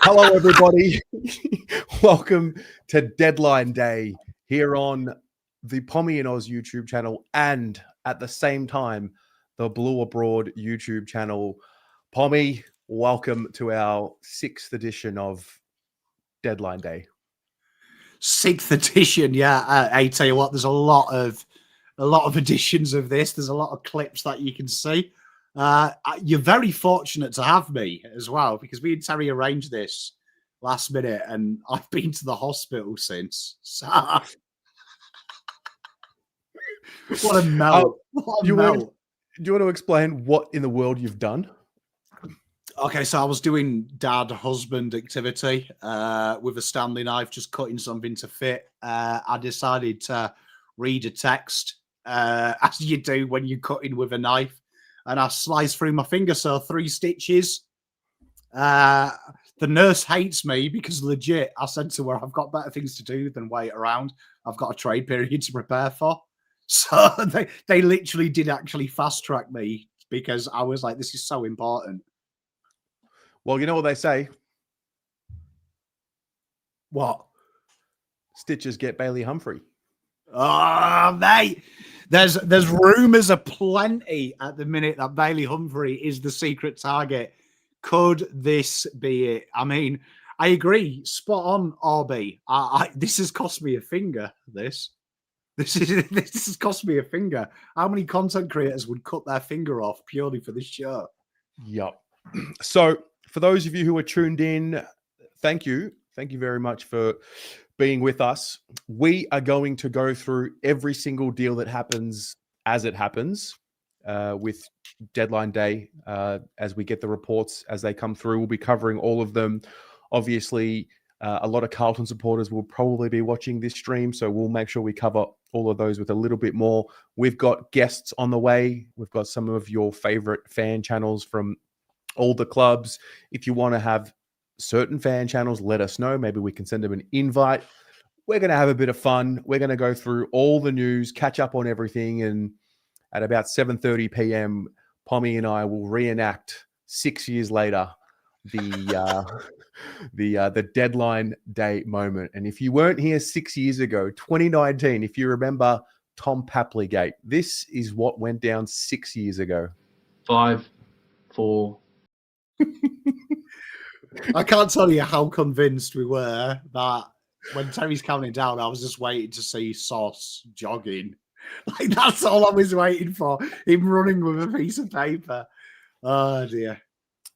Hello, everybody. Welcome to Deadline Day here on the PommyInOz YouTube channel and at the same time, the Blue Abroad YouTube channel. Pommy, welcome to our 6th edition of Deadline Day. 6th edition, yeah. I tell you what, there's a lot of editions of this. There's a lot of clips that you can see. You're very fortunate to have me as well, because me and Terry arranged this last minute and I've been to the hospital since. So what a melt. Do you want to explain what in the world you've done? Okay, so I was doing dad-husband activity with a Stanley knife, just cutting something to fit. I decided to read a text, as you do when you're cutting with a knife, and I sliced through my finger, so 3 stitches. The nurse hates me because legit, I said to her, I've got better things to do than wait around. I've got a trade period to prepare for. So they literally did actually fast-track me because I was like, this is so important. Well, you know what they say? What? Stitches get Bailey Humphrey. Oh, mate. There's rumours aplenty at the minute that Bailey Humphrey is the secret target. Could this be it? I mean, I agree. Spot on, RB. This has cost me a finger, this has cost me a finger. How many content creators would cut their finger off purely for this show? Yep. So, for those of you who are tuned in, thank you. Thank you very much for being with us. We are going to go through every single deal that happens as it happens with Deadline Day. As we get the reports as they come through, we'll be covering all of them. Obviously, a lot of Carlton supporters will probably be watching this stream, so we'll make sure we cover all of those with a little bit more. We've got guests on the way. We've got some of your favorite fan channels from all the clubs. If you want to have certain fan channels, let us know. Maybe we can send them an invite. We're going to have a bit of fun. We're going to go through all the news, catch up on everything, and at about 7:30 p.m., Pommy and I will reenact 6 years later the Deadline Day moment. And if you weren't here 6 years ago, 2019, if you remember Tom Papley Gate, this is what went down 6 years ago. 5, 4. I can't tell you how convinced we were that when Terry's counting down, I was just waiting to see Sauce jogging. Like, that's all I was waiting for. Him running with a piece of paper. Oh, dear.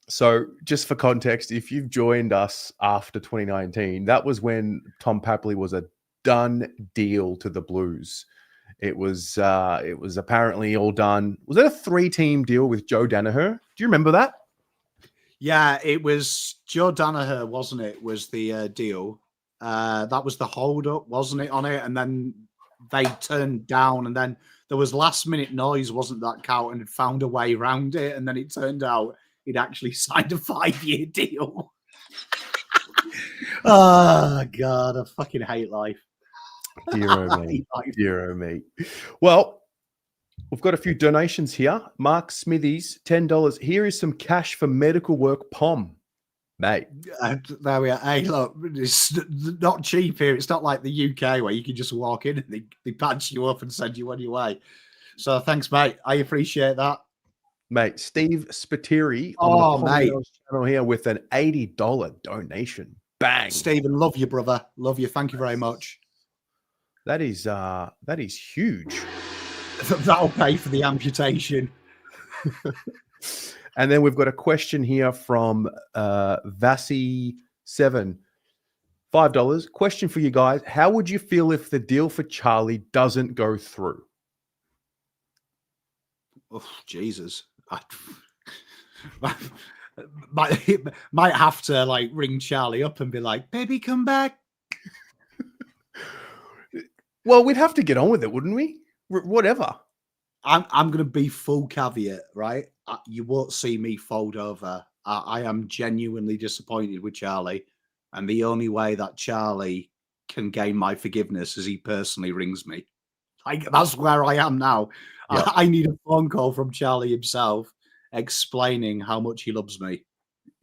So just for context, if you've joined us after 2019, that was when Tom Papley was a done deal to the Blues. It was apparently all done. Was it a 3-team deal with Joe Danaher? Do you remember that? Yeah, it was Joe Danaher, wasn't it? Was the deal. That was the hold-up, wasn't it, on it? And then they turned down, and then there was last-minute noise, wasn't that Carlton had found a way around it, and then it turned out he'd actually signed a 5-year deal. Oh, God, I fucking hate life. Dear oh me. Dear oh me. Well, we've got a few donations here. Mark Smithies, $10. Here is some cash for medical work, Pom. Mate. There we are. Hey, look, it's not cheap here. It's not like the UK where you can just walk in and they patch you up and send you on your way. So thanks, mate. I appreciate that. Mate, Steve Spiteri on the PommyInOz channel here with an $80 donation. Bang. Stephen, love you, brother. Love you. Thank you very much. That is huge. That'll pay for the amputation. And then we've got a question here from Vasi7. $5. Question for you guys. How would you feel if the deal for Charlie doesn't go through? Oh, Jesus. Might have to like ring Charlie up and be like, baby, come back. Well, we'd have to get on with it, wouldn't we? Whatever. I'm going to be full caveat, right? You won't see me fold over. I am genuinely disappointed with Charlie. And the only way that Charlie can gain my forgiveness is he personally rings me. Like, that's where I am now. Yep. I need a phone call from Charlie himself explaining how much he loves me.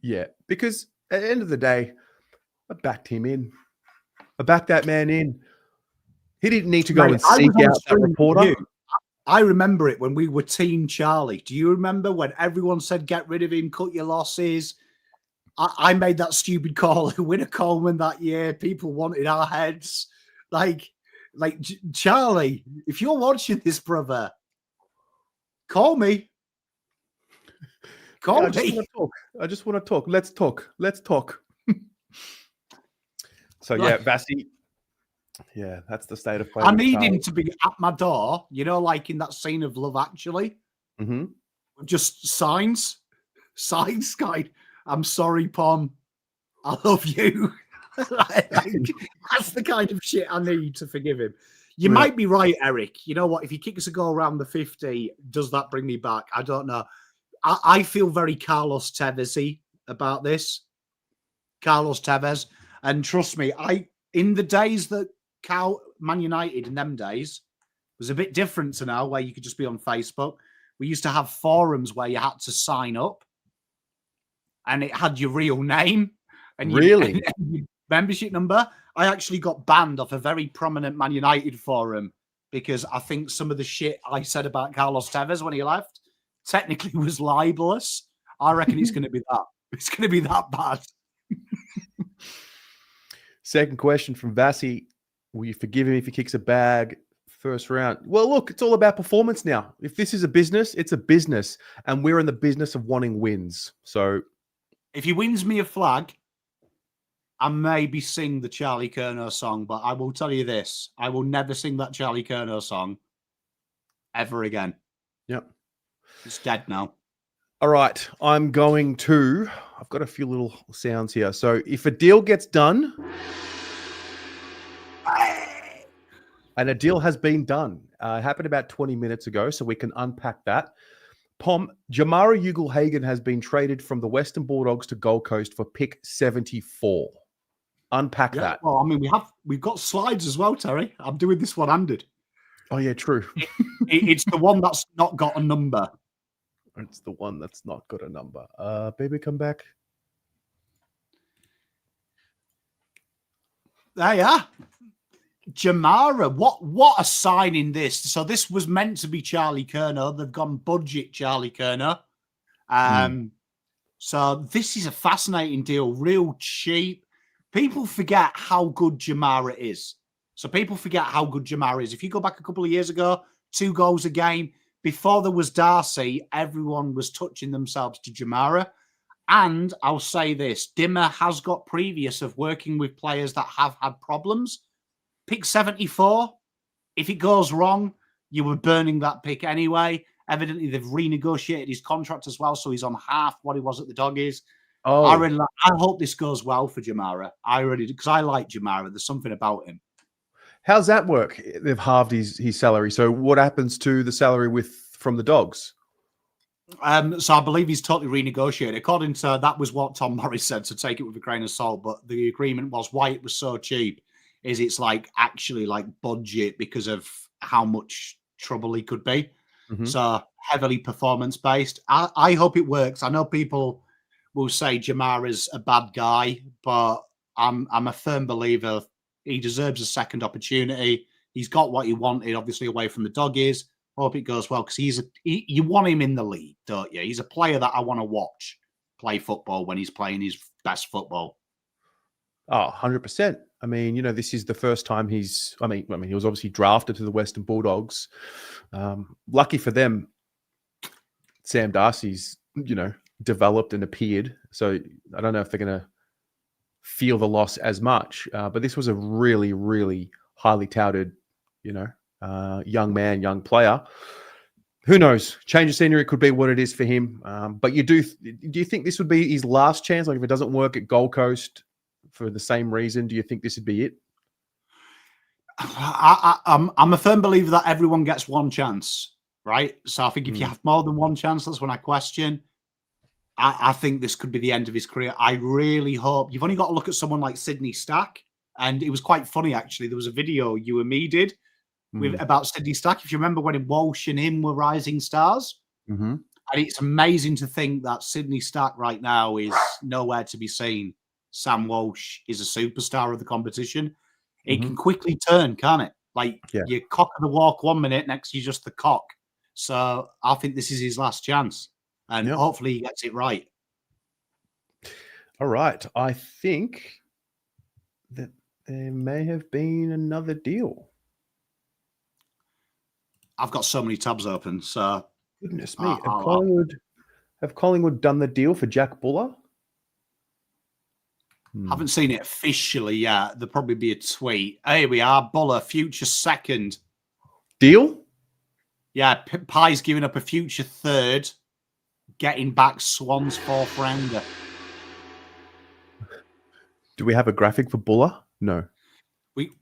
Yeah, because At the end of the day, I backed him in. I backed that man in. He didn't need to go and seek out that reporter. I remember it when we were Team Charlie. Do you remember when everyone said, get rid of him, cut your losses? I made that stupid call at Winner Coleman that year. People wanted our heads. Like Charlie, if you're watching this, brother, call me. Call me. I just want to talk. Let's talk. So, yeah, Vassy. Yeah, that's the state of play. I need him to be at my door, like in that scene of Love Actually. Mm-hmm. Just signs, guy. I'm sorry, Pom. I love you. That's the kind of shit I need to forgive him. You might be right, Eric. You know what? If he kicks a goal around the 50, does that bring me back? I don't know. I feel very Carlos Tevez-y about this. Carlos Tevez. And trust me, in the days that Man United in them days was a bit different to now, where you could just be on Facebook. We used to have forums where you had to sign up and it had your real name and your membership number. I actually got banned off a very prominent Man United forum because I think some of the shit I said about Carlos Tevez when he left technically was libelous. I reckon it's going to be that. It's going to be that bad. Second question from Vassy. Will you forgive him if he kicks a bag first round? Well, look, it's all about performance now. If this is a business, it's a business. And we're in the business of wanting wins. So if he wins me a flag, I maybe sing the Charlie Curnow song. But I will tell you this. I will never sing that Charlie Curnow song ever again. Yep. It's dead now. All right. I've got a few little sounds here. So if a deal gets done... And a deal has been done. It happened about 20 minutes ago, so we can unpack that. Jamarra Ugle-Hagan has been traded from the Western Bulldogs to Gold Coast for pick 74. Unpack that. Well, I mean, we've got slides as well, Terry. I'm doing this one-handed. Oh, yeah, true. It's the one that's not got a number. It's the one that's not got a number. Baby, come back. There you are. Jamarra, what a signing this. So this was meant to be Charlie Curnow. They've gone budget Charlie Curnow. So this is a fascinating deal, real cheap. People forget how good Jamarra is. If you go back a couple of years ago, 2 goals a game. Before there was Darcy, everyone was touching themselves to Jamarra. And I'll say this, Dimmer has got previous of working with players that have had problems. Pick 74. If it goes wrong, you were burning that pick anyway. Evidently, they've renegotiated his contract as well, so he's on half what he was at the Doggies. Oh, I hope this goes well for Jamarra. I really do, because I like Jamarra. There's something about him. how's that work? They've halved his salary. So what happens to the salary from the Dogs? So I believe he's totally renegotiated. According to that was what Tom Morris said, so take it with a grain of salt. But the agreement was why it was so cheap is it's actually budget because of how much trouble he could be. Mm-hmm. So heavily performance based. I hope it works. I know people will say Jamarra's a bad guy, but I'm a firm believer he deserves a second opportunity. He's got what he wanted, obviously, away from the Doggies. Hope it goes well because you want him in the league, don't you? He's a player that I want to watch play football when he's playing his best football. Oh, 100%. I mean, this is the first time he was obviously drafted to the Western Bulldogs. Lucky for them, Sam Darcy's, developed and appeared. So I don't know if they're going to feel the loss as much. But this was a really, really highly touted, young man, young player. Who knows? Change of scenery could be what it is for him. But do you think this would be his last chance? Like if it doesn't work at Gold Coast for the same reason, do you think this would be it? I'm a firm believer that everyone gets one chance, right? So I think if you have more than one chance, that's when I question. I think this could be the end of his career. I really hope. You've only got to look at someone like Sydney Stack. And it was quite funny, actually. There was a video you and me did about Sydney Stack. If you remember when Walsh and him were rising stars. Mm-hmm. And it's amazing to think that Sydney Stack right now is nowhere to be seen. Sam Walsh is a superstar of the competition. It can quickly turn, can't it? Like you cock of the walk 1 minute, next you're just the cock. So I think this is his last chance. And hopefully he gets it right. All right. I think that there may have been another deal. I've got so many tabs open. So goodness me. Have Collingwood done the deal for Jack Buller? Haven't seen it officially yet. There'll probably be a tweet. Here we are. Buller, future second. Deal? Yeah, Pie's giving up a future third, getting back Swan's fourth rounder. Do we have a graphic for Buller? No.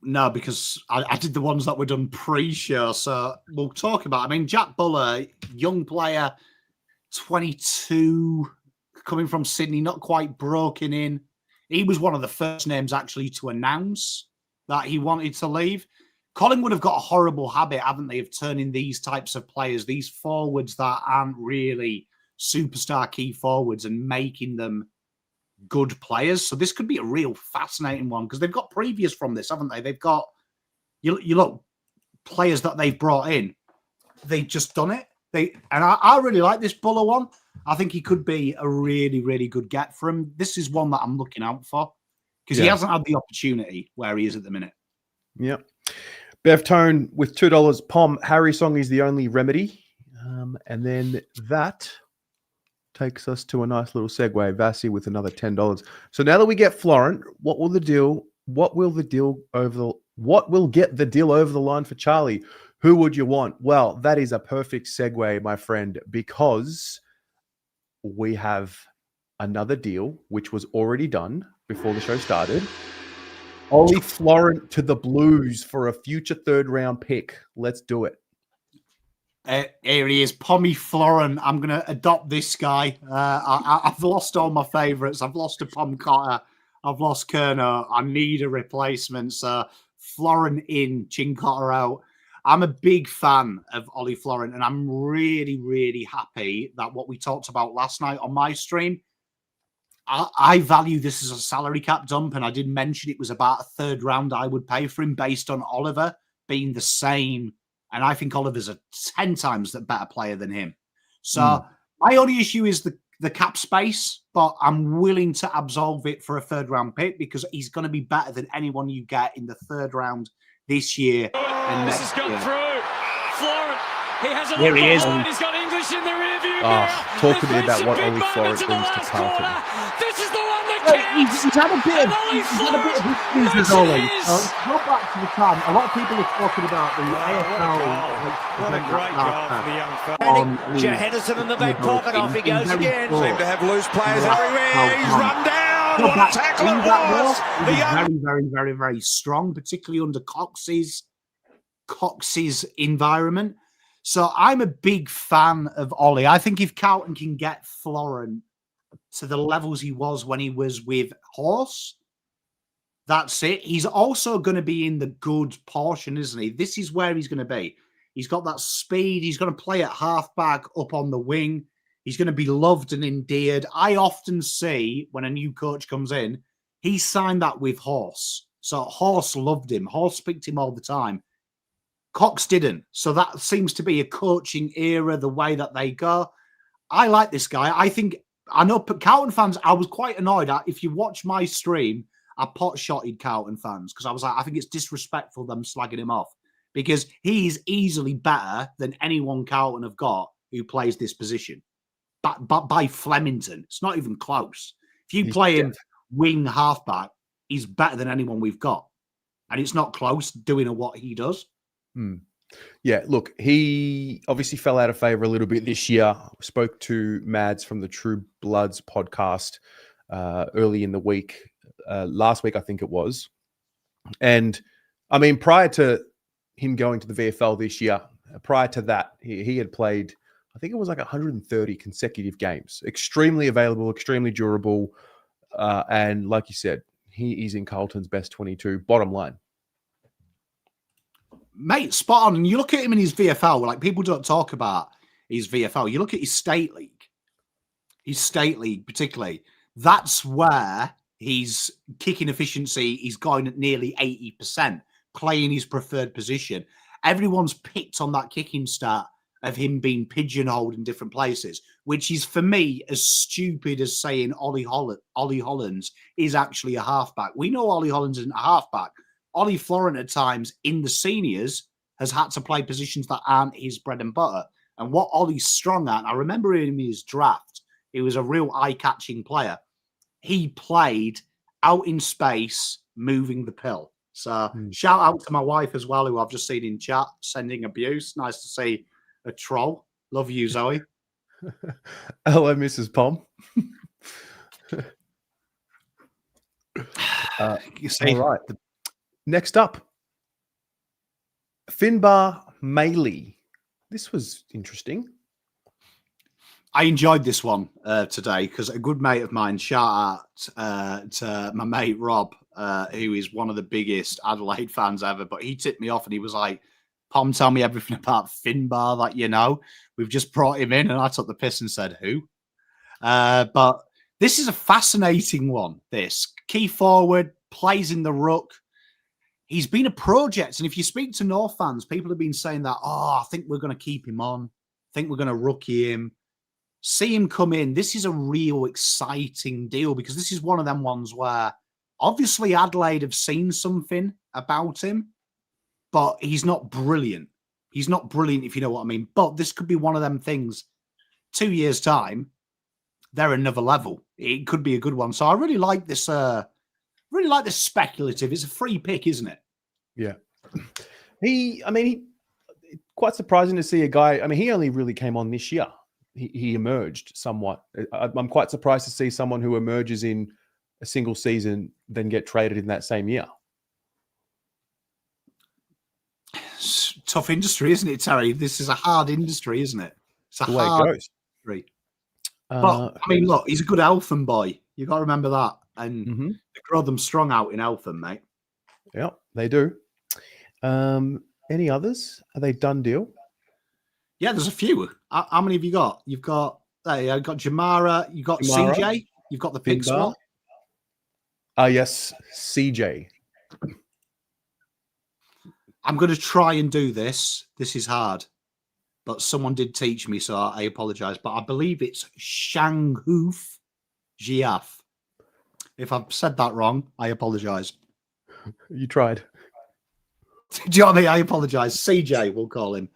No, because I did the ones that were done pre-show, so we'll talk about. I mean, Jack Buller, young player, 22, coming from Sydney, not quite broken in. He was one of the first names actually to announce that he wanted to leave. Collingwood have got a horrible habit, haven't they, of turning these types of players, these forwards that aren't really superstar key forwards, and making them good players. So this could be a real fascinating one because they've got previous from this, haven't they? They've got, you look, players that they've brought in. They've just done it. I really like this Buller one. I think he could be a really, really good get for him. This is one that I'm looking out for because he hasn't had the opportunity where he is at the minute. Yep. Bev Tone with $2. Pom, Harry Song is the only remedy. And then that takes us to a nice little segue. Vassie with another $10. So now that we get Florent, what will get the deal over the line for Charlie? Who would you want? Well, that is a perfect segue, my friend, because we have another deal which was already done before the show started. Ollie Florent to the Blues for a future third-round pick. Let's do it. Here he is, Pommy Florent. I'm going to adopt this guy. I've lost all my favourites. I've lost to Pom Cotter. I've lost Curnow. I need a replacement. So Florent in, Changkuoth out. I'm a big fan of Ollie Florent, and I'm really, really happy that what we talked about last night on my stream, I value this as a salary cap dump, and I did mention it was about a third round I would pay for him based on Oliver being the same. And I think Oliver's a 10 times the better player than him. So my only issue is the cap space, but I'm willing to absolve it for a third round pick because he's going to be better than anyone you get in the third round this year. And this has gone through. Florent, he has a Here he is. He's got English in the rear view mirror. Talk to me about what Ollie Florent brings to Carlton. This is the one that counts. He's had a bit of issues with Ollie. Go back to the time. A lot of people are talking about the AFL. What a great goal for the young fella. Henderson in the back pocket. Off he goes again. Seem to have loose players everywhere. He's run down. What a tackle it was. Very, very, very, very strong, particularly under Cox's environment. So I'm a big fan of Ollie. I think if Carlton can get Florent to the levels he was when he was with Horse, that's it. He's also going to be in the good portion, isn't he? This is where he's going to be. He's got that speed. He's going to play at halfback up on the wing. He's going to be loved and endeared. I often see when a new coach comes in, he signed that with Horse. So Horse loved him. Horse picked him all the time. Cox didn't. So that seems to be a coaching era, the way that they go. I like this guy. I know Carlton fans, I was quite annoyed. If you watch my stream, I pot-shotted Carlton fans because I was like, I think it's disrespectful them slagging him off because he's easily better than anyone Carlton have got who plays this position. But by Flemington, it's not even close. If you play him wing halfback, he's better than anyone we've got. And it's not close doing what he does. Yeah, look, he obviously fell out of favor a little bit this year. Spoke to Mads from the True Bloods podcast early in the week, last week, I think it was. And I mean, prior to him going to the VFL this year, prior to that, he had played, I think it was like 130 consecutive games. Extremely available, extremely durable. And like you said, he is in Carlton's best 22, bottom line. Mate, spot on. And you look at him in his VFL, like people don't talk about his VFL. You look at his state league particularly, that's where his kicking efficiency is going at nearly 80%, playing his preferred position. Everyone's picked on that kicking stat of him being pigeonholed in different places, which is, for me, as stupid as saying Ollie Hollands is actually a halfback. We know Ollie Hollands isn't a halfback. Ollie Florent at times in the seniors has had to play positions that aren't his bread and butter. And what Ollie's strong at, I remember him in his draft, he was a real eye-catching player. He played out in space, moving the pill. So shout out to my wife as well, who I've just seen in chat, sending abuse. Nice to see a troll. Love you, Zoe. Hello, Mrs. Pom. You see? All right. Next up, Finnbar Maley. This was interesting. I enjoyed this one today because a good mate of mine, shout out to my mate Rob, who is one of the biggest Adelaide fans ever, but he tipped me off and he was like, Pom, tell me everything about Finnbar that you know. We've just brought him in, and I took the piss and said, who? But this is a fascinating one, this. Key forward, plays in the ruck. He's been a project, and if you speak to North fans, people have been saying that, I think we're going to keep him on. I think we're going to rookie him. See him come in. This is a real exciting deal because this is one of them ones where obviously Adelaide have seen something about him, but he's not brilliant. He's not brilliant, if you know what I mean. But this could be one of them things. 2 years' time, they're another level. It could be a good one. So I really like this. Really like this speculative. It's a free pick, isn't it? Yeah. He quite surprising to see a guy. I mean, he only really came on this year. He emerged somewhat. I'm quite surprised to see someone who emerges in a single season then get traded in that same year. It's tough industry, isn't it, Terry? This is a hard industry, isn't it? It's a hard industry. But I mean, look, he's a good Eltham boy. You got to remember that. And they grow them strong out in Eltham, mate. Yeah, they do. Any others? Are they done deal? Yeah, there's a few. How many have you got? You've got Jamarra, you've got CJ, you've got the pick spot. Yes, CJ. I'm going to try and do this. This is hard, but someone did teach me, so I apologize. But I believe it's Changkuoth Jiath. If I've said that wrong, I apologize. You tried. Do you know what I mean? I apologize. CJ, we'll call him.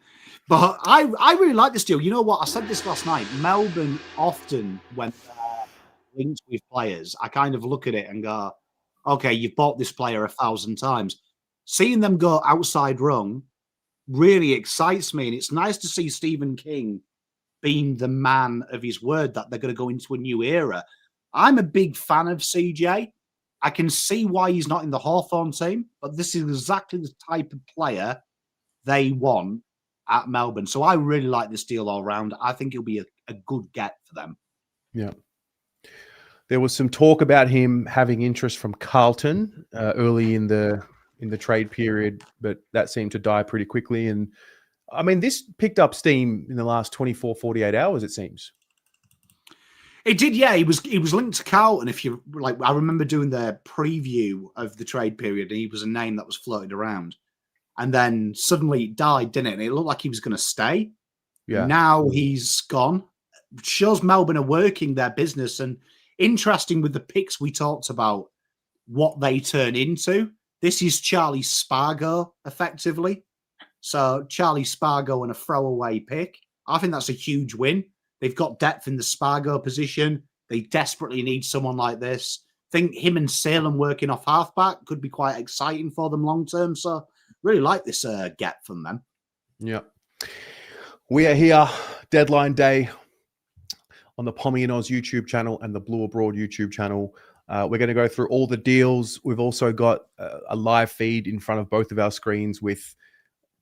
But I really like this deal. You know what? I said this last night. Melbourne often, when they're linked with players, I kind of look at it and go, okay, you've bought this player 1,000 times. Seeing them go outside rung really excites me. And it's nice to see Stephen King being the man of his word that they're going to go into a new era. I'm a big fan of CJ. I can see why he's not in the Hawthorn team, but this is exactly the type of player they want at Melbourne. So I really like this deal all round. I think it'll be a good get for them. Yeah. There was some talk about him having interest from Carlton early in the trade period, but that seemed to die pretty quickly. And I mean, this picked up steam in the last 24, 48 hours, it seems. It did, yeah. He was linked to Carlton. If you like, I remember doing the preview of the trade period, and he was a name that was floated around. And then suddenly it died, didn't it? And it looked like he was going to stay. Yeah. Now he's gone. It shows Melbourne are working their business. And interesting with the picks we talked about, what they turn into. This is Charlie Spargo, effectively. So Charlie Spargo and a throwaway pick. I think that's a huge win. They've got depth in the Spargo position. They desperately need someone like this. I think him and Salem working off halfback could be quite exciting for them long term. So really like this get from them. Yeah. We are here, deadline day, on the PommyInOz YouTube channel and the Blue Abroad YouTube channel. We're going to go through all the deals. We've also got a live feed in front of both of our screens with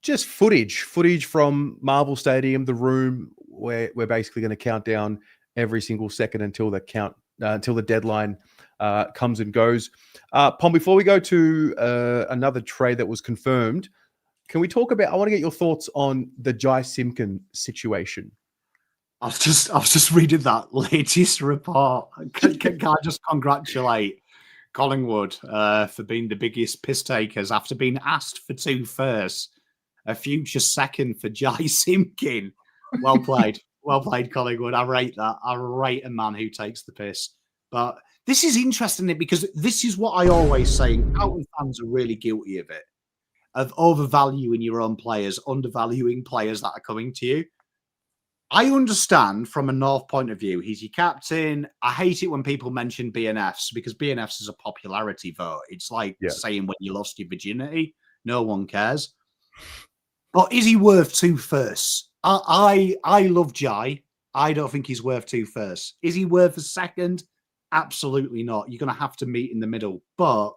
just footage from Marvel Stadium, the room, where we're basically going to count down every single second until the deadline comes and goes. Pom, before we go to another trade that was confirmed, can we talk about? I want to get your thoughts on the Jai Simpkin situation. I was just reading that latest report. Can I just congratulate Collingwood for being the biggest piss takers after being asked for 2 firsts, a future second for Jai Simpkin. Well played. Well played, Collingwood. I rate that. I rate a man who takes the piss. But this is interesting because this is what I always say. Carlton fans are really guilty of it, of overvaluing your own players, undervaluing players that are coming to you. I understand from a North point of view, he's your captain. I hate it when people mention BNFs because BNFs is a popularity vote. It's like saying when you lost your virginity, no one cares. But is he worth 2 firsts? I love Jai. I don't think he's worth 2 firsts. Is he worth a second? Absolutely not. You're going to have to meet in the middle. But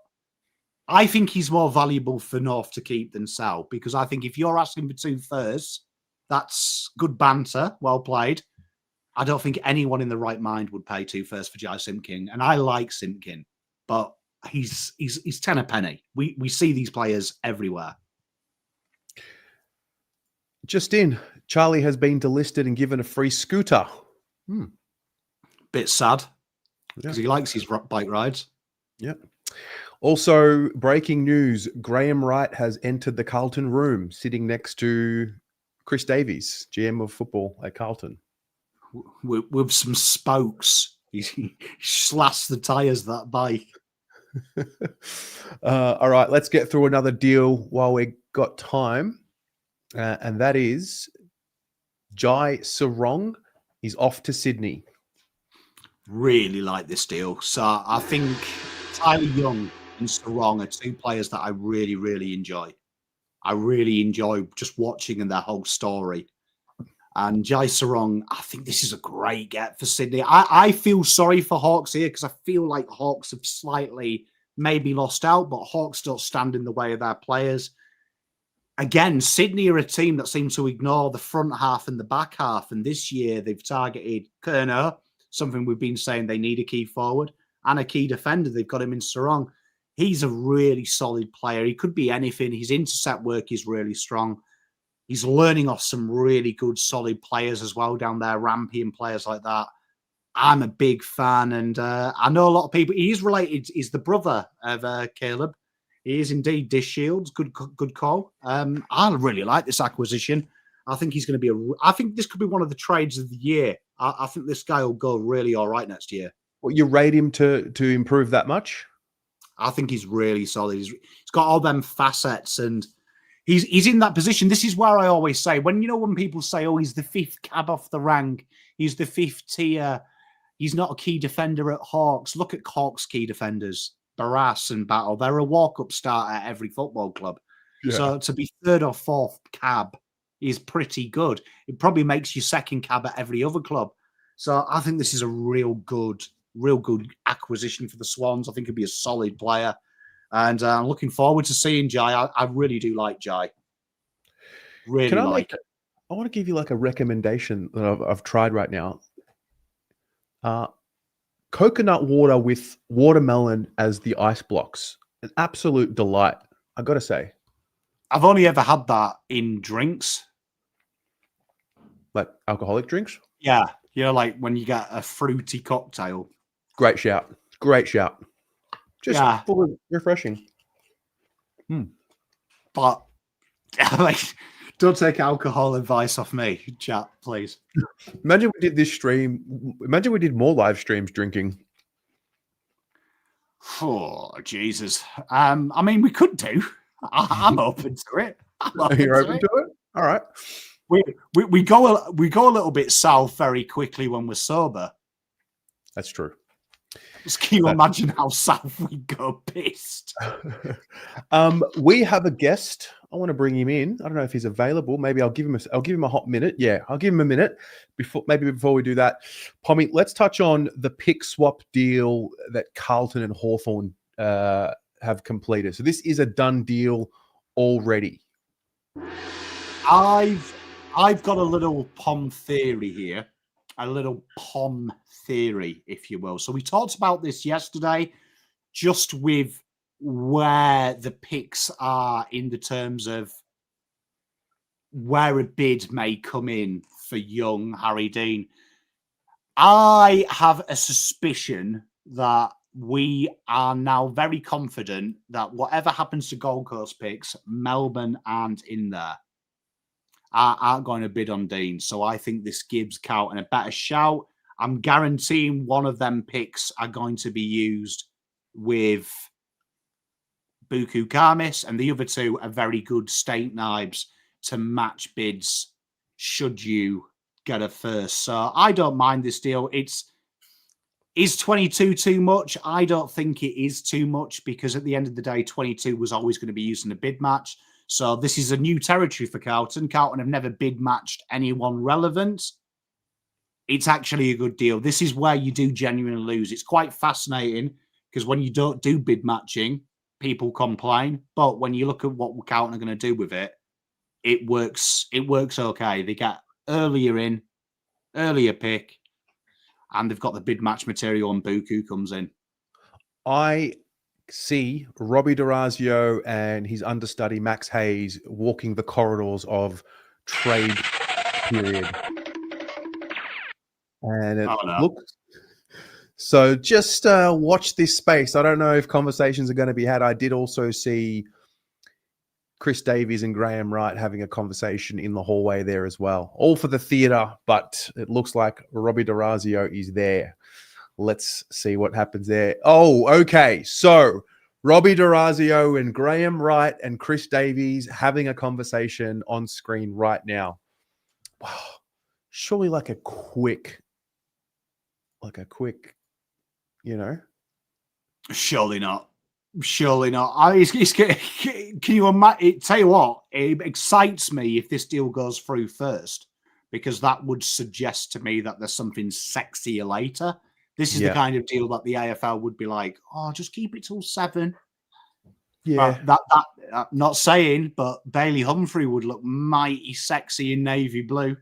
I think he's more valuable for North to keep than sell because I think if you're asking for 2 firsts, that's good banter. Well played. I don't think anyone in the right mind would pay 2 firsts for Jai Simpkin. And I like Simpkin, but he's 10 a penny. We see these players everywhere. Just in, Charlie has been delisted and given a free scooter. Bit sad because he likes his bike rides. Yeah. Also, breaking news, Graham Wright has entered the Carlton room, sitting next to Chris Davies, GM of football at Carlton. With some spokes. He slashed the tyres that bike. All right, let's get through another deal while we got time. And that is Jai Serong is off to Sydney. Really like this deal. So I think Tyler Young and Serong are 2 players that I really, really enjoy. I really enjoy just watching and their whole story. And Jai Serong, I think this is a great get for Sydney. I feel sorry for Hawks here because I feel like Hawks have slightly maybe lost out, but Hawks don't stand in the way of their players. Again, Sydney are a team that seem to ignore the front half and the back half. And this year they've targeted Curnow, something we've been saying they need a key forward, and a key defender. They've got him in Serong. He's a really solid player. He could be anything. His intercept work is really strong. He's learning off some really good, solid players as well down there, Rampy and players like that. I'm a big fan, and I know a lot of people. He's related. He's the brother of Caleb. He is indeed Dish Shields. Good call. I really like this acquisition. I think he's going to be I think this could be one of the trades of the year. I think this guy will go really all right next year. Well, you rate him to improve that much? I think he's really solid. He's got all them facets, and he's in that position. This is where I always say, when people say, oh, he's the 5th cab off the rank, he's the 5th tier, he's not a key defender at Hawks. Look at Hawks' key defenders, Barras and Battle. They're a walk-up start at every football club. Yeah. So to be 3rd or 4th cab is pretty good. It probably makes you 2nd cab at every other club. So I think this is a real good acquisition for the Swans. I think he'll be a solid player. And I'm looking forward to seeing Jai. I really do like Jai. Really like it. I want to give you like a recommendation that I've tried right now. Coconut water with watermelon as the ice blocks. An absolute delight, I got to say. I've only ever had that in drinks. Like alcoholic drinks? Yeah. Like when you get a fruity cocktail. Great shout. Just full of refreshing. But don't take alcohol advice off me, chat, please. Imagine we did this stream. Imagine we did more live streams drinking. Oh, Jesus. I mean, we could do. I'm open to it. You're open to it? All right. We go a little bit south very quickly when we're sober. That's true. Can you imagine how south we go pissed? We have a guest. I want to bring him in. I don't know if he's available. Maybe I'll give him a hot minute. Yeah, I'll give him a minute before we do that. Pommy, let's touch on the pick swap deal that Carlton and Hawthorn have completed. So this is a done deal already. I've got a little Pom theory here. A little Pom theory, if you will. So we talked about this yesterday, just with where the picks are in the terms of where a bid may come in for young Harry Dean. I have a suspicion that we are now very confident that whatever happens to Gold Coast picks, Melbourne aren't in there, aren't going to bid on Dean. So I think this gives Carlton a better shout. I'm guaranteeing one of them picks are going to be used with Buku Karmis, and the other two are very good state knives to match bids should you get a first. So I don't mind this deal. Is 22 too much? I don't think it is too much, because at the end of the day, 22 was always going to be used in a bid match. So this is a new territory for Carlton. Carlton have never bid matched anyone relevant. It's actually a good deal. This is where you do genuinely lose. It's quite fascinating because when you don't do bid matching, people complain. But when you look at what Carlton are going to do with it, it works. It works okay. They get earlier pick, and they've got the bid match material, and Buku comes in. I see Robbie D'Orazio and his understudy Max Hayes walking the corridors of trade period. And it looks so. Just watch this space. I don't know if conversations are going to be had. I did also see Chris Davies and Graham Wright having a conversation in the hallway there as well. All for the theatre, but it looks like Robbie D'Orazio is there. Let's see what happens there. Oh, okay. So Robbie D'Orazio and Graham Wright and Chris Davies having a conversation on screen right now. Wow. Surely like a quick, Surely not. Surely not. Can you imagine? Tell you what, it excites me if this deal goes through first, because that would suggest to me that there's something sexier later. This is the kind of deal that the AFL would be like, oh, just keep it till 7. Yeah. That not saying, but Bailey Humphrey would look mighty sexy in navy blue.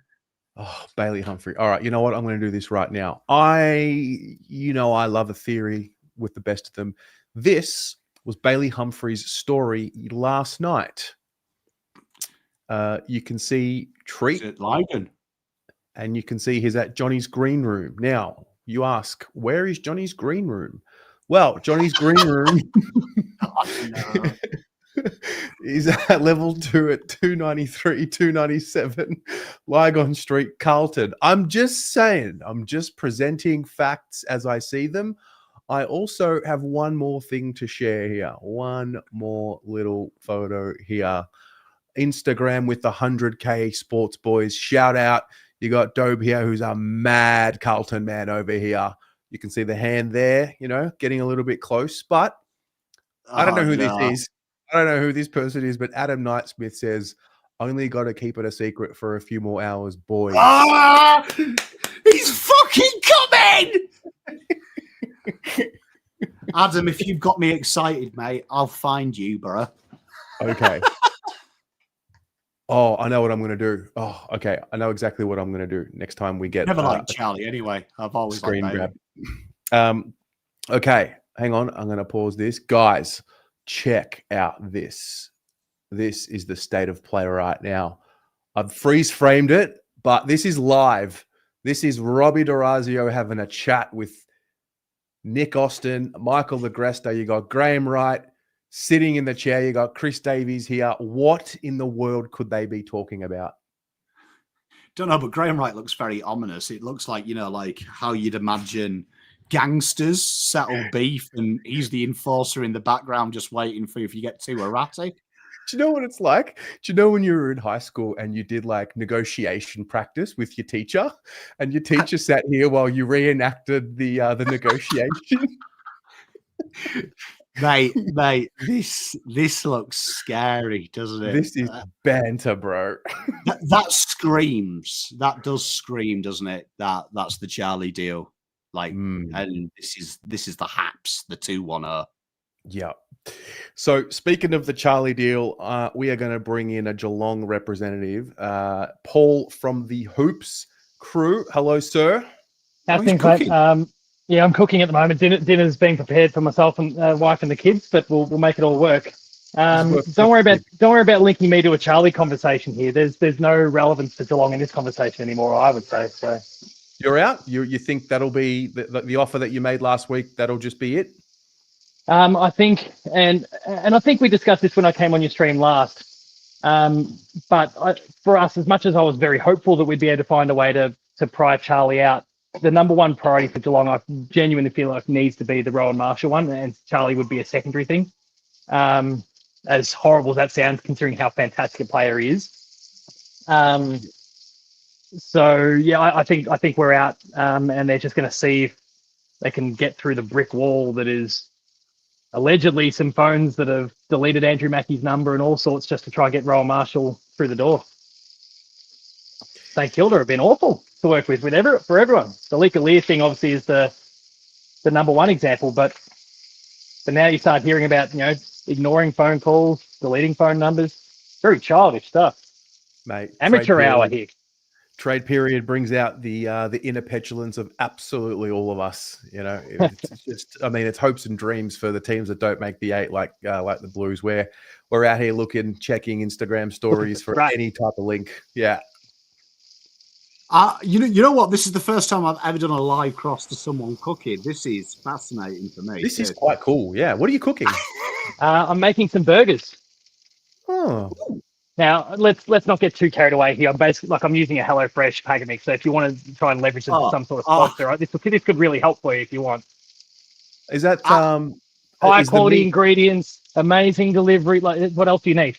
Oh, Bailey Humphrey. All right. You know what? I'm going to do this right now. I love a theory with the best of them. This was Bailey Humphrey's story last night. You can see Treat. And you can see he's at Johnny's green room. Now, you ask, where is Johnny's green room? Well, Johnny's green room is at level 2 at 293, 297, Lygon Street, Carlton. I'm just saying, I'm just presenting facts as I see them. I also have one more thing to share here. One more little photo here. Instagram with the 100K Sports Boys. Shout out. You got Dobe here, who's a mad Carlton man over here. You can see the hand there, getting a little bit close. But I don't know who this is. I don't know who this person is, but Adam Knightsmith says, only got to keep it a secret for a few more hours, boys. Ah! He's fucking coming! Adam, if you've got me excited, mate, I'll find you, bro. Okay. Oh, I know what I'm going to do. Oh, okay. I know exactly what I'm going to do next time we get... Never liked Charlie anyway. I've always screen liked grab. Okay, hang on. I'm going to pause this. Guys, check out this. This is the state of play right now. I've freeze-framed it, but this is live. This is Robbie D'Orazio having a chat with Nick Austin, Michael Legresta. You got Graham Wright sitting in the chair. You got Chris Davies here. What in the world could they be talking about? Don't know, but Graham Wright looks very ominous. It looks like, like how you'd imagine gangsters settle beef, and he's the enforcer in the background just waiting for you if you get too erratic. Do you know what it's like? Do you know when you were in high school and you did like negotiation practice with your teacher, and your teacher sat here while you reenacted the negotiation? Mate, this looks scary, doesn't it? This is banter, bro. that screams. That does scream, doesn't it? That's the Charlie deal. And this is the Haps, the 2-1-0. Yeah. So speaking of the Charlie deal, we are going to bring in a Geelong representative, Paul from the Hoops crew. Hello, sir. How's things, mate? Yeah, I'm cooking at the moment. Dinner's being prepared for myself and wife and the kids, but we'll make it all work. Don't worry about linking me to a Charlie conversation here. There's no relevance to Geelong in this conversation anymore, I would say. So you're out. You think that'll be the offer that you made last week? That'll just be it. I think, and I think we discussed this when I came on your stream last. But for us, as much as I was very hopeful that we'd be able to find a way to pry Charlie out, the number one priority for Geelong, I genuinely feel like needs to be the Rowan Marshall one, and Charlie would be a secondary thing. As horrible as that sounds, considering how fantastic a player he is. So yeah, I think we're out, and they're just going to see if they can get through the brick wall that is allegedly some phones that have deleted Andrew Mackey's number and all sorts just to try and get Rowan Marshall through the door. St Kilda have been awful to work with for everyone. The Lear thing obviously is the number one example, but now you start hearing about, ignoring phone calls, deleting phone numbers. Very childish stuff. Mate. Amateur hour here. Trade period brings out the inner petulance of absolutely all of us. It's just, it's hopes and dreams for the teams that don't make the 8, like the Blues, where we're out here checking Instagram stories for any type of link. Yeah. You know what? This is the first time I've ever done a live cross to someone cooking. This is fascinating for me. This is quite cool. Yeah. What are you cooking? I'm making some burgers. Oh. Now let's not get too carried away here. I'm basically I'm using a HelloFresh packet mix. So if you want to try and leverage some sort of sponsor, right, this could really help for you if you want. Is that high quality ingredients, amazing delivery? Like, what else do you need?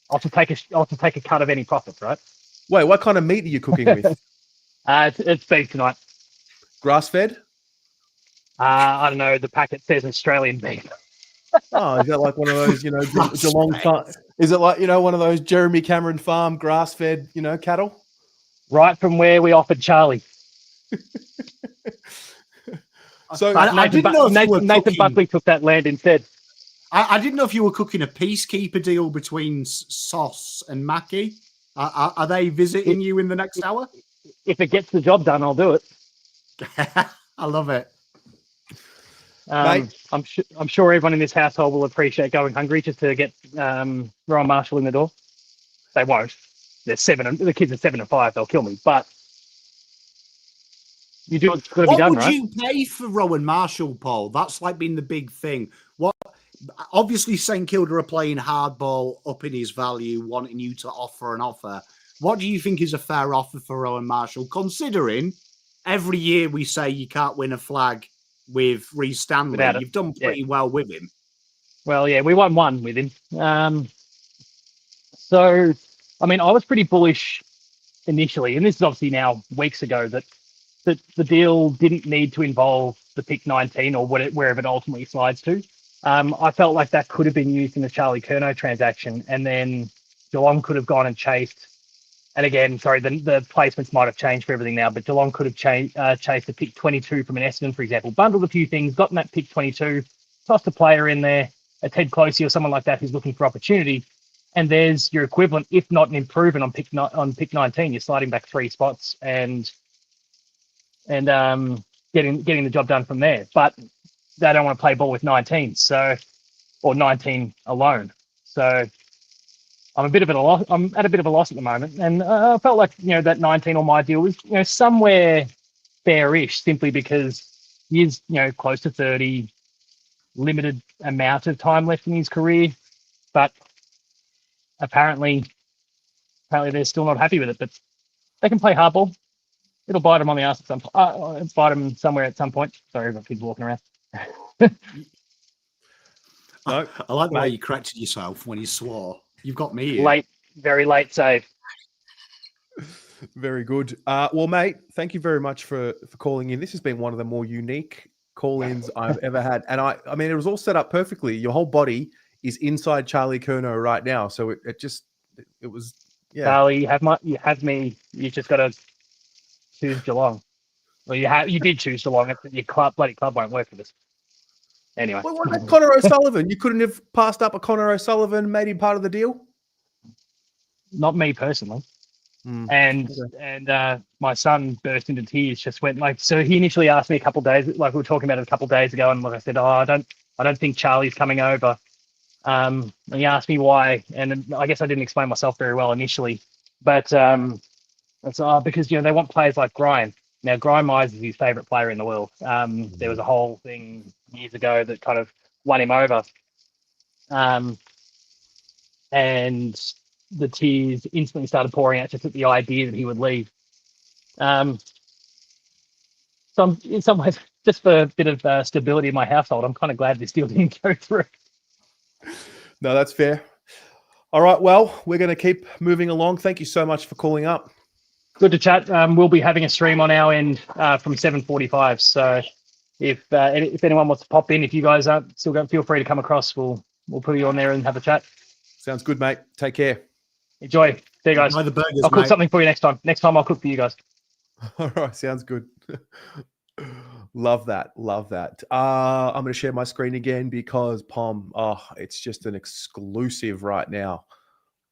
I'll just take a cut of any profits, right? Wait, what kind of meat are you cooking with? It's beef tonight. Grass fed? I don't know. The packet says Australian beef. Oh, is that like one of those, Geelong farm? Is it like, one of those Jeremy Cameron farm grass fed, cattle? Right from where we offered Charlie. So Nathan Buckley took that land instead. I didn't know if you were cooking a peacekeeper deal between Sauce and Mackie. Are they visiting you in the next hour? If it gets the job done, I'll do it. I love it. I'm sure everyone in this household will appreciate going hungry just to get Ryan Marshall in the door. They won't. The kids are 7 and 5. They'll kill me. But you do what's going to be done, right? What would you pay for Rowan Marshall, Paul? That's been the big thing. Obviously, St Kilda are playing hardball, upping his value, wanting you to offer an offer. What do you think is a fair offer for Rowan Marshall, considering every year we say you can't win a flag with Reece Stanley? You've done pretty well with him. Well, yeah, we won one with him. So, I was pretty bullish initially, and this is obviously now weeks ago, that the deal didn't need to involve the pick 19 or wherever it ultimately slides to. I felt like that could have been used in the Charlie Curnow transaction, and then Geelong could have gone and chased. And again, sorry, the placements might have changed for everything now, but Geelong could have chased a pick 22 from an Essendon, for example, bundled a few things, gotten that pick 22, tossed a player in there, a Ted Closey or someone like that who's looking for opportunity, and there's your equivalent, if not an improvement on pick 19. You're sliding back 3 spots and getting the job done from there. But they don't want to play ball with 19, or 19 alone. So I'm at a bit of a loss at the moment, and I felt like that 19 on my deal was somewhere fairish, simply because he is close to 30, limited amount of time left in his career, but apparently they're still not happy with it. But they can play hardball. It'll bite them on the ass at some point. Bite them somewhere at some point. Sorry, I've got kids walking around. No, I like the way you corrected yourself when you swore. You've got me here. Very late save. Very good. Well, mate, thank you very much for calling in. This has been one of the more unique call-ins I've ever had. And it was all set up perfectly. Your whole body is inside Charlie Curnow right now. So it was, yeah. Charlie, you have me. You just got to choose Geelong. Well, you did choose Geelong. Your bloody club won't work for this. Anyway. Well, what about Connor O'Sullivan? You couldn't have passed up a Connor O'Sullivan, made him part of the deal? Not me personally. And my son burst into tears, just went so he initially asked me a couple of days, we were talking about it a couple of days ago, and like I said, I don't think Charlie's coming over. And he asked me why, and I guess I didn't explain myself very well initially, but it's because they want players like Grime. Now, Grime Eyes is his favourite player in the world. There was a whole thing years ago that kind of won him over, and the tears instantly started pouring out just at the idea that he would leave. So in some ways, just for a bit of stability in my household, I'm kind of glad this deal didn't go through. No, that's fair. All right, well, we're going to keep moving along. Thank you so much for calling up. Good to chat. We'll be having a stream on our end from 7:45. So if anyone wants to pop in, if you guys aren't still going, feel free to come across. We'll put you on there and have a chat. Sounds good, mate. Take care. Enjoy. See you guys. Enjoy the burgers, I'll cook mate. something for you next time. Next time I'll cook for you guys. All right, sounds good. Love that. I'm going to share my screen again because it's just an exclusive right now.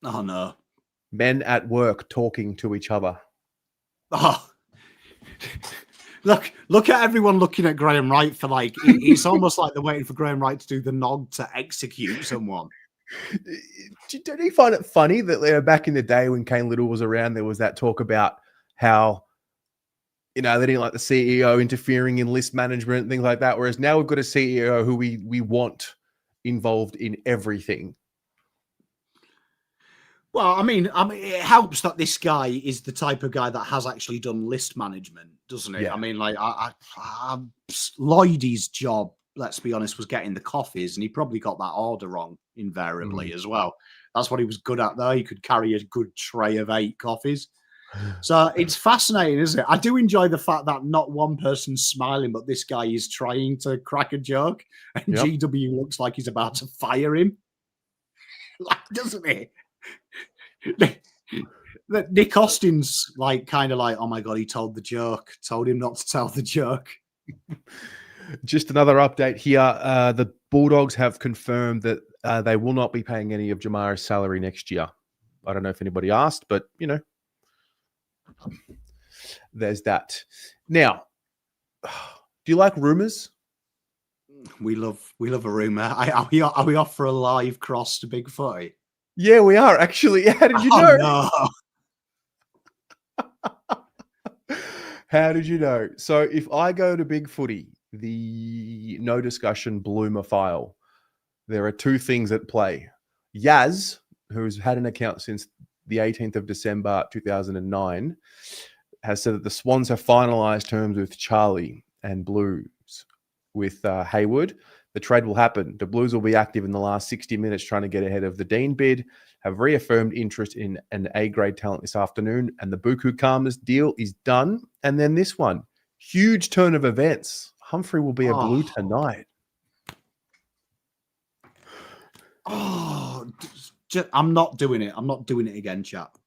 Oh, no. Men at work talking to each other. Oh, look at everyone looking at Graham Wright for it's almost like they're waiting for Graham Wright to do the nod to execute someone. Don't you find it funny that back in the day when Kane Little was around, there was that talk about how, they didn't like the CEO interfering in list management and things like that. Whereas now we've got a CEO who we want involved in everything. Well, I mean, it helps that this guy is the type of guy that has actually done list management, doesn't it? Yeah. I mean, Lloydie's job, let's be honest, was getting the coffees, and he probably got that order wrong invariably as well. That's what he was good at, though. He could carry a good tray of 8 coffees. So it's fascinating, isn't it? I do enjoy the fact that not one person's smiling, but this guy is trying to crack a joke, and GW looks like he's about to fire him. Doesn't he? Nick Austin's kind of oh my God, he told the joke. Told him not to tell the joke. Just another update here. The Bulldogs have confirmed that they will not be paying any of Jamarra's salary next year. I don't know if anybody asked, but there's that. Now, do you like rumours? We love a rumour. Are we off for a live cross to Big Footy? Yeah, we are actually. How did you know? No. How did you know? So if I go to Big Footy, the no discussion bloomer file, there are 2 things at play. Yaz, who's had an account since the 18th of December 2009, has said that the Swans have finalised terms with Charlie and Blues with Hayward. The trade will happen. The Blues will be active in the last 60 minutes trying to get ahead of the Dean bid, have reaffirmed interest in an A-grade talent this afternoon, and the Buku Khamis deal is done. And then this one, huge turn of events. Humphrey will be a Blue tonight. I'm not doing it. I'm not doing it again, chap.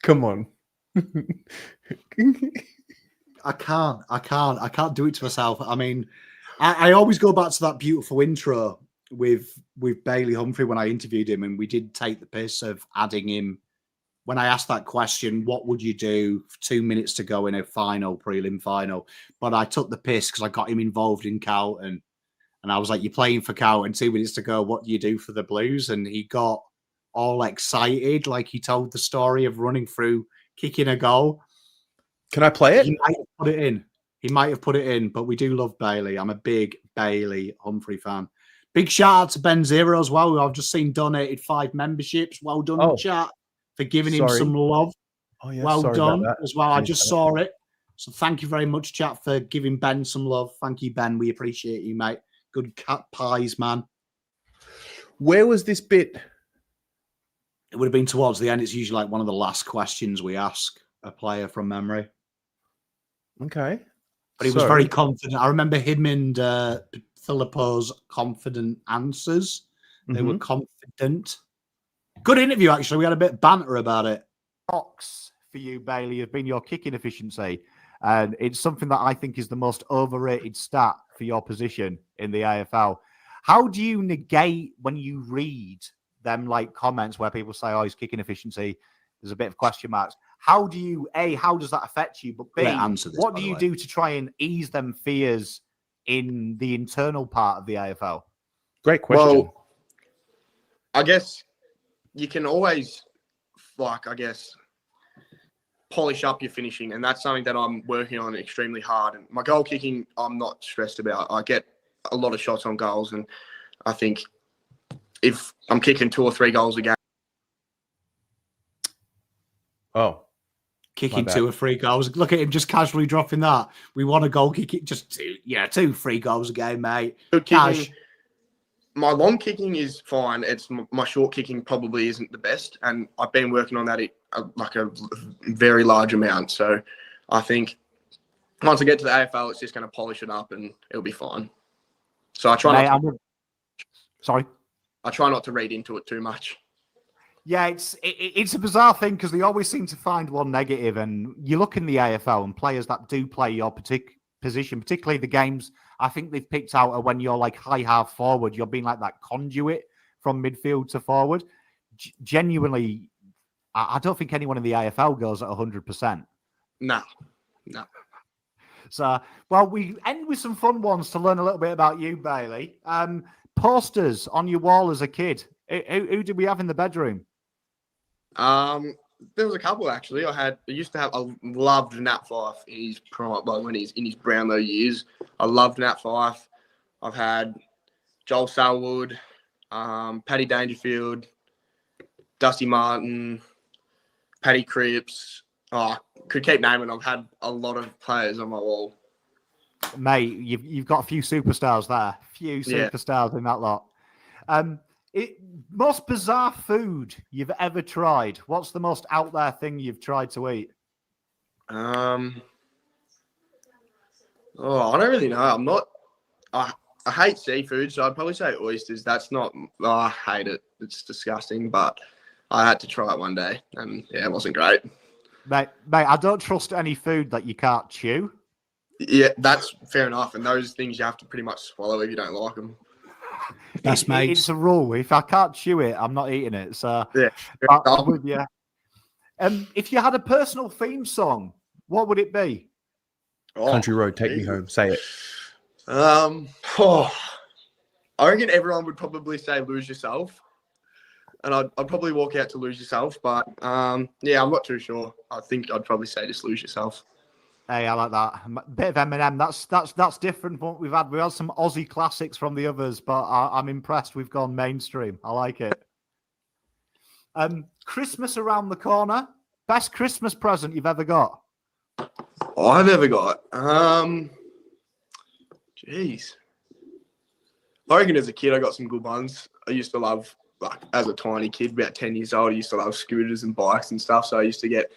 Come on. I can't do it to myself. I mean, I always go back to that beautiful intro with Bailey Humphrey when I interviewed him, and we did take the piss of adding him. When I asked that question, what would you do 2 minutes to go in a prelim final? But I took the piss because I got him involved in Carlton. And I was like, you're playing for Carlton, 2 minutes to go. What do you do for the Blues? And he got all excited, like he told the story of running through, kicking a goal. Can I play it? He might have put it in. He might have put it in, but we do love Bailey. I'm a big Bailey Humphrey fan. Big shout out to Ben Zero as well, who I've just seen donated 5 memberships. Well done, chat, for giving him some love. Oh, yeah, well done as well. I just saw that. it. So thank you very much, chat, for giving Ben some love. Thank you, Ben. We appreciate you, mate. Good cat pies, man. Where was this bit? It would have been towards the end. It's usually like one of the last questions we ask a player from memory. Okay. But he was very confident. I remember him and Filippo's confident answers. They were confident. Good interview, actually. We had a bit of banter about it. Box for you, Bailey, have been your kicking efficiency. And it's something that I think is the most overrated stat for your position in the AFL. How do you negate when you read them comments where people say, oh, his kicking efficiency, there's a bit of question marks. How do you, A, how does that affect you? But B, what do you do to try and ease them fears in the internal part of the AFL? Great question. Well, I guess you can always, polish up your finishing, and that's something that I'm working on extremely hard. And my goal kicking, I'm not stressed about. I get a lot of shots on goals, and I think if I'm kicking 2 or 3 goals a game. Oh, Kicking 2 or 3 goals. Look at him just casually dropping that. We want a goal kicking, just 2, 3 goals a game, mate. Kicking, my long kicking is fine. It's my short kicking probably isn't the best, and I've been working on that like a very large amount. So I think once I get to the AFL, it's just going to polish it up, and it'll be fine. So I try I try not to read into it too much. Yeah, it's a bizarre thing because they always seem to find one negative, and you look in the AFL and players that do play your position, particularly the games I think they've picked out are when you're like high half forward, you're being like that conduit from midfield to forward. Genuinely, I don't think anyone in the AFL goes at 100%. No. So, well, we end with some fun ones to learn a little bit about you, Bailey. Posters on your wall as a kid. Who did we have in the bedroom? There was a couple actually. I loved Nat Fyfe in his prime, when he's in his Brownlow years. I loved Nat Fyfe. I've had Joel Selwood, Paddy Dangerfield, Dusty Martin, Paddy Cripps. Could keep naming. I've had a lot of players on my wall. Mate, you've got a few superstars there. Few superstars in that lot. Most bizarre food you've ever tried. What's the most out there thing you've tried to eat? I don't really know. I hate seafood, so I'd probably say oysters. That's not. I hate it. It's disgusting, but I had to try it one day, and it wasn't great. Mate, I don't trust any food that you can't chew. Yeah, that's fair enough. And those things you have to pretty much swallow if you don't like them. That's mate. It's a rule. If I can't chew it, I'm not eating it. So yeah, I'm with you. If you had a personal theme song, what would it be? Country Road, Take Me Home. Say it. I reckon everyone would probably say Lose Yourself. And I'd probably walk out to Lose Yourself. But I'm not too sure. I think I'd probably say just Lose Yourself. Hey, I like that. Bit of Eminem. That's different from what we've had. We had some Aussie classics from the others, but I'm impressed we've gone mainstream. I like it. Christmas around the corner. Best Christmas present you've ever got? I've ever got. Jeez. I reckon as a kid I got some good ones. I used to love, as a tiny kid, about 10 years old, I used to love scooters and bikes and stuff. So I used to get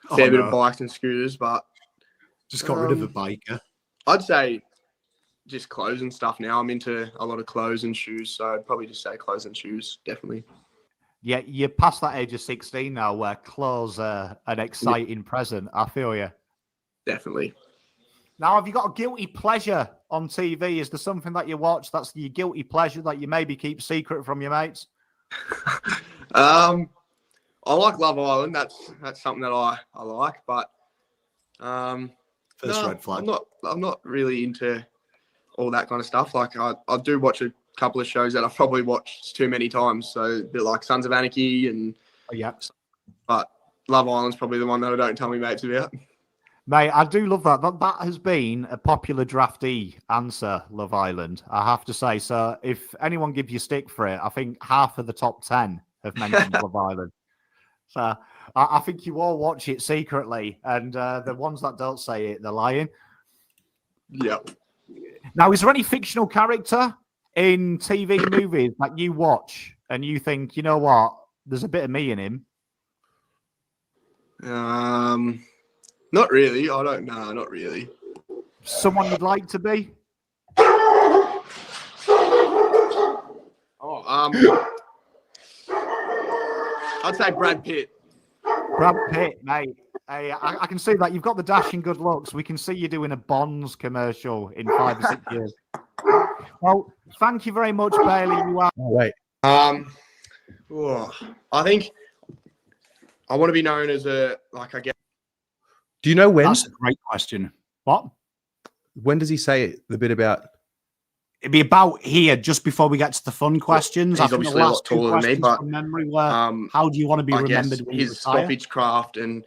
a fair bit of bikes and scooters, but just got rid of a biker. I'd say just clothes and stuff now. I'm into a lot of clothes and shoes, so I'd probably just say clothes and shoes, definitely. Yeah, you're past that age of 16 now where clothes are an exciting present. I feel you. Definitely. Now, have you got a guilty pleasure on TV? Is there something that you watch that's your guilty pleasure that you maybe keep secret from your mates? I like Love Island. That's something that I like, but First red flag. I'm not really into all that kind of stuff. Like I do watch a couple of shows that I've probably watched too many times. So a bit like Sons of Anarchy and but Love Island's probably the one that I don't tell my mates about. Mate, I do love that. That has been a popular draftee answer, Love Island, I have to say. So if anyone gives you stick for it, I think half of the top 10 have mentioned Love Island. So I think you all watch it secretly, and the ones that don't say it, they're lying. Yep. Now, is there any fictional character in TV movies that you watch and you think, you know what, there's a bit of me in him? Not really. I don't know. Not really. Someone you'd like to be? I'd say Brad Pitt. Brad Pitt, mate. Hey, I can see that. You've got the dashing good looks. We can see you doing a Bonds commercial in 5 or 6 years. Well, thank you very much, Bailey. You are. Oh, wait. I think I want to be known as I guess. Do you know when? That's a great question. What? When does he say it? The bit about it'd be about here just before we get to the fun questions. He's I think obviously the a last lot two taller than me, questions but from memory were, how do you want to be I guess remembered when you his retire? stoppage craft and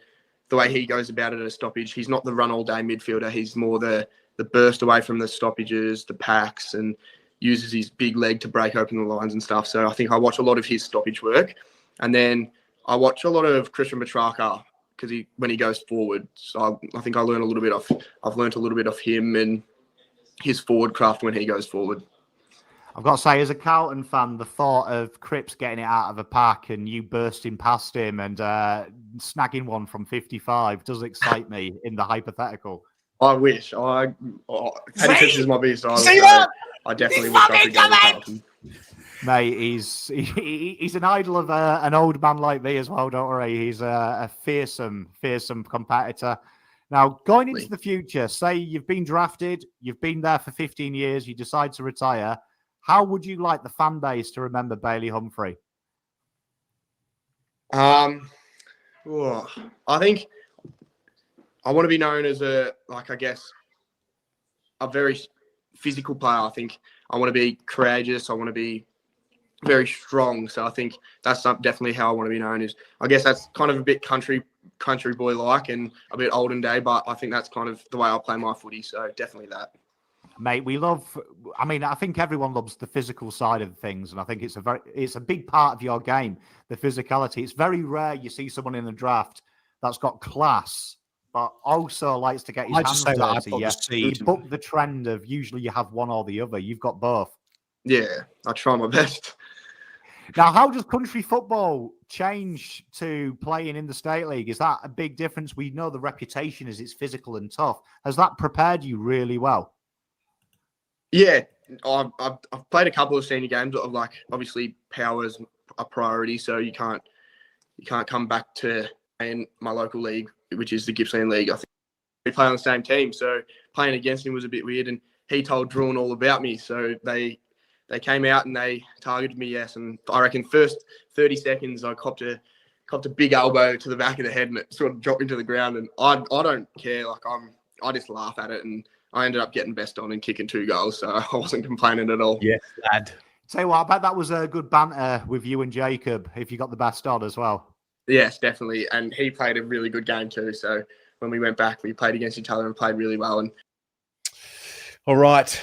the way he goes about it at a stoppage, he's not the run all day midfielder. He's more the burst away from the stoppages, the packs, and uses his big leg to break open the lines and stuff. So I think I watch a lot of his stoppage work. And then I watch a lot of Christian Petracca because when he goes forward. So I think I've learned a little bit off him and his forward craft when he goes forward. I've got to say, as a Carlton fan, the thought of Cripps getting it out of a pack and you bursting past him and snagging one from 55 does excite me in the hypothetical. I wish. Teddy Cripps is my biggest idol. See that? I definitely wish I could go to Carlton. Mate, he's an idol of an old man like me as well, don't worry. He's a fearsome competitor. Now, going into the future, say you've been drafted, you've been there for 15 years, you decide to retire. How would you like the fan base to remember Bailey Humphrey? I think I want to be known as a very physical player. I think I want to be courageous. I want to be very strong. So I think that's definitely how I want to be known. I guess that's kind of a bit country boy like and a bit olden day, but I think that's kind of the way I play my footy. So definitely that. Mate, I think everyone loves the physical side of things, and I think it's a big part of your game, the physicality. It's very rare you see someone in the draft that's got class, but also likes to get his hands dirty. It's bucked the trend of usually you have one or the other. You've got both. Yeah, I try my best. Now, how does country football change to playing in the State League? Is that a big difference? We know the reputation is it's physical and tough. Has that prepared you really well? Yeah, I've played a couple of senior games. Obviously, power's a priority, so you can't come back to playing my local league, which is the Gippsland League. I think we play on the same team, so playing against him was a bit weird. And he told Drawn all about me, so they came out and they targeted me. Yes, and I reckon first 30 seconds I copped a big elbow to the back of the head, and it sort of dropped me to the ground. And I don't care. I just laugh at it and. I ended up getting best on and kicking 2 goals, so I wasn't complaining at all. Yes, lad. Tell you what, I bet that was a good banter with you and Jacob if you got the best on as well. Yes, definitely. And he played a really good game too. So when we went back, we played against each other and played really well. And All right.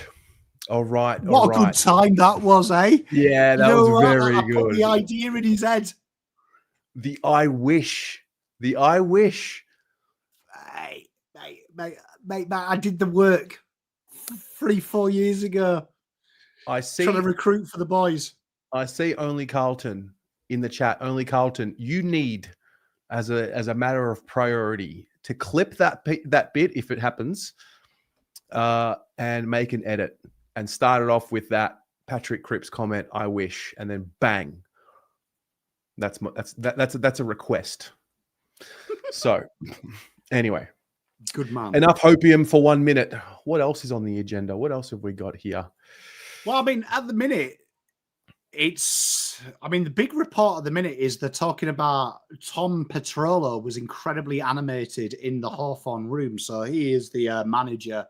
What a good time that was, eh? Yeah, that was very good. Put the idea in his head. The I wish. Mate, I did the work 3-4 years ago. I see. Trying to recruit for the boys. I see only Carlton in the chat. Only Carlton. You need, as a matter of priority, to clip that bit if it happens, and make an edit and start it off with that Patrick Cripps comment. I wish, and then bang. That's a request. So, anyway. Good man. Enough hopium for 1 minute. What else is on the agenda? What else have we got here? Well, I mean, at the minute, the big report at the minute is they're talking about Tom Petrollo was incredibly animated in the Hawthorn room. So he is the manager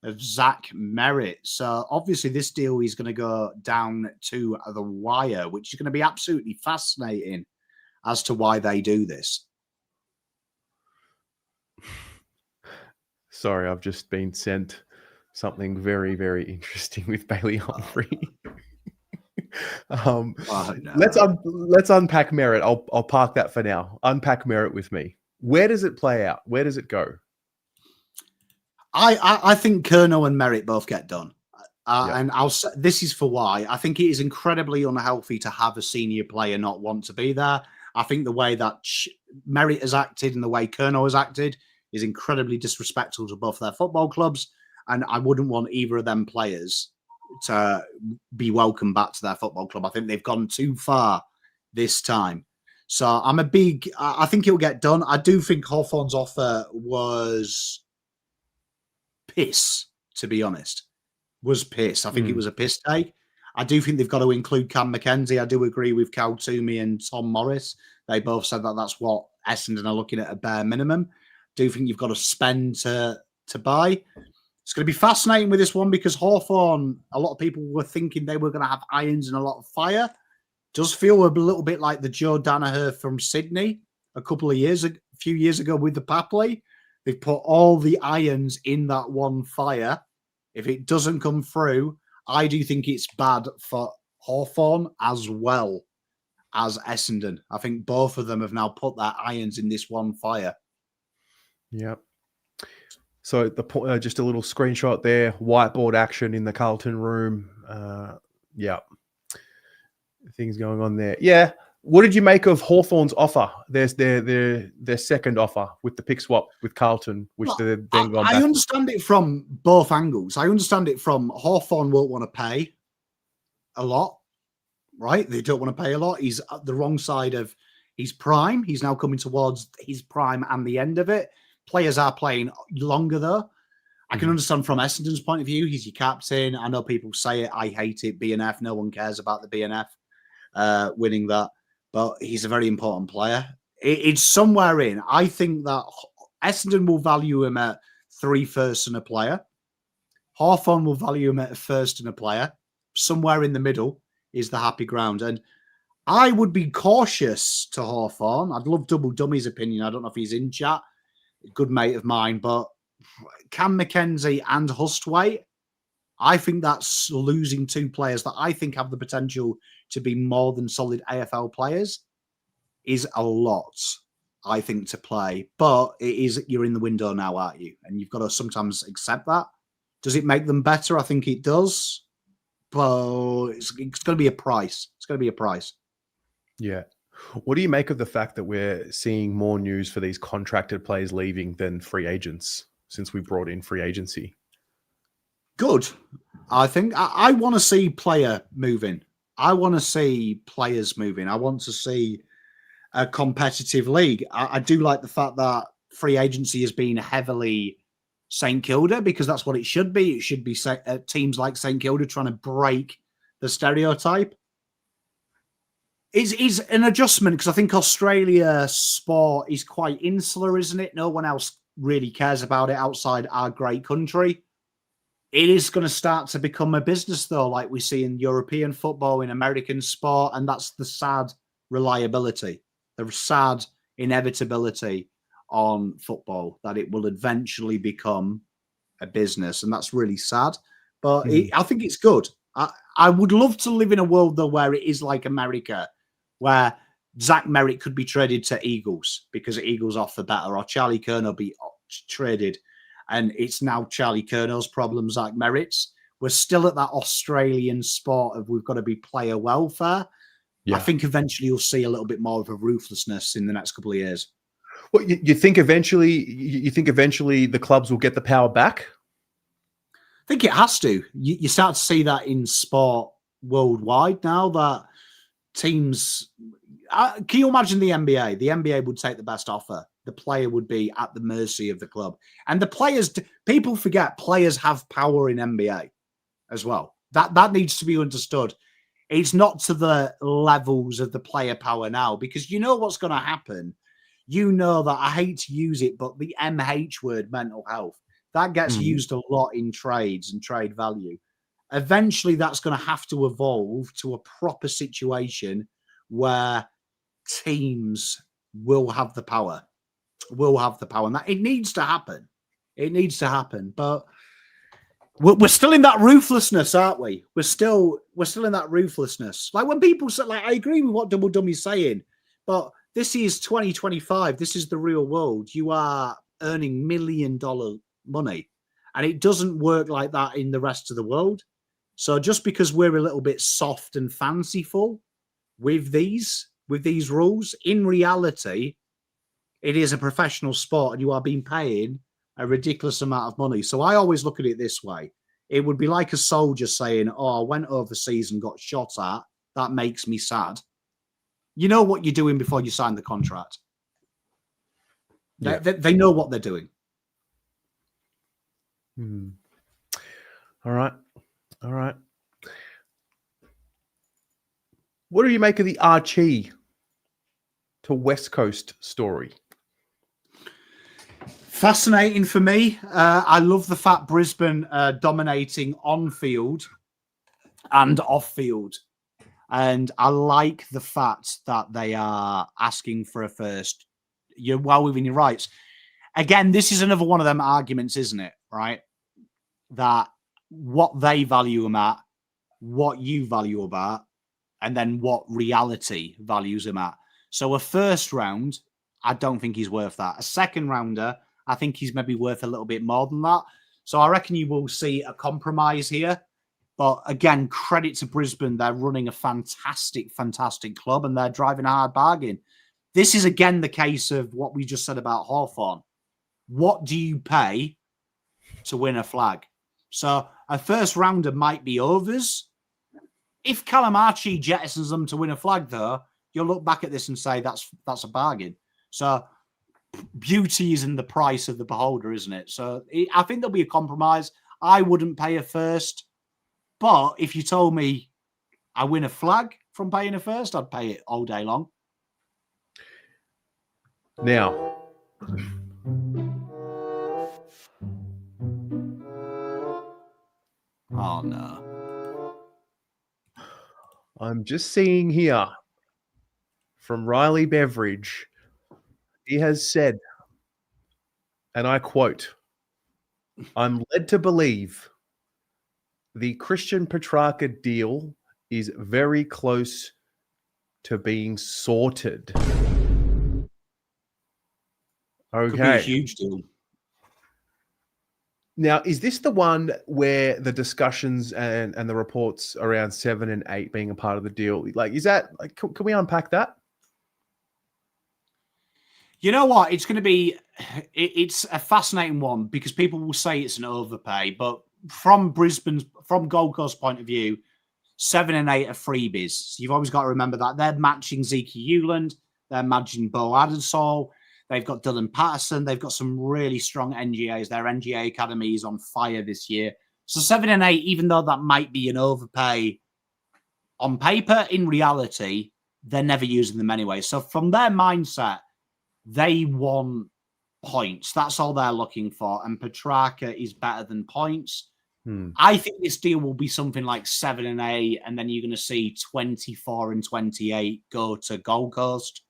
of Zach Merrett. So obviously this deal is going to go down to the wire, which is going to be absolutely fascinating as to why they do this. Sorry, I've just been sent something very, very interesting with Bailey Humphrey. No. Let's unpack Merrett. I'll park that for now. Unpack Merrett with me. Where does it play out? Where does it go? I think Curnow and Merrett both get done. Yeah. And this is for why. I think it is incredibly unhealthy to have a senior player not want to be there. I think the way that Merrett has acted and the way Curnow has acted is incredibly disrespectful to both their football clubs. And I wouldn't want either of them players to be welcomed back to their football club. I think they've gone too far this time. So I think it'll get done. I do think Hawthorn's offer was piss, to be honest. Was piss. I think it was a piss take. I do think they've got to include Cam McKenzie. I do agree with Cal Toomey and Tom Morris. They both said that that's what Essendon are looking at a bare minimum. Do think you've got to spend to buy. It's going to be fascinating with this one because Hawthorn, a lot of people were thinking they were going to have irons and a lot of fire. Does feel a little bit like the Joe Danaher from Sydney a few years ago with the Papley. They've put all the irons in that one fire. If it doesn't come through, I do think it's bad for Hawthorn as well as Essendon. I think both of them have now put their irons in this one fire. Yep. So just a little screenshot there, whiteboard action in the Carlton room. Yeah, things going on there. Yeah. What did you make of Hawthorn's offer? There's their second offer with the pick swap with Carlton, which they're then gone back. I understand it from both angles. I understand it from Hawthorn won't want to pay a lot, right? They don't want to pay a lot. He's at the wrong side of his prime. He's now coming towards his prime and the end of it. Players are playing longer, though. I can understand from Essendon's point of view. He's your captain. I know people say it. I hate it. BNF. No one cares about the BNF winning that. But he's a very important player. It's somewhere in. I think that Essendon will value him at 3 firsts and a player. Hawthorn will value him at a first and a player. Somewhere in the middle is the happy ground. And I would be cautious to Hawthorn. I'd love Double Dummy's opinion. I don't know if he's in chat. Good mate of mine, but Cam McKenzie and Hustwaite, I think that's losing 2 players that I think have the potential to be more than solid AFL players is a lot, I think, to play. But you're in the window now, aren't you? And you've got to sometimes accept that. Does it make them better? I think it does. But it's going to be a price. It's going to be a price. Yeah. What do you make of the fact that we're seeing more news for these contracted players leaving than free agents since we brought in free agency? Good. I think I want to see player moving. I want to see players moving. I want to see a competitive league. I do like the fact that free agency has been heavily St Kilda because that's what it should be. It should be teams like St Kilda trying to break the stereotype. Is an adjustment because I think Australia sport is quite insular, isn't it? No one else really cares about it outside our great country. It is going to start to become a business, though, like we see in European football, in American sport, and that's the sad reliability, the sad inevitability on football, that it will eventually become a business, and that's really sad. But I think it's good. I would love to live in a world, though, where it is like America, where Zach Merrett could be traded to Eagles because Eagles offer better, or Charlie Curnow be traded. And it's now Charlie Curnow's problem, Zach Merrett's. We're still at that Australian sport of we've got to be player welfare. Yeah. I think eventually you'll see a little bit more of a ruthlessness in the next couple of years. Well, you think eventually the clubs will get the power back? I think it has to. You start to see that in sport worldwide now that teams... can you imagine the NBA? The NBA would take the best offer. The player would be at the mercy of the club. And the players, people forget players have power in NBA as well. That needs to be understood. It's not to the levels of the player power now, because you know what's going to happen. You know that, I hate to use it, but the MH word, mental health, that gets used a lot in trades and trade value. Eventually, that's going to have to evolve to a proper situation where teams will have the power. And that it needs to happen. It needs to happen. But we're still in that ruthlessness, aren't we? We're still in that ruthlessness. Like when people say, like, I agree with what Double Dummy's saying, but this is 2025. This is the real world. You are earning $1 million money, and it doesn't work like that in the rest of the world. So just because we're a little bit soft and fanciful with these rules, in reality, it is a professional sport and you are being paid a ridiculous amount of money. So I always look at it this way. It would be like a soldier saying, oh, I went overseas and got shot at. That makes me sad. You know what you're doing before you sign the contract. Yeah. They know what they're doing. All right. What do you make of the Archie to West Coast story? Fascinating for me. I love the fact Brisbane dominating on field and off field. And I like the fact that they are asking for a first. You're well within your rights. Again, this is another one of them arguments, isn't it? Right? That what they value them at, what you value about, and then what reality values him at. So a first round, I don't think he's worth that. A second rounder, I think he's maybe worth a little bit more than that. So I reckon you will see a compromise here. But again, credit to Brisbane. They're running a fantastic, fantastic club and they're driving a hard bargain. This is again the case of what we just said about Hawthorn. What do you pay to win a flag? So a first rounder might be overs. If Callum Archie jettisons them to win a flag, though, you'll look back at this and say that's a bargain. So beauty is in the price of the beholder, isn't it? So I think there'll be a compromise. I wouldn't pay a first. But if you told me I win a flag from paying a first, I'd pay it all day long. Now, oh no. I'm just seeing here from Riley Beveridge. He has said, and I quote, "I'm led to believe the Christian Petracca deal is very close to being sorted." Could be a Okay. huge deal. Now, is this the one where the discussions and the reports around 7 and 8 being a part of the deal? Like, is that like? Can we unpack that? You know what? It's going to be. It's a fascinating one because people will say it's an overpay, but from Gold Coast point of view, 7 and 8 are freebies. So you've always got to remember that they're matching Zeke Uland, they're matching Bo Adensall, they've got Dylan Patterson, they've got some really strong NGAs. Their NGA academy is on fire this year. So 7 and 8, even though that might be an overpay on paper, in reality, they're never using them anyway. So from their mindset, they want points. That's all they're looking for. And Petracca is better than points. I think this deal will be something like 7 and 8, and then you're going to see 24 and 28 go to Gold Coast.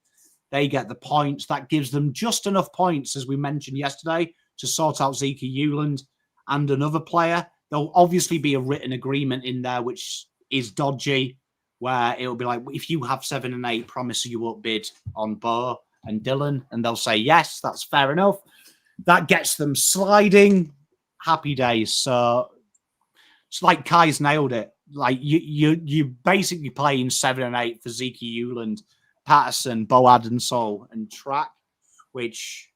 They get the points. That gives them just enough points, as we mentioned yesterday, to sort out Zeke Uland and another player. There'll obviously be a written agreement in there, which is dodgy, where it'll be like, if you have 7 and 8, promise you won't bid on Bo and Dylan, and they'll say, yes, that's fair enough. That gets them sliding. Happy days. So it's like Kai's nailed it. Like you basically playing 7 and 8 for Zeke Uland, Patterson, Bo Adensall, and Track, which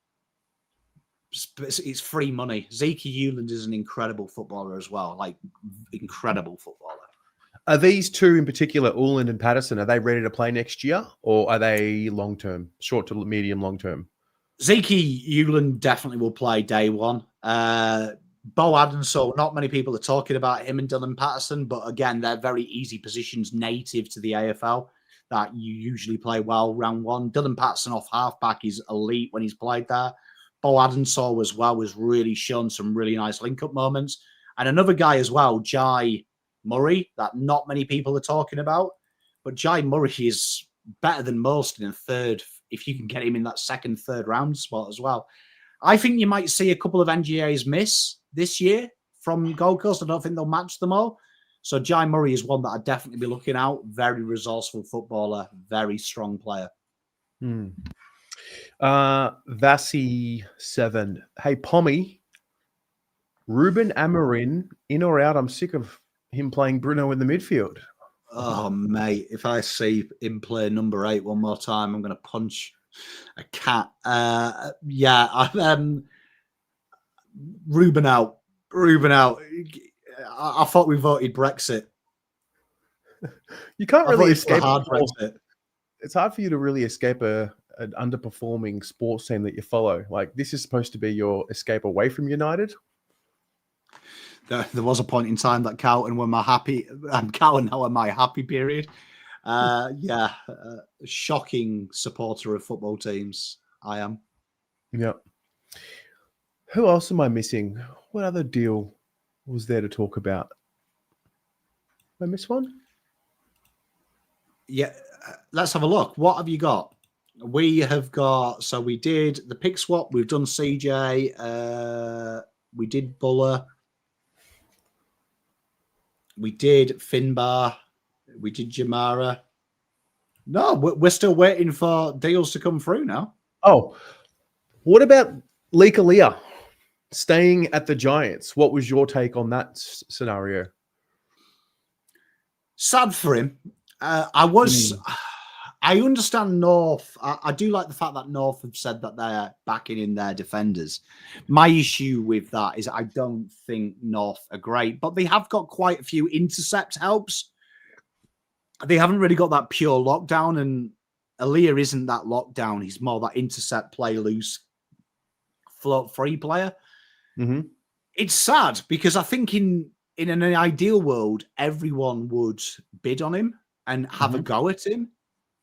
it's free money. Zeke Uland is an incredible footballer as well. Like, incredible footballer. Are these two in particular, Uland and Patterson, are they ready to play next year, or are they long-term, short to medium, long-term? Zeke Uland definitely will play day one. Bo Adensall, not many people are talking about him and Dylan Patterson, but again, they're very easy positions native to the AFL that you usually play well round one. Dylan Patterson off halfback is elite when he's played there. Bo Adensall as well has really shown some really nice link-up moments. And another guy as well, Jai Murray, that not many people are talking about, but Jai Murray is better than most in a third, if you can get him in that second, third round spot as well. I think you might see a couple of NGAs miss this year from Gold Coast. I don't think they'll match them all. So Jai Murray is one that I'd definitely be looking out. Very resourceful footballer, very strong player. Vasi7. Hey, Pommy, Ruben Amorim, in or out? I'm sick of him playing Bruno in the midfield. Oh, mate, if I see him play number 8 one more time, I'm going to punch a cat. Ruben out. Ruben out. I thought we voted Brexit. You can't really escape hard Brexit. It's hard for you to really escape an underperforming sports team that you follow. Like, this is supposed to be your escape away from United. There was a point in time that Carlton were my happy. Carlton now are my happy period. Shocking supporter of football teams. I am. Yeah. Who else am I missing? What other deal was there to talk about? Did I miss one? Yeah, let's have a look. What have you got? We have got, so we did the pick swap. We've done CJ. We did Buller. We did Finnbar. We did Jamarra. No, we're still waiting for deals to come through now. Oh, what about Leah staying at the Giants? What was your take on that scenario? Sad for him. I understand North. I do like the fact that North have said that they're backing in their defenders. My issue with that is I don't think North are great, but they have got quite a few intercept helps. They haven't really got that pure lockdown, and Aaliyah isn't that lockdown. He's more that intercept, play loose, float free player. Mm-hmm. It's sad because I think in an ideal world, everyone would bid on him and have a go at him.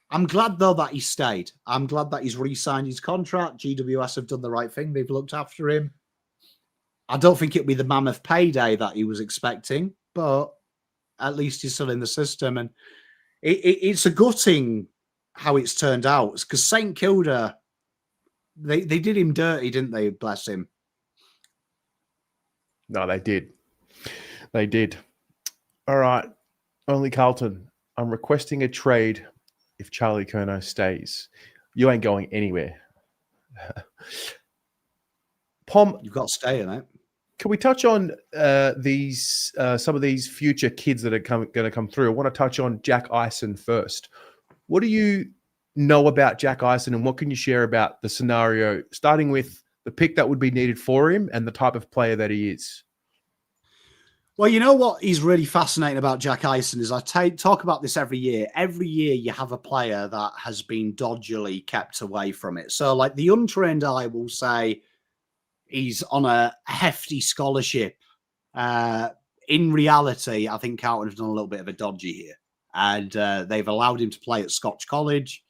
I'm glad, though, that he stayed. I'm glad that he's re-signed his contract. GWS have done the right thing. They've looked after him. I don't think it'll be the mammoth payday that he was expecting, but at least he's still in the system. And it's a gutting how it's turned out. Because St Kilda, they did him dirty, didn't they? Bless him. No, they did. They did. All right. Only Carlton. I'm requesting a trade if Charlie Curnow stays. You ain't going anywhere. Pom, You've got to stay in it. can we touch on these some of these future kids that are going to come through? I want to touch on Jack Ison first. What do you know about Jack Ison, and what can you share about the scenario, starting with the pick that would be needed for him and the type of player that he is? Well, you know what is really fascinating about Jack Ison is I talk about this every year. Every year you have a player that has been dodgily kept away from it. So like the untrained eye will say he's on a hefty scholarship. In reality, I think Carlton have done a little bit of a dodgy here. And they've allowed him to play at Scotch College.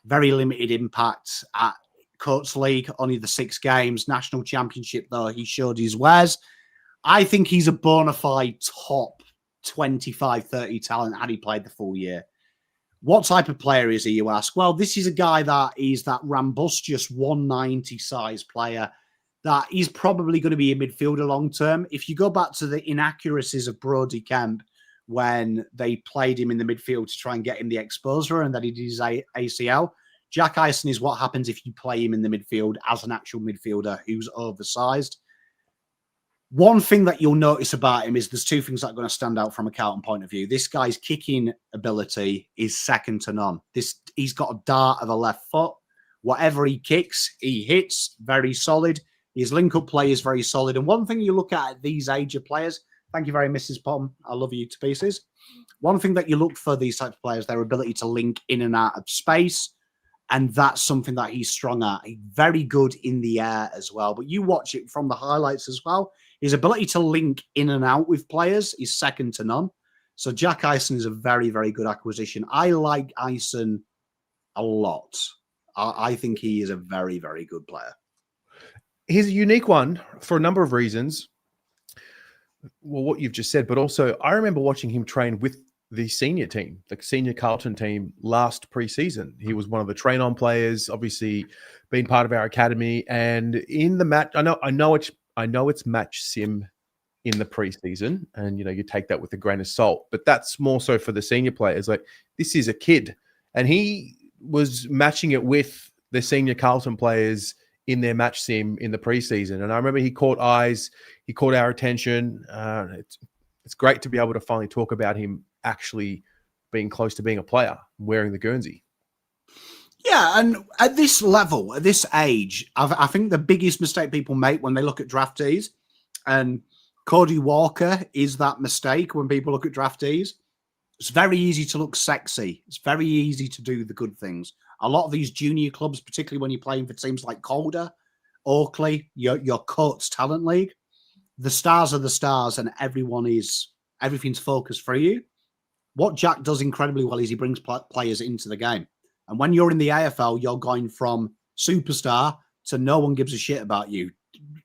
Very limited impact at Coates League, only the 6 games. National Championship, though, he showed his wares. I think he's a bona fide top 25, 30 talent had he played the full year. What type of player is he, you ask? Well, this is a guy that is that rambustious 190 size player that is probably going to be a midfielder long term. If you go back to the inaccuracies of Brodie Kemp when they played him in the midfield to try and get him the exposure and that he did his ACL, Jack Ison is what happens if you play him in the midfield as an actual midfielder who's oversized. One thing that you'll notice about him is there's 2 things that are going to stand out from a Carlton point of view. This guy's kicking ability is second to none. He's got a dart of a left foot. Whatever he kicks, he hits. Very solid. His link-up play is very solid. And one thing you look at these age of players, thank you very much, Mrs. Pom. I love you to pieces. One thing that you look for these types of players, their ability to link in and out of space. And that's something that he's strong at. He's very good in the air as well. But you watch it from the highlights as well. His ability to link in and out with players is second to none. So Jack Ison is a very, very good acquisition. I like Ison a lot. I think he is a very, very good player. He's a unique one for a number of reasons. Well, what you've just said, but also I remember watching him train with the senior team, the senior Carlton team last preseason. He was one of the train-on players, obviously been part of our academy. And in the match, I know it's match sim in the preseason, and you take that with a grain of salt. But that's more so for the senior players. Like, this is a kid, and he was matching it with the senior Carlton players in their match sim in the preseason. And I remember he caught eyes, he caught our attention. It's great to be able to finally talk about him actually being close to being a player, wearing the Guernsey. Yeah, and at this level, at this age, I think the biggest mistake people make when they look at draftees, and Cody Walker is that mistake when people look at draftees. It's very easy to look sexy. It's very easy to do the good things. A lot of these junior clubs, particularly when you're playing for teams like Calder, Oakley, your Coates Talent League, the stars are the stars and everything's focused for you. What Jack does incredibly well is he brings players into the game. And when you're in the AFL, you're going from superstar to no one gives a shit about you.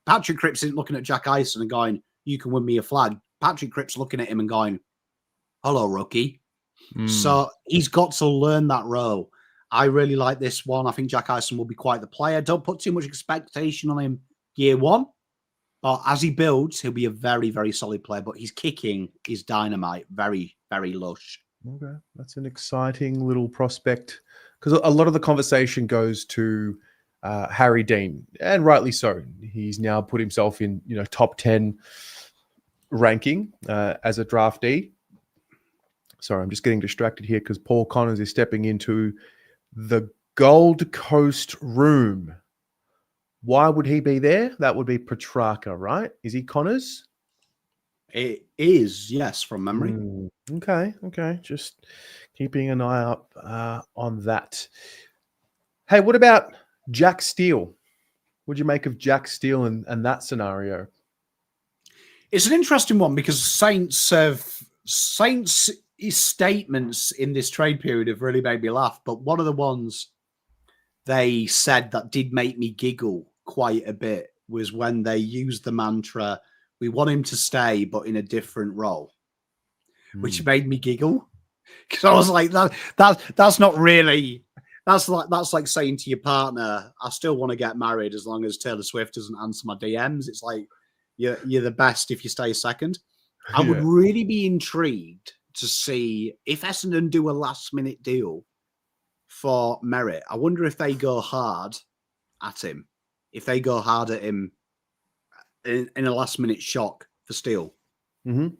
Patrick Cripps isn't looking at Jack Ison and going, "You can win me a flag." Patrick Cripps looking at him and going, "Hello, rookie." So he's got to learn that role. I really like this one. I think Jack Ison will be quite the player. Don't put too much expectation on him year one. But as he builds, he'll be a very, very solid player. But his kicking is dynamite. Very, very lush. Okay, that's an exciting little prospect because a lot of the conversation goes to Harry Dean, and rightly so. He's now put himself in, top 10 ranking as a draftee. Sorry, I'm just getting distracted here because Paul Connors is stepping into the Gold Coast room. Why would he be there? That would be Petracca, right? Is he Connors? It is, yes, from memory. Okay. Just keeping an eye up on that. Hey, what about Jack Steele? What do you make of Jack Steele and that scenario? It's an interesting one because Saints' statements in this trade period have really made me laugh. But one of the ones they said that did make me giggle quite a bit was when they used the mantra, "We want him to stay, but in a different role," which made me giggle because I was like, "That's not really." That's like saying to your partner, "I still want to get married as long as Taylor Swift doesn't answer my DMs." It's like you're the best if you stay second. I would really be intrigued to see if Essendon do a last-minute deal for Merrett. I wonder if they go hard at him. If they go hard at him in a last-minute shock for Steele. Damien,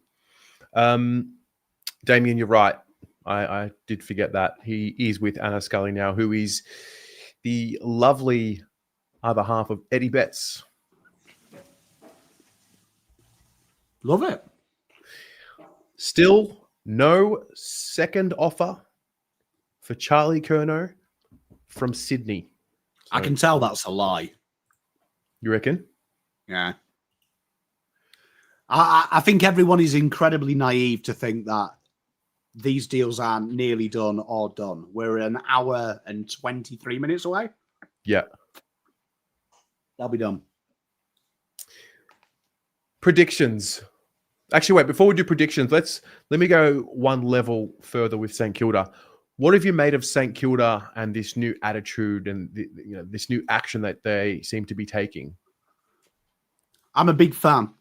you're right. I did forget that. He is with Anna Scully now, who is the lovely other half of Eddie Betts. Love it. Still no second offer for Charlie Curnow from Sydney. I can tell that's a lie. You reckon? Yeah. I think everyone is incredibly naive to think that these deals are nearly done or done. We're an hour and 23 minutes away. Yeah. They'll be done. Predictions. Actually, wait, before we do predictions, let me go one level further with St Kilda. What have you made of St Kilda and this new attitude and this new action that they seem to be taking? I'm a big fan.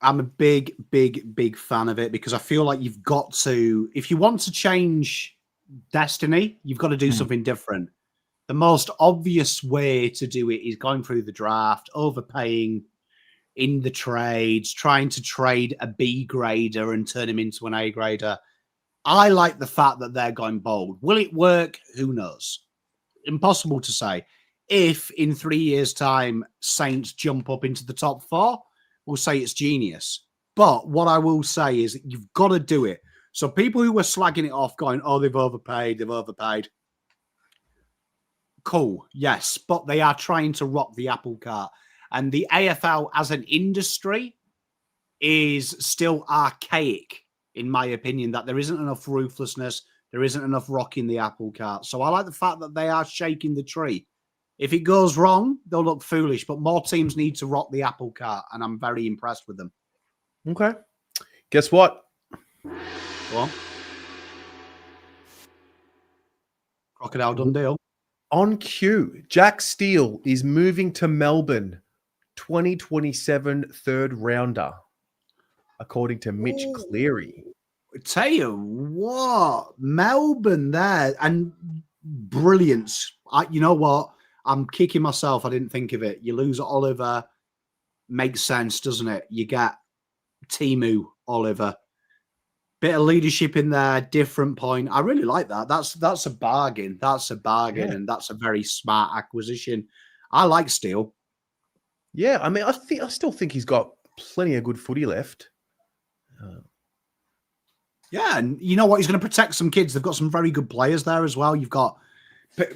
I'm a big, big, big fan of it because I feel like you've got to, if you want to change destiny, you've got to do something different. The most obvious way to do it is going through the draft, overpaying in the trades, trying to trade a B grader and turn him into an A grader. I like the fact that they're going bold. Will it work? Who knows? Impossible to say. If in 3 years' time Saints jump up into the top 4, we'll say it's genius. But what I will say is that you've got to do it. So people who were slagging it off going, "Oh, they've overpaid. Cool, yes. But they are trying to rock the apple cart. And the AFL as an industry is still archaic, in my opinion, that there isn't enough ruthlessness. There isn't enough rocking the apple cart. So I like the fact that they are shaking the tree. If it goes wrong, they'll look foolish, but more teams need to rock the apple cart, and I'm very impressed with them. Okay. Guess what? Go on. Crocodile Dundee. On cue, Jack Steele is moving to Melbourne, 2027 third rounder, according to Mitch Cleary. I tell you what, Melbourne there, and brilliance. You know what? I'm kicking myself. I didn't think of it. You lose Oliver. Makes sense, doesn't it? You get Timu Oliver. Bit of leadership in there, different point. I really like that. That's a bargain. That's a bargain, and that's a very smart acquisition. I like Steele. Yeah, I mean, I still think he's got plenty of good footy left. Yeah, and you know what? He's going to protect some kids. They've got some very good players there as well. You've got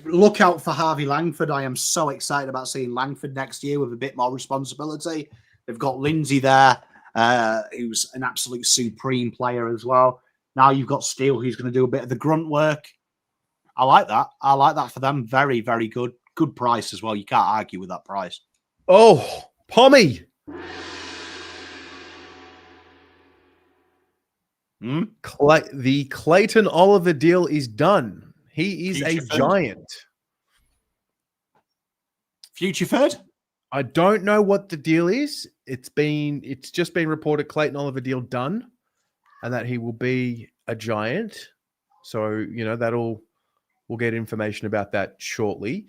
look out for Harvey Langford. I am so excited about seeing Langford next year with a bit more responsibility. They've got Lindsay there, who's an absolute supreme player as well. Now you've got Steele, who's going to do a bit of the grunt work. I like that. I like that for them. Very, very good. Good price as well. You can't argue with that price. Oh, Pommy. The Clayton Oliver deal is done. He is Future a third? giant. Future third? I don't know what the deal is. It's just been reported Clayton Oliver deal done, and that he will be a giant. So we'll get information about that shortly.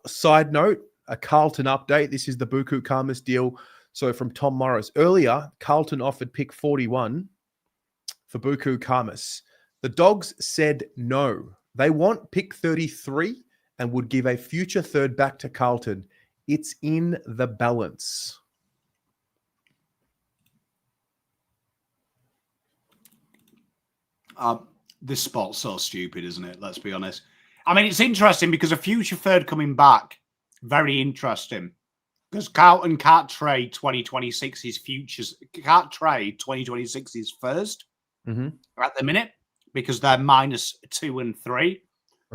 Side note, a Carlton update. This is the Buku Karmas deal. So from Tom Morris earlier, Carlton offered pick 41 for Buku Karmas. The Dogs said no. They want pick 33 and would give a future third back to Carlton. It's in the balance. This spot's so stupid, isn't it? Let's be honest. I mean, it's interesting because a future third coming back, very interesting. Because Carlton can't trade 2026's futures, can't trade 2026's first at the minute because they're -2 and 3.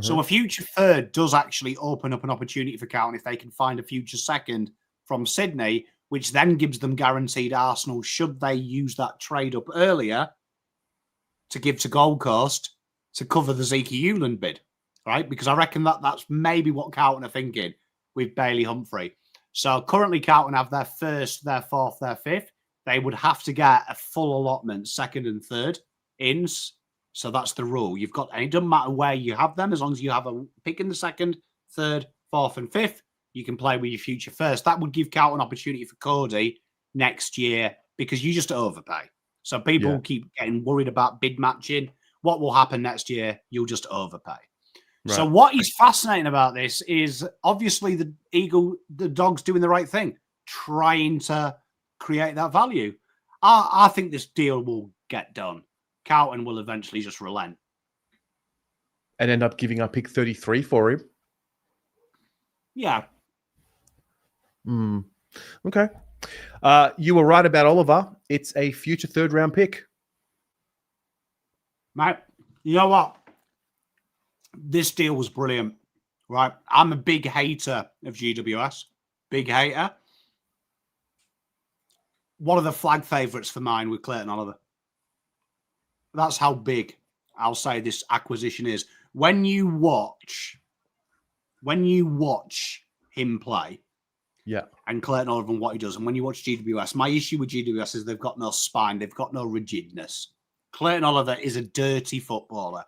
So a future third does actually open up an opportunity for Carlton if they can find a future second from Sydney, which then gives them guaranteed Arsenal should they use that trade up earlier to give to Gold Coast to cover the Zeke Hewland bid, right? Because I reckon that's maybe what Carlton are thinking with Bailey Humphrey. So currently Carlton have their first, their fourth, their fifth. They would have to get a full allotment, second and third ins. So that's the rule. You've got, and it doesn't matter where you have them, as long as you have a pick in the second, third, fourth, and fifth, you can play with your future first. That would give Carlton an opportunity for Cody next year because you just overpay. So people keep getting worried about bid matching. What will happen next year? You'll just overpay. Right. So what is fascinating about this is obviously the Dogs doing the right thing, trying to create that value. I think this deal will get done. Carlton will eventually just relent. And end up giving up pick 33 for him. Yeah. Okay. You were right about Oliver. It's a future third round pick. Mate, you know what? This deal was brilliant, right? I'm a big hater of GWS. Big hater. One of the flag favourites for mine with Clayton Oliver. That's how big I'll say this acquisition is. When you watch him play, and Clayton Oliver and what he does, and when you watch GWS, my issue with GWS is they've got no spine, they've got no rigidness. Clayton Oliver is a dirty footballer.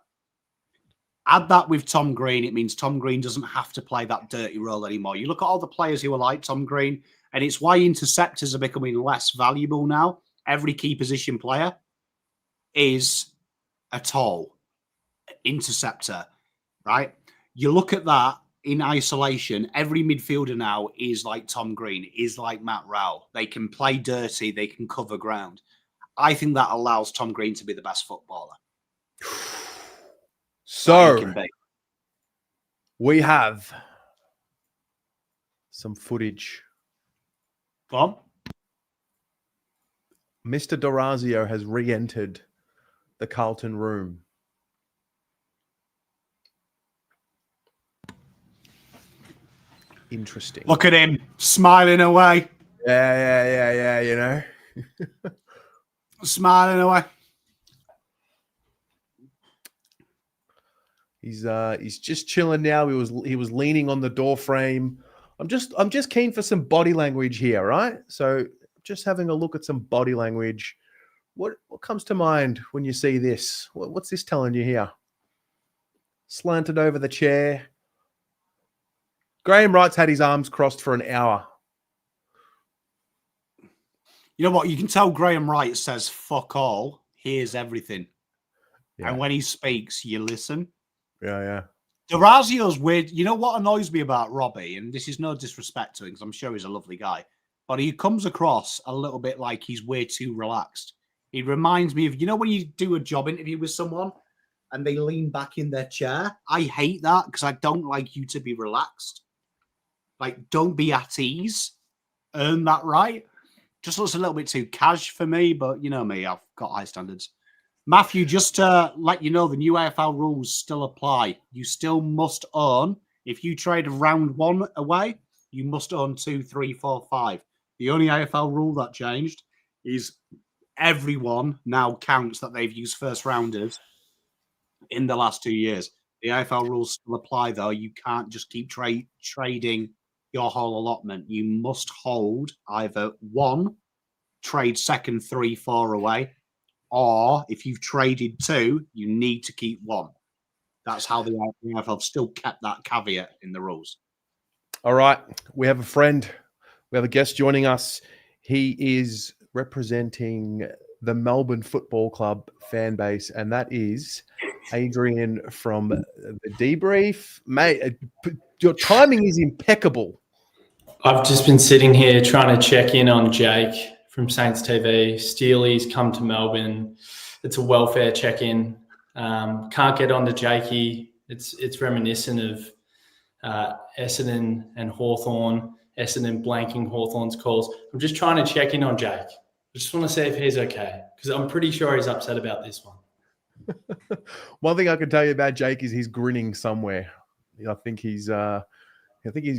Add that with Tom Green, it means Tom Green doesn't have to play that dirty role anymore. You look at all the players who are like Tom Green, and it's why interceptors are becoming less valuable now. Every key position player is a tall interceptor, right? You look at that in isolation, every midfielder now is like Tom Green, is like Matt Rowell. They can play dirty, they can cover ground. I think that allows Tom Green to be the best footballer. So we have some footage. Go on. Mr. D'Orazio has re-entered the Carlton room. Interesting. Look at him smiling away. Yeah, you know. Smiling away. He's just chilling now. He was leaning on the door frame. I'm just keen for some body language here, right? So just having a look at some body language. What comes to mind when you see this? What's this telling you here? Slanted over the chair. Graham Wright's had his arms crossed for an hour. You know what? You can tell Graham Wright says fuck all, hears everything. Yeah. And when he speaks, you listen. Yeah. D'Orazio's weird. You know what annoys me about Robbie, and this is no disrespect to him because I'm sure he's a lovely guy, but he comes across a little bit like he's way too relaxed. He reminds me of, you know, when you do a job interview with someone and they lean back in their chair? I hate that because I don't like you to be relaxed. Like, don't be at ease. Earn that right. Just looks a little bit too cash for me, but you know me, I've got high standards. Matthew, just to let you know, the new AFL rules still apply. You still must own, if you trade round one away, you must own 2, 3, 4, 5. The only AFL rule that changed is everyone now counts that they've used first rounders in the last 2 years. The AFL rules still apply, though. You can't just keep trading your whole allotment. You must hold either one, trade second, 3, 4 away, or if you've traded 2, you need to keep 1. That's how the AFL still kept that caveat in the rules. All right. We have a friend. We have a guest joining us. He is representing the Melbourne Football Club fan base, and that is Adrian from the Debrief. Mate, your timing is impeccable. I've just been sitting here trying to check in on Jake from Saints TV. Steely's come to Melbourne. It's a welfare check-in. Can't get onto Jakey. It's reminiscent of Essendon and Hawthorn. Essendon blanking Hawthorn's calls. I'm just trying to check in on Jake. I just want to see if he's okay, because I'm pretty sure he's upset about this one. One thing I can tell you about Jake is he's grinning somewhere. I think he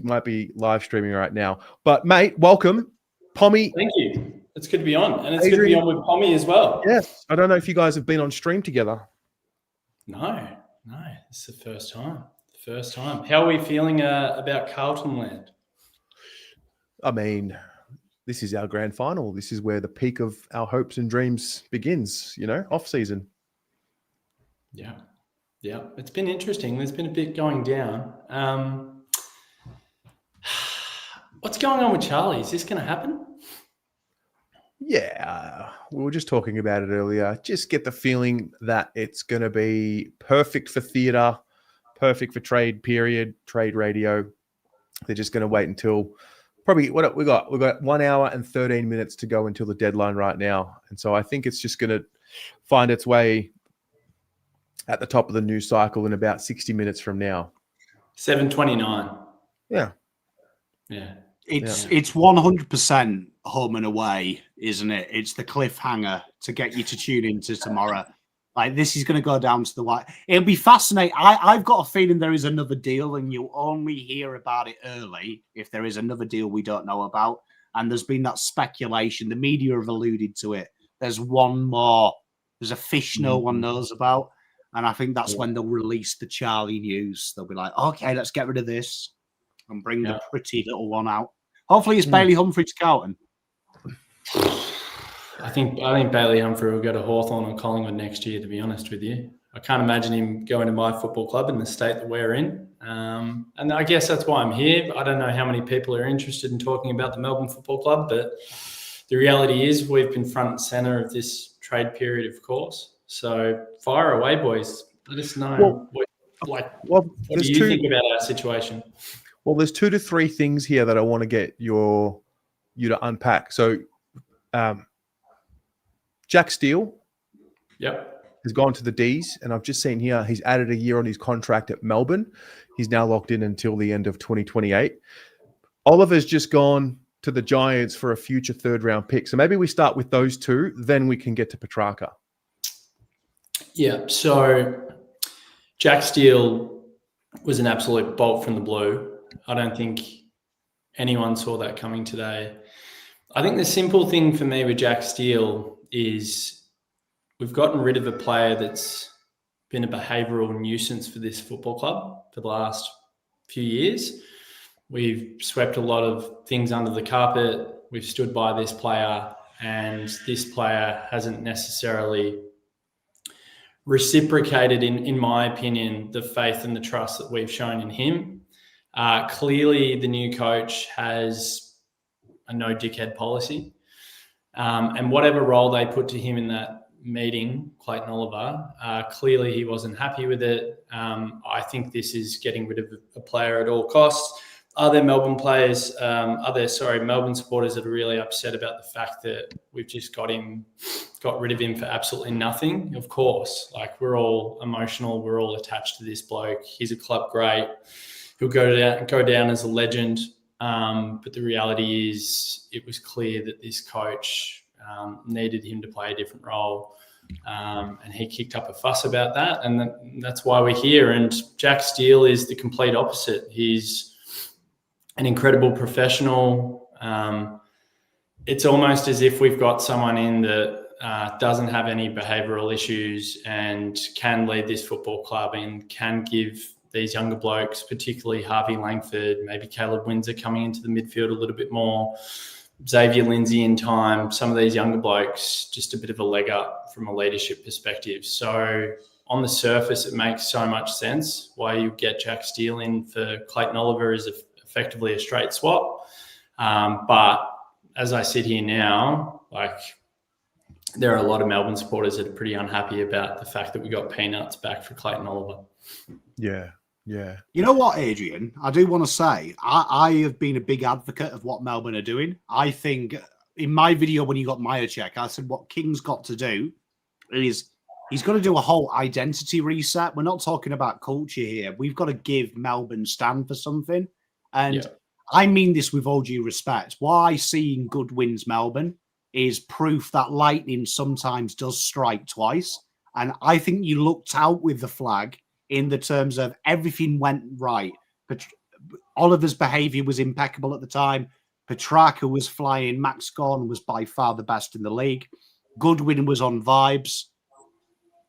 might be live streaming right now. But mate, welcome, Pommy. Thank you. It's good to be on, and it's Adrian, good to be on with Pommy as well. Yes, I don't know if you guys have been on stream together. No, it's the first time. How are we feeling about Carlton land? I mean, this is our grand final. This is where the peak of our hopes and dreams begins, off season. Yeah. It's been interesting. There's been a bit going down. What's going on with Charlie? Is this going to happen? Yeah, we were just talking about it earlier. Just get the feeling that it's going to be perfect for theatre, perfect for trade radio. They're just going to wait until probably what we got. We've got 1 hour and 13 minutes to go until the deadline right now. And so I think it's just going to find its way at the top of the news cycle in about 60 minutes from now. 7:29. Yeah. It's 100% home and away, isn't it? It's the cliffhanger to get you to tune into tomorrow. Like, this is going to go down to the wire. It'll be fascinating. I've got a feeling there is another deal, and you'll only hear about it early if there is another deal we don't know about. And there's been that speculation. The media have alluded to it. There's one more. There's a fish no one knows about. And I think that's when they'll release the Charlie news. They'll be like, okay, let's get rid of this and bring the pretty little one out. Hopefully it's Bailey Humphrey to Carlton. I think Bailey Humphrey will go to Hawthorn or Collingwood next year, to be honest with you. I can't imagine him going to my football club in the state that we're in. And I guess that's why I'm here. I don't know how many people are interested in talking about the Melbourne Football Club, but the reality is we've been front and centre of this trade period, of course. So fire away, boys. Let us know. What do you think about our situation? Well, there's 2 to 3 things here that I want to get you to unpack. So Jack Steele has gone to the D's, and I've just seen here he's added a year on his contract at Melbourne. He's now locked in until the end of 2028. Oliver's just gone to the Giants for a future 3rd-round pick. So maybe we start with those 2, then we can get to Petracca. Yeah, so Jack Steele was an absolute bolt from the blue. I don't think anyone saw that coming today. I think the simple thing for me with Jack Steele is we've gotten rid of a player that's been a behavioural nuisance for this football club for the last few years. We've swept a lot of things under the carpet. We've stood by this player, and this player hasn't necessarily reciprocated, in my opinion, the faith and the trust that we've shown in him. Clearly, the new coach has a no dickhead policy. And whatever role they put to him in that meeting, Clayton Oliver, clearly he wasn't happy with it. I think this is getting rid of a player at all costs. Are there Melbourne supporters that are really upset about the fact that we've just got rid of him for absolutely nothing? Of course, we're all emotional. We're all attached to this bloke. He's a club great. He'll go down as a legend. But the reality is it was clear that this coach needed him to play a different role. And he kicked up a fuss about that. And that's why we're here. And Jack Steele is the complete opposite. He's an incredible professional. it's almost as if we've got someone in that doesn't have any behavioural issues and can lead this football club and can give these younger blokes, particularly Harvey Langford, maybe Caleb Windsor coming into the midfield a little bit more, Xavier Lindsay in time, some of these younger blokes, just a bit of a leg up from a leadership perspective. So on the surface, it makes so much sense why you get Jack Steele in for Clayton Oliver is effectively a straight swap. But as I sit here now, there are a lot of Melbourne supporters that are pretty unhappy about the fact that we got peanuts back for Clayton Oliver. Yeah. Yeah. You know what, Adrian? I do want to say I have been a big advocate of what Melbourne are doing. I think in my video when you got Myercheck, I said what King's got to do is he's got to do a whole identity reset. We're not talking about culture here. We've got to give Melbourne stand for something. And I mean this with all due respect. Why seeing good wins Melbourne is proof that lightning sometimes does strike twice. And I think you looked out with the flag in the terms of everything went right. But Oliver's behaviour was impeccable at the time. Petracca was flying. Max Gorn was by far the best in the league. Goodwin was on vibes.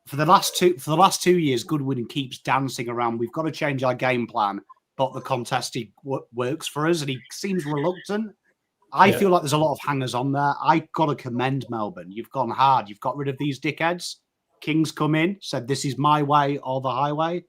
For the last 2 years, Goodwin keeps dancing around. We've got to change our game plan, but the contested works for us, and he seems reluctant. I feel like there's a lot of hangers on there. I got to commend Melbourne. You've gone hard. You've got rid of these dickheads. King's come in, said this is my way or the highway.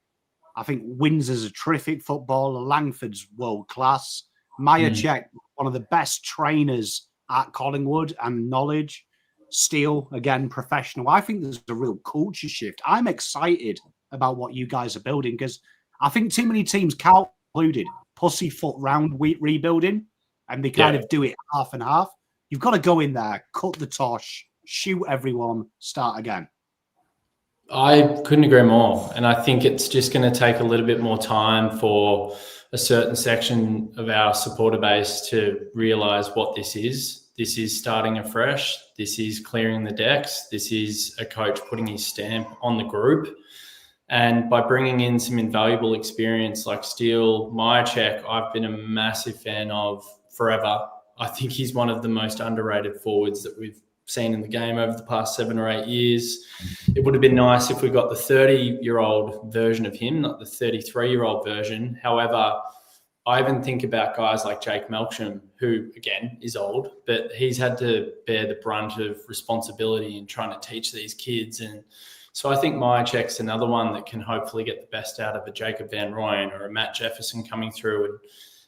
I think Windsor's a terrific footballer. Langford's world class. Myercheck, one of the best trainers at Collingwood and knowledge. Steele, again, professional. I think there's a real culture shift. I'm excited about what you guys are building because I think too many teams, Cal included, pussyfoot round rebuilding and they kind of do it half and half. You've got to go in there, cut the tosh, shoot everyone, start again. I couldn't agree more. And I think it's just going to take a little bit more time for a certain section of our supporter base to realise what this is. This is starting afresh. This is clearing the decks. This is a coach putting his stamp on the group. And by bringing in some invaluable experience like Steele, Myercheck, I've been a massive fan of forever. I think he's one of the most underrated forwards that we've seen in the game over the past 7 or 8 years. It would have been nice if we got the 30-year-old version of him, not the 33-year-old version. However, I even think about guys like Jake Melksham, who, again, is old, but he's had to bear the brunt of responsibility in trying to teach these kids. And so I think Myercheck's another one that can hopefully get the best out of a Jacob Van Rooyen or a Matt Jefferson coming through, and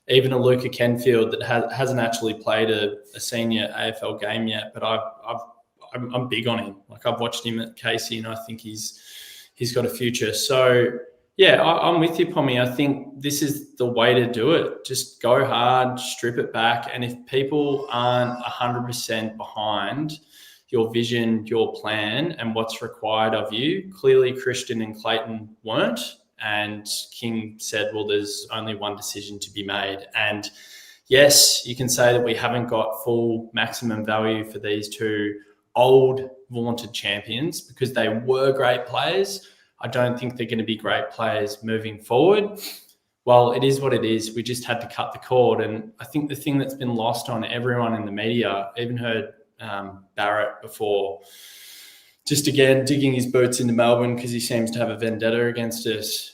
even a Luca Kenfield that hasn't actually played a senior AFL game yet, but I'm big on him. Like, I've watched him at Casey and I think he's got a future. So yeah, I'm with you, Pommy. I think this is the way to do it. Just go hard, strip it back. And if people aren't 100% behind your vision, your plan and what's required of you, clearly Christian and Clayton weren't. And King said, well, there's only one decision to be made. And yes, you can say that we haven't got full maximum value for these two old vaunted champions because they were great players. I don't think they're going to be great players moving forward. Well, it is what it is. We just had to cut the cord. And I think the thing that's been lost on everyone in the media, even heard Barrett before, just again digging his boots into Melbourne because he seems to have a vendetta against us.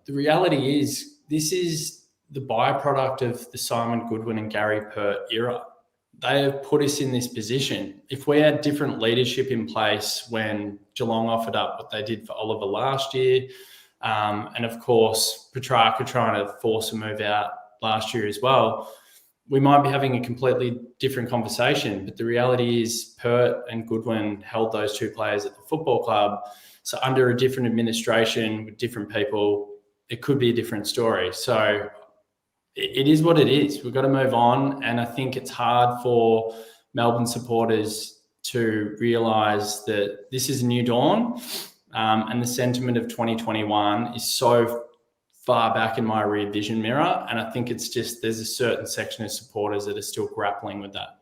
The reality is this is the byproduct of the Simon Goodwin and Gary Pert era. They have put us in this position. If we had different leadership in place when Geelong offered up what they did for Oliver last year, and of course Petracca trying to force a move out last year as well, we might be having a completely different conversation. But the reality is Pert and Goodwin held those two players at the football club. So under a different administration with different people, it could be a different story. So it is what it is. We've got to move on. And I think it's hard for Melbourne supporters to realise that this is a new dawn. And the sentiment of 2021 is so far back in my rear vision mirror. And I think it's just there's a certain section of supporters that are still grappling with that.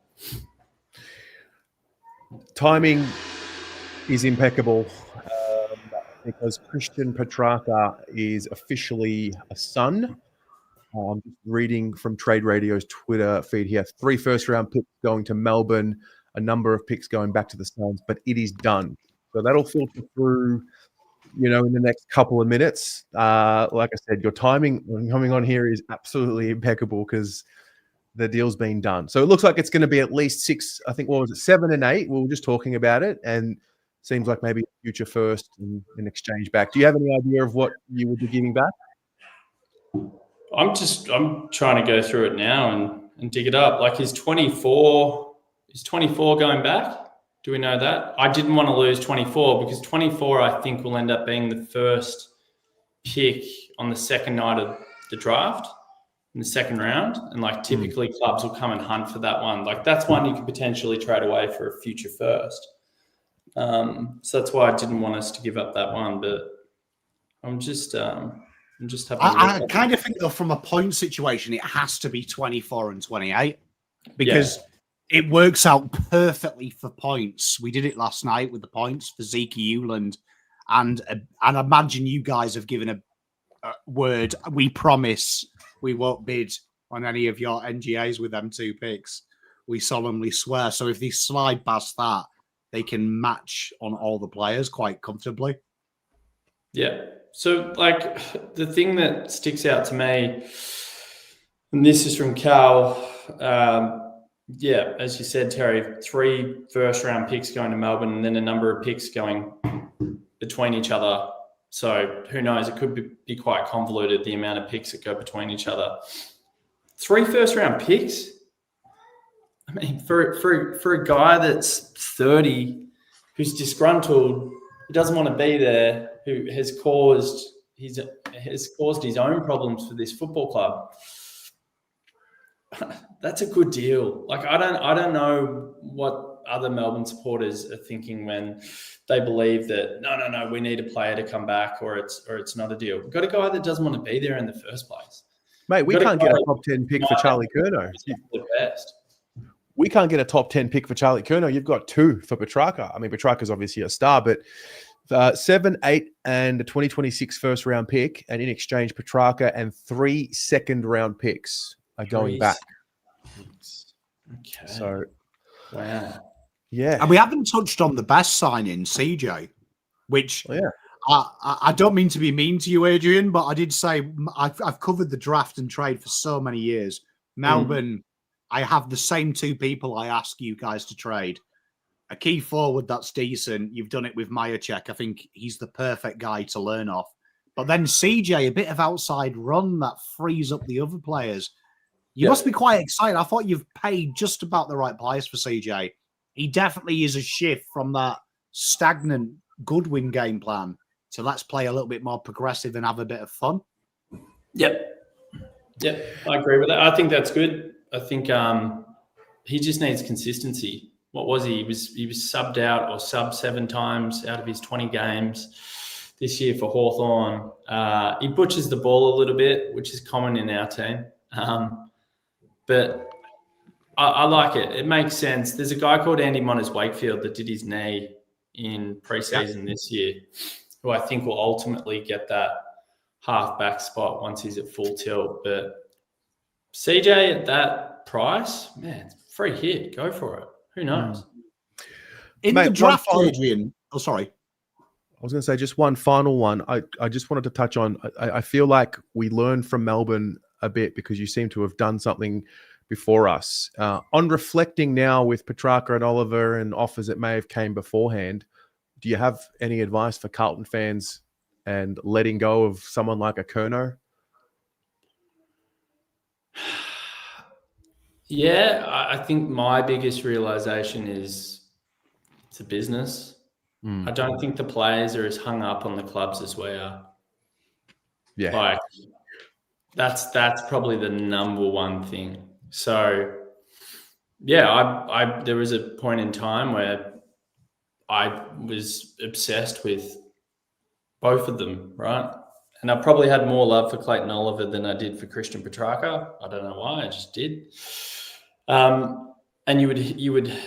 Timing is impeccable because Christian Petracca is officially a son. I'm just reading from Trade Radio's Twitter feed here. 3 first-round picks going to Melbourne, a number of picks going back to the Suns, but it is done. So that'll filter through, in the next couple of minutes. Like I said, your timing when coming on here is absolutely impeccable because the deal's been done. So it looks like it's going to be at least 6, I think, 7 and 8? We were just talking about it, and seems like maybe future first and an exchange back. Do you have any idea of what you would be giving back? I'm trying to go through it now and dig it up. Like, is 24 going back? Do we know that? I didn't want to lose 24 because 24, I think, will end up being the first pick on the second night of the draft in the second round. And typically clubs will come and hunt for that one. That's one you could potentially trade away for a future first. So that's why I didn't want us to give up that one, but I'm just having. I kind of think, though, from a point situation, it has to be 24 and 28 because it works out perfectly for points. We did it last night with the points for Zeke Euland, and imagine you guys have given a word. We promise we won't bid on any of your NGAs with them 2 picks. We solemnly swear. So if they slide past that, they can match on all the players quite comfortably. Yeah. So, the thing that sticks out to me, and this is from Cal, as you said, Terry, 3 first-round picks going to Melbourne and then a number of picks going between each other. So, who knows? It could be quite convoluted, the amount of picks that go between each other. 3 first-round picks? I mean, for a guy that's 30, who's disgruntled, who doesn't want to be there, who has caused his own problems for this football club, that's a good deal. I don't know what other Melbourne supporters are thinking when they believe that no, we need a player to come back or it's not a deal. We've got a guy that doesn't want to be there in the first place. Mate, we can't get a top 10 pick for Charlie Curnow. The best. We can't get a top 10 pick for Charlie Curnow. You've got 2 for Petracca. I mean, Petracca's obviously a star, but 7, 8, and a 2026 first-round pick, and in exchange, Petracca and 3 second-round picks are going back. Okay. So, wow. Yeah. And we haven't touched on the best signing, CJ, which I don't mean to be mean to you, Adrian, but I did say I've covered the draft and trade for so many years. Melbourne, I have the same 2 people I ask you guys to trade. A key forward that's decent. You've done it with Myercheck. I think he's the perfect guy to learn off. But then CJ, a bit of outside run that frees up the other players. You must be quite excited. I thought you've paid just about the right price for CJ. He definitely is a shift from that stagnant Goodwin game plan to let's play a little bit more progressive and have a bit of fun. Yep, I agree with that. I think that's good. I think he just needs consistency. What was he? He was subbed out or sub 7 times out of his 20 games this year for Hawthorn. He butchers the ball a little bit, which is common in our team. But I like it. It makes sense. There's a guy called Andy Moners-Wakefield that did his knee in preseason this year, who I think will ultimately get that half-back spot once he's at full tilt. But CJ at that price, man, free hit. Go for it. Who knows? In the draft, Adrian. Oh, sorry. I was going to say just one final one. I just wanted to touch on, I feel like we learned from Melbourne a bit because you seem to have done something before us. On reflecting now with Petracca and Oliver and offers that may have came beforehand, do you have any advice for Carlton fans and letting go of someone like a Curnow? Yeah, I think my biggest realization is it's a business. I don't think the players are as hung up on the clubs as we are. Yeah. That's probably the number one thing. So, yeah, there was a point in time where I was obsessed with both of them, right? And I probably had more love for Clayton Oliver than I did for Christian Petracca. I don't know why, I just did. And you would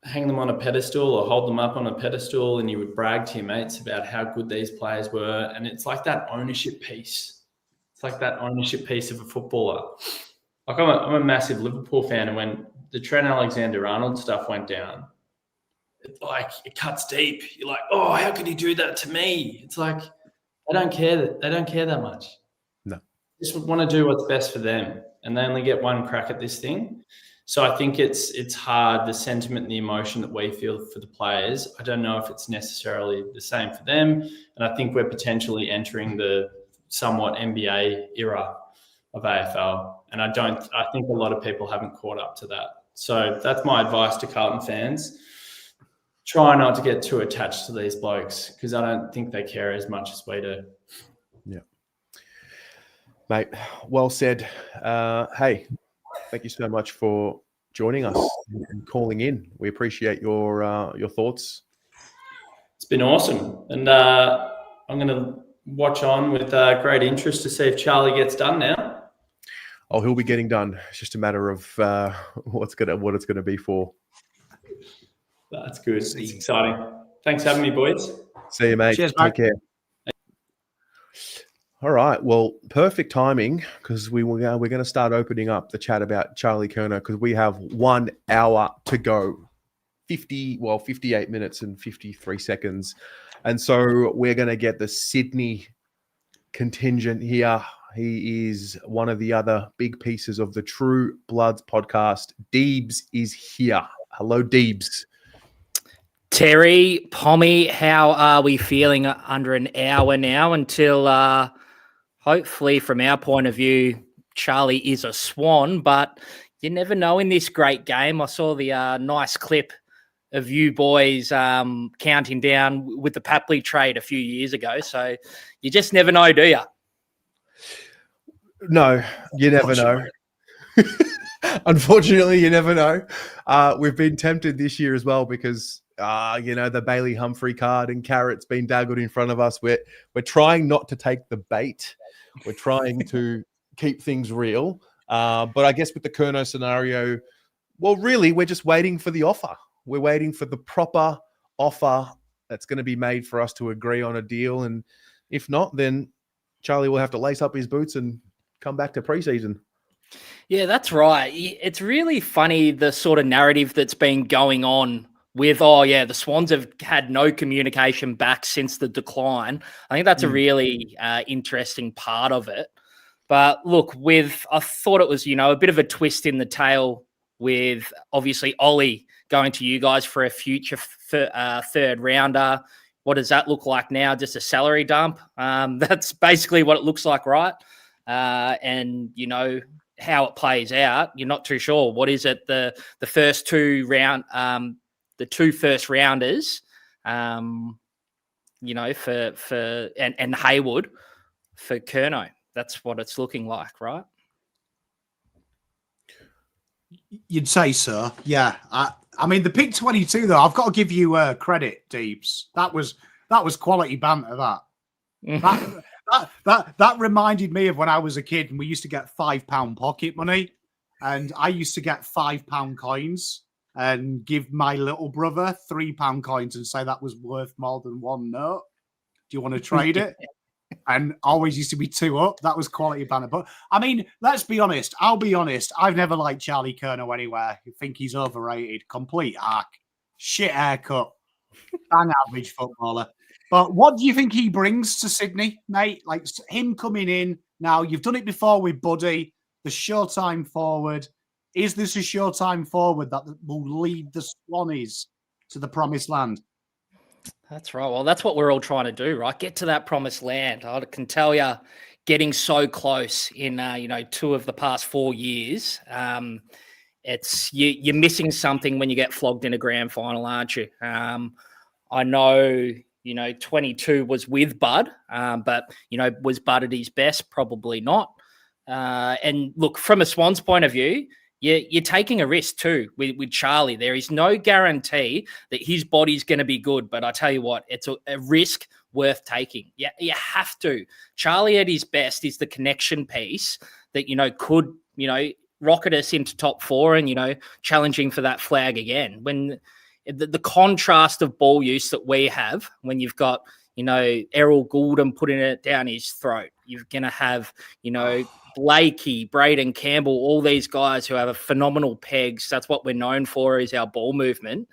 hang them on a pedestal or hold them up on a pedestal, and you would brag to your mates about how good these players were. And it's like that ownership piece It's like that ownership piece of a footballer. Like I'm a massive Liverpool fan, and when the Trent Alexander-Arnold stuff went down, it cuts deep. You're like, oh, how could he do that to me? It's like they don't care that much. No, they just want to do what's best for them, and they only get one crack at this thing. So I think it's hard, the sentiment and the emotion that we feel for the players. I don't know if it's necessarily the same for them. And I think we're potentially entering the somewhat NBA era of AFL. And I think a lot of people haven't caught up to that. So that's my advice to Carlton fans. Try not to get too attached to these blokes, because I don't think they care as much as we do. Yeah. Mate, well said. Hey, thank you so much for joining us and calling in. We appreciate your thoughts. It's been awesome. And I'm going to watch on with great interest to see if Charlie gets done now. Oh, he'll be getting done. It's just a matter of what it's going to be for. That's good. It's exciting. Thanks for having me, boys. See you, mate. Cheers, Take mate. care. All right. Well, perfect timing, because we're going to start opening up the chat about Charlie Curnow, because we have 1 hour to go. 58 minutes and 53 seconds. And so we're going to get the Sydney contingent here. He is one of the other big pieces of the True Bloods podcast. Deebs is here. Hello, Deebs. Terry, Pommy, how are we feeling under an hour now until hopefully from our point of view, Charlie is a swan, but you never know in this great game. I saw the nice clip of you boys counting down with the Papley trade a few years ago. So you just never know, do you? No, you never know. Unfortunately, you never know. We've been tempted this year as well because, the Bailey Humphrey card and carrot's been daggled in front of us. We're trying not to take the bait. We're trying to keep things real. But I guess with the Curnow scenario, well, really, we're just waiting for the offer. We're waiting for the proper offer that's going to be made for us to agree on a deal. And if not, then Charlie will have to lace up his boots and come back to preseason. Yeah, that's right. It's really funny, the sort of narrative that's been going on with, the Swans have had no communication back since the decline. I think that's a really interesting part of it. But look, I thought it was, a bit of a twist in the tail with obviously Ollie going to you guys for a future third rounder. What does that look like now? Just a salary dump? That's basically what it looks like, right? And how it plays out, you're not too sure. What is it? The first two first rounders, for and Haywood for Curnow. That's what it's looking like, right? You'd say so, yeah. I mean, the pick 22 though, I've got to give you credit, Deebs. That was quality banter. That reminded me of when I was a kid and we used to get £5 pocket money, and I used to get £5 coins and give my little brother £3 coins and say that was worth more than one note. Do you want to trade it? And always used to be 2 up. That was quality banter. But I mean, let's be honest. I'll be honest. I've never liked Charlie Curnow anywhere. I think he's overrated. Complete arc. Shit haircut. Bang average footballer. But what do you think he brings to Sydney, mate? Like him coming in now, you've done it before with Buddy, the showtime forward. Is this a showtime forward that will lead the Swannies to the promised land? That's right. Well, that's what we're all trying to do, right? Get to that promised land. I can tell you, getting so close in 2 of the past 4 years. It's you're missing something when you get flogged in a grand final, aren't you? I know. 22 was with Bud, but, was Bud at his best? Probably not. And look, from a Swans point of view, you're taking a risk too with Charlie. There is no guarantee that his body's going to be good, but I tell you what, it's a risk worth taking. Yeah, you have to. Charlie at his best is the connection piece that, could, rocket us into top 4 and, challenging for that flag again. When the contrast of ball use that we have when you've got, Errol Goulden putting it down his throat, You're going to have, Blakey, Braden Campbell, all these guys who have a phenomenal pegs. That's what we're known for, is our ball movement.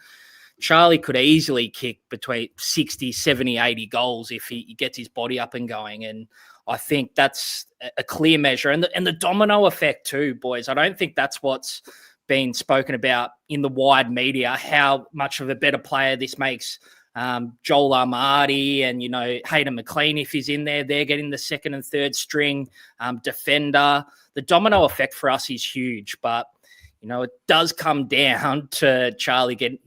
Charlie could easily kick between 60, 70, 80 goals if he gets his body up and going. And I think that's a clear measure. And the domino effect too, boys. I don't think that's what's been spoken about in the wide media, how much of a better player this makes Joel Armadi and, Hayden McLean, if he's in there, they're getting the second and third string defender. The domino effect for us is huge, but it does come down to Charlie getting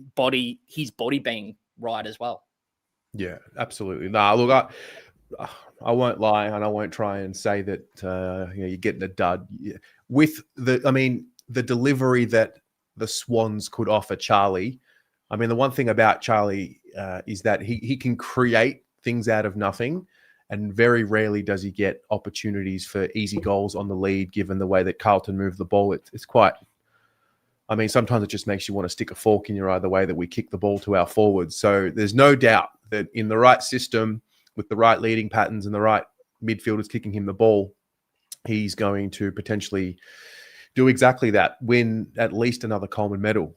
his body being right as well. Yeah, absolutely. Nah, look, I won't lie, and I won't try and say that you're getting a dud with the delivery that the Swans could offer Charlie. I mean, the one thing about Charlie is that he can create things out of nothing, and very rarely does he get opportunities for easy goals on the lead, given the way that Carlton move the ball. It's quite. I mean, sometimes it just makes you want to stick a fork in your eye the way that we kick the ball to our forwards. So there's no doubt that in the right system, with the right leading patterns and the right midfielders kicking him the ball, he's going to potentially do exactly that, win at least another Coleman medal.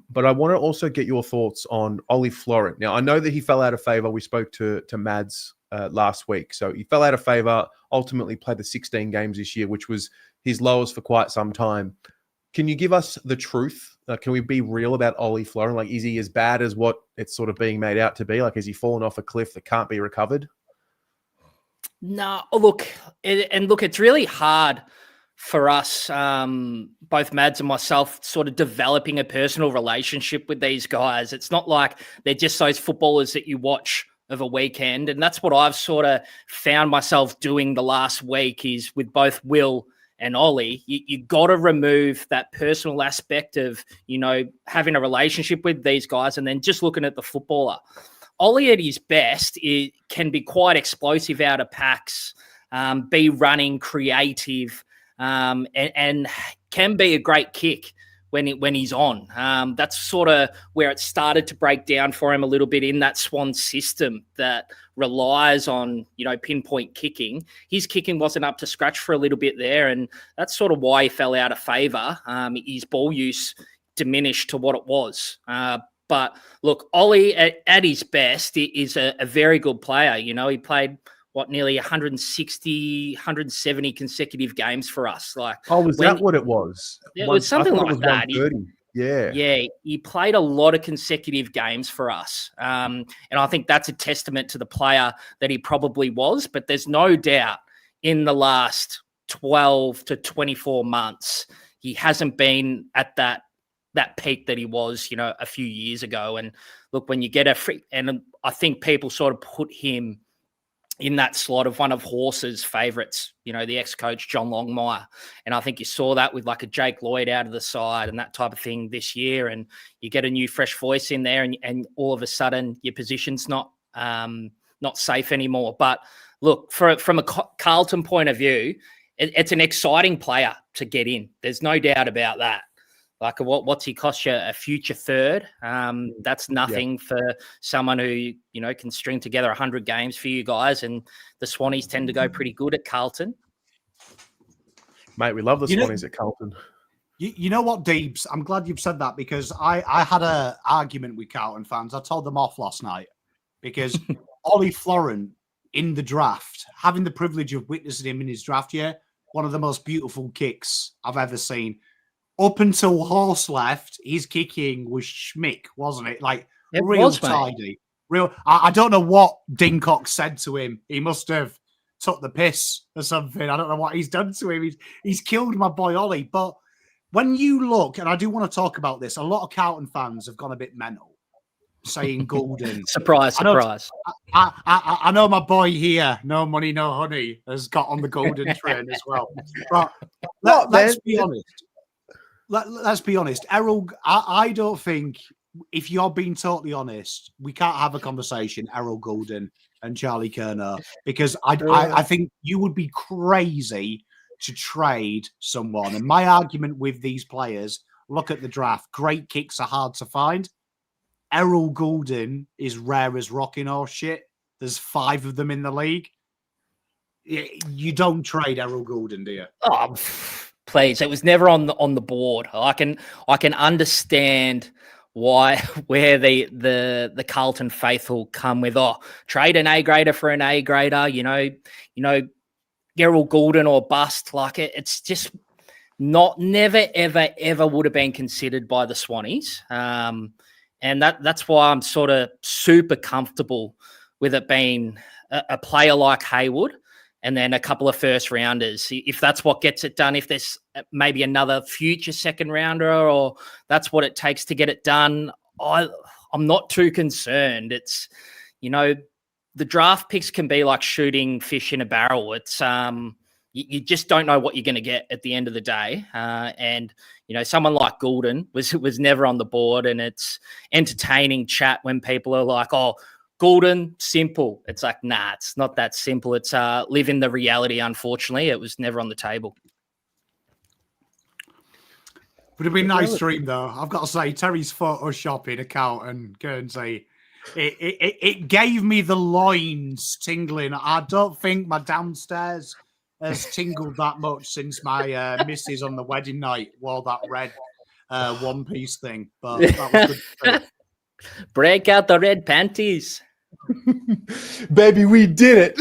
But I want to also get your thoughts on Ollie Florent. Now, I know that he fell out of favour. We spoke to Mads last week. So he fell out of favour, ultimately played the 16 games this year, which was his lowest for quite some time. Can you give us the truth? Can we be real about Ollie Florent? Like, is he as bad as what it's sort of being made out to be? Like, has he fallen off a cliff that can't be recovered? No, look, it's really hard for us, both Mads and myself, sort of developing a personal relationship with these guys. It's not like they're just those footballers that you watch of a weekend. And that's what I've sort of found myself doing the last week, is with both Will and Ollie, you got to remove that personal aspect of, having a relationship with these guys and then just looking at the footballer. Ollie at his best can be quite explosive out of packs, be running, creative, and can be a great kick when he's on. That's sort of where it started to break down for him a little bit in that Swan system that relies on, pinpoint kicking. His kicking wasn't up to scratch for a little bit there, and that's sort of why he fell out of favour. His ball use diminished to what it was. But look, Ollie at his best is a very good player. He played nearly 160, 170 consecutive games for us. Was that what it was? It was something like that. Yeah, he played a lot of consecutive games for us. And I think that's a testament to the player that he probably was. But there's no doubt in the last 12 to 24 months, he hasn't been at that peak that he was, a few years ago. And look, when you get and I think people sort of put him in that slot of one of Horse's favourites, the ex-coach John Longmire. And I think you saw that with like a Jake Lloyd out of the side and that type of thing this year. And you get a new fresh voice in there and all of a sudden your position's not safe anymore. But look, from a Carlton point of view, it's an exciting player to get in. There's no doubt about that. Like, what's he cost you? A future third? That's nothing for someone who, can string together 100 games for you guys. And the Swannies tend to go pretty good at Carlton. Mate, we love the Swannies at Carlton. You know what, Deebs? I'm glad you've said that, because I had an argument with Carlton fans. I told them off last night because Ollie Florent in the draft, having the privilege of witnessing him in his draft year, one of the most beautiful kicks I've ever seen. Up until Horse left, his kicking was schmick, wasn't it? Like, it real tidy. Real. I don't know what Dincock said to him. He must have took the piss or something. I don't know what he's done to him. He's killed my boy Ollie. But when you look, and I do want to talk about this, a lot of Carlton fans have gone a bit mental, saying Golden. Surprise. I know my boy here, No Money, No Honey, has got on the Golden train as well. But let's be honest. Let's be honest, Errol. I don't think, if you're being totally honest, we can't have a conversation, Errol Goulden and Charlie Curnow, because I think you would be crazy to trade someone. And my argument with these players, look at the draft. Great kicks are hard to find. Errol Goulden is rare as rocking horse shit. There's 5 of them in the league. You don't trade Errol Goulden, do you? Oh, please! It was never on the board. I can understand where the Carlton faithful come with trade an A grader for an A grader. You know, Errol Goulden or bust. Like it's just never ever would have been considered by the Swannies. And that's why I'm sort of super comfortable with it being a player like Hayward and then a couple of first rounders. If that's what gets it done, if there's maybe another future second rounder or that's what it takes to get it done, I'm not too concerned. It's, the draft picks can be like shooting fish in a barrel. It's you just don't know what you're going to get at the end of the day. And, someone like Goulden was never on the board, and it's entertaining chat when people are like, oh, Goulden, simple. It's like, nah, it's not that simple. It's living the reality, unfortunately. It was never on the table. Would have been a nice dream, though. I've got to say, Terry's photoshopping account and Guernsey, it gave me the loins tingling. I don't think my downstairs has tingled that much since my missus on the wedding night wore that red one-piece thing. But that was good. Break out the red panties. Baby, we did it.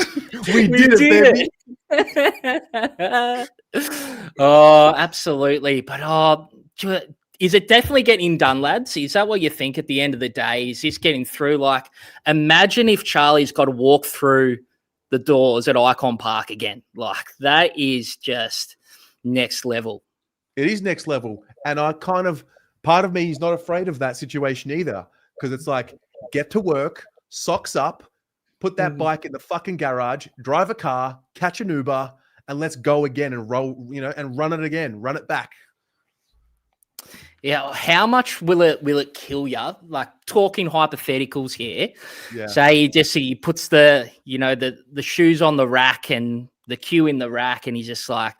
We did it, baby. Oh, absolutely. But is it definitely getting done, lads? Is that what you think at the end of the day? Is this getting through? Like, imagine if Charlie's got to walk through the doors at Icon Park again. Like, that is just next level. It is next level. And part of me is not afraid of that situation either, because it's like, get to work, socks up, put that bike in the fucking garage, drive a car, catch an Uber, and let's go again and roll, and run it again, run it back. Yeah, how much will it kill you? Like, talking hypotheticals here. Yeah. Say he puts the shoes on the rack and the cue in the rack, and he's just like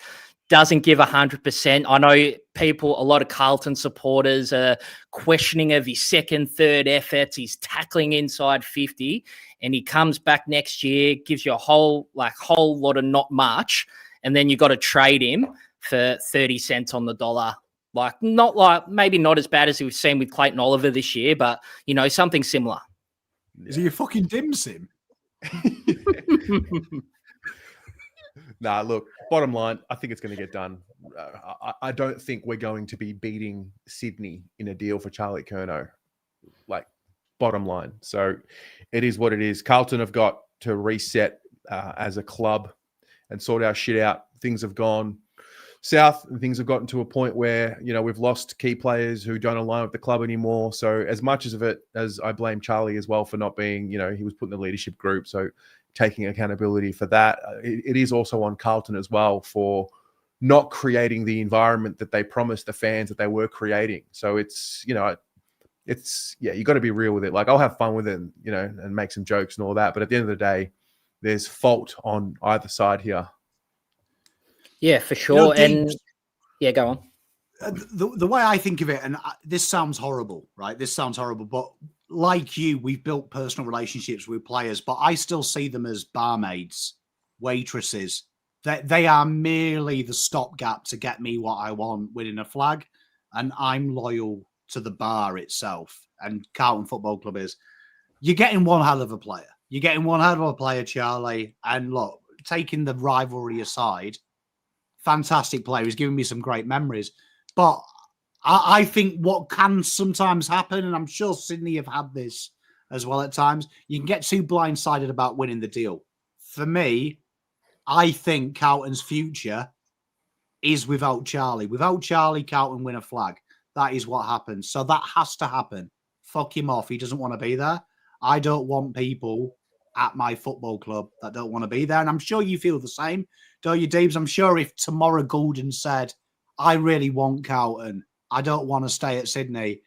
doesn't give 100%. I know a lot of Carlton supporters are questioning of his second, third efforts. He's tackling inside 50, and he comes back next year, gives you a whole lot of not much, and then you got to trade him for 30 cents on the dollar. Maybe not as bad as we've seen with Clayton Oliver this year, but something similar. Is he a fucking dim sim? Nah, look, bottom line, I think it's going to get done. I don't think we're going to be beating Sydney in a deal for Charlie Curnow. Bottom line. So it is what it is. Carlton have got to reset as a club and sort our shit out. Things have gone south and things have gotten to a point where, we've lost key players who don't align with the club anymore. So as much as I blame Charlie as well for not being, he was put in the leadership group. So taking accountability for that, it is also on Carlton as well for not creating the environment that they promised the fans that they were creating. So it's, you got to be real with it. Like, I'll have fun with it, and make some jokes and all that. But at the end of the day, there's fault on either side here. Yeah, for sure. Go on. The way I think of it, and this sounds horrible, right? This sounds horrible, but like you, we've built personal relationships with players, but I still see them as barmaids, waitresses. They are merely the stopgap to get me what I want, winning a flag, and I'm loyal to the bar itself. And Carlton Football Club is. You're getting one hell of a player. You're getting one hell of a player, Charlie. And look, taking the rivalry aside, fantastic player. He's giving me some great memories. But I think what can sometimes happen, and I'm sure Sydney have had this as well at times, you can get too blindsided about winning the deal. For me, I think Carlton's future is without Charlie. Without Charlie, Carlton win a flag. That is what happens. So that has to happen. Fuck him off. He doesn't want to be there. I don't want people at my football club that don't want to be there. And I'm sure you feel the same, don't you, Deebs? I'm sure if tomorrow Goulden said, I really want Carlton, I don't want to stay at Sydney,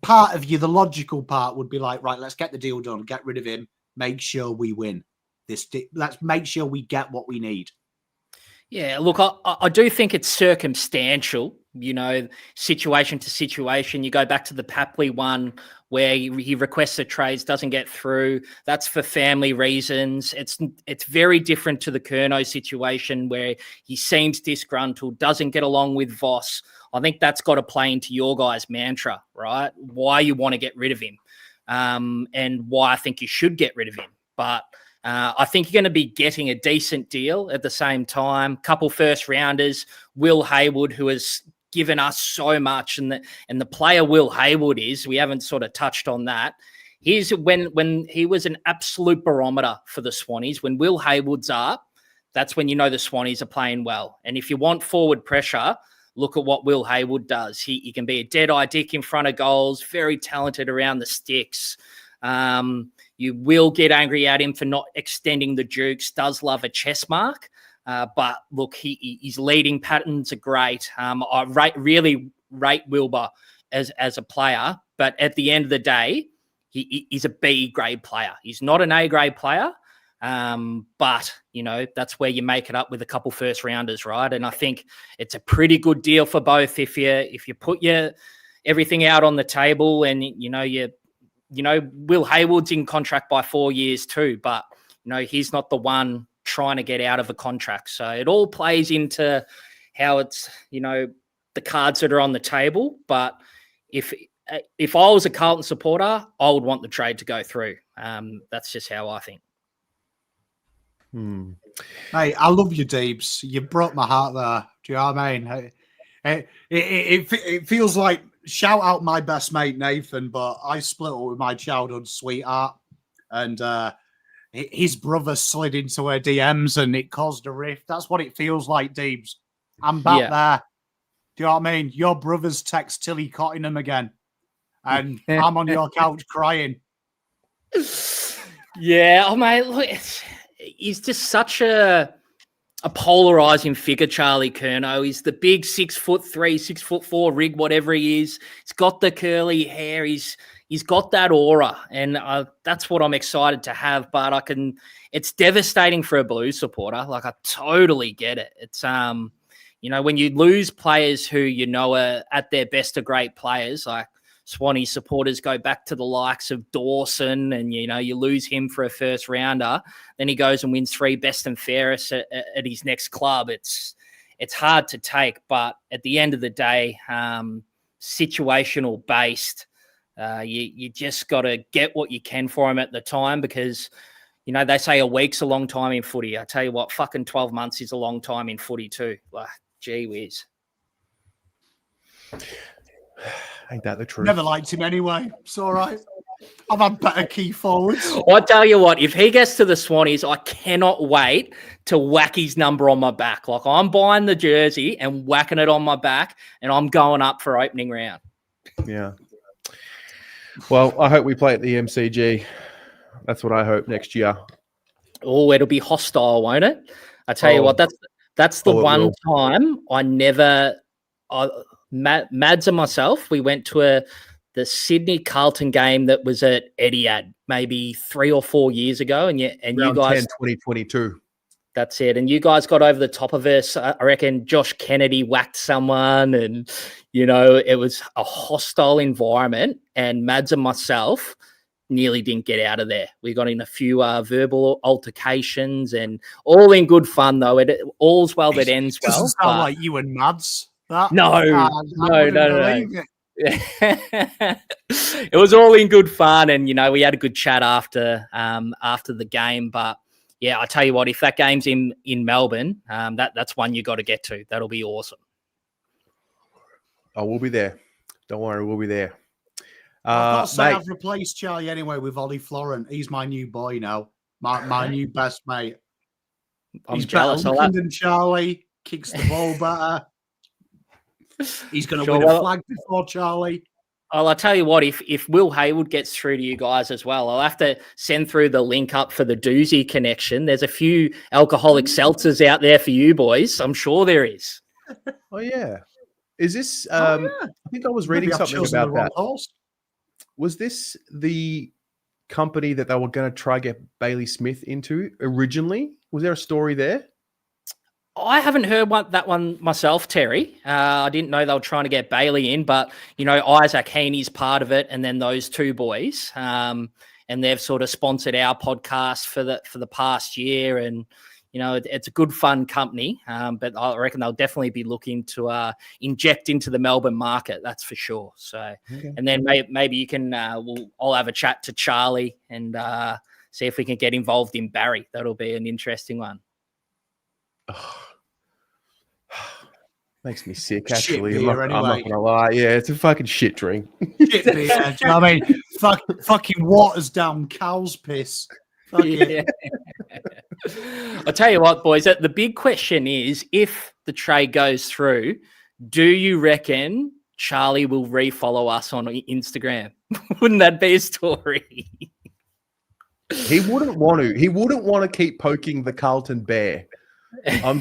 part of you, the logical part, would be like, right, let's get the deal done, get rid of him, make sure we win. Let's make sure we get what we need. Yeah, look, I do think it's circumstantial, situation to situation. You go back to the Papley one where he requests a trades, doesn't get through. That's for family reasons. It's very different to the Curnow situation where he seems disgruntled, doesn't get along with Voss. I think that's got to play into your guys' mantra, right? Why you want to get rid of him, and why I think you should get rid of him. But I think you're going to be getting a decent deal at the same time. Couple first rounders, Will Hayward, who has given us so much, and the player Will Hayward is, we haven't sort of touched on that. Here's when he was an absolute barometer for the Swannies. When Will Hayward's up, that's when you know the Swannies are playing well. And if you want forward pressure, look at what Will Hayward does. He can be a dead-eye dick in front of goals, very talented around the sticks. You will get angry at him for not extending the jukes, does love a chess mark. But look, his leading patterns are great. I really rate Wilbur as a player, but at the end of the day, he's a B grade player. He's not an A grade player, but that's where you make it up with a couple first rounders, right? And I think it's a pretty good deal for both if you put everything out on the table, and Will Hayward's in contract by 4 years too, but he's not the one trying to get out of a contract. So it all plays into how it's, the cards that are on the table. But if I was a Carlton supporter, I would want the trade to go through. That's just how I think. Hey, I love you, Deebs. You broke my heart there. Do you know what I mean? It feels like, shout out my best mate, Nathan, but I split up with my childhood sweetheart, and his brother slid into her DMs and it caused a rift. That's what it feels like, Deebs. I'm back there. Do you know what I mean? Your brother's text Tilly Cottingham again, and I'm on your couch crying. Yeah, mate, look, he's just such a polarizing figure, Charlie Curnow. He's the big 6'3", 6'4" rig, whatever he is. He's got the curly hair. He's got that aura, and that's what I'm excited to have. But it's devastating for a Blues supporter. Like, I totally get it. It's when you lose players who are at their best are great players, like Swanee supporters go back to the likes of Dawson, and you lose him for a first rounder. Then he goes and wins 3 best and fairest at his next club. It's hard to take, but at the end of the day, situational based. You just got to get what you can for him at the time, because they say a week's a long time in footy. I tell you what, fucking 12 months is a long time in footy too. Like, gee whiz. Ain't that the truth? Never liked him anyway. It's all right. I've had better key forwards. I tell you what, if he gets to the Swannies, I cannot wait to whack his number on my back. Like, I'm buying the jersey and whacking it on my back, and I'm going up for opening round. Yeah. Well, I hope we play at the MCG. That's what I hope next year. Oh, it'll be hostile, won't it? I tell you what, that's the one time I never. Mads and myself, we went to the Sydney Carlton game that was at Etihad maybe 3 or 4 years ago, and you guys 2022. That's it. And you guys got over the top of us. I reckon Josh Kennedy whacked someone, and it was a hostile environment. And Mads and myself nearly didn't get out of there. We got in a few verbal altercations, and all in good fun though. All's well that ends well. Doesn't sound like you and Mads. No. It was all in good fun, and we had a good chat after the game. But yeah, I tell you what, if that game's in Melbourne, that's one you got to get to. That'll be awesome. Oh, we'll be there. Don't worry, we'll be there. I've got to say, I've replaced Charlie anyway with Ollie Florent. He's my new boy now. My new best mate. He's jealous. better than Charlie. Kicks the ball better. He's going to win a flag before Charlie. I'll tell you what, if Will Hayward gets through to you guys as well, I'll have to send through the link up for the doozy connection. There's a few alcoholic seltzers out there for you boys. I'm sure there is. Oh, yeah. Is this, I think I was reading something about that. Was this the company that they were going to try get Bailey Smith into originally? Was there a story there? I haven't heard that one myself, Terry. I didn't know they were trying to get Bailey in, but Isaac Heaney's part of it, and then those two boys, and they've sort of sponsored our podcast for the past year, and it's a good fun company. But I reckon they'll definitely be looking to inject into the Melbourne market. That's for sure. So, and then maybe you can I'll have a chat to Charlie and see if we can get involved in Barry. That'll be an interesting one. Makes me sick, actually. Beer, I'm not gonna lie. Yeah, it's a fucking shit drink. Shit beer. Do you know what I mean? Fucking waters down cow's piss. Yeah. I'll tell you what, boys. The big question is, if the trade goes through, do you reckon Charlie will refollow us on Instagram? Wouldn't that be a story? He wouldn't want to. He wouldn't want to keep poking the Carlton bear. I'm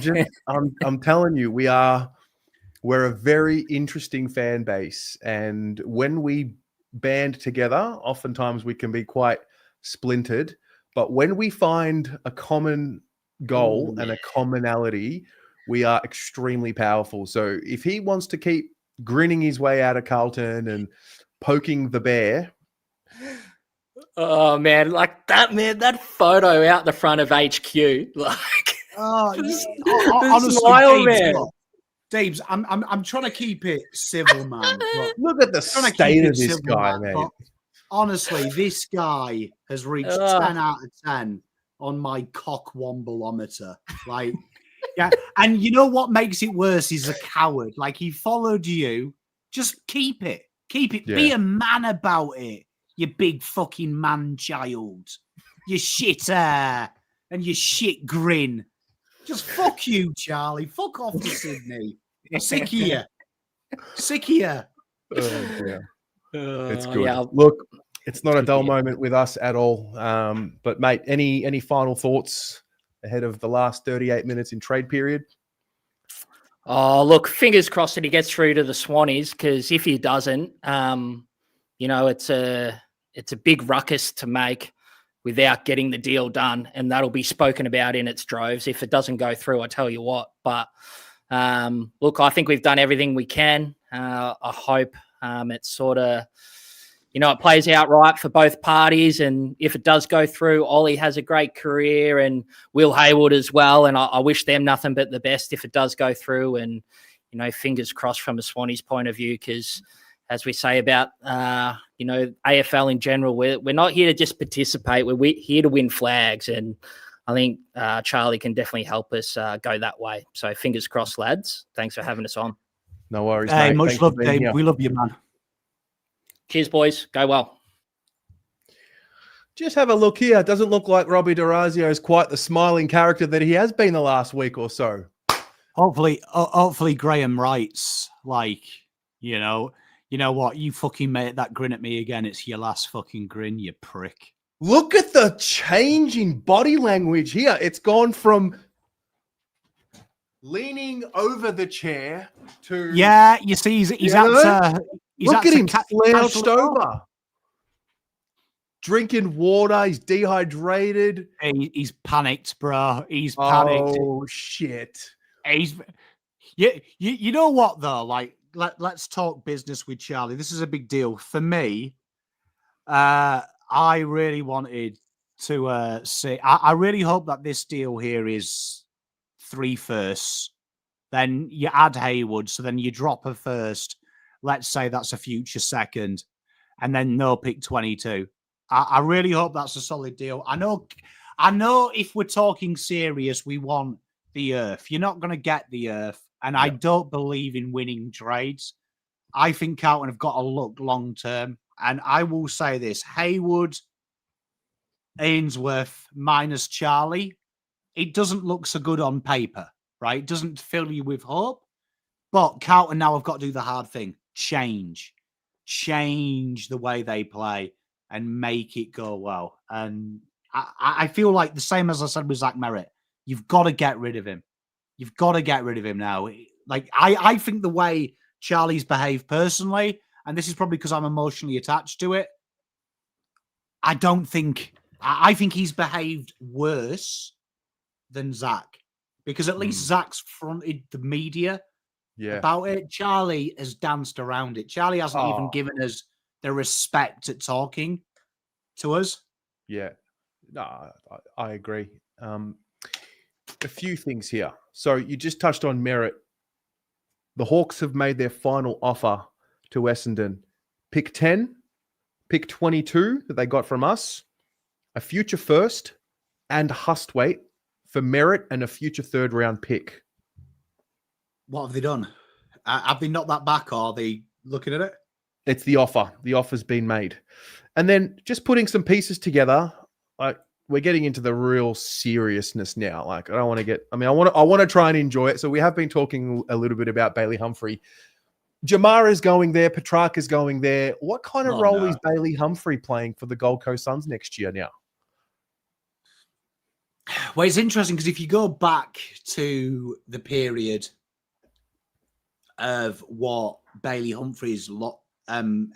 telling you, we're a very interesting fan base, and when we band together, oftentimes we can be quite splintered. But when we find a common goal and a commonality, we are extremely powerful. So if he wants to keep grinning his way out of Carlton and poking the bear. Oh man, like that photo out the front of HQ, like honestly, smile, man. Daves, I'm trying to keep it civil, man. Look at the state of this guy, man. Honestly, this guy has reached 10 out of 10 on my cock wombleometer. Like, yeah. And you know what makes it worse? He's a coward. Like, he followed you. Just keep it. Keep it. Yeah. Be a man about it, you big fucking man-child. You shit hair and your shit grin. Just fuck you, Charlie. Fuck off to Sydney. Sick of you. Sick of you. Oh, dear. It's good. Yeah. Look, it's not a dull moment with us at all. But mate, any final thoughts ahead of the last 38 minutes in trade period? Oh, look, fingers crossed that he gets through to the Swannies, because if he doesn't, it's a big ruckus to make without getting the deal done, and that'll be spoken about in its droves. If it doesn't go through, I tell you what. But look, I think we've done everything we can. I hope it's sort of, it plays out right for both parties. And if it does go through, Ollie has a great career, and Will Hayward as well. And I wish them nothing but the best if it does go through. And, fingers crossed from a Swannies point of view, because as we say about, AFL in general, we're not here to just participate. We're here to win flags. And I think Charlie can definitely help us go that way. So fingers crossed, lads. Thanks for having us on. No worries, hey, mate. Much Thanks love, Dave. We love you, man. Cheers, boys. Go well. Just have a look here. It doesn't look like Robbie D'Orazio is quite the smiling character that he has been the last week or so. Hopefully Graham writes, like, you know what? You fucking made that grin at me again. It's your last fucking grin, you prick. Look at the change in body language here. It's gone from leaning over the chair to... Yeah, you see, he's at look at him slouched over. Drinking water. He's dehydrated. He's panicked, bro. He's panicked. Oh, shit. You know what, though? Like, let's talk business with Charlie. This is a big deal. For me, I really wanted to say, I really hope that this deal here is 3 firsts. Then you add Hayward, so then you drop a first. Let's say that's a future second, and then no pick 22. I really hope that's a solid deal. I know if we're talking serious, we want the earth. You're not going to get the earth, and I don't believe in winning trades. I think Carlton have got to look long term, and I will say this: Hayward, Ainsworth minus Charlie, it doesn't look so good on paper, right? It doesn't fill you with hope. But Carlton now have got to do the hard thing: change the way they play and make it go well. And I feel like the same as I said with Zach Merrett, you've got to get rid of him. You've got to get rid of him now. Like, I think the way Charlie's behaved personally, and this is probably because I'm emotionally attached to it, I think he's behaved worse than Zach. because at least Zach's fronted the media about it. Charlie has danced around it. Charlie hasn't even given us the respect at talking to us. Yeah, no, I agree. A few things here. So you just touched on Merrett. The Hawks have made their final offer to Essendon. Pick 10, pick 22 that they got from us, a future first, and Hustwaite for Merrett and a future third round pick. What have they done? Have they knocked that back, or are they looking at it? It's the offer. The offer's been made. And then just putting some pieces together, we're getting into the real seriousness now. Like, I don't want to get, I want to try and enjoy it. So we have been talking a little bit about Bailey Humphrey. Jamarra is going there. Petracca is going there. What kind of role is Bailey Humphrey playing for the Gold Coast Suns next year now? Well, it's interesting because if you go back to the period of what Bailey Humphrey's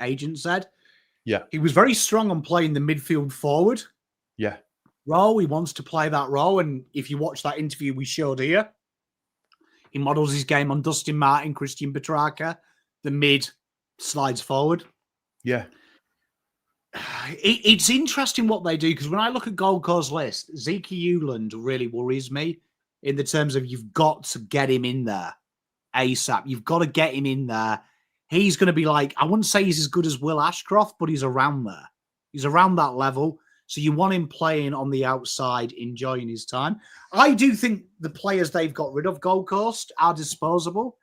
agent said, he was very strong on playing the midfield forward role. He wants to play that role. And if you watch that interview we showed here, he models his game on Dustin Martin, Christian Petracca. The mid slides forward. Yeah. It's interesting what they do, because when I look at Gold Coast list, Zeke Hewland really worries me in the terms of you've got to get him in there ASAP. You've got to get him in there. He's going to be like, I wouldn't say he's as good as Will Ashcroft, but he's around there. He's around that level. So you want him playing on the outside, enjoying his time. I do think the players they've got rid of, Gold Coast, are disposable.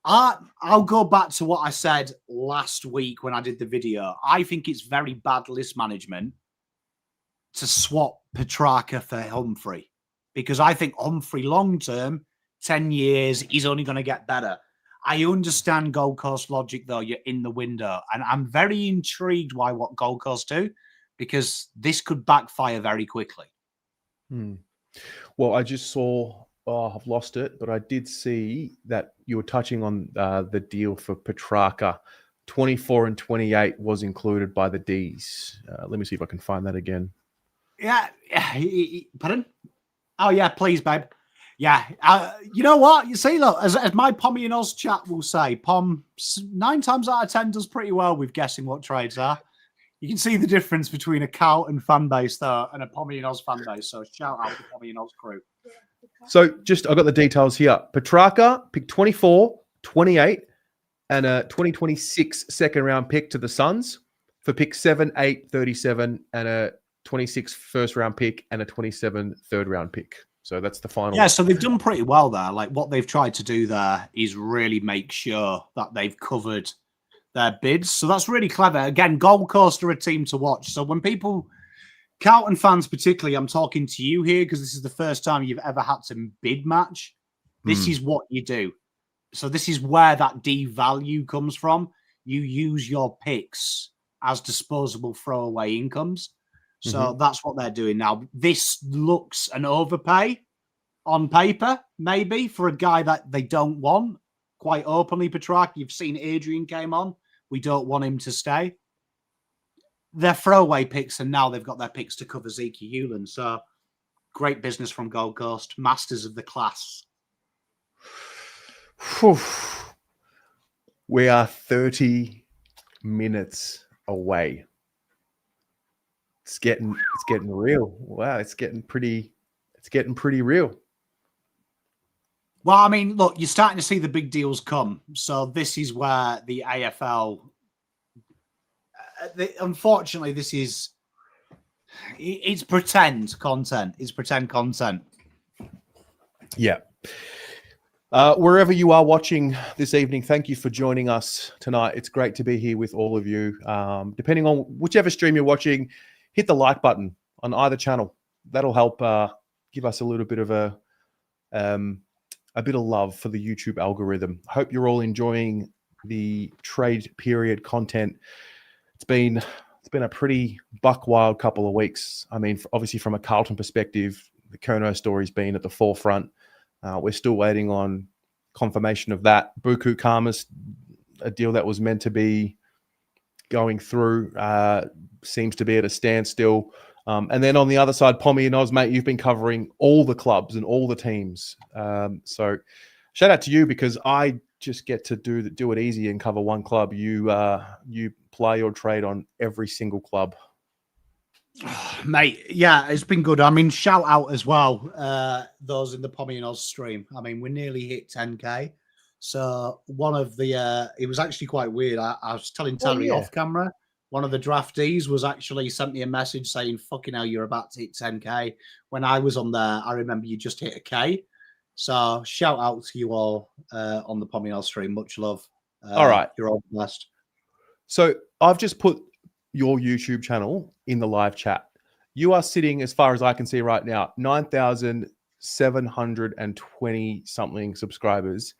I'll go back to what I said last week when I did the video. I think it's very bad list management to swap Petracca for Humphrey, because I think Humphrey long-term, 10 years, he's only going to get better. I understand Gold Coast logic, though. You're in the window. And I'm very intrigued by what Gold Coast do, because this could backfire very quickly. Well, I just saw... I've lost it, but I did see that you were touching on the deal for Petracca. 24 and 28 was included by the D's. Let me see if I can find that again. Yeah. Pardon? Oh, yeah, please, babe. Yeah. You know what? You see, look, as my PommyInOz chat will say, Pom 9 times out of 10 does pretty well with guessing what trades are. You can see the difference between a Carlton fan base there and a PommyInOz fan base. So shout out to PommyInOz crew. So I've got the details here. Petracca picked 24, 28, and a 2026 second round pick to the Suns for pick 7, 8, 37, and a 26 first round pick and a 27 third round pick. So that's the final. Yeah, so they've done pretty well there. Like, what they've tried to do there is really make sure that they've covered their bids. So that's really clever. Again, Gold Coast are a team to watch. So when people... Carlton fans particularly, I'm talking to you here because this is the first time you've ever had to bid match. This is what you do. So this is where that D value comes from. You use your picks as disposable throwaway incomes. So that's what they're doing now. This looks an overpay on paper, maybe, for a guy that they don't want. Quite openly, Petracca. You've seen Adrian came on. We don't want him to stay. They're throwaway picks, and now they've got their picks to cover Zeke Hewland. So great business from Gold Coast, masters of the class. We are 30 minutes away. It's getting real. Wow, it's getting pretty real. Well, I mean, look, you're starting to see the big deals come. So this is where the AFL. Unfortunately, it's pretend content. It's pretend content. Yeah. Wherever you are watching this evening, thank you for joining us tonight. It's great to be here with all of you. Depending on whichever stream you're watching, hit the like button on either channel. That'll help give us a little bit of a bit of love for the YouTube algorithm. Hope you're all enjoying the trade period content. It's been a pretty buck wild couple of weeks. I mean, obviously from a Carlton perspective, the Curnow story's been at the forefront. We're still waiting on confirmation of that. Buku Karmas, a deal that was meant to be going through, seems to be at a standstill. And then on the other side, PommyInOz, mate, you've been covering all the clubs and all the teams. So shout out to you, because I just get to do it easy and cover one club. You play your trade on every single club. Mate, yeah, it's been good. I mean, shout out as well, those in the PommyInOz stream. I mean, we nearly hit 10K. So one of the, it was actually quite weird. I was telling Terry off camera, one of the draftees was actually sent me a message saying, fucking hell, you're about to hit 10K. When I was on there, I remember you just hit a K. So shout out to you all on the PommyInOz stream. Much love. All right. You're all blessed. So I've just put your YouTube channel in the live chat. You are sitting, as far as I can see right now, 9,720 something subscribers.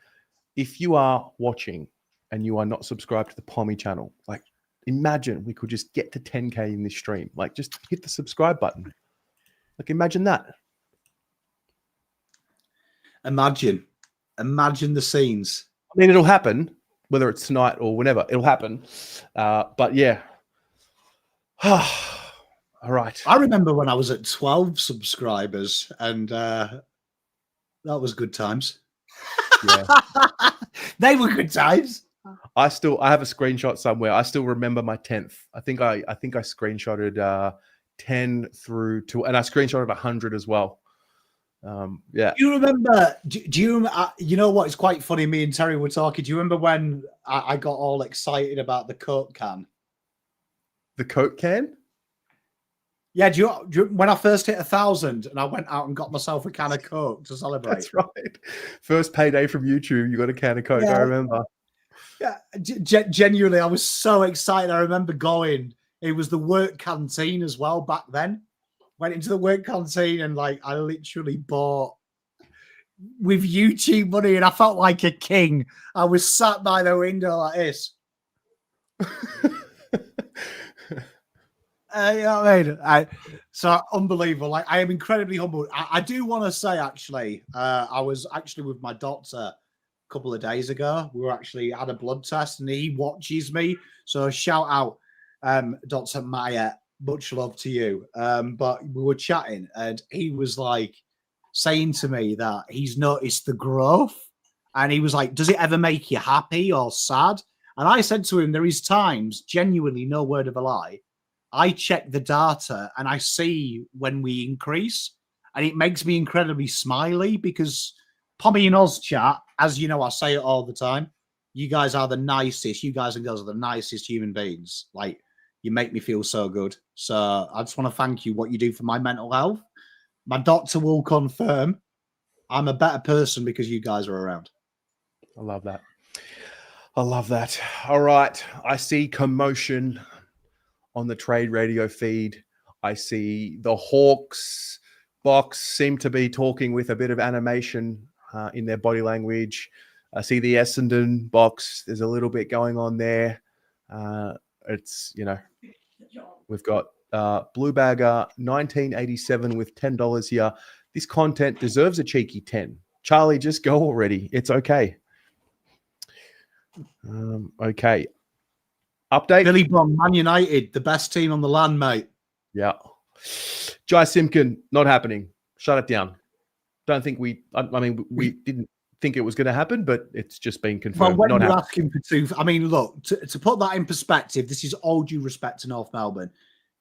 If you are watching and you are not subscribed to the Pommy channel, like, imagine we could just get to 10K in this stream. Like, just hit the subscribe button. Like, imagine that. Imagine the scenes. I mean, it'll happen, whether it's tonight or whenever. It'll happen. But yeah. All right. I remember when I was at 12 subscribers, and that was good times. Yeah. They were good times. I have a screenshot somewhere. I still remember my 10th. I think I screenshotted 10 through to, and I screenshotted 100 as well. Yeah. Do you remember? Do you? You know what? It's quite funny. Me and Terry were talking. Do you remember when I got all excited about the Coke can? The Coke can? Yeah. Do you when I first hit 1,000 and I went out and got myself a can of Coke to celebrate? That's right. First payday from YouTube, you got a can of Coke. Yeah. I remember. Yeah. Genuinely, I was so excited. I remember going. It was the work canteen as well back then. Went into the work canteen and I literally bought with YouTube money, and I felt like a king. I was sat by the window like this. You know what I mean? So unbelievable. I am incredibly humbled. I do want to say, actually, I was actually with my doctor a couple of days ago. We were actually had a blood test, and he watches me. So shout out, Dr. Maya. Much love to you. But we were chatting, and he was saying to me that he's noticed the growth, and he was like, does it ever make you happy or sad? And I said to him, there is times, genuinely, no word of a lie, I check the data and I see when we increase, and it makes me incredibly smiley, because PommyInOz chat, as you know, I say it all the time, you guys are the nicest, you guys and girls are the nicest human beings. You make me feel so good. So I just want to thank you, what you do for my mental health. My doctor will confirm I'm a better person because you guys are around. I love that. I love that. All right. I see commotion on the Trade Radio feed. I see the Hawks box seem to be talking with a bit of animation in their body language. I see the Essendon box. There's a little bit going on there. It's, we've got Blue Bagger 1987 with $10 here. This content deserves a cheeky 10. Charlie, just go already. It's okay. Okay. Update. Billy Bond, Man United, the best team on the land, mate. Yeah. Jai Simpkin, not happening. Shut it down. Don't think we didn't think it was going to happen, but it's just been confirmed. Well, when you're asking for two, I mean, look, to put that in perspective, this is all due respect to North Melbourne.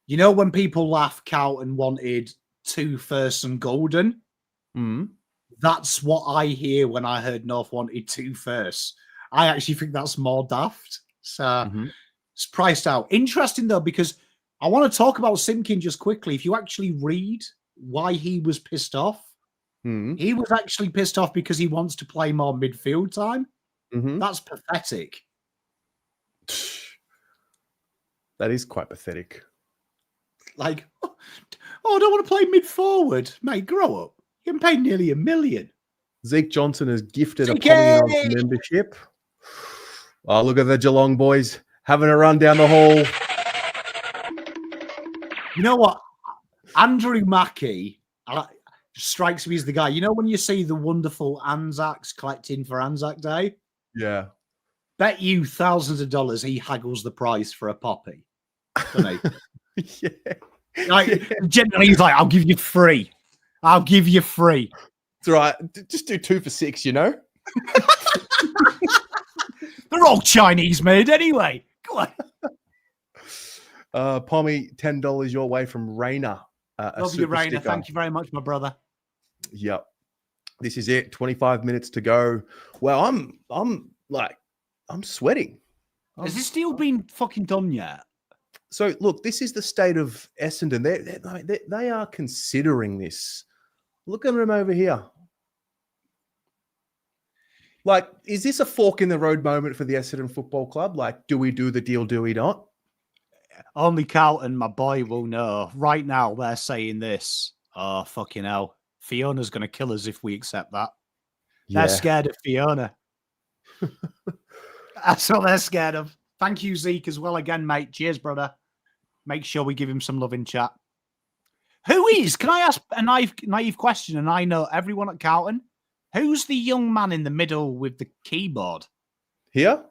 You know, when people laugh, Carlton wanted 2 firsts and golden, that's what I hear when I heard North wanted 2 firsts. I actually think that's more daft. So it's priced out. Interesting, though, because I want to talk about Simpkin just quickly. If you actually read why he was pissed off, he was actually pissed off because he wants to play more midfield time. That's pathetic. That is quite pathetic. I don't want to play mid-forward. Mate, grow up. You can pay nearly $1 million. Zeke Johnson has gifted a PommyInOz membership. Oh, look at the Geelong boys having a run down the hall. You know what? Andrew Mackey strikes me as the guy. You know when you see the wonderful Anzacs collecting for Anzac Day? Yeah. Bet you thousands of dollars he haggles the price for a poppy. Doesn't he? Yeah. Like, generally, he's like, I'll give you 3. I'll give you 3. It's all right. Just do 2 for 6, you know? They're all Chinese made anyway. Go on. Pommy, $10 your way from Rainer. Love you, Rainer. Thank you very much, my brother. Yep. This is it. 25 minutes to go. Well, I'm sweating. Has this deal been fucking done yet? So look, this is the state of Essendon. They are considering this. Look at them over here. Like, is this a fork in the road moment for the Essendon Football Club? Like, do we do the deal? Do we not? Only Carlton, my boy, will know. Right now, they're saying this. Oh, fucking hell. Fiona's going to kill us if we accept that. Yeah. They're scared of Fiona. That's what they're scared of. Thank you, Zeke, as well again, mate. Cheers, brother. Make sure we give him some love in chat. Who is? Can I ask a naive question? And I know everyone at Carlton. Who's the young man in the middle with the keyboard? Here?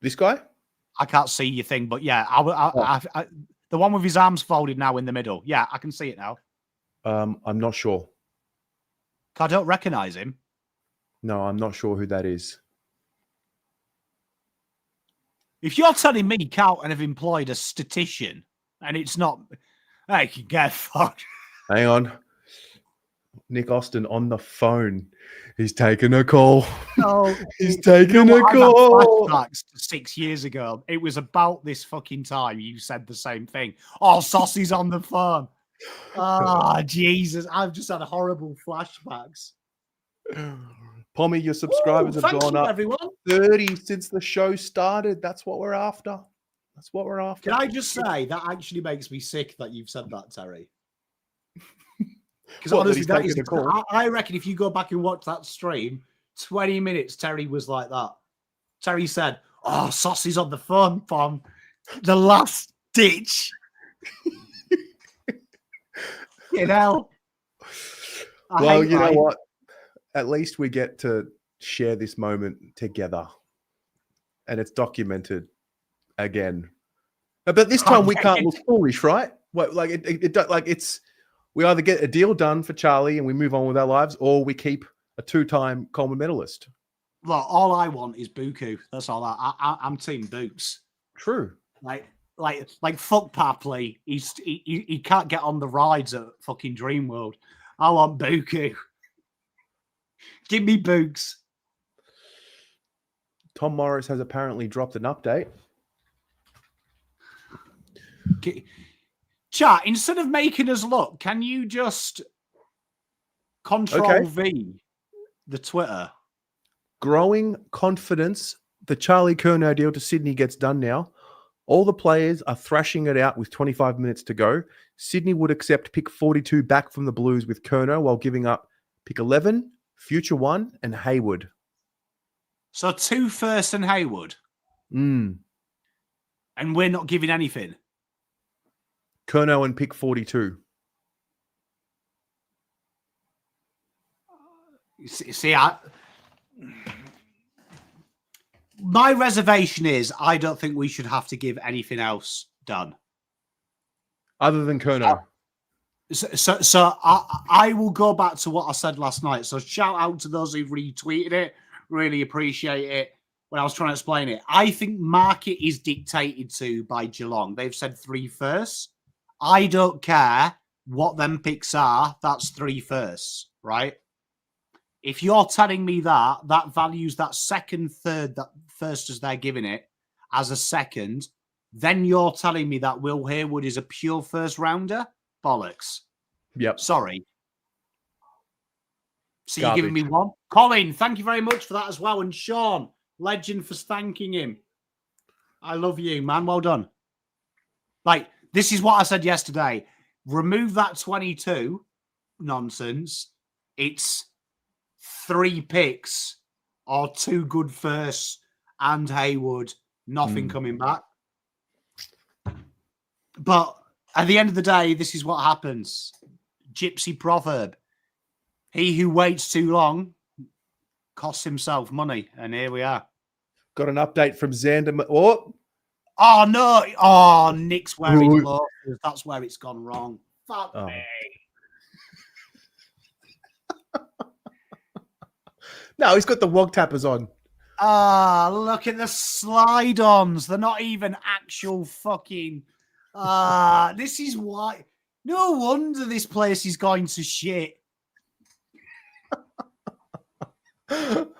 This guy? I can't see your thing, but yeah, the one with his arms folded now in the middle. Yeah, I can see it now. I'm not sure. I don't recognize him. No, I'm not sure who that is. If you're telling me Carlton have employed a statistician and it's not, I can get fucked. Hang on. Nick Austin on the phone. He's taking a call. No, He's taking a call. Flashbacks to 6 years ago. It was about this fucking time you said the same thing. Oh, Saucy's on the phone. Ah, Jesus. I've just had horrible flashbacks. Pommy, your subscribers have gone up everyone. 30 since the show started. That's what we're after. That's what we're after. Can I just say, that actually makes me sick that you've said that, Terry. Because honestly, that is, I reckon if you go back and watch that stream, 20 minutes, Terry was like that. Terry said, oh, Saucy's on the phone, Pom. The last ditch. You know. Well, you know what? At least we get to share this moment together. And it's documented again. But this time we can't look foolish, right? We either get a deal done for Charlie and we move on with our lives, or we keep a 2-time Coleman medalist. Look, all I want is Buku. That's all. I'm team Boots. True. Like fuck Papley. He can't get on the rides at fucking Dreamworld. I want Buku. Give me Books. Tom Morris has apparently dropped an update. Chat, instead of making us look, can you just Control V the Twitter? Growing confidence. The Charlie Curnow deal to Sydney gets done now. All the players are thrashing it out with 25 minutes to go. Sydney would accept pick 42 back from the Blues with Curnow while giving up pick 11, future 1, and Hayward. So 2 first and Hayward. And we're not giving anything. Curnow and pick 42. See, my reservation is I don't think we should have to give anything else done. Other than Curnow. So I will go back to what I said last night. So shout out to those who retweeted it. Really appreciate it. When I was trying to explain it, I think market is dictated to by Geelong. They've said 3 firsts. I don't care what them picks are. That's 3 firsts, right? If you're telling me that values that second, third, that first as they're giving it as a second, then you're telling me that Will Hayward is a pure first rounder? Bollocks. Yep. Sorry. So Garbage. you're giving me 1? Colin, thank you very much for that as well. And Sean, legend for thanking him. I love you, man. Well done. Like, this is what I said yesterday. Remove that 22 nonsense. It's 3 picks or 2 good firsts and Hayward. Nothing coming back. But at the end of the day, this is what happens. Gypsy proverb. He who waits too long costs himself money. And here we are. Got an update from Xander. Oh, Oh, no. Oh, Nick's wearing Ooh. loafers. That's where it's gone wrong. Fuck Oh. me. No, he's got the wog tappers on. Ah, look at the slide-ons. They're not even actual fucking... this is why... No wonder this place is going to shit. An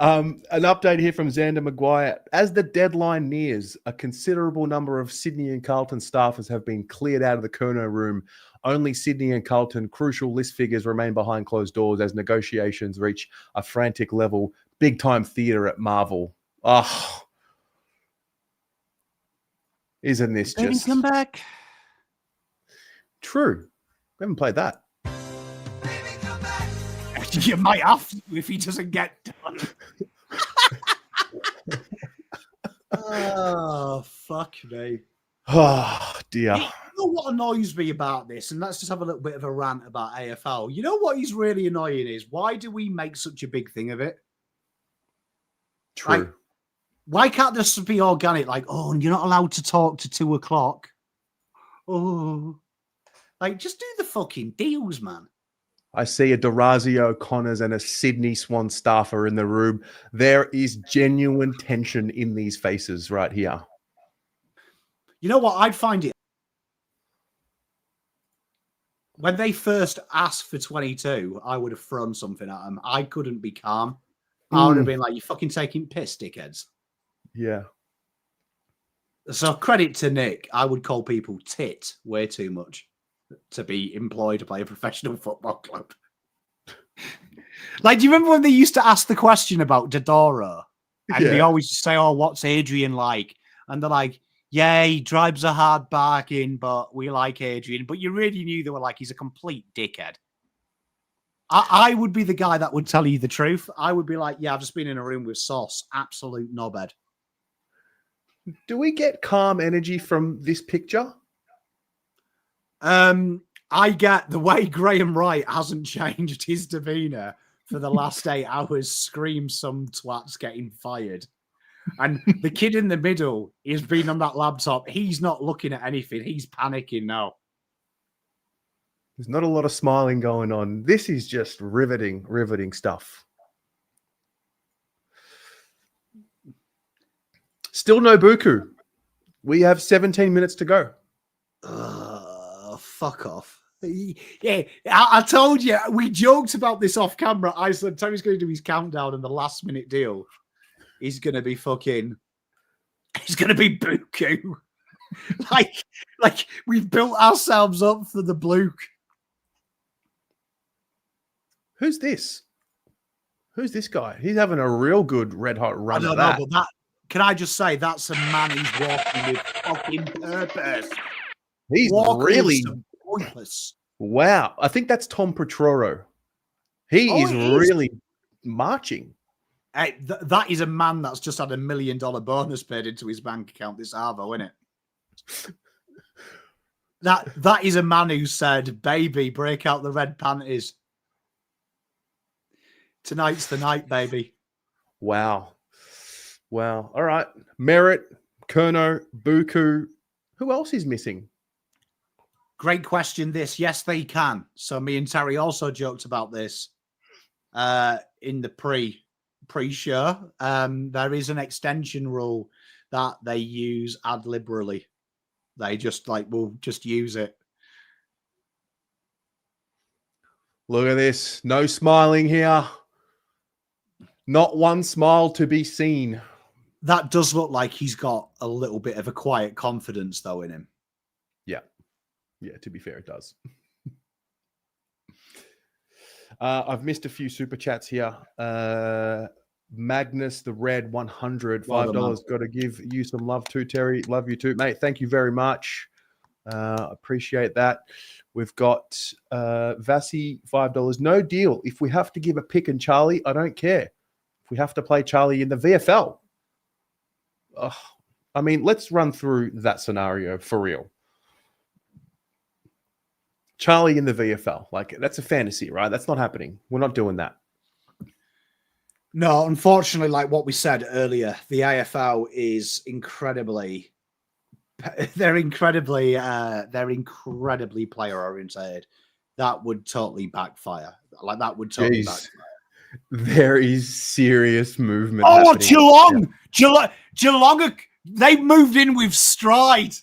update here from Xander Maguire. As the deadline nears, a considerable number of Sydney and Carlton staffers have been cleared out of the Curnow room. Only Sydney and Carlton crucial list figures remain behind closed doors as negotiations reach a frantic level. Big time theatre at Marvel. Oh, isn't this They didn't just come back. true? We haven't played that. You might have to if he doesn't get done. Oh, fuck me. Oh, dear. You know what annoys me about this? And let's just have a little bit of a rant about AFL. You know what is really annoying is why do we make such a big thing of it? True. Like, why can't this be organic? Like, oh, and you're not allowed to talk to 2 o'clock. Oh, like, just do the fucking deals, man. I see a Durazio Connors and a Sydney Swan staffer in the room. There is genuine tension in these faces right here. You know what? I'd find it when they first asked for 22, I would have thrown something at them. I couldn't be calm. I would have been like, you fucking taking piss, dickheads. Yeah. So credit to Nick. I would call people tit way too much to be employed by a professional football club. Like, do you remember when they used to ask the question about Dodoro? And they always say, oh, what's Adrian like? And they're like, yeah, he drives a hard bargain, but we like Adrian. But you really knew they were like, he's a complete dickhead. I would be the guy that would tell you the truth. I would be like, yeah, I've just been in a room with Sauce. Absolute knobhead. Do we get calm energy from this picture? I get the way Graham Wright hasn't changed his demeanour for the last 8 hours, screams some twats getting fired. And the kid in the middle is been on that laptop. He's not looking at anything. He's panicking now. There's not a lot of smiling going on. This is just riveting stuff. Still no Buku. We have 17 minutes to go. Fuck off. Yeah, I told you. We joked about this off camera. I said Tommy's going to do his countdown and the last minute deal. He's going to be fucking... He's going to be Buku. like we've built ourselves up for the Bluke. Who's this? Who's this guy? He's having a real good red hot run. I don't know, but can I just say that's a man who's walking with fucking purpose. He's walking really pointless. Wow. I think that's Tom Petroro. He is really marching. Hey, that is a man that's just had $1 million bonus paid into his bank account this Arvo, isn't it? That is a man who said, baby, break out the red panties. Tonight's the night, baby. Wow. All right. Merrett, Curnow, Buku. Who else is missing? Great question, this. Yes, they can. So me and Terry also joked about this in the pre-show. There is an extension rule that they use ad liberally. They just will just use it. Look at this. No smiling here. Not one smile to be seen. That does look like he's got a little bit of a quiet confidence, though, in him. Yeah, to be fair, it does. I've missed a few super chats here. Magnus the Red 100, $5. Got to give you some love too, Terry. Love you too, mate. Thank you very much. Appreciate that. We've got Vasi, $5. No deal. If we have to give a pick and Charlie, I don't care. If we have to play Charlie in the VFL. I mean, let's run through that scenario for real. Charlie in the VFL. Like, that's a fantasy, right? That's not happening. We're not doing that. No, unfortunately, like what we said earlier, the AFL is incredibly player oriented. That would totally backfire. Like that would totally backfire. There is serious movement. Oh, happening. Geelong, they've moved in with stride.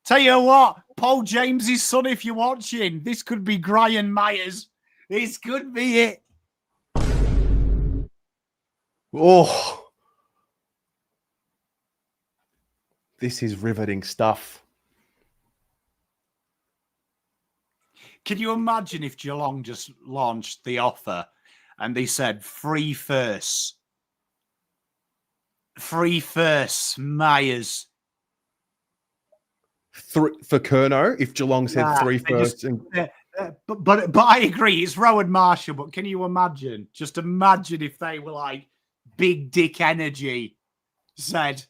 Tell you what, Paul James's son, if you're watching, this could be Brian Myers. This could be it. Oh, this is riveting stuff. Can you imagine if Geelong just launched the offer and they said free first, Myers. For Curnow, if Geelong said 3 firsts. But I agree, it's Rowan Marshall. But can you imagine? Just imagine if they were like big dick energy said,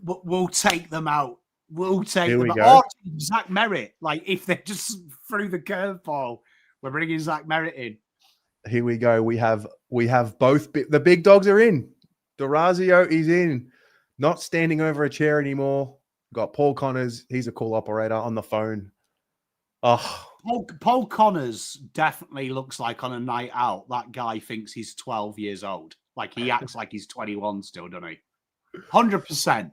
we'll take them out. We'll take them out. Or Zach Merrett. Like if they just threw the curveball, we're bringing Zach Merrett in. Here we go. We have both. The big dogs are in. D'Orazio is in. Not standing over a chair anymore. Got Paul Connors. He's a call operator on the phone. Oh, Paul Connors definitely looks like on a night out, that guy thinks he's 12 years old. Like he acts like he's 21 still, doesn't he? 100%.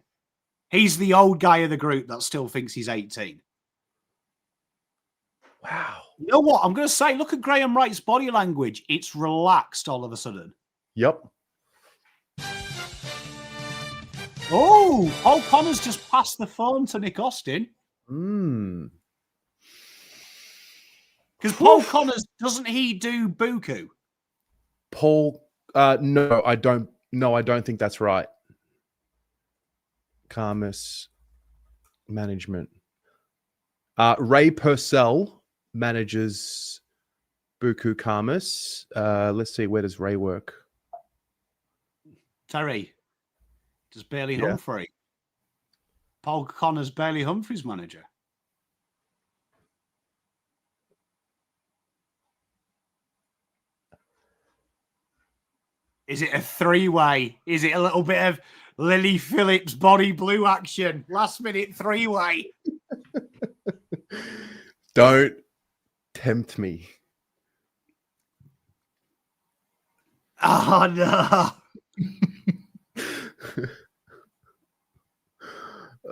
He's the old guy of the group that still thinks he's 18. Wow. You know what? I'm going to say, look at Graham Wright's body language. It's relaxed all of a sudden. Yep. Oh, Paul Connors just passed the phone to Nick Austin. Because Paul Connors, doesn't he do Buku? Paul, no, I don't. No, I don't think that's right. Karmas management. Ray Purcell manages Buku Karmas. Let's see, where does Ray work? Terry. Does Bailey Humphrey? Paul Connors, Bailey Humphrey's manager. Is it a three-way? Is it a little bit of Lily Phillips body blue action? Last minute three-way. Don't tempt me. Oh, no.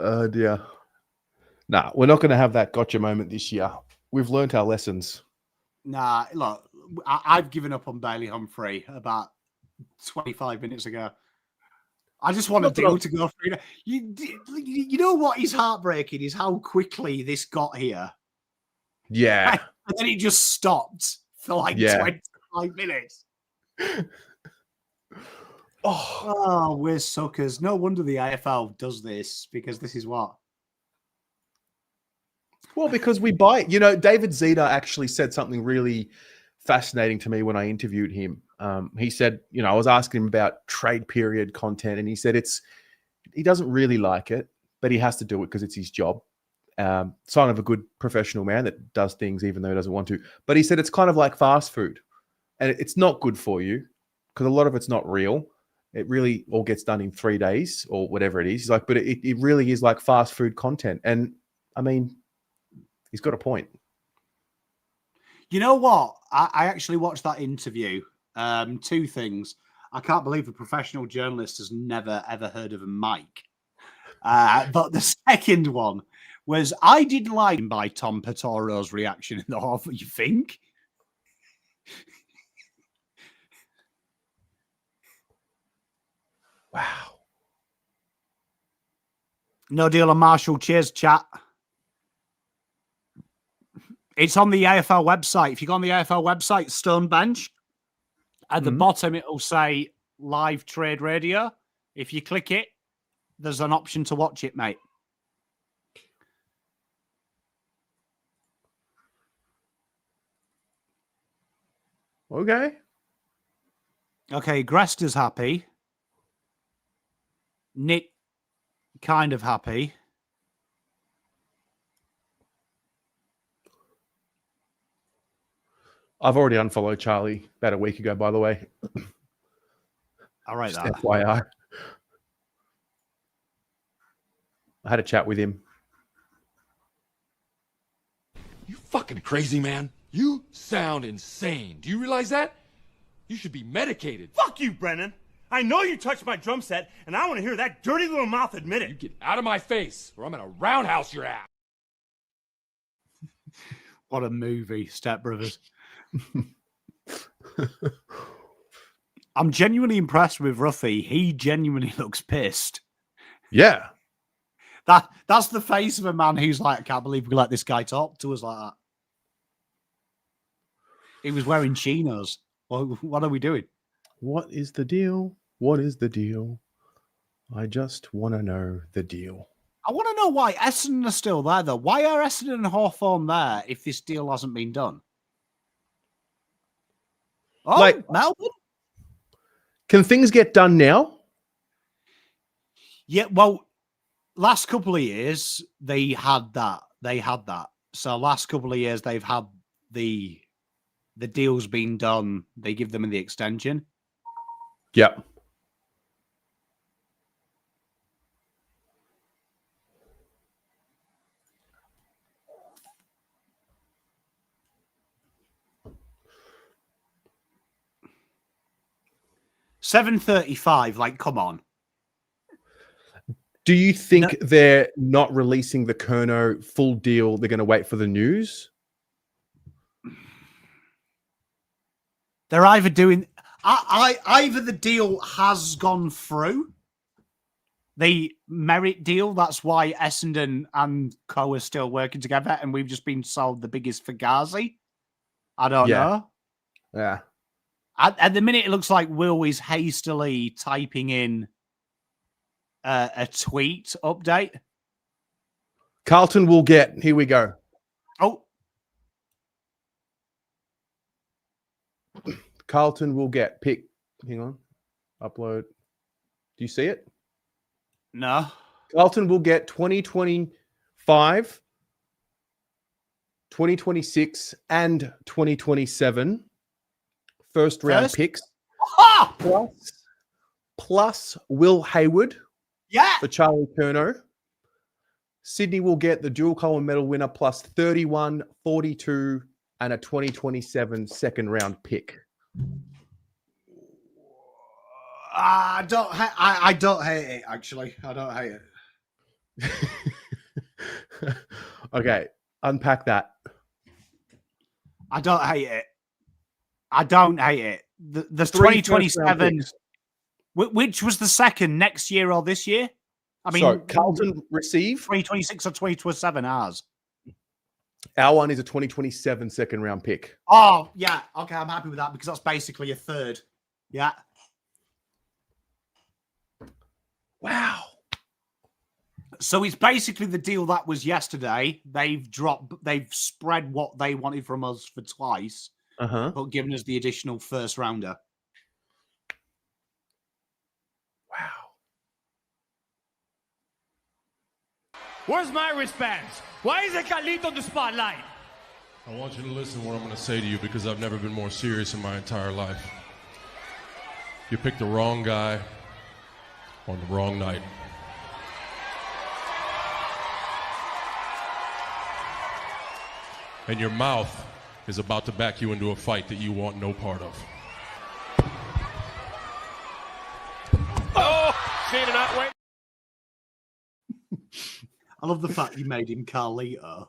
Oh, dear. Nah, we're not going to have that gotcha moment this year. We've learned our lessons. Nah, look, I've given up on Bailey Humphrey about 25 minutes ago. I just want a deal to go through. You know what is heartbreaking is how quickly this got here. Yeah. And then it just stopped for like 25 minutes. Oh, we're suckers. No wonder the AFL does this, because this is what? Well, because we buy it. You know, David Zeta actually said something really fascinating to me when I interviewed him. He said, you know, I was asking him about trade period content, and he said he doesn't really like it, but he has to do it because it's his job. Sign of a good professional man that does things even though he doesn't want to. But he said it's kind of like fast food, and it's not good for you because a lot of it's not real. It really all gets done in 3 days or whatever it is. He's like, but it really is like fast food content. And I mean, he's got a point. You know what? I actually watched that interview. Two things. I can't believe a professional journalist has never, ever heard of a mic. But the second one was, I didn't like by Tom Petoro's reaction in the half. You think? Wow. No deal on Marshall. Cheers, chat. It's on the AFL website. If you go on the AFL website, Stonebench, at the bottom, it will say live trade radio. If you click it, there's an option to watch it, mate. Okay. Okay, Grester's happy. Nick, kind of happy. I've already unfollowed Charlie about a week ago, by the way. All right, Just that. FYI. I had a chat with him. You fucking crazy, man. You sound insane. Do you realize that? You should be medicated. Fuck you, Brennan. I know you touched my drum set, and I want to hear that dirty little mouth admit it. You get out of my face, or I'm gonna roundhouse your ass. What a movie, Step Brothers. I'm genuinely impressed with Ruffy. He genuinely looks pissed. Yeah. That's the face of a man who's like, I can't believe we let this guy talk to us like that. He was wearing chinos. Well, what are we doing? What is the deal? What is the deal? I just want to know the deal. I want to know why Essendon are still there, though. Why are Essendon and Hawthorn there if this deal hasn't been done? Oh, Like- Melbourne? Can things get done now? Yeah, well, last couple of years, they had that. So last couple of years, they've had the deal's been done. They give them the extension. Yep. $7.35. Like, come on. Do you think they're not releasing the Curnow full deal? They're going to wait for the news? They're either doing... either the deal has gone through, the Merrett deal, that's why Essendon and Co are still working together, and we've just been sold the biggest Fugazi. I don't know. Yeah. At the minute, it looks like Will is hastily typing in a tweet update. Carlton will get... Here we go. Oh. Carlton will get pick. Hang on. Upload. Do you see it? No. Carlton will get 2025, 2026, and 2027 first round picks. Ah! Plus Will Hayward. Yeah. For Charlie Curnow. Sydney will get the dual Coleman medal winner plus 31, 42, and a 2027 second round pick. I don't hate it, actually. I don't hate it. Okay, unpack that. I don't hate it. I don't hate it. The 2027, which was the second, next year or this year? I mean, so Carlton receive 2026 or 2027 ours. Our one is a 2027 second round pick. Oh, yeah. Okay, I'm happy with that because that's basically a third. Yeah. Wow. So it's basically the deal that was yesterday. They've spread what they wanted from us for twice, but given us the additional first rounder. Where's my wristbands? Why is it Carlito on the spotlight? I want you to listen to what I'm going to say to you because I've never been more serious in my entire life. You picked the wrong guy on the wrong night. And your mouth is about to back you into a fight that you want no part of. Oh, seen it that way. I love the fact you made him Carlito.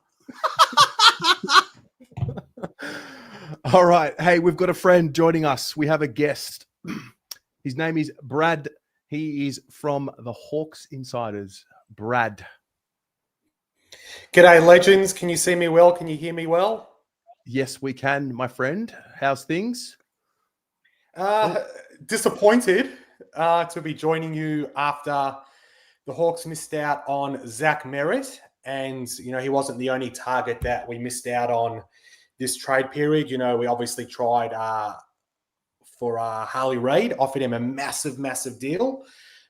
All right. Hey, we've got a friend joining us. We have a guest. His name is Brad. He is from the Hawks Insiders. Brad. G'day, legends. Can you see me well? Can you hear me well? Yes, we can, my friend. How's things? Disappointed to be joining you after the Hawks missed out on Zach Merrett. And, you know, he wasn't the only target that we missed out on this trade period. You know, we obviously tried for Harley Reid, offered him a massive, massive deal.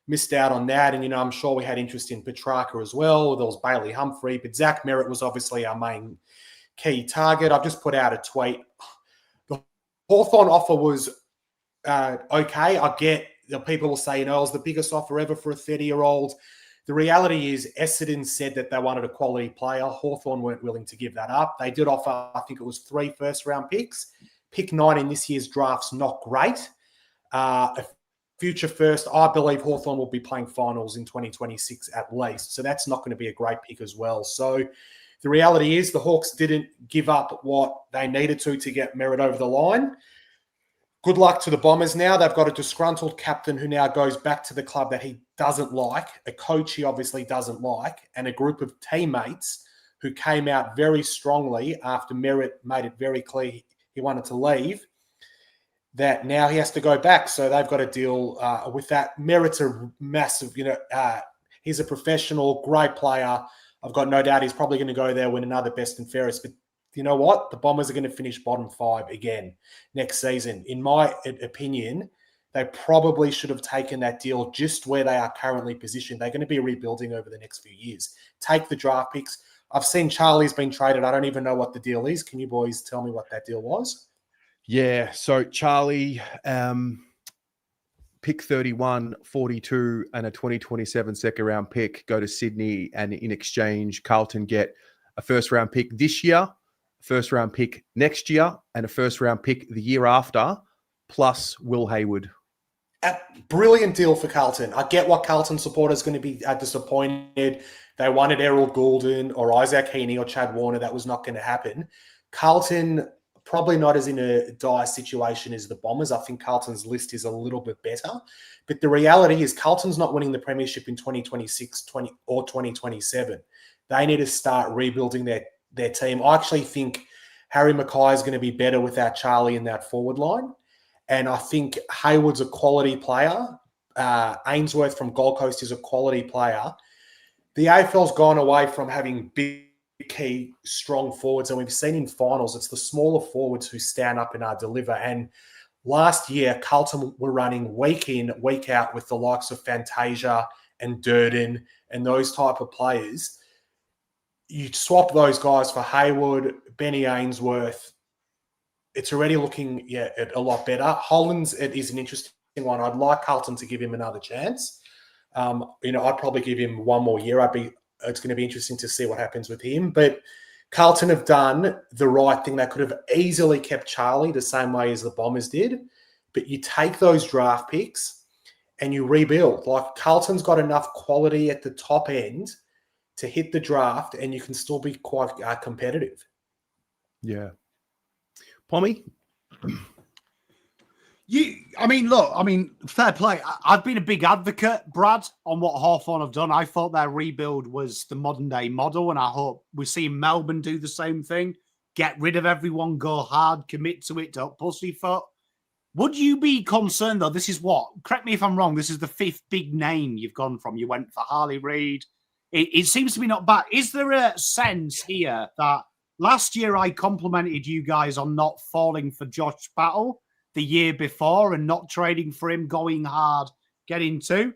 Missed out on that. And, you know, I'm sure we had interest in Petracca as well. There was Bailey Humphrey. But Zach Merrett was obviously our main key target. I've just put out a tweet. The Hawthorn offer was okay. I get people will say, it was the biggest offer ever for a 30-year-old. The reality is Essendon said that they wanted a quality player. Hawthorn weren't willing to give that up. They did offer, I think it was 3 first-round picks. Pick 9 in this year's draft's not great. A future first, I believe Hawthorn will be playing finals in 2026 at least. So that's not going to be a great pick as well. So the reality is the Hawks didn't give up what they needed to get Merrett over the line. Good luck to the Bombers now. They've got a disgruntled captain who now goes back to the club that he doesn't like, a coach he obviously doesn't like, and a group of teammates who came out very strongly after Merrett made it very clear he wanted to leave, that now he has to go back. So they've got to deal with that. Merrett's a massive, he's a professional, great player. I've got no doubt he's probably going to go there, win another best and fairest. But you know what? The Bombers are going to finish bottom 5 again next season. In my opinion, they probably should have taken that deal just where they are currently positioned. They're going to be rebuilding over the next few years. Take the draft picks. I've seen Charlie's been traded. I don't even know what the deal is. Can you boys tell me what that deal was? Yeah, so Charlie, pick 31, 42, and a 2027 second-round pick go to Sydney, and in exchange, Carlton get a first-round pick this year, a first-round pick next year, and a first-round pick the year after, plus Will Hayward. A brilliant deal for Carlton. I get what Carlton supporters are going to be disappointed. They wanted Errol Goulden or Isaac Heaney or Chad Warner. That was not going to happen. Carlton probably not as in a dire situation as the Bombers. I think Carlton's list is a little bit better. But the reality is Carlton's not winning the premiership in 2026 or 2027. They need to start rebuilding their team. I actually think Harry Mackay is going to be better without Charlie in that forward line. And I think Hayward's a quality player. Ainsworth from Gold Coast is a quality player. The AFL's gone away from having big, key, strong forwards. And we've seen in finals, it's the smaller forwards who stand up and deliver. And last year, Carlton were running week in, week out with the likes of Fantasia and Durden and those type of players. You swap those guys for Hayward, Benny Ainsworth. It's already looking a lot better. Hollands, it is an interesting one. I'd like Carlton to give him another chance. I'd probably give him one more year. It's going to be interesting to see what happens with him. But Carlton have done the right thing. They could have easily kept Charlie the same way as the Bombers did. But you take those draft picks and you rebuild. Like Carlton's got enough quality at the top end to hit the draft, and you can still be quite competitive. Yeah. Pommy? Fair play. I've been a big advocate, Brad, on what Hawthorn have done. I thought their rebuild was the modern day model, and I hope we see Melbourne do the same thing. Get rid of everyone, go hard, commit to it, don't pussyfoot. Would you be concerned, though? This is what? Correct me if I'm wrong. This is the 5th big name you've gone from. You went for Harley Reid. It seems to be not bad. Is there a sense here that last year I complimented you guys on not falling for Josh Battle the year before and not trading for him, going hard, getting 2?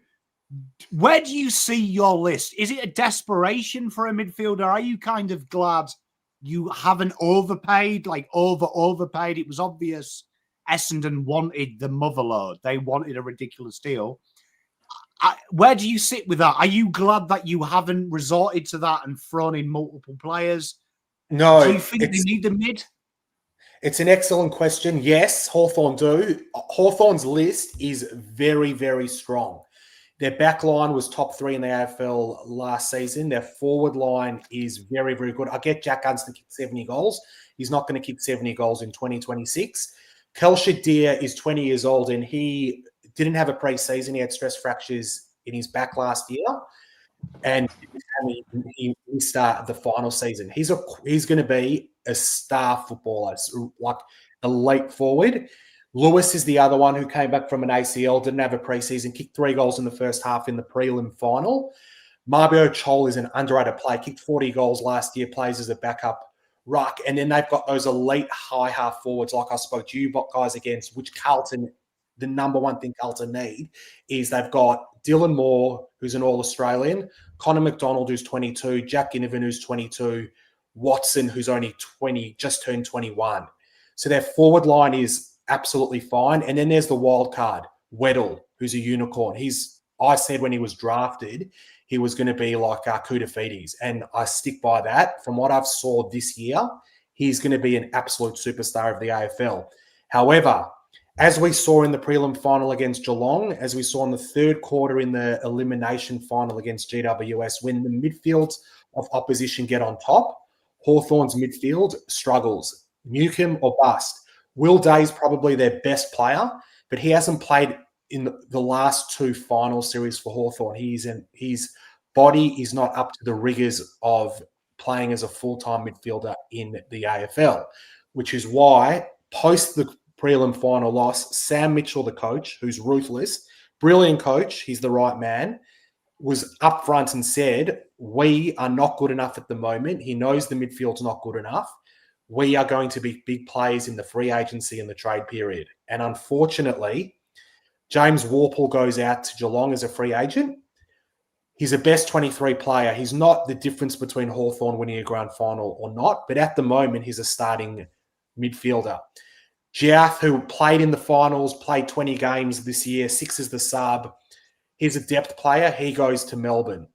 Where do you see your list? Is it a desperation for a midfielder? Are you kind of glad you haven't overpaid, like overpaid? It was obvious Essendon wanted the motherlode. They wanted a ridiculous deal. Where do you sit with that? Are you glad that you haven't resorted to that and thrown in multiple players? No. Do you think they need the mid? It's an excellent question. Yes, Hawthorn do. Hawthorn's list is very, very strong. Their back line was top 3 in the AFL last season. Their forward line is very, very good. I get Jack Gunston kick 70 goals. He's not going to kick 70 goals in 2026. Kelsha Deer is 20 years old, and he didn't have a pre-season. He had stress fractures in his back last year, and he started the final season. He's going to be a star footballer, like a late forward. Lewis is the other one who came back from an ACL, didn't have a preseason, kicked 3 goals in the first half in the prelim final. Marbio Chol is an underrated player, kicked 40 goals last year, plays as a backup ruck. And then they've got those elite high half forwards like I spoke to you guys against, which Carlton, the number one thing Carlton need is they've got Dylan Moore, who's an All-Australian, Connor McDonald, who's 22, Jack Ginnivan, who's 22, Watson, who's only 20, just turned 21. So their forward line is absolutely fine. And then there's the wild card. Weddle, who's a unicorn. I said when he was drafted, he was going to be like Koutafidis, and I stick by that. From what I've saw this year, he's going to be an absolute superstar of the AFL. However, as we saw in the prelim final against Geelong, as we saw in the third quarter in the elimination final against GWS, when the midfields of opposition get on top, Hawthorn's midfield struggles. Newcomb or bust. Will Day's probably their best player, but he hasn't played in the last two final series for Hawthorn. His body is not up to the rigors of playing as a full-time midfielder in the AFL, which is why post the prelim final loss, Sam Mitchell, the coach, who's ruthless, brilliant coach, he's the right man, was up front and said, we are not good enough at the moment. He knows the midfield's not good enough. We are going to be big players in the free agency and the trade period. And unfortunately, James Warple goes out to Geelong as a free agent. He's a best 23 player. He's not the difference between Hawthorn winning a grand final or not, but at the moment, he's a starting midfielder. Jiath, who played in the finals, played 20 games this year, 6 as the sub. He's a depth player. He goes to Melbourne.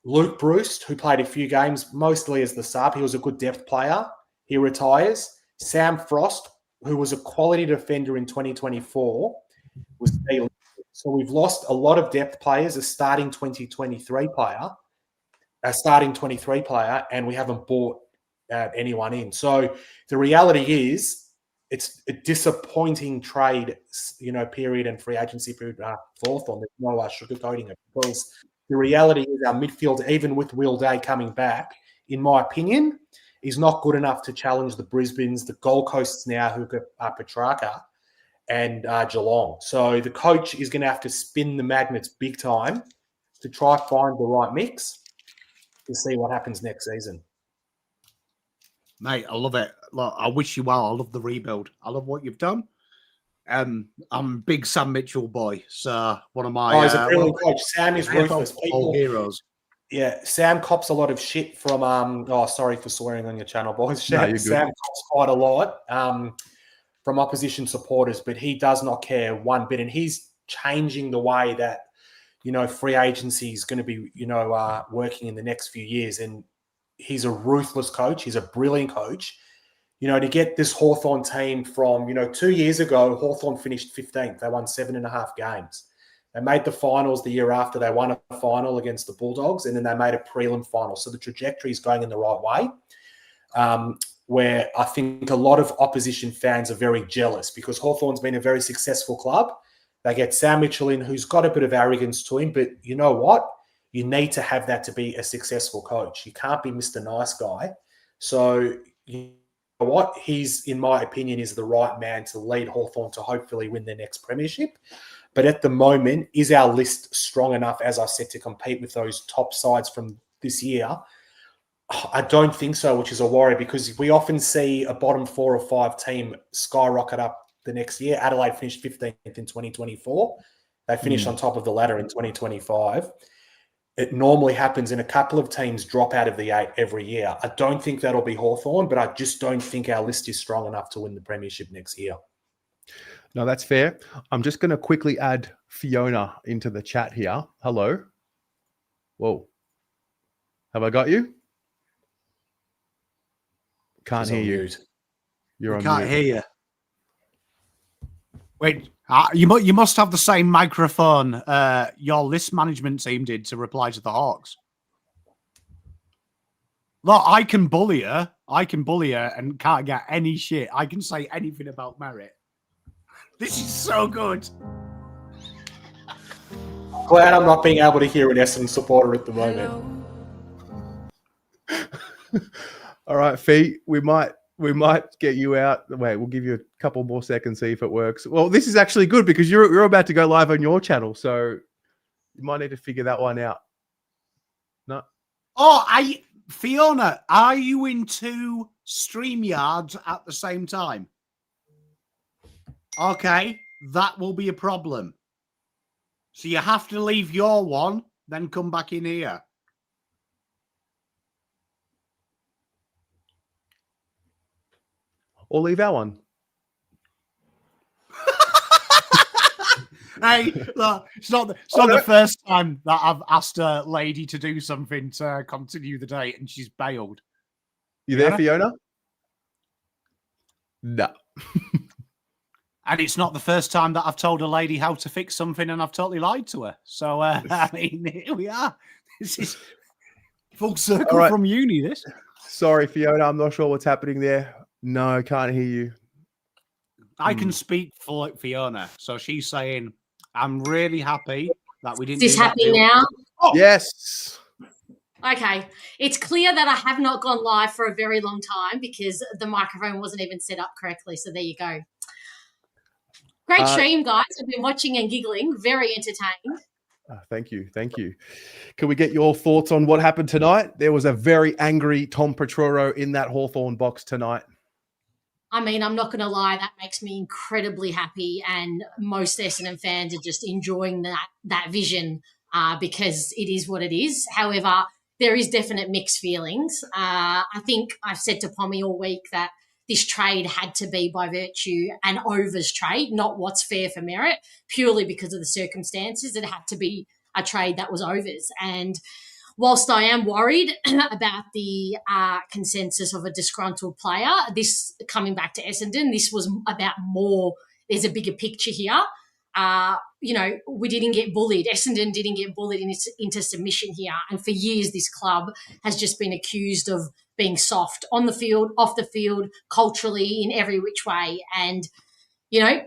Luke Bruce, who played a few games, mostly as the sub. He was a good depth player. He retires. Sam Frost, who was a quality defender in 2024, was delisted. So we've lost a lot of depth players, a starting 23 player, and we haven't bought anyone in. So the reality is, it's a disappointing trade, period and free agency period for Hawthorn. There's no sugarcoating it, because the reality is our midfield, even with Will Day coming back, in my opinion, is not good enough to challenge the Brisbanes, the Gold Coasts now, who are Petracca, and Geelong. So the coach is going to have to spin the magnets big time to try find the right mix to see what happens next season. Mate, I love it. Look, I wish you well. I love the rebuild. I love what you've done. I'm a big Sam Mitchell boy. So one of my he's a brilliant coach. Sam is ruthless. Heroes. Yeah, Sam cops a lot of shit from sorry for swearing on your channel, boys. No, you're good. Sam cops quite a lot from opposition supporters, but he does not care one bit, and he's changing the way that free agency is going to be working in the next few years. And he's a ruthless coach. He's a brilliant coach. To get this Hawthorn team from, 2 years ago, Hawthorn finished 15th. They won 7.5 games. They made the finals the year after. They won a final against the Bulldogs, and then they made a prelim final. So the trajectory is going in the right way, where I think a lot of opposition fans are very jealous because Hawthorn's been a very successful club. They get Sam Mitchell in, who's got a bit of arrogance to him, but you know what? You need to have that to be a successful coach. You can't be Mr. Nice Guy. So you know what? He's, in my opinion, is the right man to lead Hawthorn to hopefully win their next premiership. But at the moment, is our list strong enough, as I said, to compete with those top sides from this year? I don't think so, which is a worry, because we often see a bottom 4 or 5 team skyrocket up the next year. Adelaide finished 15th in 2024. They finished on top of the ladder in 2025. It normally happens, and a couple of teams drop out of the 8 every year. I don't think that'll be Hawthorn, but I just don't think our list is strong enough to win the premiership next year. No, that's fair. I'm just going to quickly add Fiona into the chat here. Hello. Whoa. Have I got you? Can't hear you. You're on mute. Can't hear you. Wait, you must have the same microphone your list management team did to reply to the Hawks. Look, I can bully her and can't get any shit. I can say anything about Merrett. This is so good. Glad I'm not being able to hear an Essendon supporter at the moment. All right, Fee, we might get you out. Wait, we'll give you a couple more seconds, see if it works. Well, this is actually good because you're about to go live on your channel, so you might need to figure that one out. No. Oh, Fiona, are you in 2 StreamYards at the same time? Okay, that will be a problem. So you have to leave your one, then come back in here. Or leave our one. Hey, look, it's not the first time that I've asked a lady to do something to continue the date and she's bailed. You there, Fiona? No. And it's not the first time that I've told a lady how to fix something and I've totally lied to her. So, I mean, here we are. This is full circle from uni, this. Sorry, Fiona. I'm not sure what's happening there. No, I can't hear you. I can speak for Fiona. So she's saying, I'm really happy that we didn't. Is this happy now? Oh. Yes. Okay. It's clear that I have not gone live for a very long time because the microphone wasn't even set up correctly. So there you go. Great stream, guys. I've been watching and giggling. Very entertained. Thank you. Thank you. Can we get your thoughts on what happened tonight? There was a very angry Tom Petracca in that Hawthorn box tonight. I mean, I'm not going to lie. That makes me incredibly happy. And most Essendon fans are just enjoying that vision because it is what it is. However, there is definite mixed feelings. I think I've said to Pommy all week that this trade had to be by virtue an overs trade, not what's fair for Merrett, purely because of the circumstances. It had to be a trade that was overs. And whilst I am worried about the consensus of a disgruntled player, this coming back to Essendon, this was about more. There's a bigger picture here. We didn't get bullied. Essendon didn't get bullied into submission here. And for years, this club has just been accused of being soft on the field, off the field, culturally, in every which way. And,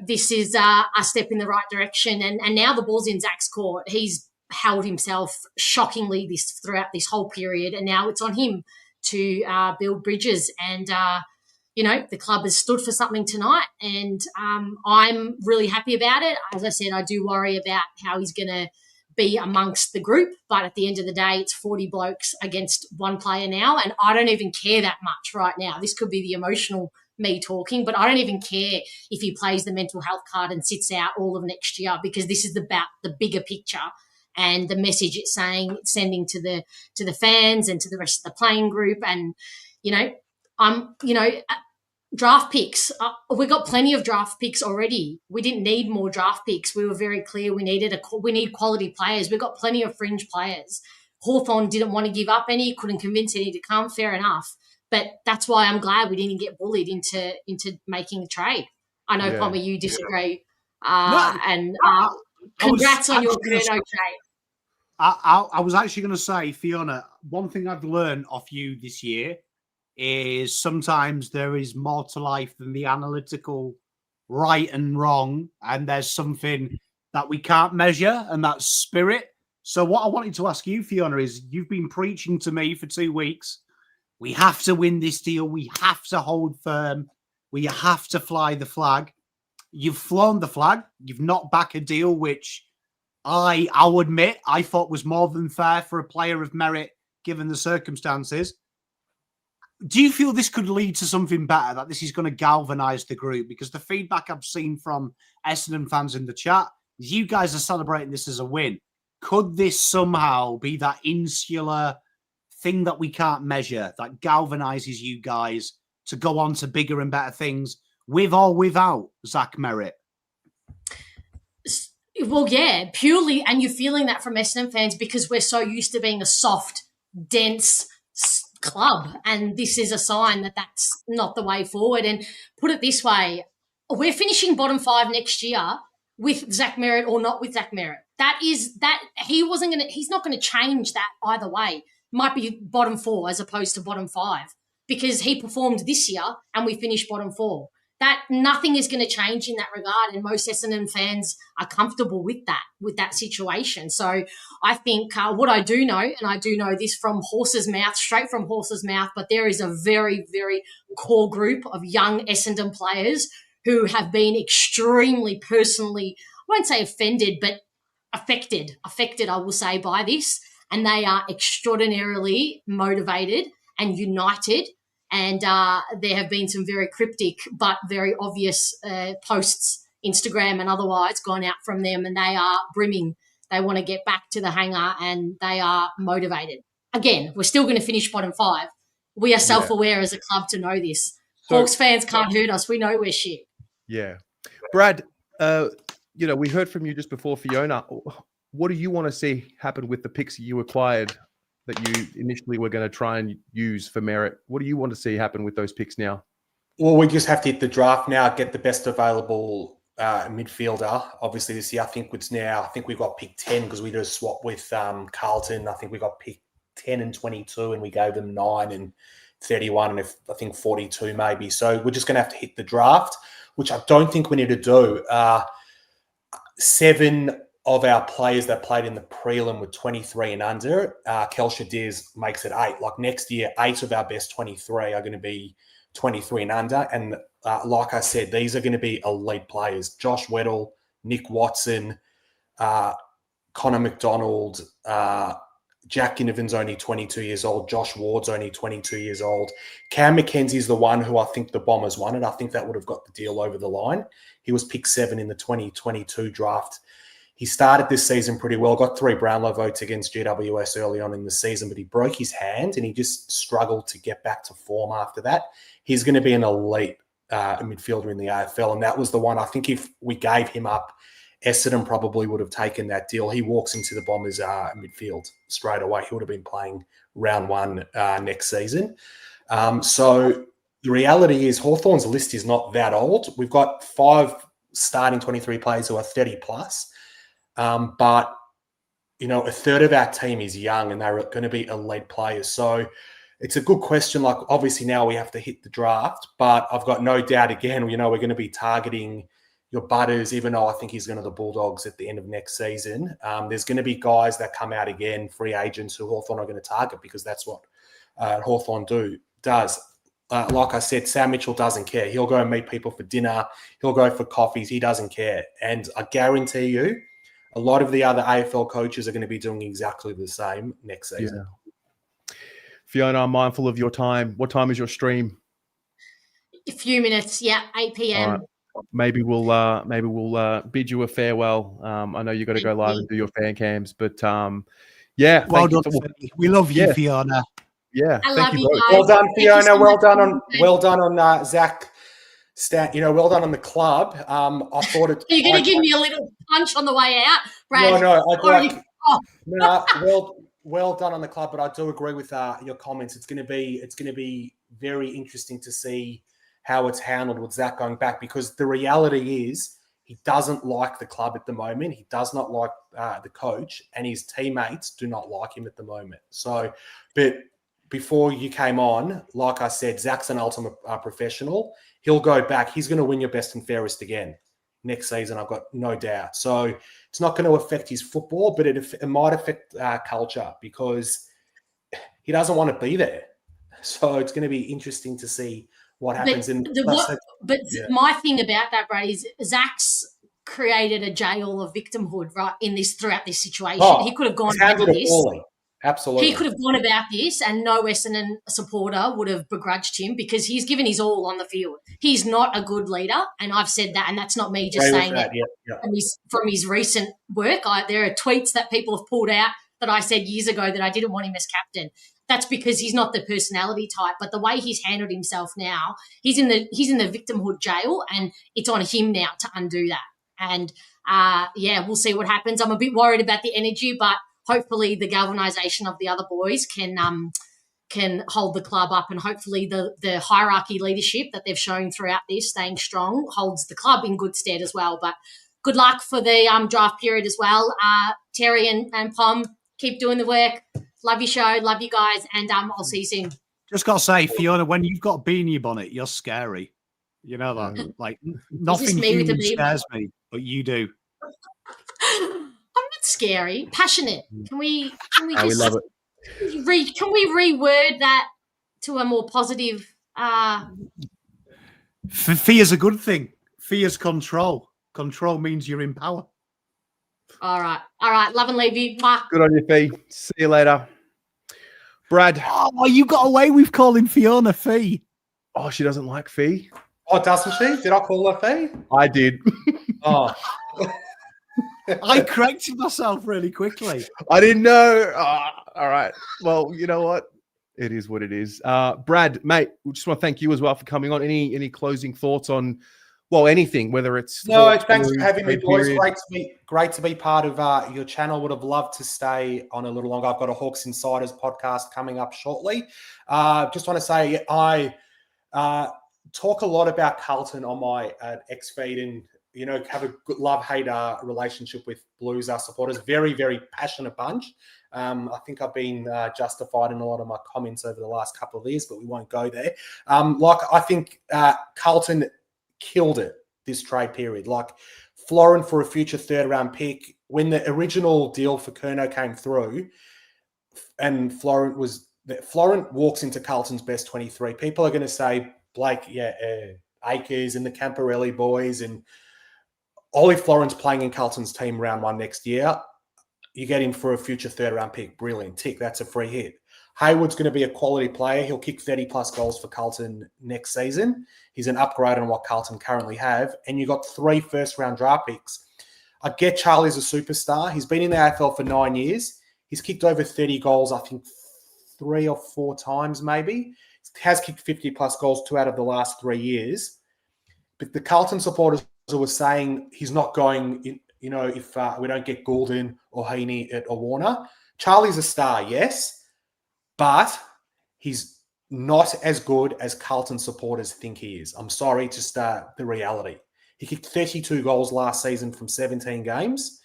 this is a step in the right direction. And now the ball's in Zach's court. He's held himself shockingly throughout this whole period. And now it's on him to build bridges. And, the club has stood for something tonight. And I'm really happy about it. As I said, I do worry about how he's going to be amongst the group, but at the end of the day, it's 40 blokes against one player now, and I don't even care that much right now. This could be the emotional me talking, but I don't even care if he plays the mental health card and sits out all of next year, because this is about the bigger picture and the message it's sending to the fans and to the rest of the playing group. And draft picks. We got plenty of draft picks already. We didn't need more draft picks. We were very clear we need quality players. We've got plenty of fringe players. Hawthorn didn't want to give up any, couldn't convince any to come. Fair enough. But that's why I'm glad we didn't get bullied into making a trade. I know, Pommy, you disagree. Congrats on your Curnow trade. I was actually going to say, Fiona, one thing I've learned off you this year is sometimes there is more to life than the analytical right and wrong, and there's something that we can't measure, and that's spirit. So what I wanted to ask you, Fiona, is you've been preaching to me for 2 weeks. We have to win this deal. We have to hold firm. We have to fly the flag. You've flown the flag. You've knocked back a deal, which I'll admit I thought was more than fair for a player of merit given the circumstances. Do you feel this could lead to something better, that this is going to galvanise the group? Because the feedback I've seen from Essendon fans in the chat is you guys are celebrating this as a win. Could this somehow be that insular thing that we can't measure, that galvanises you guys to go on to bigger and better things, with or without Zach Merrett? Well, yeah, purely, and you're feeling that from Essendon fans because we're so used to being a soft, dense club, and this is a sign that that's not the way forward. And put it this way, we're finishing bottom 5 next year with Zach Merrett or not with Zach Merrett. He's not going to change that either way. Might be bottom 4 as opposed to bottom 5 because he performed this year and we finished bottom 4. That nothing is going to change in that regard, and most Essendon fans are comfortable with that situation. So I think what I do know, and I do know this from horse's mouth, straight from horse's mouth, but there is a very, very core group of young Essendon players who have been extremely personally, I won't say offended, but affected, I will say, by this, and they are extraordinarily motivated and united. And there have been some very cryptic but very obvious posts, Instagram and otherwise, gone out from them, and they are brimming. They want to get back to the hangar and they are motivated. Again, we're still going to finish bottom 5. We are self-aware as a club to know this. Hawks fans can't hurt us. We know we're shit. Yeah. Brad, we heard from you just before, Fiona. What do you want to see happen with the picks you acquired that you initially were going to try and use for Merrett? What do you want to see happen with those picks now? Well, we just have to hit the draft now, get the best available midfielder. Obviously, this year, I think we've got pick 10 because we did a swap with Carlton. I think we got pick 10 and 22, and we gave them 9 and 31, and I think 42 maybe. So we're just going to have to hit the draft, which I don't think we need to do. 7 of our players that played in the prelim were 23 and under. Kelsha Diaz makes it 8. Like next year, 8 of our best 23 are going to be 23 and under. And like I said, these are going to be elite players. Josh Weddle, Nick Watson, Connor McDonald, Jack Ginnivan's only 22 years old. Josh Ward's only 22 years old. Cam McKenzie's the one who I think the Bombers wanted. I think that would have got the deal over the line. He was picked 7 in the 2022 draft. He started this season pretty well, got 3 Brownlow votes against GWS early on in the season, but he broke his hand and he just struggled to get back to form after that. He's going to be an elite midfielder in the AFL, and that was the one. I think if we gave him up, Essendon probably would have taken that deal. He walks into the Bombers midfield straight away. He would have been playing round 1 next season. So the reality is Hawthorn's list is not that old. We've got 5 starting 23 players who are 30 plus. But, a third of our team is young and they're going to be elite players. So it's a good question. Like, obviously now we have to hit the draft, but I've got no doubt again, we're going to be targeting your Butters, even though I think he's going to the Bulldogs at the end of next season. There's going to be guys that come out again, free agents who Hawthorn are going to target because that's what Hawthorn does. Like I said, Sam Mitchell doesn't care. He'll go and meet people for dinner. He'll go for coffees. He doesn't care. And I guarantee you, a lot of the other AFL coaches are going to be doing exactly the same next season. Yeah. Fiona, I'm mindful of your time. What time is your stream? A few minutes. Yeah, 8 p.m. Right. Maybe we'll bid you a farewell. I know you got to go live and do your fan cams, but yeah. Well done. We love you, Fiona. Yeah, I love you both. guys. Well done, Fiona. So well done on Zach. Well done on the club. I thought it. Are you going to give me a little punch on the way out, Brad? Well done on the club, but I do agree with your comments. It's going to be very interesting to see how it's handled with Zach going back, because the reality is he doesn't like the club at the moment. He does not like the coach, and his teammates do not like him at the moment. So, but before you came on, like I said, Zach's an ultimate professional. He'll go back. He's going to win your best and fairest again next season. I've got no doubt. So it's not going to affect his football, but it might affect culture because he doesn't want to be there. So it's going to be interesting to see what happens. My thing about that, Brad, is Zach's created a jail of victimhood throughout this situation. He could have gone about this. Absolutely. He could have gone about this and no Essendon supporter would have begrudged him because he's given his all on the field. He's not a good leader, and I've said that, and that's not me just saying it from his recent work. There are tweets that people have pulled out that I said years ago that I didn't want him as captain. That's because he's not the personality type. But the way he's handled himself now, he's in the victimhood jail, and it's on him now to undo that. And we'll see what happens. I'm a bit worried about the energy, but hopefully the galvanisation of the other boys can hold the club up, and hopefully the hierarchy leadership that they've shown throughout this, staying strong, holds the club in good stead as well. But good luck for the draft period as well. Terry and Pom, keep doing the work. Love your show. Love you guys. And I'll see you soon. Just got to say, Fiona, when you've got a bee in your bonnet, you're scary. You know that? Like, nothing human scares me, but you do. I'm not scary. Passionate. Can we We love it. Can we reword that to a more positive? Fear's a good thing. Fear's control. Control means you're in power. All right. Love and leave you. Mwah. Good on you, Fee. See you later. Brad. Oh, you got away with calling Fiona Fee. Oh, she doesn't like Fee? Oh, doesn't she? Did I call her Fee? I did. Oh. I corrected myself really quickly. I didn't know. All right. Well, you know what? It is what it is. Brad, mate, we just want to thank you as well for coming on. Any closing thoughts on Well, anything, whether it's No, Hawks, thanks for Blues, having me, trade boys. period. Great to be part of your channel. Would have loved to stay on a little longer. I've got a Hawks Insiders podcast coming up shortly. Just want to say I talk a lot about Carlton on my X feed, and have a good love-hate relationship with Blues supporters. Very, very passionate bunch. I think I've been justified in a lot of my comments over the last couple of years, but we won't go there. I think Carlton killed it this trade period. Like Florent for a future third-round pick. When the original deal for Curnow came through, and Florent walks into Carlton's best 23. People are going to say Blake, Akers and the Camporelli boys, and Ollie Florent's playing in Carlton's team round 1 next year. You get him for a future third-round pick. Brilliant. Tick. That's a free hit. Hayward's going to be a quality player. He'll kick 30-plus goals for Carlton next season. He's an upgrade on what Carlton currently have. And you got 3 first-round draft picks. I get Charlie's a superstar. He's been in the AFL for 9 years. He's kicked over 30 goals, I think, 3 or 4 times maybe. Has kicked 50-plus goals 2 out of the last 3 years. But the Carlton supporters were saying he's not going, if we don't get Goulden or Heaney or Warner. Charlie's a star, yes, but he's not as good as Carlton supporters think he is. I'm sorry, just the reality. He kicked 32 goals last season from 17 games.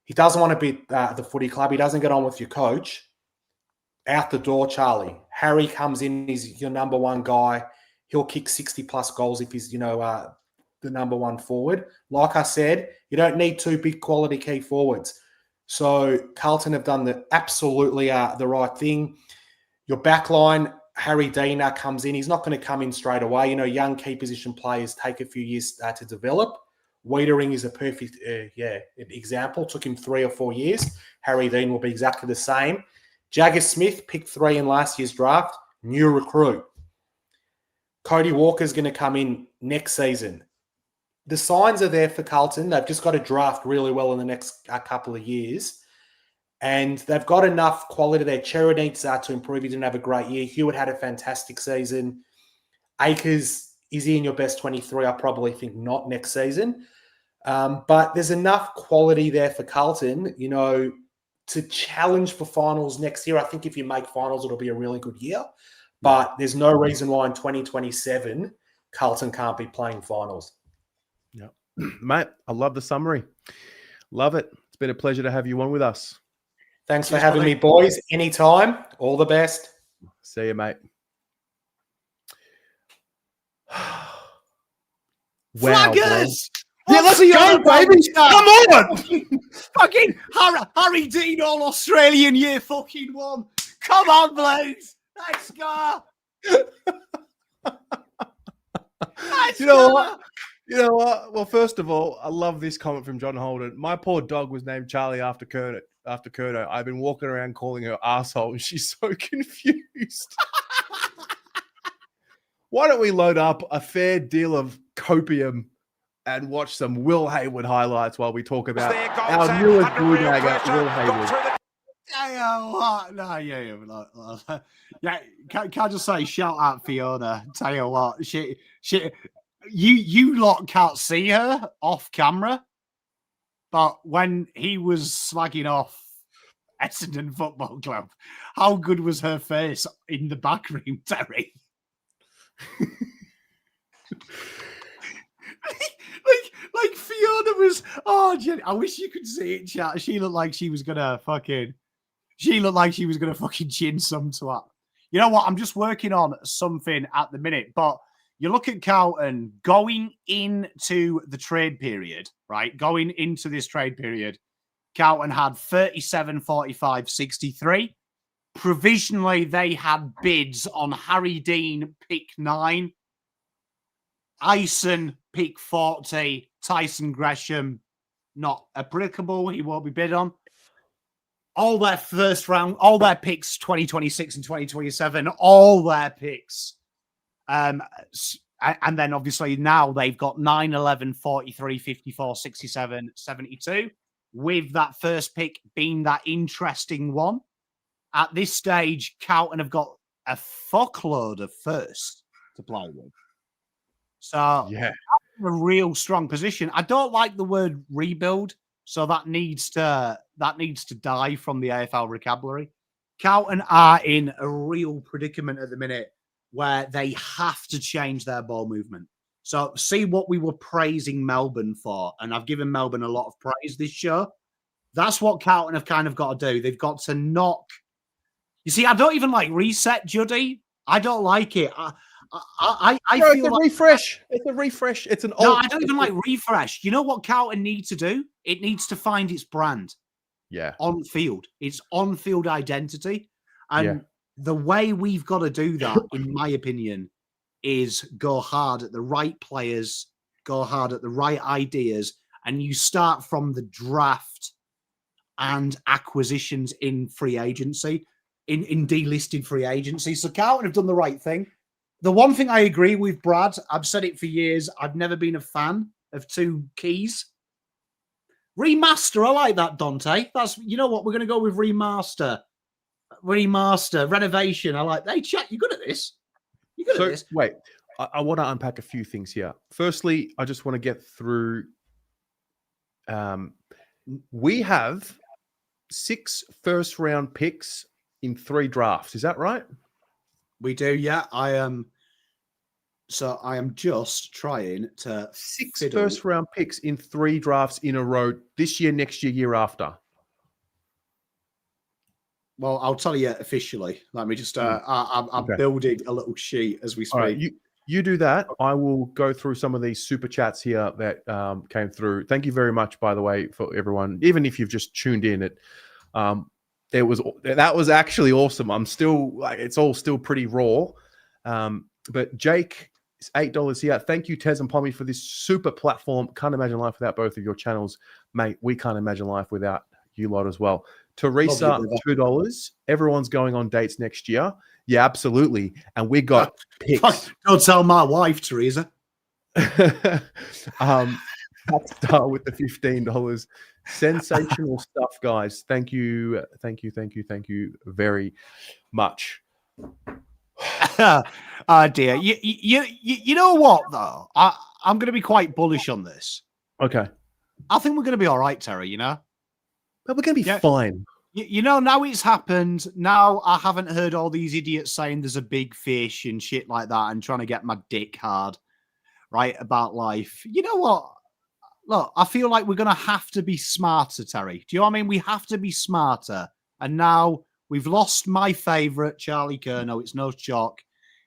He doesn't want to be the footy club. He doesn't get on with your coach. Out the door, Charlie. Harry comes in. He's your number one guy. He'll kick 60-plus goals if he's, the number one forward. Like I said, you don't need 2 big quality key forwards. So Carlton have done absolutely the right thing. Your backline, Harry Dean comes in. He's not going to come in straight away. Young key position players take a few years to develop. Wiedering is a perfect example. Took him 3 or 4 years. Harry Dean will be exactly the same. Jagger Smith, picked 3 in last year's draft, new recruit. Cody Walker's going to come in next season. The signs are there for Carlton. They've just got to draft really well in the next couple of years. And they've got enough quality there. Chera needs to improve. He didn't have a great year. Hewitt had a fantastic season. Akers, is he in your best 23? I probably think not next season. But there's enough quality there for Carlton, to challenge for finals next year. I think if you make finals, it'll be a really good year. But there's no reason why in 2027, Carlton can't be playing finals. Yeah. Mate, I love the summary. Love it. It's been a pleasure to have you on with us. Thanks for having me, boys. Anytime. All the best. See you, mate. Flaggers! Yeah, let's go, baby. Come on! Fucking Harry Dean, all Australian year fucking 1. Come on, Blues. Let's go. You know what? Well, first of all, I love this comment from John Holden. My poor dog was named Charlie after Curnow. I've been walking around calling her asshole, and she's so confused. Why don't we load up a fair deal of copium and watch some Will Hayward highlights while we talk about our newest bootlegger, Will Hayward. Can I just say, shout out Fiona. Tell you what, you lot can't see her off camera, but when he was slagging off Essendon Football Club, how good was her face in the back room, Terry? Like Fiona was. Oh, Jenny, I wish you could see it, chat. She looked like she was gonna fucking chin some twat. You know what? I'm just working on something at the minute, but you look at Carlton going into the trade period, right? Going into this trade period, Carlton had 37, 45, 63. Provisionally, they had bids on Harry Dean, pick 9. Ison, pick 40. Tyson Gresham, not applicable. He won't be bid on. All their first round, all their picks, 2026 and 2027, all their picks. And then obviously now they've got 9, 11, 43, 54, 67, 72, with that first pick being that interesting one. At this stage, Carlton have got a fuckload of first to play with. So yeah, a real strong position. I don't like the word rebuild, so that needs to die from the AFL vocabulary. Carlton are in a real predicament at the minute where they have to change their ball movement. So see what we were praising Melbourne for, and I've given Melbourne a lot of praise this show. That's what Carlton have kind of got to do. They've got to knock. You see, I don't even like reset, Juddy. I don't like it. I feel it's a like refresh. It's a refresh. It's an no, old. I don't even like refresh. You know what Carlton needs to do? It needs to find its brand. Yeah. On field. Its on-field identity. And the way we've got to do that, in my opinion, is go hard at the right players, go hard at the right ideas, and you start from the draft and acquisitions in free agency, in delisted free agency. So Carlton have done the right thing. The one thing I agree with Brad, I've said it for years, I've never been a fan of two keys. Remaster, I like that, Dante. That's, you know what, we're going to go with remaster, renovation. I like, hey, chat, you're good at this. You're good at this. Wait, I want to unpack a few things here. Firstly, I just want to get through. We have 6 first-round picks in 3 drafts. Is that right? We do, yeah. I am just trying to 6 first-round picks in 3 drafts in a row this year, next year, year after. Well, I'll tell you officially. Let me just. I'm building a little sheet as we speak. All right, you do that. I will go through some of these super chats here that came through. Thank you very much, by the way, for everyone. Even if you've just tuned in, that was actually awesome. I'm still like, it's all still pretty raw. But Jake is $8 here. Thank you, Tez and Pommy, for this super platform. Can't imagine life without both of your channels, mate. We can't imagine life without you lot as well. Teresa, $2. Everyone's going on dates next year. Yeah, absolutely. And we got picks. Don't tell my wife, Teresa. Star with the $15. Sensational stuff, guys. Thank you very much. Oh dear. You know what though? I'm going to be quite bullish on this. Okay. I think we're going to be all right, Terry. You know. But we're going to be fine. You know, now it's happened. Now I haven't heard all these idiots saying there's a big fish and shit like that and trying to get my dick hard, right, about life. You know what? Look, I feel like we're going to have to be smarter, Terry. Do you know what I mean? We have to be smarter. And now we've lost my favourite, Charlie Curnow. It's no shock.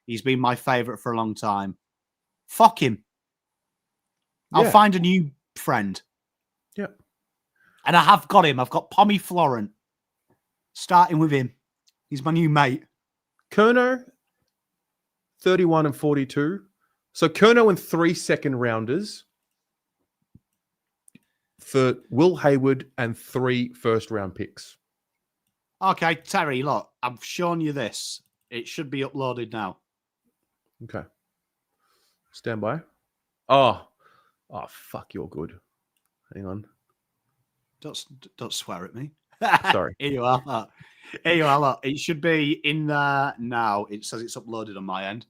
He's been my favourite for a long time. Fuck him. I'll find a new friend. Yeah. And I have got him. I've got Ollie Florent. Starting with him. He's my new mate. Curnow, 31 and 42. So Curnow and 3 second rounders for Will Hayward and 3 first round picks. Okay, Terry, look, I've shown you this. It should be uploaded now. Okay. Stand by. Oh, fuck, you're good. Hang on. Don't swear at me. Sorry. Here you are. Look. Here you are. Look. It should be in there now. It says it's uploaded on my end.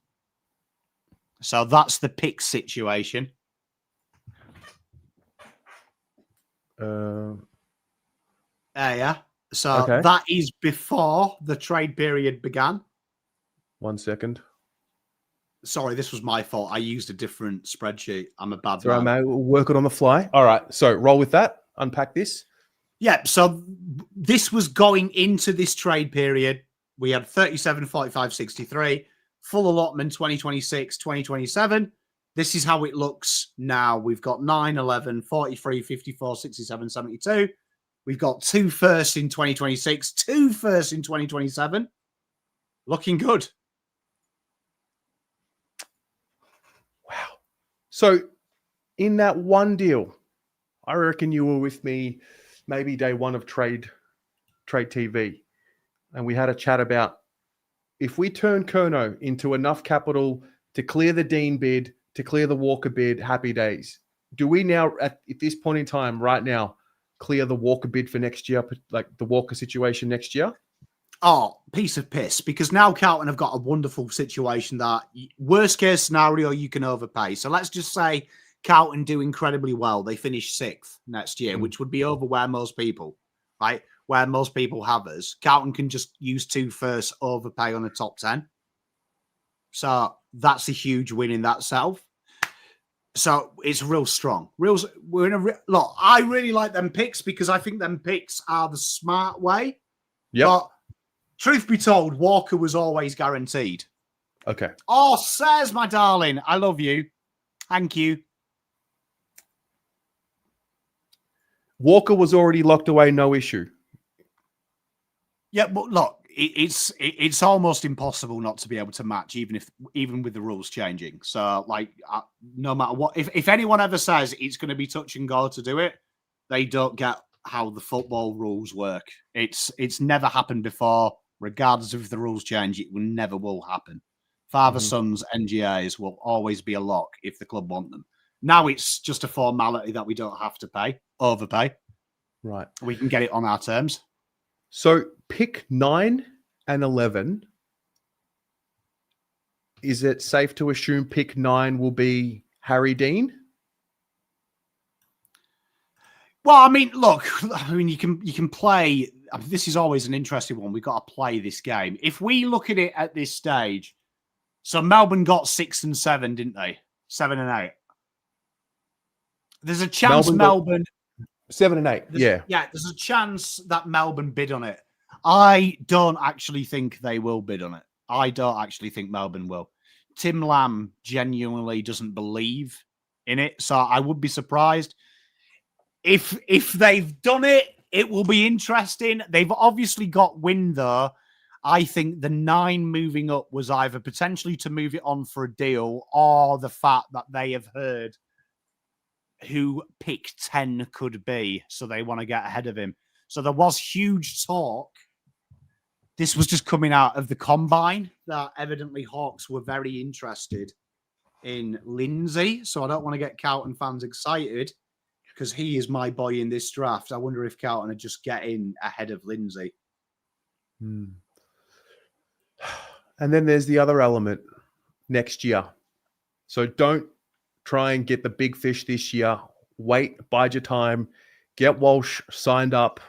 So that's the pick situation. Yeah. So that is before the trade period began. 1 second. Sorry, this was my fault. I used a different spreadsheet. I'm a bad man. man. Mate. We'll work it on the fly. All right. So roll with that. Unpack this. Yeah. So this was going into this trade period. We had 37, 45, 63. Full allotment 2026, 2027. This is how it looks now. We've got 9, 11, 43, 54, 67, 72. We've got 2 firsts in 2026, 2 firsts in 2027. Looking good. Wow. So in that one deal, I reckon you were with me maybe day one of Trade TV. And we had a chat about if we turn Curnow into enough capital to clear the Dean bid, to clear the Walker bid, happy days. Do we now, at this point in time, right now, clear the Walker bid for next year, like the Walker situation next year? Oh, piece of piss. Because now Carlton have got a wonderful situation that worst case scenario, you can overpay. So let's just say Carlton do incredibly well, they finish 6th next year, which would be over where most people, right? Where most people have us. Carlton can just use 2 firsts, overpay on a top 10. So that's a huge win in that self. So it's real strong. We're in a look. I really like them picks because I think them picks are the smart way. Yeah. But truth be told, Walker was always guaranteed. Okay. Oh, says my darling, I love you. Thank you. Walker was already locked away, no issue. Yeah, but look, it's almost impossible not to be able to match, even with the rules changing. So, like, no matter what, if anyone ever says it's going to be touch and go to do it, they don't get how the football rules work. It's never happened before. Regardless of if the rules change, it never will happen. Father, sons, NGAs will always be a lock if the club want them. Now it's just a formality that we don't have to overpay. Right. We can get it on our terms. So pick 9 and 11. Is it safe to assume pick 9 will be Harry Dean? Well, I mean, look, you can play. This is always an interesting one. We've got to play this game. If we look at it at this stage, so Melbourne got 6 and 7, didn't they? 7 and 8. There's a chance Melbourne 7 and 8. Yeah. There's a chance that Melbourne bid on it. I don't actually think they will bid on it. I don't actually think Melbourne will. Tim Lamb genuinely doesn't believe in it, so I would be surprised if they've done it. It will be interesting. They've obviously got wind though. I think the 9 moving up was either potentially to move it on for a deal or the fact that they have heard who pick 10 could be, so they want to get ahead of him. So there was huge talk. This was just coming out of the combine that evidently Hawks were very interested in Lindsay. So I don't want to get Carlton fans excited because he is my boy in this draft. I wonder if Carlton are just getting ahead of Lindsay. And then there's the other element next year. So don't try and get the big fish this year. Wait, bide your time. Get Walsh signed up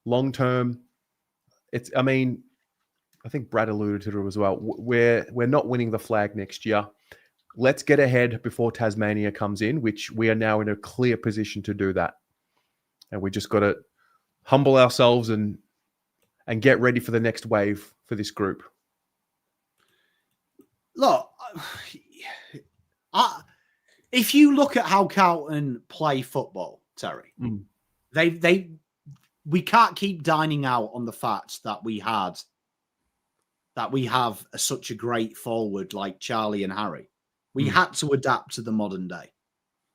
long term. I think Brad alluded to it as well. We're not winning the flag next year. Let's get ahead before Tasmania comes in, which we are now in a clear position to do that. And we just got to humble ourselves and get ready for the next wave for this group. Look, if you look at how Carlton play football, Terry, we can't keep dining out on the fact that we have such a great forward like Charlie and Harry. We had to adapt to the modern day.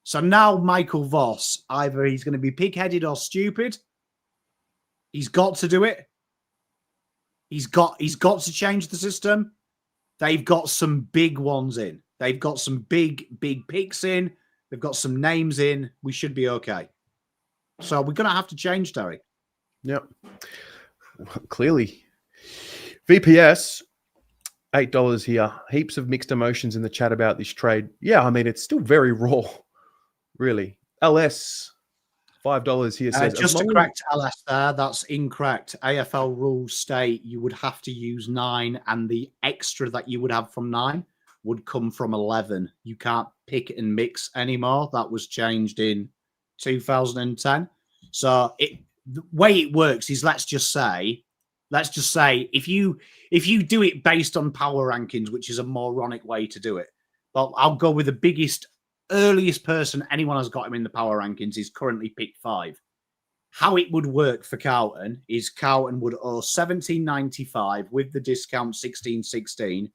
So now Michael Voss, either he's going to be pig-headed or stupid. He's got to do it. He's got to change the system. They've got some big ones in. They've got some big picks in. They've got some names in. We should be okay. So we're going to have to change, Terry. Yep. Clearly. VPS, $8 here. Heaps of mixed emotions in the chat about this trade. Yeah, I mean, it's still very raw, really. LS, $5 here says... just to correct LS there, that's incorrect. AFL rules state you would have to use 9 and the extra that you would have from 9 would come from 11. You can't pick and mix anymore. That was changed in 2010. So the way it works is let's just say if you do it based on power rankings, which is a moronic way to do it, but I'll go with the biggest, earliest person anyone has got him in the power rankings is currently pick 5. How it would work for Carlton is Carlton would owe $17.95 with the discount $16.16.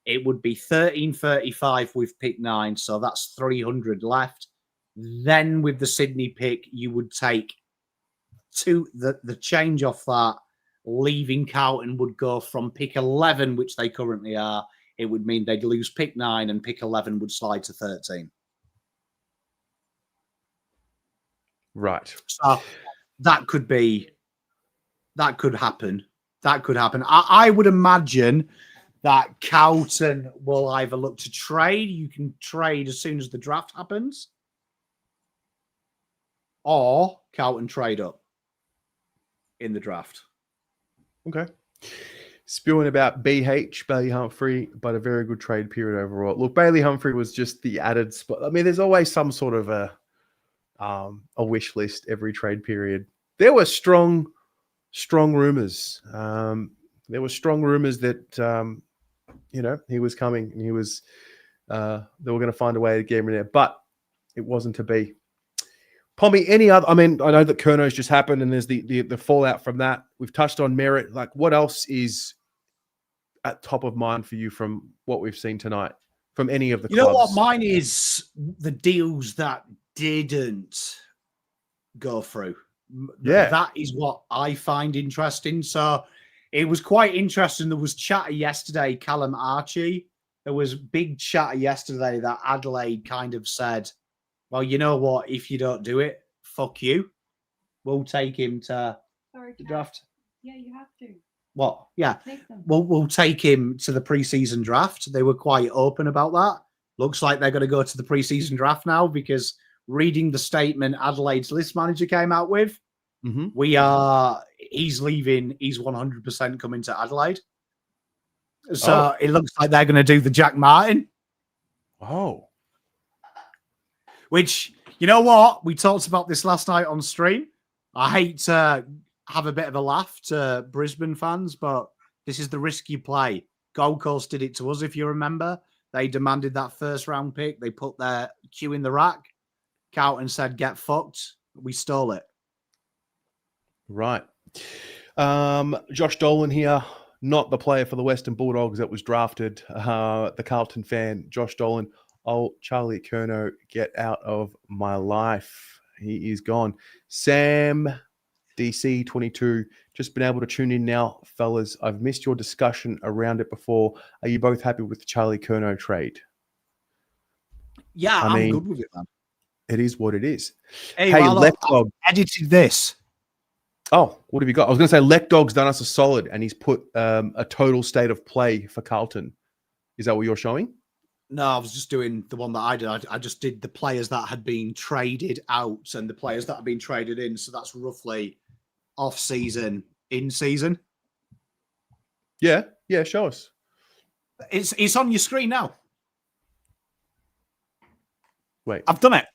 It would be $13.35 with pick 9, so that's $300 left. Then with the Sydney pick, you would take the change off that, leaving Carlton would go from pick 11, which they currently are. It would mean they'd lose pick 9 and pick 11 would slide to 13. Right. So that could happen. I would imagine that Carlton will either look to trade. You can trade as soon as the draft happens, or Carlton trade up in the draft. Okay. Spewing about BH, Bailey Humphrey, but a very good trade period overall. Look, Bailey Humphrey was just the added spot. I mean, there's always some sort of a wish list every trade period. There were strong rumors. There were strong rumors that he was coming and they were going to find a way to get him in there, but it wasn't to be. Pommy, any other? I mean, I know that Curnow's just happened, and there's the fallout from that. We've touched on Merrett. Like, what else is at top of mind for you from what we've seen tonight from any of the clubs? You know what? Mine is the deals that didn't go through. Yeah, that is what I find interesting. So it was quite interesting. There was chatter yesterday, Callum Archie. There was big chatter yesterday that Adelaide kind of said, well, you know what? If you don't do it, fuck you. We'll take him to the draft. Yeah, you have to. What? Yeah. Take them. We'll take him to the preseason draft. They were quite open about that. Looks like they're going to go to the preseason draft now because reading the statement Adelaide's list manager came out with, he's leaving. He's 100% coming to Adelaide. So it looks like they're going to do the Jack Martin. Oh. Which, you know what? We talked about this last night on stream. I hate to have a bit of a laugh to Brisbane fans, but this is the risk you play. Gold Coast did it to us, if you remember. They demanded that first round pick. They put their queue in the rack. Carlton said, get fucked. We stole it. Right. Josh Dolan here, not the player for the Western Bulldogs that was drafted. The Carlton fan, Josh Dolan. Oh, Charlie Curnow, get out of my life. He is gone. Sam, DC22, just been able to tune in now, fellas. I've missed your discussion around it before. Are you both happy with the Charlie Curnow trade? Yeah, I mean, good with it, man. It is what it is. Hey, Lek Dog. I edited this. Oh, what have you got? I was going to say Lek Dog's done us a solid, and he's put a total state of play for Carlton. Is that what you're showing? No, I was just doing the one that I did. I just did the players that had been traded out and the players that have been traded in. So that's roughly off-season, in-season. Yeah, show us. It's on your screen now. Wait. I've done it.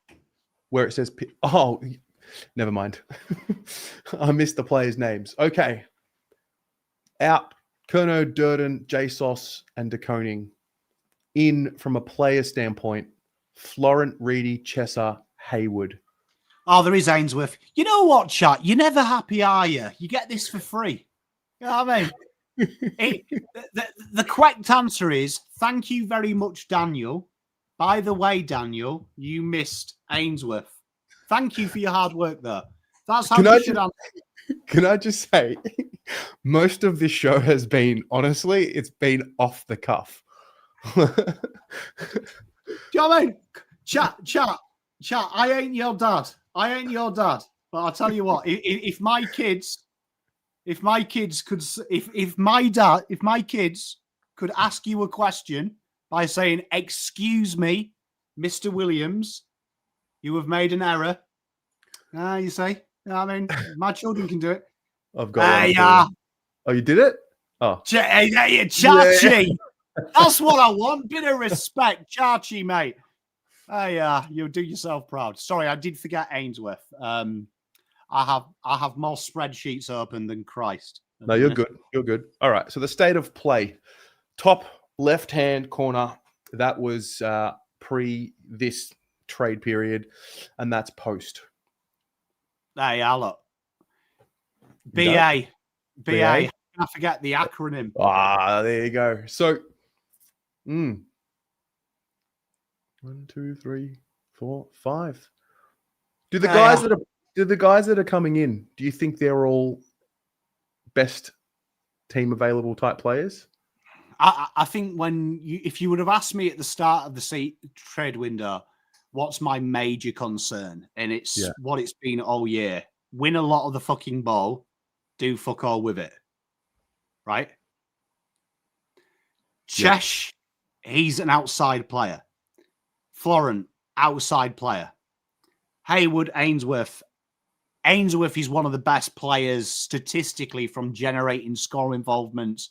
Where it says... Oh, never mind. I missed the players' names. Okay. Out. Curnow, Durden, JSOS, and De Koning. In from a player standpoint, Florent, Reedy, Chesser, Hayward. Oh, there is Ainsworth. You know what, chat? You're never happy, are you? You get this for free. You know what I mean? The correct answer is thank you very much, Daniel. By the way, Daniel, you missed Ainsworth. Thank you for your hard work, though. That's how you should answer. Can I just say, most of this show has been, honestly, it's been off the cuff. Do you know what I mean? Chat. I ain't your dad. But I'll tell you what. If my kids could ask you a question by saying, "Excuse me, Mr. Williams, you have made an error." You say, you know what I mean, my children can do it. I've got. Oh, you did it? Oh, Chachi. Yeah. That's what I want. Bit of respect, Chachi, mate. You'll do yourself proud. Sorry, I did forget Ainsworth. I have more spreadsheets open than Christ. No, you're good. You're good. All right. So the state of play, top left-hand corner. That was pre this trade period, and that's post. Hey, look. BA. I forget the acronym. There you go. So. 1, 2, 3, 4, 5. Do the guys that are coming in, do you think they're all best team available type players? I think if you would have asked me at the start of the trade window, what's my major concern, and it's what it's been all year: win a lot of the fucking ball, do fuck all with it, right? Chesh, he's an outside player. Florent, outside player. Haywood, Ainsworth. Ainsworth is one of the best players statistically from generating score involvement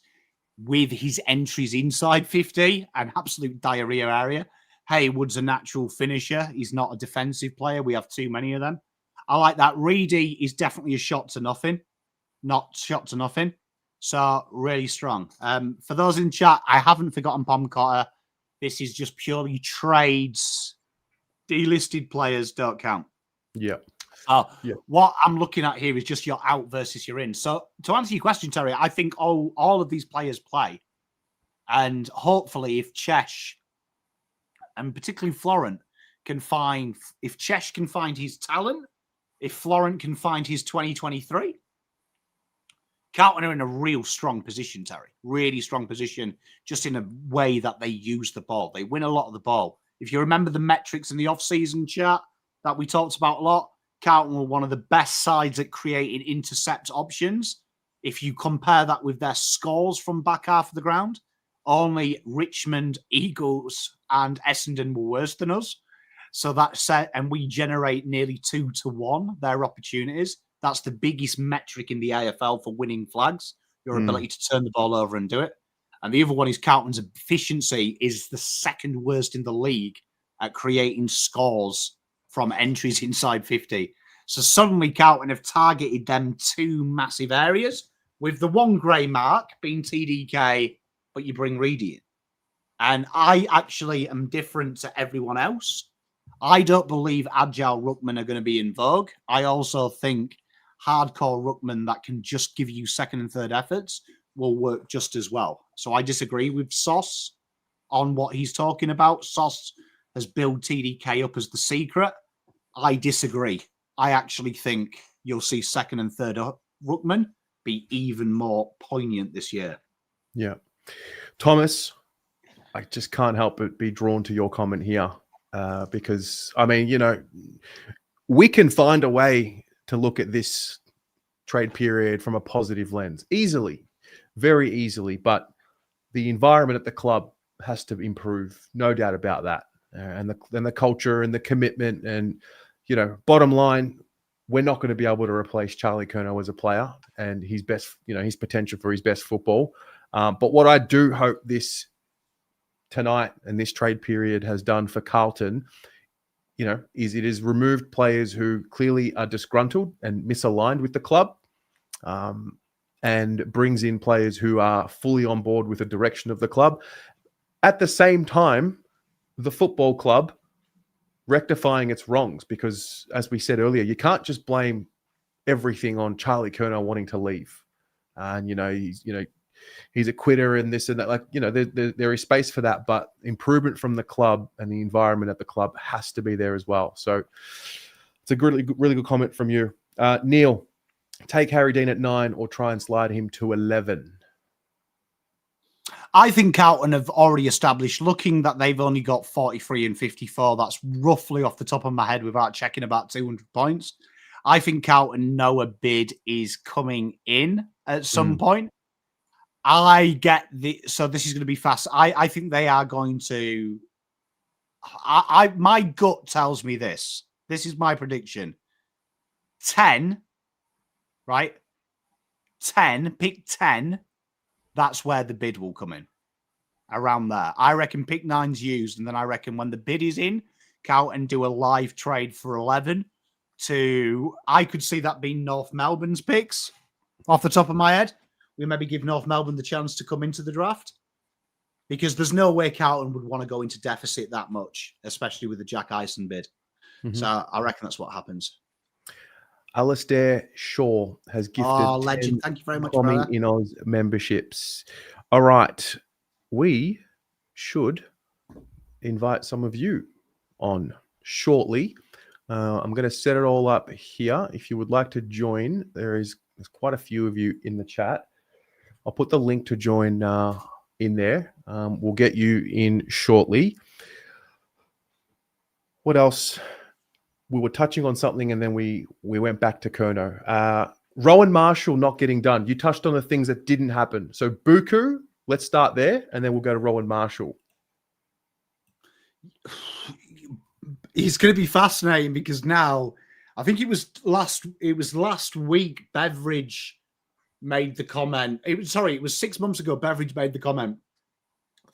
with his entries inside 50, an absolute diarrhea area. Haywood's a natural finisher. He's not a defensive player. We have too many of them. I like that. Reedy is definitely a shot to nothing. Not shot to nothing. So really strong. For those in chat, I haven't forgotten Pom Cotter. This is just purely trades. Delisted players don't count. Yeah. What I'm looking at here is just your out versus your in. So to answer your question, Terry, I think all of these players play. And hopefully if Chesh and particularly Florent can find, if Chesh can find his talent, if Florent can find his 2023, Carlton are in a real strong position, Terry. Really strong position, just in a way that they use the ball. They win a lot of the ball. If you remember the metrics in the off-season chat that we talked about a lot, Carlton were one of the best sides at creating intercept options. If you compare that with their scores from back half of the ground, only Richmond, Eagles, and Essendon were worse than us. So that's set, and we generate nearly 2-1 their opportunities. That's the biggest metric in the AFL for winning flags, your ability to turn the ball over and do it. And the other one is Carlton's efficiency is the second worst in the league at creating scores from entries inside 50. So suddenly Carlton have targeted them two massive areas, with the one grey mark being TDK, but you bring Reedy in. And I actually am different to everyone else. I don't believe agile ruckmen are going to be in vogue. I also think hardcore ruckmen that can just give you second and third efforts will work just as well. So I disagree with Sauce on what he's talking about. Sauce has built TDK up as the secret. I disagree. I actually think you'll see second and third ruckmen be even more poignant this year. Yeah. Thomas, I just can't help but be drawn to your comment here because, I mean, you know, we can find a way to look at this trade period from a positive lens easily, very easily, but the environment at the club has to improve, no doubt about that. And the culture and the commitment and, you know, bottom line, we're not going to be able to replace Charlie Curnow as a player and his best, you know, his potential for his best football. But what I do hope this tonight and this trade period has done for Carlton, you know, is it has removed players who clearly are disgruntled and misaligned with the club, and brings in players who are fully on board with the direction of the club. At the same time, the football club rectifying its wrongs, because as we said earlier, you can't just blame everything on Charlie Curnow wanting to leave. And, he's a quitter and this and that. Like, there is space for that, but improvement from the club and the environment at the club has to be there as well. So it's a really good comment from you. Neil, take Harry Dean at 9 or try and slide him to 11. I think Carlton have already established, looking that they've only got 43 and 54. That's roughly off the top of my head without checking, about 200 points. I think Carlton know a bid is coming in at some point. So this is going to be fast. I think they are going to, my gut tells me this. This is my prediction. 10, right? 10, pick 10. That's where the bid will come in. Around there. I reckon pick 9's used, and then I reckon when the bid is in, Carlton do a live trade for 11 I could see that being North Melbourne's picks off the top of my head. We maybe give North Melbourne the chance to come into the draft, because there's no way Carlton would want to go into deficit that much, especially with the Jack Eisen bid. So I reckon that's what happens. Alistair Shaw has gifted legend. Thank you very much, PommyInOz memberships. All right. We should invite some of you on shortly. I'm going to set it all up here. If you would like to join, there's quite a few of you in the chat. I'll put the link to join in there. We'll get you in shortly. What else? We were touching on something and then we went back to Curnow. Rowan Marshall not getting done. You touched on the things that didn't happen. So Buku Let's start there, and then we'll go to Rowan Marshall. It's going to be fascinating because now, I think it was last week, Beveridge made the comment. It was 6 months ago. Beveridge made the comment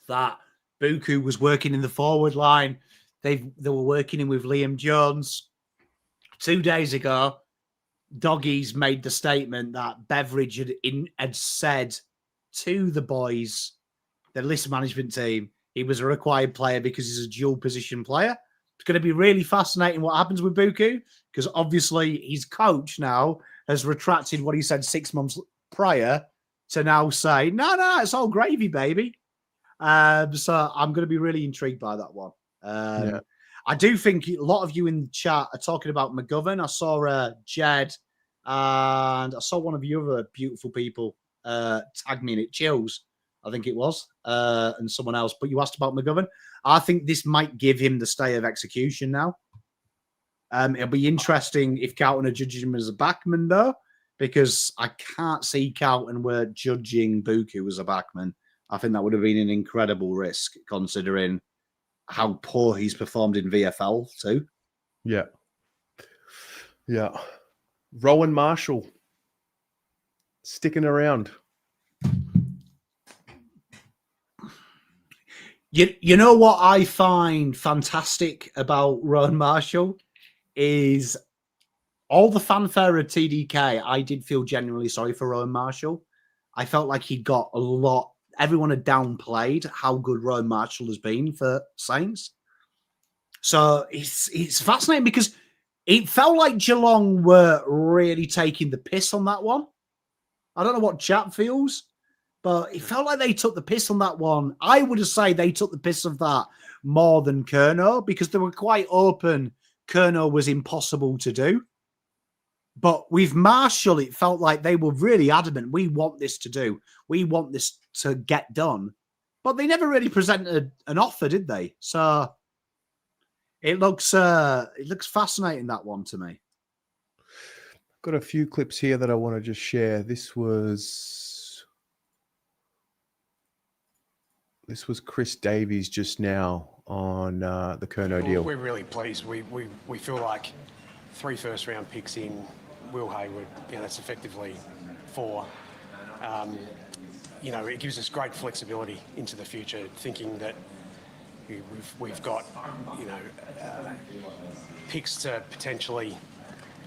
that Buku was working in the forward line. They were working in with Liam Jones. 2 days ago, Doggies made the statement that Beveridge had said to the boys, the list management team, he was a required player because he's a dual position player. It's going to be really fascinating what happens with Buku, because obviously his coach now has retracted what he said 6 months prior to now say, no, it's all gravy, baby. So I'm going to be really intrigued by that one. I do think a lot of you in the chat are talking about McGovern. I saw Jed and I saw one of you other beautiful people tag me in it, Chills, I think it was, and someone else. But you asked about McGovern. I think this might give him the stay of execution now. It'll be interesting if Carlton are judging him as a backman, though, because I can't see Carlton were judging Buku as a backman. I think that would have been an incredible risk, considering how poor he's performed in VFL too. Yeah. Rowan Marshall sticking around. You know what I find fantastic about Rowan Marshall is all the fanfare of TDK. I did feel genuinely sorry for Rowan Marshall. I felt like he got a lot. Everyone had downplayed how good Rowan Marshall has been for Saints. So it's fascinating because it felt like Geelong were really taking the piss on that one. I don't know what chat feels, but it felt like they took the piss on that one. I would say they took the piss of that more than Curnow, because they were quite open. Curnow was impossible to do. But with Marshall, it felt like they were really adamant. We want this to do. We want this to get done. But they never really presented an offer, did they? So it looks fascinating, that one, to me. Got a few clips here that I want to just share. This was Chris Davies just now on the Curnow deal. We're really pleased. We feel like 3 first-round picks in Will Hayward, that's effectively 4. It gives us great flexibility into the future, thinking that we've got, picks to potentially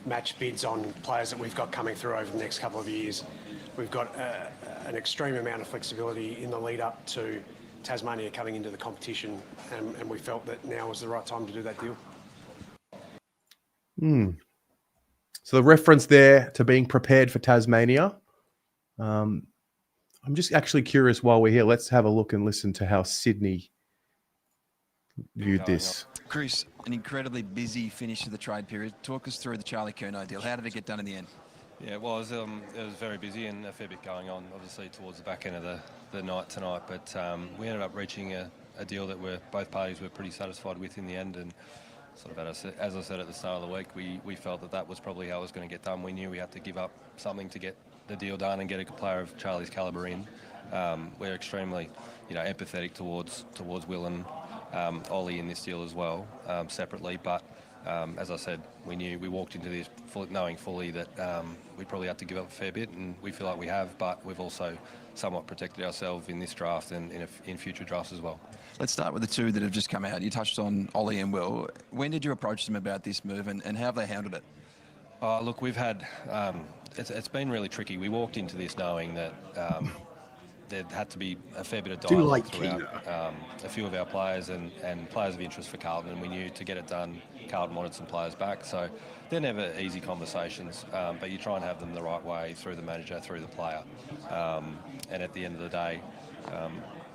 match bids on players that we've got coming through over the next couple of years. We've got an extreme amount of flexibility in the lead up to Tasmania coming into the competition, and we felt that now was the right time to do that deal. So the reference there to being prepared for Tasmania. I'm just actually curious while we're here. Let's have a look and listen to how Sydney viewed this. Chris, an incredibly busy finish to the trade period. Talk us through the Charlie Curnow deal. How did it get done in the end? Yeah, well, it was very busy and a fair bit going on, obviously, towards the back end of the night tonight. But we ended up reaching a deal that both parties were pretty satisfied with in the end. And sort of, as I said at the start of the week, we felt that was probably how it was going to get done. We knew we had to give up something to get the deal done and get a player of Charlie's calibre in. We're extremely, empathetic towards Will and Ollie in this deal as well, separately. But as I said, we walked into this knowing fully that we probably had to give up a fair bit, and we feel like we have. But we've also somewhat protected ourselves in this draft and in future drafts as well. Let's start with the 2 that have just come out. You touched on Ollie and Will. When did you approach them about this move, and how have they handled it? Look, we've had it's been really tricky. We walked into this knowing that there had to be a fair bit of dialogue throughout a few of our players and players of interest for Carlton, and we knew to get it done, Carlton wanted some players back. So they're never easy conversations, but you try and have them the right way, through the manager, through the player. And at the end of the day,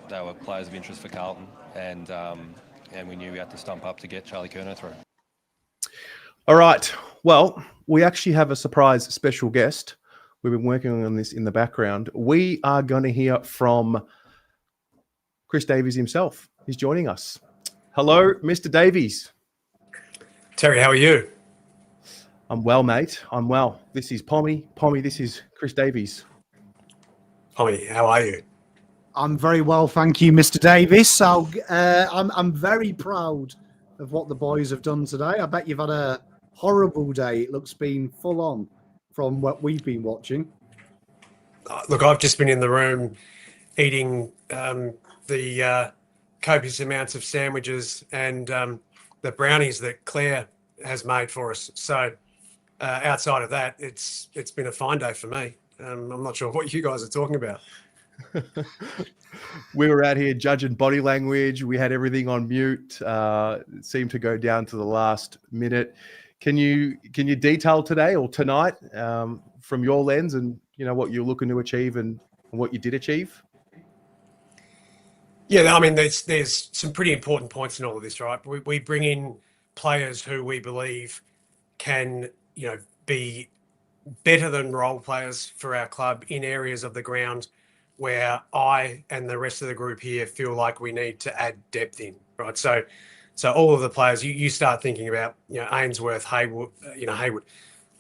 they were players of interest for Carlton, and we knew we had to stump up to get Charlie Curnow through. All right. Well, we actually have a surprise special guest. We've been working on this in the background. We are going to hear from Chris Davies himself. He's joining us. Hello, Mr. Davies. Terry, how are you? I'm well, mate. I'm well. This is Pommy. Pommy, this is Chris Davies. Pommy, how are you? I'm very well, thank you, Mr. Davies. So I'm very proud of what the boys have done today. I bet you've had a horrible day. It looks been full on from what we've been watching. Look, I've just been in the room eating the copious amounts of sandwiches and the brownies that Claire has made for us. So outside of that, it's been a fine day for me. I'm not sure what you guys are talking about. We were out here judging body language. We had everything on mute. It seemed to go down to the last minute. Can you detail today or tonight from your lens and what you're looking to achieve and what you did achieve? Yeah, I mean, there's some pretty important points in all of this, right? We bring in players who we believe can, be better than role players for our club in areas of the ground where I and the rest of the group here feel like we need to add depth in, right? So all of the players, you start thinking about, Ainsworth, Haywood,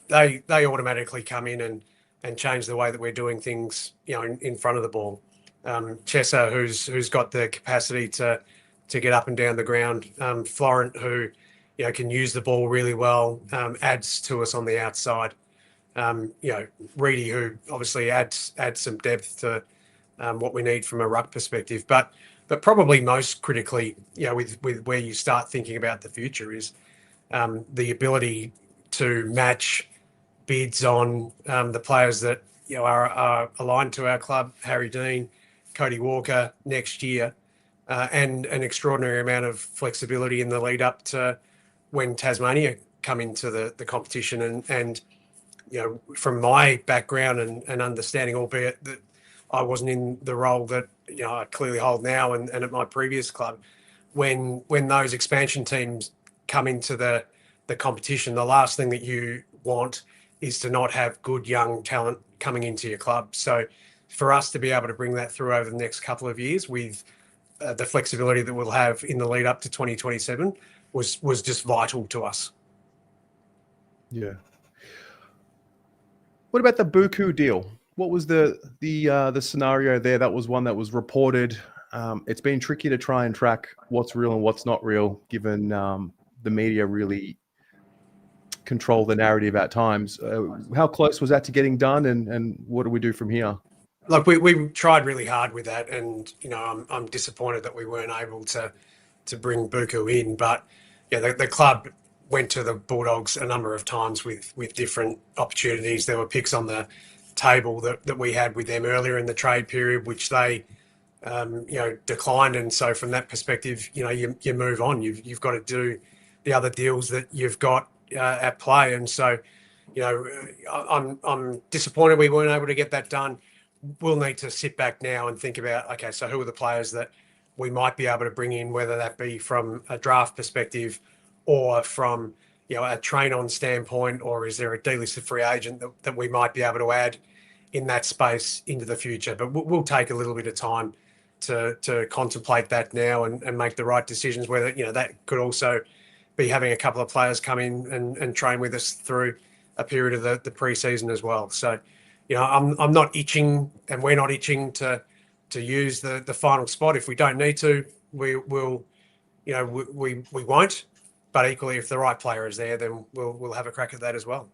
they automatically come in and change the way that we're doing things, in front of the ball. Chesser, who's got the capacity to get up and down the ground. Florent, who can use the ball really well, adds to us on the outside. Reedy, who obviously adds some depth to what we need from a ruck perspective. But probably most critically, with where you start thinking about the future is the ability to match bids on the players that are aligned to our club, Harry Dean, Cody Walker next year, and an extraordinary amount of flexibility in the lead up to when Tasmania come into the competition. And from my background and understanding, albeit that I wasn't in the role that I clearly hold now and at my previous club, when those expansion teams come into the competition, the last thing that you want is to not have good young talent coming into your club. So for us to be able to bring that through over the next couple of years with the flexibility that we'll have in the lead up to 2027 was just vital to us. Yeah. What about the Buku deal? What was the scenario there? That was one that was reported. It's been tricky to try and track what's real and what's not real, given the media really control the narrative at times. How close was that to getting done, and what do we do from here? Look, we tried really hard with that, and I'm disappointed that we weren't able to bring Buku in. But the club went to the Bulldogs a number of times with different opportunities. There were picks on the table that we had with them earlier in the trade period, which they declined. And so from that perspective, you move on. You've got to do the other deals that you've got at play. And so, I'm disappointed we weren't able to get that done. We'll need to sit back now and think about, okay, so who are the players that we might be able to bring in, whether that be from a draft perspective or from, a train-on standpoint, or is there a delisted free agent that we might be able to add in that space into the future? But we'll take a little bit of time to contemplate that now and make the right decisions, whether, that could also be having a couple of players come in and train with us through a period of the pre-season as well. So, I'm not itching, and we're not itching to use the final spot. If we don't need to, we won't. But equally, if the right player is there, then we'll have a crack at that as well.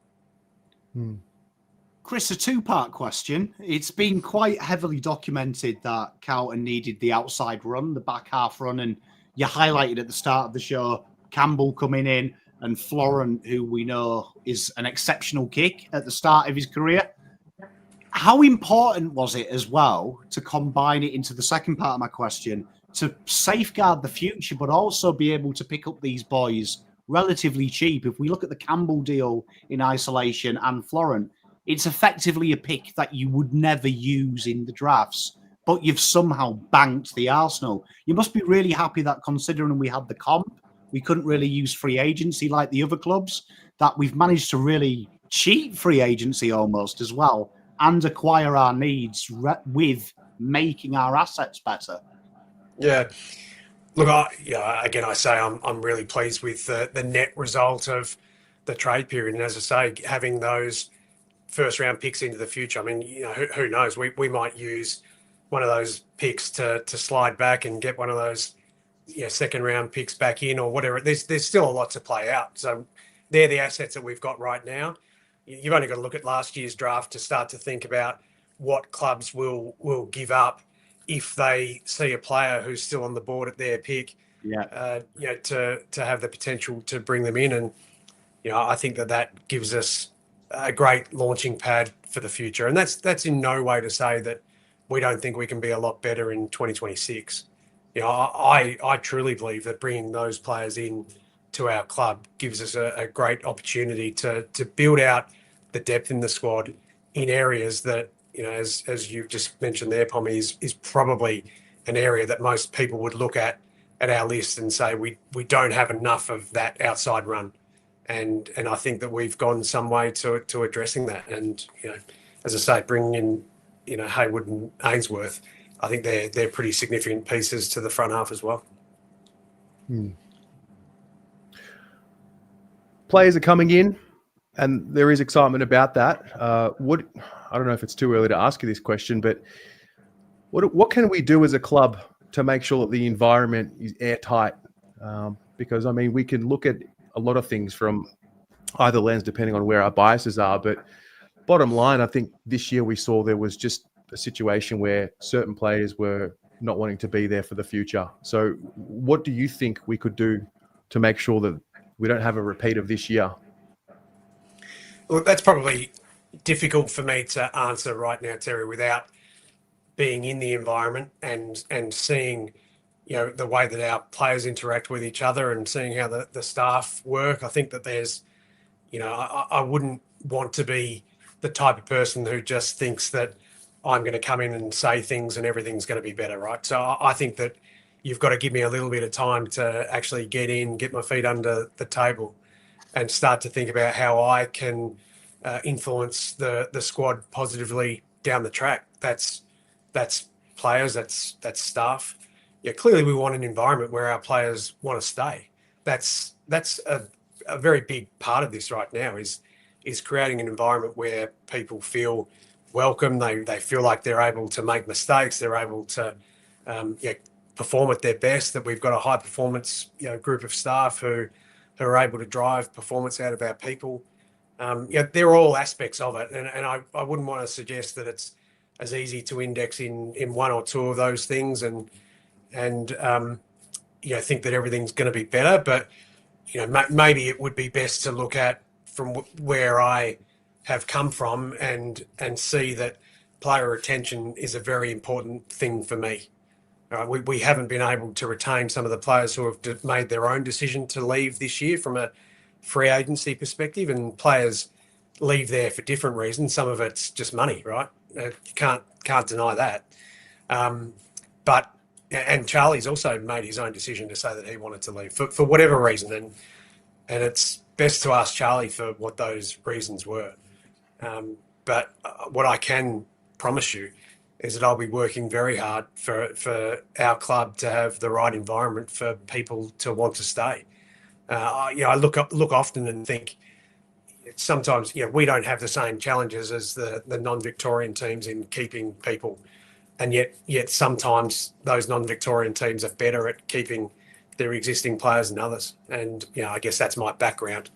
Chris, a two-part question. It's been quite heavily documented that Carlton needed the outside run, the back half run, and you highlighted at the start of the show Campbell coming in and Florent, who we know is an exceptional kick at the start of his career. How important was it as well to combine it into the second part of my question, to safeguard the future, but also be able to pick up these boys relatively cheap? If we look at the Campbell deal in isolation and Florent, it's effectively a pick that you would never use in the drafts, but you've somehow banked the Arsenal. You must be really happy that, considering we had the comp, we couldn't really use free agency like the other clubs, that we've managed to really cheat free agency almost as well and acquire our needs with making our assets better. Yeah. Look, again, I say I'm really pleased with the net result of the trade period. And as I say, having those first round picks into the future, I mean, who knows? We might use one of those picks to slide back and get one of those second round picks back in or whatever. There's still a lot to play out. So they're the assets that we've got right now. You've only got to look at last year's draft to start to think about what clubs will give up if they see a player who's still on the board at their pick. To have the potential to bring them in, and I think that gives us a great launching pad for the future. And that's in no way to say that we don't think we can be a lot better in 2026. I truly believe that bringing those players in to our club gives us a great opportunity to build out the depth in the squad in areas that, as you've just mentioned there, Pommy, is probably an area that most people would look at our list and say we don't have enough of that outside run. And I think that we've gone some way to addressing that. And, as I say, bringing in, Haywood and Ainsworth, I think they're pretty significant pieces to the front half as well. Players are coming in, and there is excitement about that. I don't know if it's too early to ask you this question, but what can we do as a club to make sure that the environment is airtight? Because, we can look at a lot of things from either lens, depending on where our biases are. But bottom line, I think this year we saw there was just a situation where certain players were not wanting to be there for the future. So what do you think we could do to make sure that we don't have a repeat of this year? Well, that's probably difficult for me to answer right now, Terry, without being in the environment and seeing, the way that our players interact with each other and seeing how the staff work. I think that there's, I wouldn't want to be the type of person who just thinks that I'm going to come in and say things and everything's going to be better, right? So I think that you've got to give me a little bit of time to actually get my feet under the table and start to think about how I can influence the squad positively down the track. That's players, that's staff. Clearly we want an environment where our players want to stay. That's a very big part of this right now is creating an environment where people feel welcome. They feel like they're able to make mistakes. They're able to perform at their best, that we've got a high performance group of staff who are able to drive performance out of our people. They're all aspects of it. And I wouldn't want to suggest that it's as easy to index in one or two of those things and think that everything's going to be better. But, maybe it would be best to look at from where I have come from and see that player retention is a very important thing for me. We haven't been able to retain some of the players who have made their own decision to leave this year from a free agency perspective, and players leave there for different reasons. Some of it's just money, right? You can't deny that. And Charlie's also made his own decision to say that he wanted to leave for whatever reason, and it's best to ask Charlie for what those reasons were. But what I can promise you is that I'll be working very hard for our club to have the right environment for people to want to stay. I look often and think sometimes we don't have the same challenges as the non-Victorian teams in keeping people, and yet sometimes those non-Victorian teams are better at keeping their existing players than others. And I guess that's my background.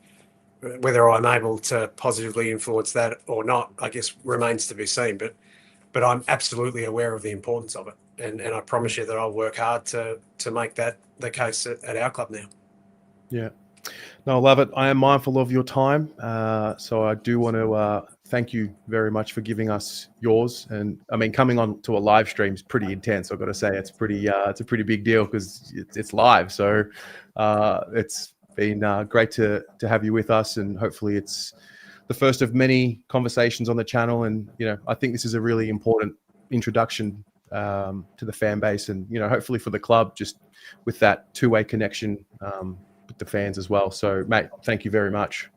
Whether I'm able to positively influence that or not, I guess remains to be seen. But I'm absolutely aware of the importance of it, and I promise you that I'll work hard to make that the case at our club now. Yeah. No, I love it. I am mindful of your time. So I do want to thank you very much for giving us yours. And coming on to a live stream is pretty intense. I've got to say it's a pretty big deal because it's live. So it's been great to have you with us, and hopefully it's the first of many conversations on the channel. And, I think this is a really important introduction to the fan base, and, hopefully for the club, just with that two-way connection with the fans as well. So, mate, thank you very much.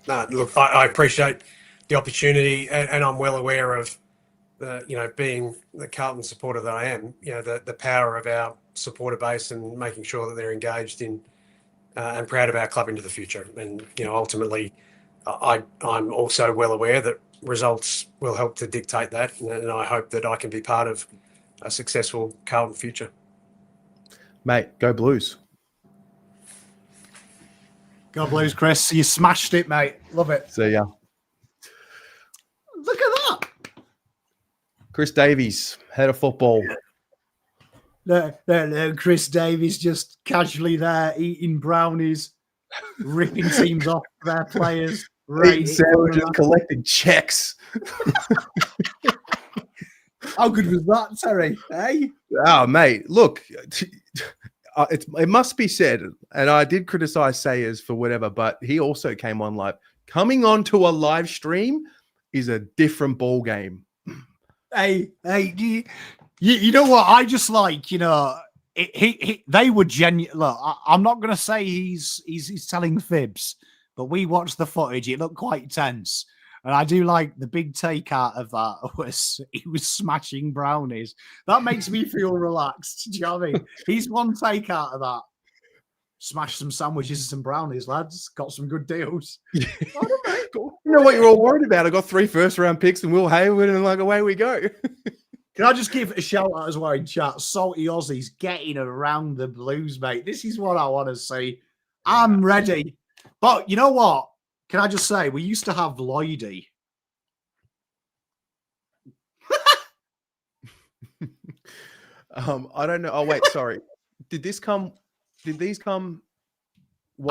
Look, I appreciate the opportunity, and I'm well aware of being the Carlton supporter that I am, the power of our supporter base and making sure that they're engaged in and proud of our club into the future. And, ultimately, I'm also well aware that results will help to dictate that. And I hope that I can be part of a successful Carlton future. Mate, go Blues. Go Blues, Chris. You smashed it, mate. Love it. See ya. Look at that. Chris Davies, head of football. No, Chris Davies just casually there eating brownies, ripping teams off their players. Eating sandwiches, collecting checks. How good was that, Terry? Hey? Oh, mate, look, it must be said, and I did criticize Sayers for whatever, but he also came on live. Coming on to a live stream is a different ball game. Hey, you know what? I just like, they were genuine. Look, I'm not going to say he's telling fibs, but we watched the footage. It looked quite tense. And I do like the big take out of that was he was smashing brownies. That makes me feel relaxed. Do you know what I mean? He's one take out of that. Smash some sandwiches and some brownies, lads. Got some good deals. You know what you're all worried about? I got 3 first-round picks and Will Hayward, and away we go. Can I just give a shout out as well in chat? Salty Aussies getting around the Blues, mate. This is what I want to see. I'm ready. But you know what? Can I just say, we used to have Lloydie. I don't know. Oh, wait, sorry. Did these come?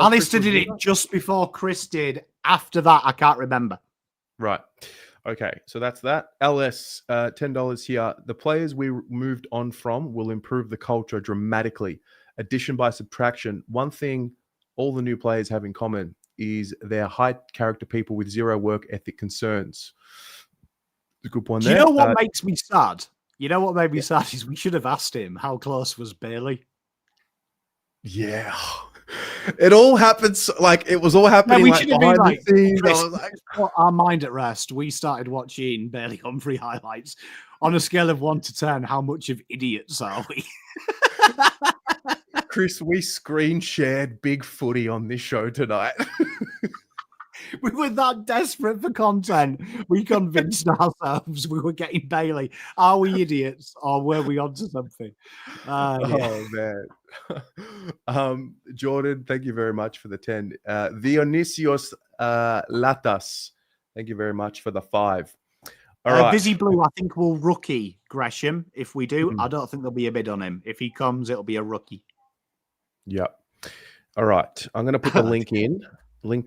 Alistair did it just before Chris did. After that, I can't remember. Right. Okay, so that's that. LS, $10 here. The players we moved on from will improve the culture dramatically. Addition by subtraction. One thing all the new players have in common is they're high character people with zero work ethic concerns. It's a good point there. You know what makes me sad? You know what made me sad is we should have asked him how close was Bailey. Yeah. It all happens it was all happening behind the scenes. Chris, I was like, put our mind at rest. We started watching Bailey Humphrey highlights on a scale of 1 to 10. How much of idiots are we? Chris, we screen shared Big Footy on this show tonight. We were that desperate for content. We convinced ourselves we were getting Bailey. Are we idiots or were we onto something? Oh, man. Jordan, thank you very much for the 10. Dionysios Latas, thank you very much for the 5. All right. Busy Blue, I think will rookie Gresham. If we do, I don't think there'll be a bid on him. If he comes, it'll be a rookie. Yep. All right. I'm going to put the link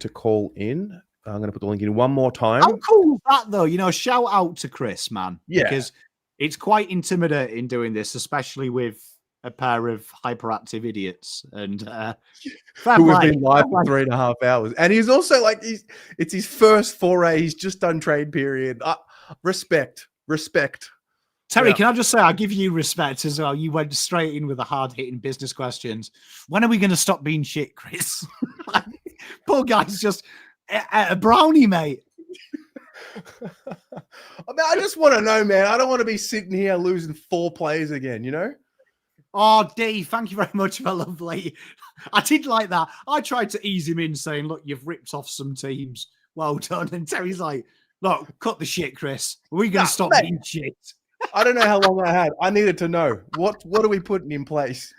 to call in. I'm going to put the link in one more time. How cool is that, though? Shout out to Chris, man. Yeah. Because it's quite intimidating doing this, especially with a pair of hyperactive idiots. And who have been live for 3.5 hours. And he's also it's his first foray. He's just done trade period. Respect. Terry, can I just say, I give you respect as well. You went straight in with the hard-hitting business questions. When are we going to stop being shit, Chris? Poor guy's just a brownie, mate. I just want to know, man. I don't want to be sitting here losing 4 players again, Oh, D, thank you very much for lovely. I did like that. I tried to ease him in saying, look, you've ripped off some teams. Well done. And Terry's like, look, cut the shit, Chris. Are we going to stop being shit? I don't know how long I had. I needed to know. What are we putting in place?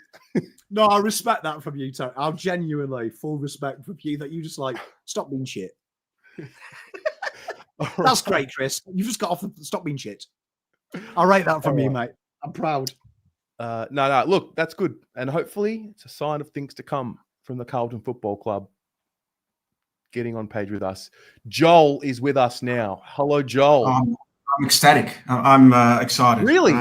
No, I respect that from you, Terry. I'm genuinely full respect from you that you just stop being shit. That's great, Chris. You just got off the stop being shit. I'll rate that from you, mate. I'm proud. No, look, that's good. And hopefully it's a sign of things to come from the Carlton Football Club getting on page with us. Joel is with us now. Hello, Joel. I'm ecstatic. I'm excited. Really?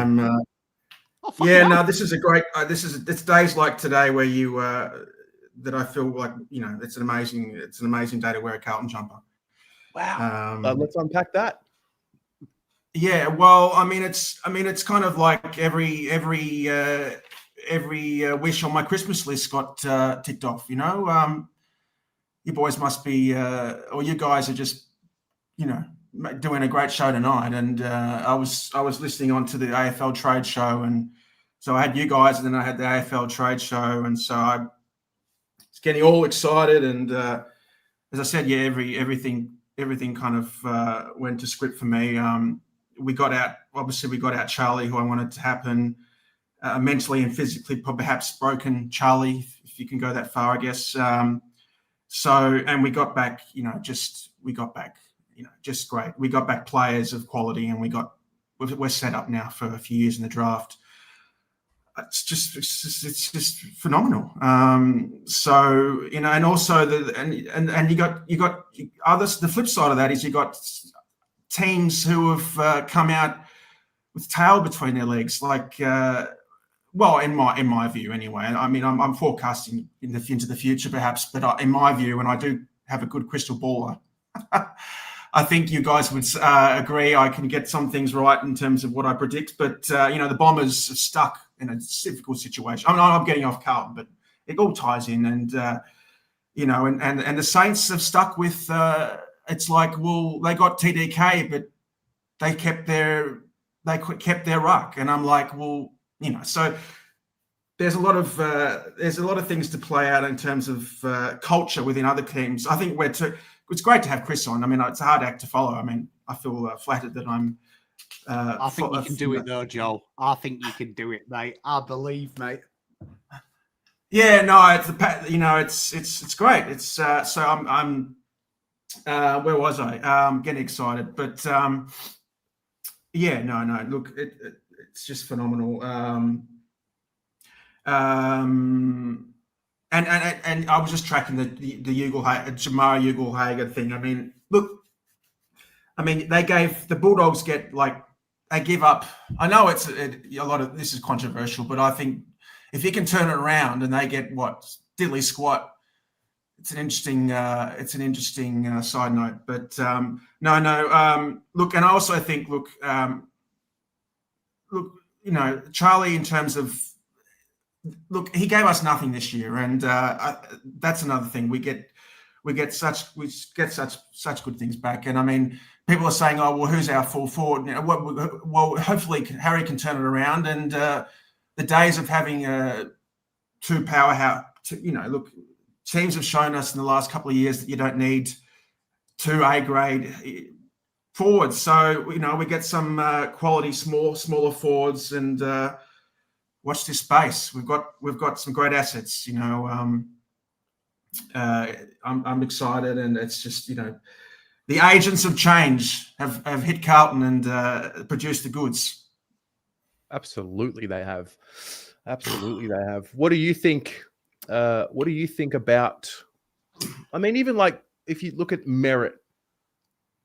This is a great. It's days like today where you that I feel like it's an amazing day to wear a Carlton jumper. Wow. Let's unpack that. Yeah. Well, it's kind of like every wish on my Christmas list got ticked off. You boys must be, or you guys are just, doing a great show tonight. And I was listening on to the AFL trade show, and so I had you guys, and then I had the AFL trade show, and so I was getting all excited. And as I said, everything kind of went to script for me. we got out. Obviously, we got out Charlie, who I wanted to happen. Mentally and physically, perhaps broken Charlie, if you can go that far, I guess. And we got back, just great. We got back players of quality, and we're set up now for a few years in the draft. It's just phenomenal. And also you got others. The flip side of that is you got teams who have come out with tail between their legs, like. In my view, anyway. I mean, I'm forecasting into the future, perhaps, but in my view, and I do have a good crystal ball, I think you guys would agree. I can get some things right in terms of what I predict, but the Bombers are stuck in a difficult situation. I mean, I'm getting off Carlton, but it all ties in, and the Saints have stuck with. It's like, well, they got TDK, but they kept their ruck, and I'm like, well. So there's a lot of things to play out in terms of culture within other teams. I think it's great to have Chris on. I mean, it's a hard act to follow. I mean, I feel flattered that I'm. I think you can do it, though, Joel. I think you can do it, mate. I believe, mate. Yeah, no, it's great. It's so I'm where was I? Getting excited, but no. Look, it's just phenomenal. And I was just tracking the Jamarra Ugle-Hagan thing. I mean, look, they gave the Bulldogs they give up. I know it's a lot of this is controversial, but I think if you can turn it around and they get diddly squat, it's an interesting side note. But look, and I also think Charlie, in terms of, he gave us nothing this year, and that's another thing. We get such good things back, and I mean, people are saying, "Oh, well, who's our full forward?" Well, hopefully Harry can turn it around, and the days of having two powerhouse, teams have shown us in the last couple of years that you don't need two A-grade forwards. So we get some quality smaller forwards, and watch this space. We've got some great assets. I'm excited, and it's just the agents of change have hit Carlton and produced the goods. Absolutely, they have. Absolutely, they have. What do you think? What do you think about? I mean, even if you look at Merrett.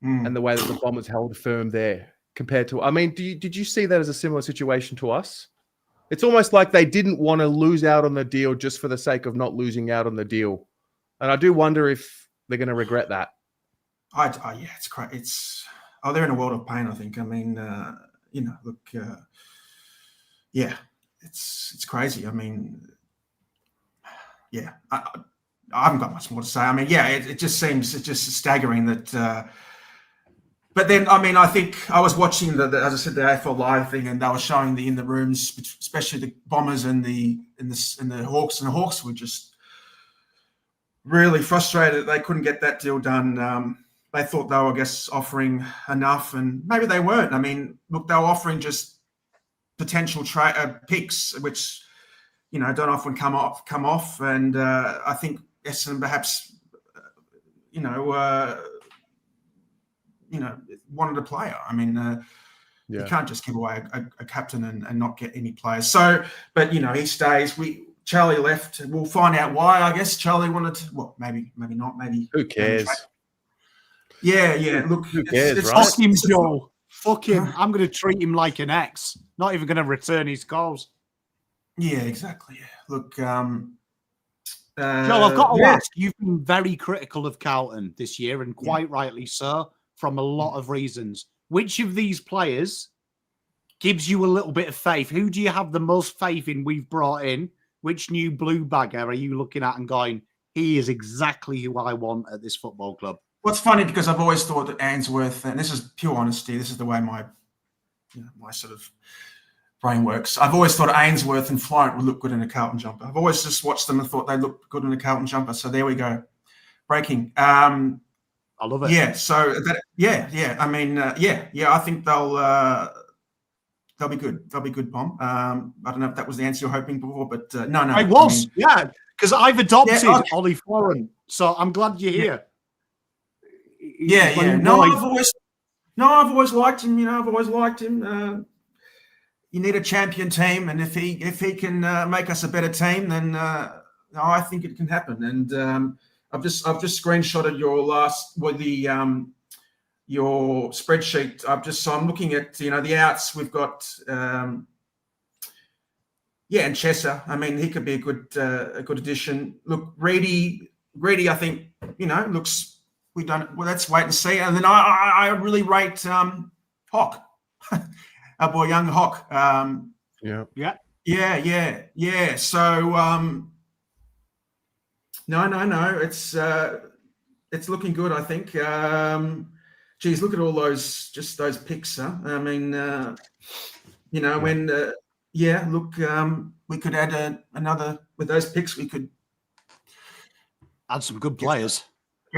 And the way that the Bombers held firm there compared to, I mean, did you see that as a similar situation to us? It's almost like they didn't want to lose out on the deal just for the sake of not losing out on the deal. And I do wonder if they're going to regret that. Yeah, it's great. They're in a world of pain, I think. I mean, it's crazy. I mean, yeah, I haven't got much more to say. I mean, yeah, it just seems staggering that. But then, I mean, I think I was watching as I said, the AFL Live thing, and they were showing in the rooms, especially the Bombers and the Hawks, and the Hawks were just really frustrated that they couldn't get that deal done. They thought they were, I guess, offering enough, and maybe they weren't. I mean, look, they were offering just potential picks, which don't often come off, and I think Essendon perhaps wanted a player. I mean, you can't just give away a captain and not get any players. So, but he stays. Charlie left. We'll find out why. I guess Charlie wanted to. Well, maybe not. Maybe who cares? Yeah. Look, who cares? It's fuck him, Joel. Fuck him. I'm going to treat him like an ex. Not even going to return his calls. Yeah, exactly. Yeah. Look, Joel, I've got to ask. You've been very critical of Carlton this year, and quite rightly so, from a lot of reasons. Which of these players gives you a little bit of faith? Who do you have the most faith in we've brought in? Which new blue bagger are you looking at and going, he is exactly who I want at this football club? What's funny, because I've always thought that Ainsworth, and this is pure honesty, this is the way my sort of brain works. I've always thought Ainsworth and Florent would look good in a Carlton jumper. I've always just watched them and thought they looked good in a Carlton jumper. So there we go. Breaking. I love it. Yeah. So yeah. I mean, yeah. I think they'll be good. They'll be good, Pom. I don't know if that was the answer you're hoping for, but no. I was, yeah, because I've adopted Ollie Florent, so I'm glad you're here. Yeah. No, I've always liked him. You know, I've always liked him. You need a champion team, and if he can make us a better team, then I think it can happen. And I've just screenshotted your spreadsheet. So I'm looking at the outs. We've got and Chesser. I mean, he could be a good addition. Look, Reedy, I think looks. Well, let's wait and see. And then I really rate Hock, our boy young Hock. Yeah. So no. It's looking good, I think. Geez, look at all those picks, huh? I mean, we could add another with those picks. We could add some good players.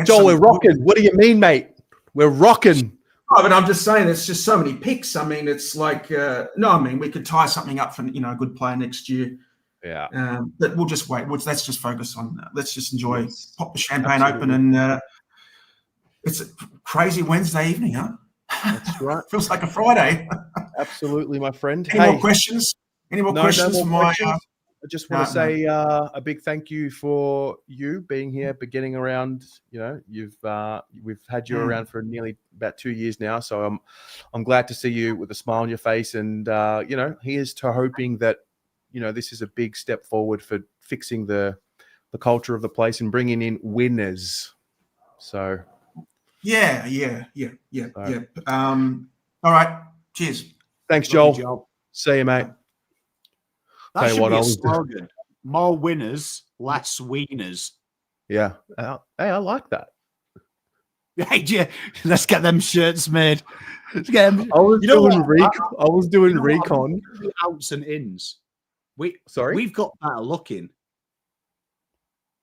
Joel, we're rocking. What do you mean, mate? We're rocking. Oh, but I'm just saying, there's just so many picks. I mean, it's like, we could tie something up for a good player next year. Yeah. But we'll just wait. Let's just focus on. Let's just enjoy. Pop the champagne open, and it's a crazy Wednesday evening, huh? That's right. Feels like a Friday. Absolutely, my friend. Any more questions? Any more questions no for more my? questions. I just want to say a big thank you for you being here, but getting around. We've had you around for nearly about 2 years now, so I'm glad to see you with a smile on your face. And here's to hoping that this is a big step forward for fixing the culture of the place and bringing in winners. So Yeah. All right. Cheers. Thanks, Joel. See you, mate. That should be a slogan. More winners, less wieners. Yeah. Hey, I like that. Hey, yeah, let's get them shirts made. Let's get them. I was doing recon. Outs and ins. Sorry? We've got better looking.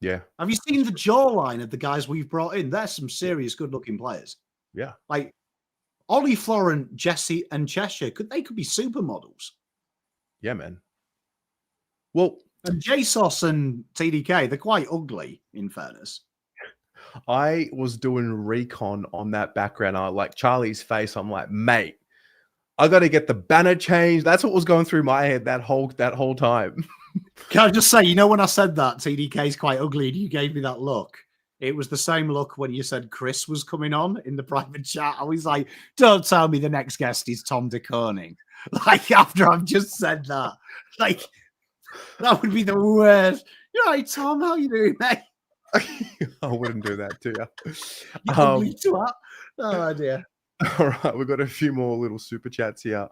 Yeah. Have you seen the jawline of the guys we've brought in? There's some serious good-looking players. Yeah. Like Ollie Florent, Jesse, and Cheshire. They could be supermodels. Yeah, man. Well, and JSOS and TDK, they're quite ugly, in fairness. I was doing recon on that background. I like Charlie's face. I'm like, mate, I got to get the banner changed. That's what was going through my head that whole time. Can I just say, when I said that TDK's quite ugly and you gave me that look, it was the same look when you said Chris was coming on in the private chat. I was like, don't tell me the next guest is Tom de Koning. Like, after I've just said that. Like, that would be the worst. You're right, Tom. How you doing, mate? I wouldn't do that to you. You ugly twat. Oh, dear. All right, we've got a few more little super chats here.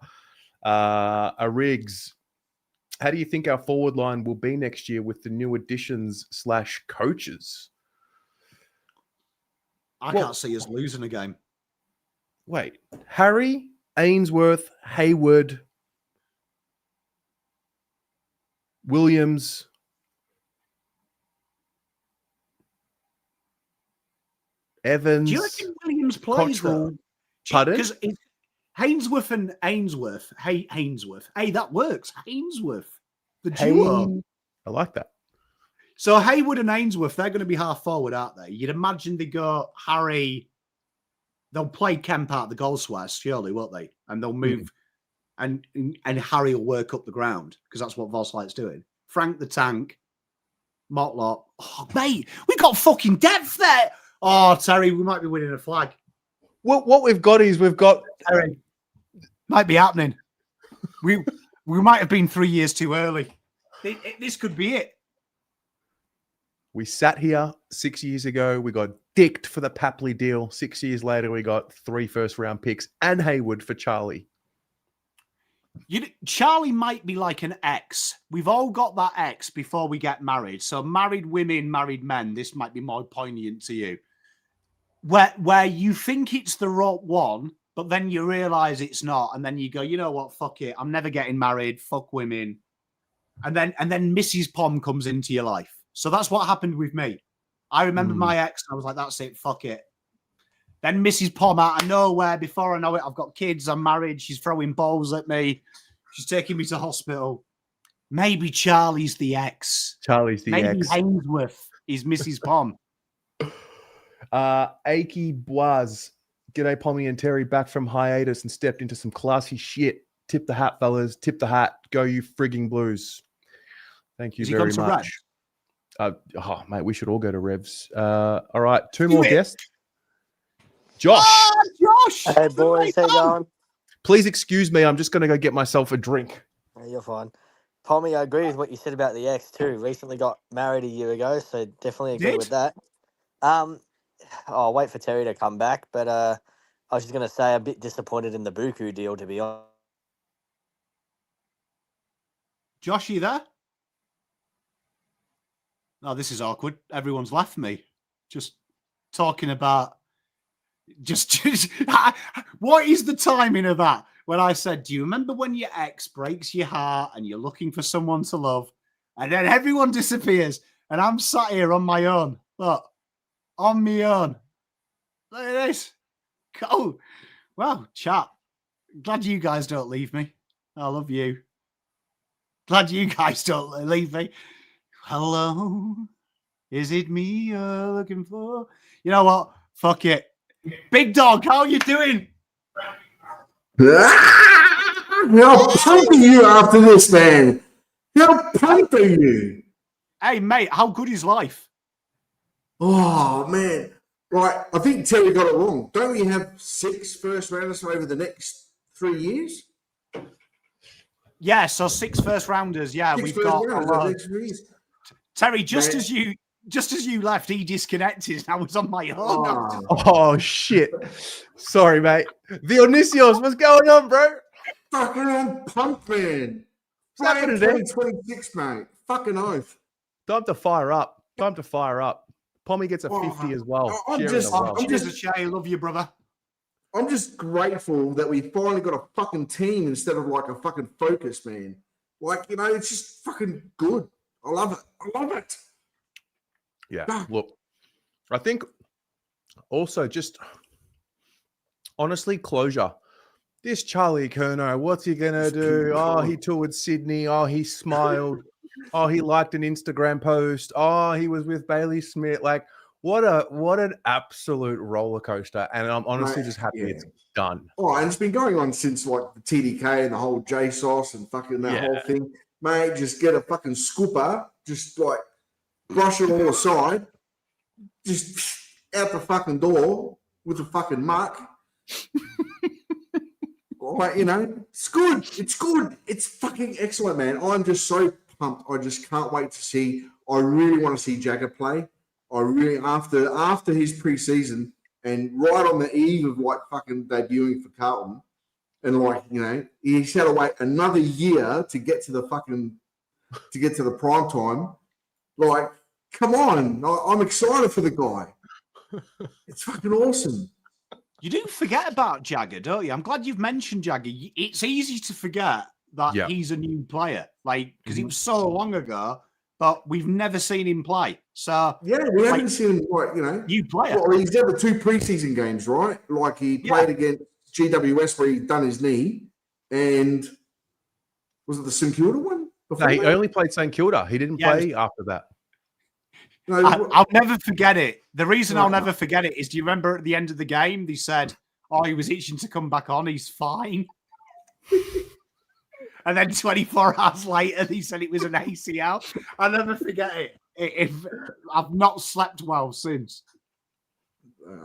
Riggs, how do you think our forward line will be next year with the new additions / coaches? I can't see us losing a game. Wait, Harry, Ainsworth, Hayward, Williams, Evans. Do you reckon Williams plays though? Pardon? Because Hainsworth and Ainsworth. Hey, Hainsworth. Hey, that works. Hainsworth. The duo. I like that. So Haywood and Ainsworth, they're going to be half forward, aren't they? You'd imagine they go Harry. They'll play Kemp out the goal squares, surely, won't they? And they'll move, and Harry will work up the ground because that's what Voslight's doing. Frank the Tank, Motlop. Oh, mate, we got fucking depth there. Oh, Terry, we might be winning a flag. What we've got is Terry, might be happening. We might have been 3 years too early. This could be it. We sat here 6 years ago. We got dicked for the Papley deal. 6 years later, we got 3 first-round picks and Hayward for Charlie. Charlie might be like an ex. We've all got that ex before we get married. So married women, married men, this might be more poignant to you. Where you think it's the right one, but then you realize it's not. And then you go, you know what? Fuck it. I'm never getting married. Fuck women. And then Mrs. Pom comes into your life. So that's what happened with me. I remember my ex. And I was like, that's it. Fuck it. Then Mrs. Pom out of nowhere. Before I know it, I've got kids. I'm married. She's throwing balls at me. She's taking me to hospital. Maybe Charlie's the ex. Charlie's the Maybe ex. Hainsworth is Mrs. Pom. Aki Boaz. G'day, Pommy and Terry, back from hiatus and stepped into some classy shit. Tip the hat, fellas. Tip the hat. Go, you frigging Blues. Thank you very much. Oh, mate, we should all go to Revs. All right, two more guests. Josh. Josh. Hey, boys. How you going? Please excuse me. I'm just going to go get myself a drink. Yeah, you're fine. Pommy, I agree with what you said about the ex too. Recently got married a year ago, so definitely agree with that. I'll wait for Terry to come back, but I was just going to say a bit disappointed in the Buku deal, to be honest. Josh, you there? Oh, this is awkward. Everyone's left me. Just talking about... Just what is the timing of that? When I said, do you remember when your ex breaks your heart and you're looking for someone to love, and then everyone disappears and I'm sat here on my own? Look, on my own. Look at this. Oh, well, chat. Glad you guys don't leave me. I love you. Glad you guys don't leave me. Hello. Is it me you're looking for? You know what? Fuck it. Big dog, how are you doing? How pumped are you after this, man? How pumped are you? Hey, mate, how good is life? Oh, man. Right, I think Terry got it wrong. Don't we have 6 first rounders over the next 3 years? Yeah, so 6 first rounders. Yeah, we've got a lot. Terry, just as you left, he disconnected and I was on my own. Oh, shit. Sorry, mate. Dionisios, what's going on, bro? Fucking on pump, man. What's happening there? 2026, mate. Fucking oath. Time to fire up. Time to fire up. Pommy gets a 50 as well. I'm just I love you, brother. I'm just grateful that we finally got a fucking team instead of like a fucking focus, man. Like, you know, it's just fucking good. I love it. I love it. Yeah, look, I think also just honestly closure. This Charlie Curnow, what's he gonna do? Oh, he toured Sydney. Oh, he smiled. Oh, he liked an Instagram post. Oh, he was with Bailey Smith. Like, what an absolute roller coaster. And I'm honestly just happy it's done. Oh, and it's been going on since like the TDK and the whole JSOS and fucking that whole thing. Mate, just get a fucking scooper, just like brush it all aside, just out the fucking door with a fucking muck. Like, you know, it's good. It's good. It's fucking excellent, man. I'm just so pumped. I just can't wait to see. I really want to see Jagger play. I really, after his preseason and right on the eve of like fucking debuting for Carlton, and like, you know, he's had to wait another year to get to the prime time. Like, come on. I'm excited for the guy. It's fucking awesome. You do forget about Jagger, don't you? I'm glad you've mentioned Jagger. It's easy to forget that he's a new player, like, because it was so long ago, but we've never seen him play. So yeah, we haven't seen him, like, you know, new player. Well, he's had the 2 preseason games, right? Like he played against GWS where he'd done his knee, and was it the St Kilda one? No, he only played St Kilda. He didn't play after that. No, I'll never forget it. The reason I'll never forget it is, do you remember at the end of the game, they said, oh, he was itching to come back on. He's fine. And then 24 hours later, they said it was an ACL. I'll never forget it. I've not slept well since.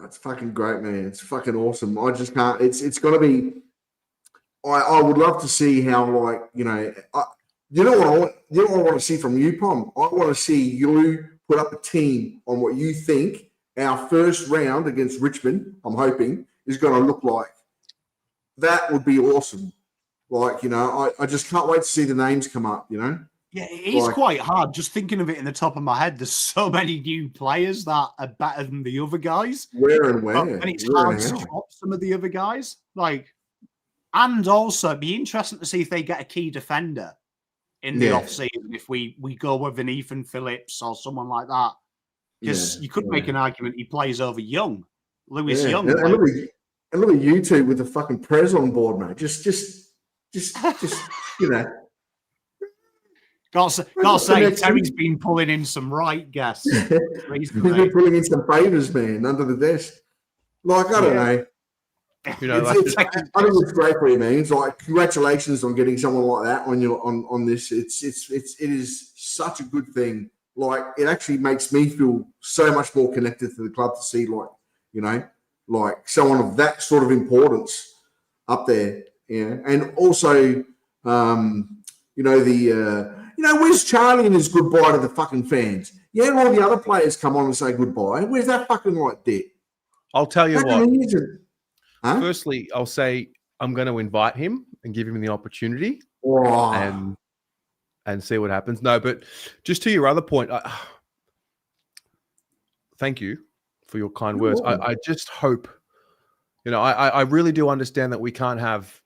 It's fucking great, man. It's fucking awesome. I just can't. It's going to be. I would love to see how, like, you know, you know what I want. You know what I want to see from you, Pom. I want to see you put up a team on what you think our first round against Richmond, I'm hoping, is going to look like. That would be awesome. Like, you know, I just can't wait to see the names come up, you know? Yeah, it is quite hard. Just thinking of it in the top of my head, there's so many new players that are better than the other guys. Where and where? And it's hard to drop some of the other guys. Like, and also it'd be interesting to see if they get a key defender in the off-season, if we go with an Ethan Phillips or someone like that. Because you could make an argument he plays over Young. Lewis Young. And look at you two with the fucking prez on board, mate. Just you know. Got to say, Terry's been pulling in some right guests. He's been pulling in some favours, man, under the desk. Like, I don't know. You know, I think it's great for you, man. It's like, congratulations on getting someone like that on this. It is such a good thing. Like, it actually makes me feel so much more connected to the club to see, like, you know, like someone of that sort of importance up there. Yeah, and also, you know, where's Charlie and his goodbye to the fucking fans? Yeah, all the other players come on and say goodbye. Where's that fucking like dick? I'll tell you what. Huh? Firstly, I'll say I'm going to invite him and give him the opportunity and see what happens. No, but just to your other point, thank you for your kind words. I just hope, you know, I really do understand that we can't have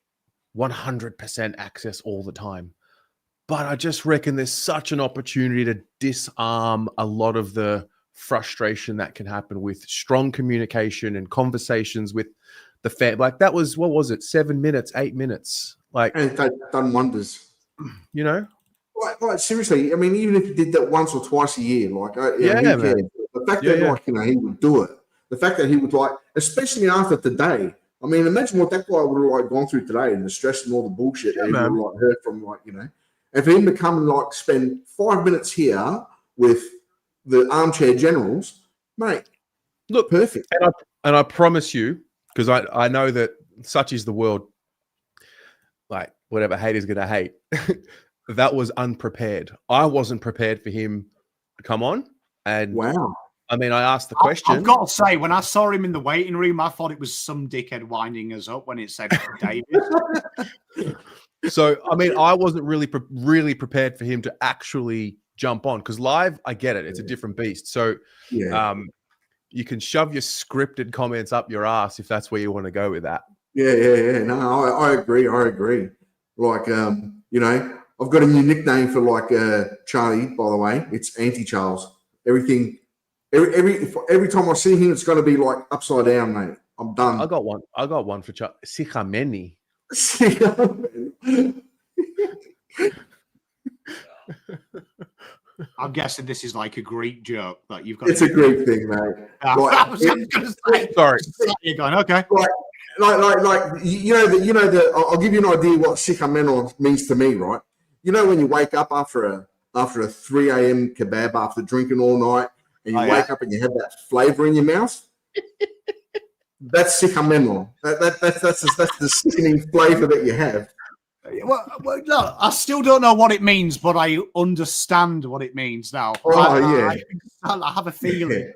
100% access all the time. But I just reckon there's such an opportunity to disarm a lot of the frustration that can happen with strong communication and conversations with the fan. Like that was, what was it? 7 minutes, 8 minutes. Like, and they've done wonders. You know? Like seriously, I mean, even if you did that once or twice a year, like, who man. cares? The fact that, like, you know, he would do it. The fact that he would, like, especially after today. I mean, imagine what that guy would have, like, gone through today and the stress and all the bullshit that he would have, like, heard from, like, you know. And for him to come and, like, spend 5 minutes here with the armchair generals, mate, look, perfect. And I promise you, because I know that such is the world, like, whatever haters going to hate, that was unprepared. I wasn't prepared for him to come on. And wow. I mean, I asked the question. I've got to say, when I saw him in the waiting room, I thought it was some dickhead winding us up when it said Davies. So, I mean, I wasn't really prepared for him to actually jump on, because live, I get it. It's a different beast. So you can shove your scripted comments up your ass if that's where you want to go with that. Yeah. No, I agree. Like, you know, I've got a new nickname for, like, Charlie, by the way. It's Anti-Charles. Everything, every time I see him, it's going to be, like, upside down, mate. I'm done. I got one for Charlie. Sikhameni. I'm guessing this is like a Greek joke that you've got. It's a Greek thing, mate. I was going to say. Sorry. You're going, okay. Like you know, I'll give you an idea what Sikhameno means to me, right? You know, when you wake up after a 3 a.m. kebab after drinking all night, and you wake up and you have that flavor in your mouth. That's Sikhameno. That's the sickening flavor that you have. Well, no, I still don't know what it means, but I understand what it means now. Oh, I have a feeling. Yeah.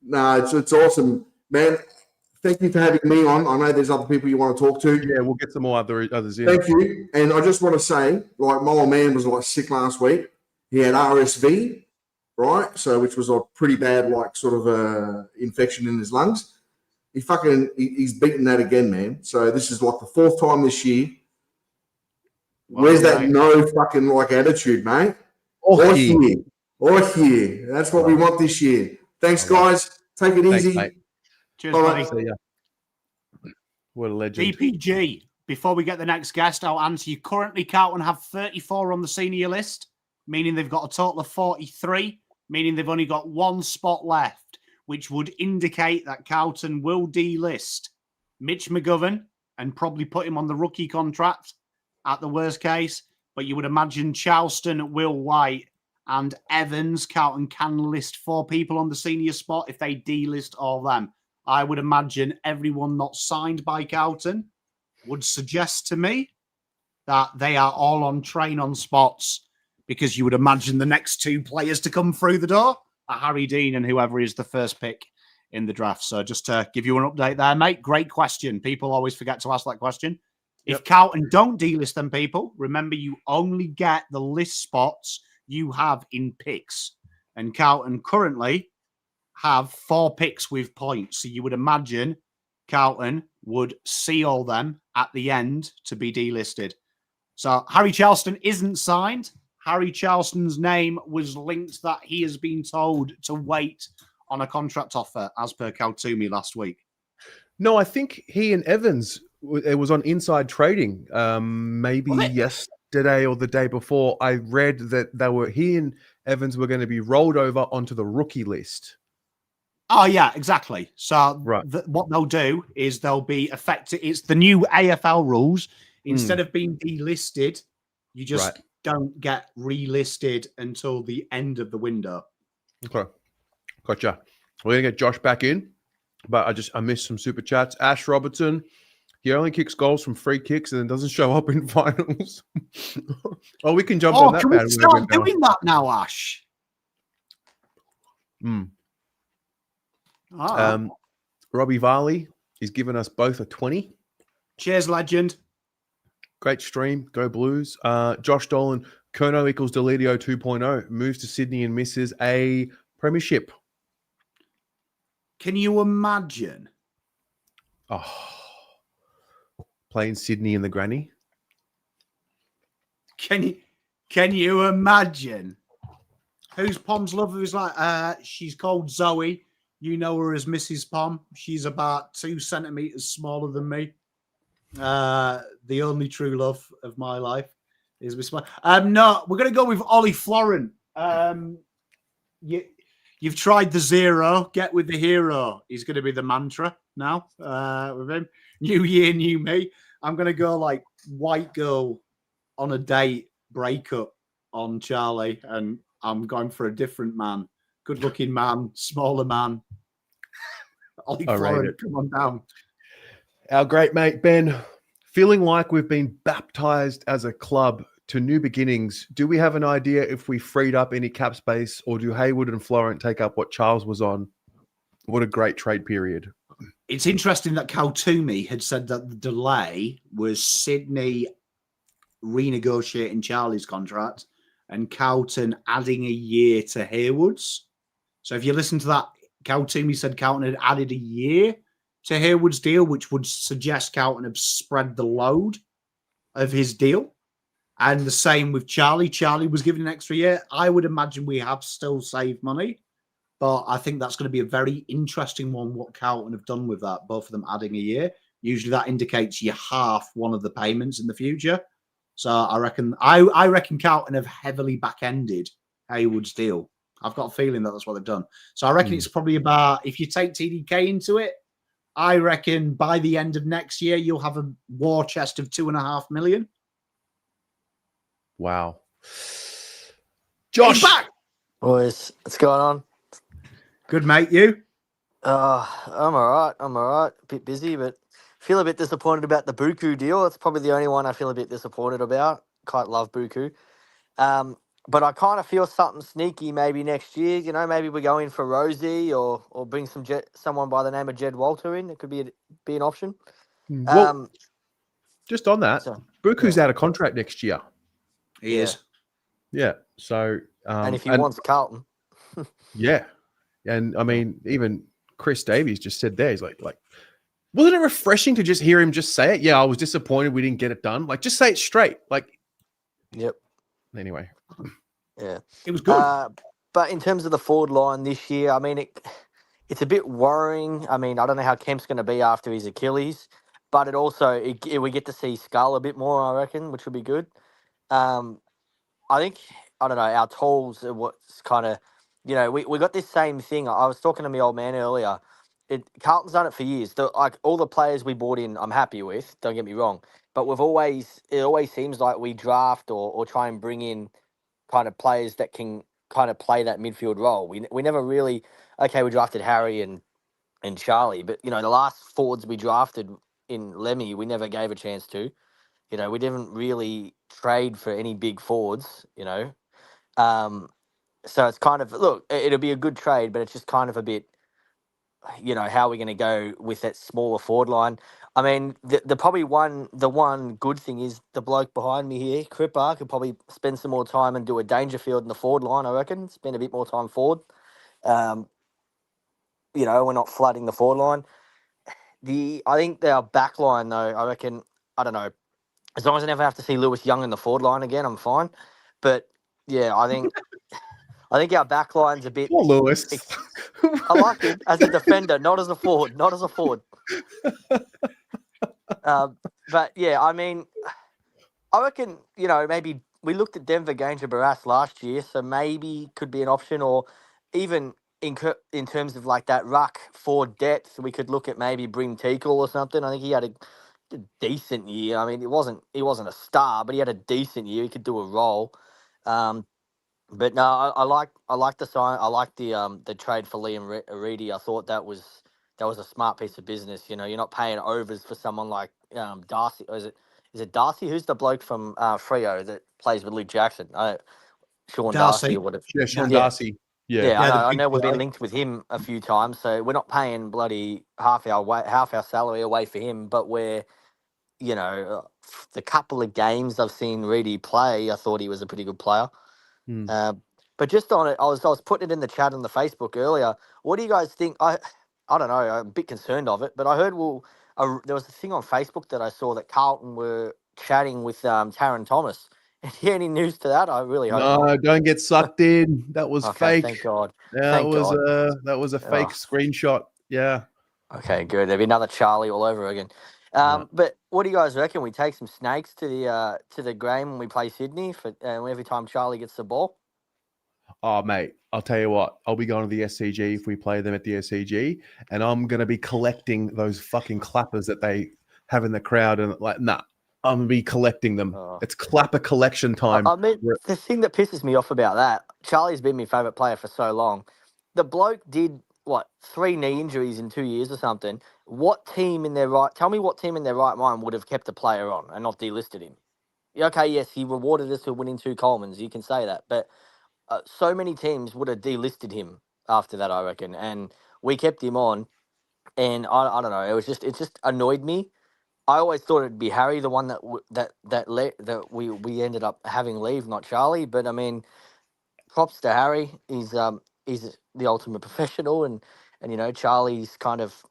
No, it's awesome, man. Thank you for having me on. I know there's other people you want to talk to. Yeah, we'll get some more others in. Thank you. And I just want to say, like, my old man was, like, sick last week. He had RSV, right? So, which was a pretty bad, like, sort of infection in his lungs. He's beaten that again, man. So this is like the 4th time this year. Where's that no fucking, like, attitude, mate? Or here. That's what we want this year. Thanks, guys. Take it easy. Mate. Cheers, buddy. See ya. What a legend. DPG, before we get the next guest, I'll answer you. Currently, Carlton have 34 on the senior list, meaning they've got a total of 43, meaning they've only got 1 spot left, which would indicate that Carlton will delist Mitch McGovern and probably put him on the rookie contract at the worst case. But you would imagine Charleston, Will White, and Evans, Carlton can list 4 people on the senior spot if they delist all them. I would imagine everyone not signed by Carlton would suggest to me that they are all on train-on spots, because you would imagine the next 2 players to come through the door are Harry Dean and whoever is the first pick in the draft. So just to give you an update there, mate, great question. People always forget to ask that question. Yep. If Carlton don't delist them people, remember you only get the list spots you have in picks. And Carlton currently have 4 picks with points. So you would imagine Carlton would see all them at the end to be delisted. So Harry Charleston isn't signed. Harry Charleston's name was linked that he has been told to wait on a contract offer as per Kaltumi last week? No, I think he and Evans, it was on Inside Trading, maybe yesterday or the day before. I read that he and Evans were going to be rolled over onto the rookie list. Oh, yeah, exactly. So right. What they'll do is they'll be affected. It's the new AFL rules. Instead of being delisted, you just don't get relisted until the end of the window. Okay. Gotcha. We're going to get Josh back in, but I missed some super chats. Ash Robertson, he only kicks goals from free kicks and then doesn't show up in finals. Oh, we can jump on that. Can we start doing that now, Ash? Robbie Varley, he's given us both a 20. Cheers, legend. Great stream. Go Blues. Josh Dolan, Curnow equals Deledio 2.0. Moves to Sydney and misses a premiership. Can you imagine? Oh, playing Sydney in the granny. Can you imagine? Who's Pom's love? Who's like, she's called Zoe. You know her as Mrs. Pom. She's about 2 centimeters smaller than me. The only true love of my life is Miss Pom. No, we're going to go with Ollie Florent. You've tried the zero. Get with the hero. He's going to be the mantra now with him. New year, new me. I'm going to go like white girl on a date breakup on Charlie, and I'm going for a different man. Good-looking man, smaller man. Ollie Florent, come on down. Our great mate, Ben, feeling like we've been baptized as a club to new beginnings. Do we have an idea if we freed up any cap space, or do Hayward and Florent take up what Charles was on? What a great trade period. It's interesting that Kaltumi had said that the delay was Sydney renegotiating Charlie's contract and Carlton adding a year to Hayward's. So if you listen to that, Kaltumi said Carlton had added a year to Hayward's deal, which would suggest Carlton have spread the load of his deal. And the same with Charlie. Charlie was given an extra year. I would imagine we have still saved money, but I think that's going to be a very interesting one, what Carlton have done with that, both of them adding a year. Usually that indicates you half one of the payments in the future. So I reckon Carlton have heavily back-ended Hayward's deal. I've got a feeling that that's what they've done. So I reckon it's probably about, if you take TDK into it, I reckon by the end of next year, you'll have a war chest of 2.5 million. Wow. Josh. He's back. Boys, what's going on? Good, mate. You? I'm all right. A bit busy, but feel a bit disappointed about the Buku deal. It's probably the only one I feel a bit disappointed about. Quite love Buku. But I kind of feel something sneaky maybe next year. You know, maybe we go in for Rosie or bring someone by the name of Jed Walter in. It could be an option. Well, just on that, Buku's out of contract next year. He is. Yeah. So, and if he wants Carlton. Yeah. And I mean, even Chris Davies just said there, he's like, wasn't it refreshing to just hear him just say it? Yeah, I was disappointed we didn't get it done. Like, just say it straight. Like, yep. Anyway. Yeah. It was good. But in terms of the forward line this year, I mean, it's a bit worrying. I mean, I don't know how Kemp's going to be after his Achilles, but it also, we get to see Skull a bit more, I reckon, which would be good. I think, I don't know, our tools are what's kind of, you know, we got this same thing. I was talking to my old man earlier. Carlton's done it for years. Like all the players we brought in, I'm happy with, don't get me wrong. But it always seems like we draft or try and bring in kind of players that can kind of play that midfield role. We never really, we drafted Harry and Charlie, but, you know, the last forwards we drafted in Lemmy, we never gave a chance to. You know, we didn't really trade for any big forwards, you know. So it's kind of, look, it'll be a good trade, but it's just kind of a bit, you know, how are we going to go with that smaller forward line? I mean, the one good thing is the bloke behind me here, Cripper, could probably spend some more time and do a Dangerfield in the forward line, I reckon. Spend a bit more time forward. You know, we're not flooding the forward line. I think our back line, though, I reckon, I don't know, as long as I never have to see Lewis Young in the forward line again, I'm fine. But, yeah, I think I think our back line's a bit. Poor Lewis. I like him as a defender, not as a forward. Not as a forward. But yeah, I mean, I reckon maybe we looked at Denver Ganger Barras last year, so maybe could be an option, or even in terms of like that ruck for depth, we could look at maybe Bryn Teakle or something. I think he had a decent year. I mean, he wasn't a star, but he had a decent year. He could do a role. But no, I like the sign. I like the trade for Liam Reedy. I thought that was a smart piece of business. You're not paying overs for someone like Darcy. Or is it Darcy? Who's the bloke from Freo that plays with Luke Jackson? Sean Darcy or whatever. Yeah, Sean Darcy. Yeah, I know we've been linked with him a few times, so we're not paying bloody half our salary away for him, but we're, the couple of games I've seen Reedy play, I thought he was a pretty good player. But just on it, I was putting it in the chat on the Facebook earlier. What do you guys think? I don't know. I'm a bit concerned of it, but I heard there was a thing on Facebook that I saw that Carlton were chatting with Taron Thomas. Any news to that? I really hope No, not. don't get sucked in. That was fake. Thank God. Yeah, that was a fake screenshot. Yeah. Okay, good. There'll be another Charlie all over again. But what do you guys reckon? We take some snakes to the game when we play Sydney for every time Charlie gets the ball? Oh, mate, I'll tell you what. I'll be going to the SCG if we play them at the SCG, and I'm going to be collecting those fucking clappers that they have in the crowd. And I'm going to be collecting them. It's clapper collection time. I mean, the thing that pisses me off about that, Charlie's been my favourite player for so long. The bloke did, 3 knee injuries in 2 years or something. Tell me what team in their right mind would have kept a player on and not delisted him? Okay, yes, he rewarded us with winning 2 Colemans. You can say that. But so many teams would have delisted him after that, I reckon. And we kept him on. And I don't know. It just annoyed me. I always thought it'd be Harry, the one that we ended up having leave, not Charlie. But I mean, props to Harry. He's the ultimate professional, and Charlie's kind of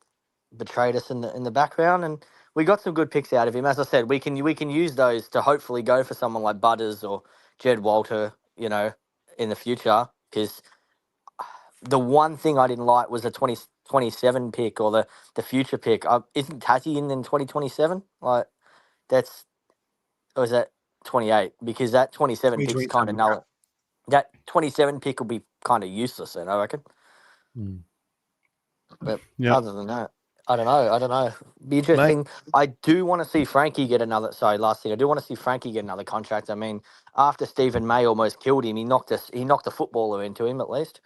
betrayed us in the background, and we got some good picks out of him. As I said, we can use those to hopefully go for someone like Butters or Jed Walter, in the future. Because the one thing I didn't like was the 2027 pick or the future pick. Isn't Tatty in 2027? Or is that 28? Because that 27 pick is kind of null. That 27 pick will be kind of useless then, I reckon. But other than that, I don't know. Be interesting. Mate. I do want to see Frankie get another. Sorry, last thing. I do want to see Frankie get another contract. I mean, after Stephen May almost killed him, he knocked a footballer into him at least.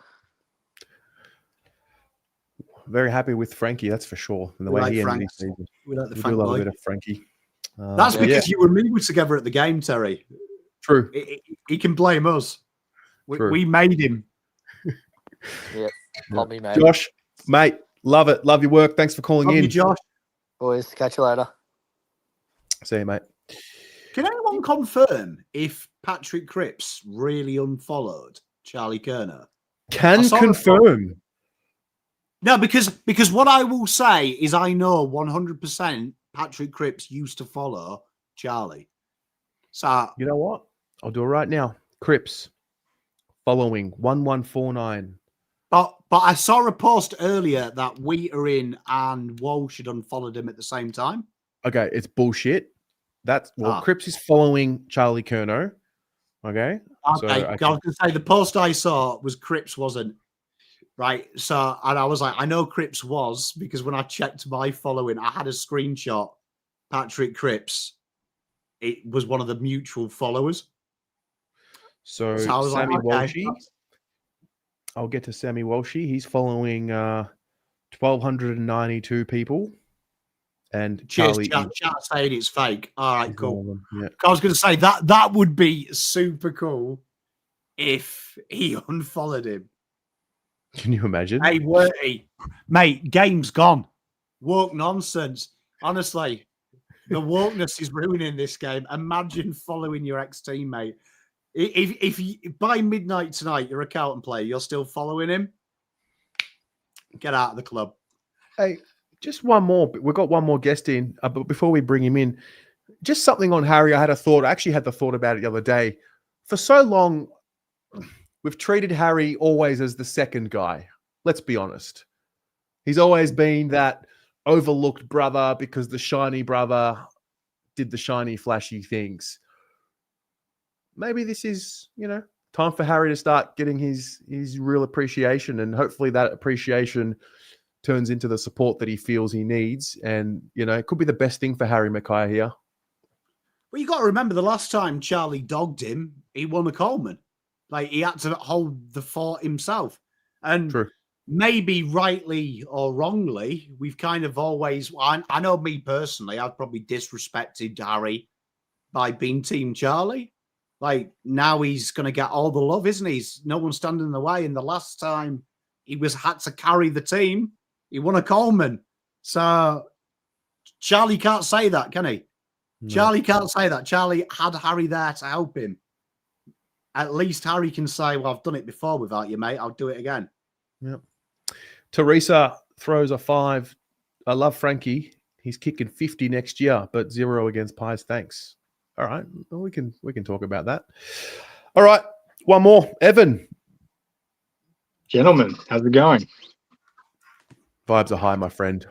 Very happy with Frankie, that's for sure. And the way he ended his season. We like the Frank love a bit of Frankie. That's because you and me were together at the game, Terry. True. He can blame us. We made him. Yeah, Pommy, mate. Josh, mate, love it. Love your work. Thanks for calling in. You, Josh. Boys, catch you later. See you, mate. Can anyone confirm if Patrick Cripps really unfollowed Charlie Curnow? Can confirm. No, because what I will say is I know 100% Patrick Cripps used to follow Charlie. So you know what? I'll do it right now. Cripps following 1149. But I saw a post earlier that Wheater-in and Walsh had unfollowed him at the same time. Okay, it's bullshit. Cripps is following Charlie Curnow. Okay. Okay. I was going to say the post I saw was Cripps wasn't. Right. So, and I was like, I know Cripps was, because when I checked my following, I had a screenshot. Patrick Cripps. It was one of the mutual followers. So I was Sammy like, okay. Walshy. I'll get to Sammy Walshy. He's following 1,292 people. And Cheers, Charlie chat saying it's fake. All right, cool. Yeah. I was going to say that would be super cool if he unfollowed him. Can you imagine? Hey, Worty, mate, game's gone. Woke nonsense. Honestly, the wokeness is ruining this game. Imagine following your ex-teammate. If you, by midnight tonight you're a Carlton player, you're still following him, get out of the club. Hey, just one more. We've got one more guest in. But before we bring him in, just something on Harry. I actually had the thought about it the other day. For so long, we've treated Harry always as the second guy. Let's be honest. He's always been that overlooked brother because the shiny brother did the shiny, flashy things. Maybe this is, time for Harry to start getting his real appreciation, and hopefully that appreciation turns into the support that he feels he needs. And, it could be the best thing for Harry Mackay here. Well, you got to remember the last time Charlie dogged him, he won a Coleman. Like, he had to hold the fort himself. And True. Maybe rightly or wrongly, we've kind of always, I know me personally, I've probably disrespected Harry by being Team Charlie. Like, now he's going to get all the love, isn't he? No one standing in the way. And the last time he had to carry the team, he won a Coleman. So Charlie can't say that, can he? No. Charlie can't say that. Charlie had Harry there to help him. At least Harry can say, well, I've done it before without you, mate. I'll do it again. Yep. Teresa throws a 5. I love Frankie. He's kicking 50 next year, but 0 against Pies. Thanks. All right. Well, we can talk about that. All right. One more. Evan. Gentlemen, how's it going? Vibes are high, my friend.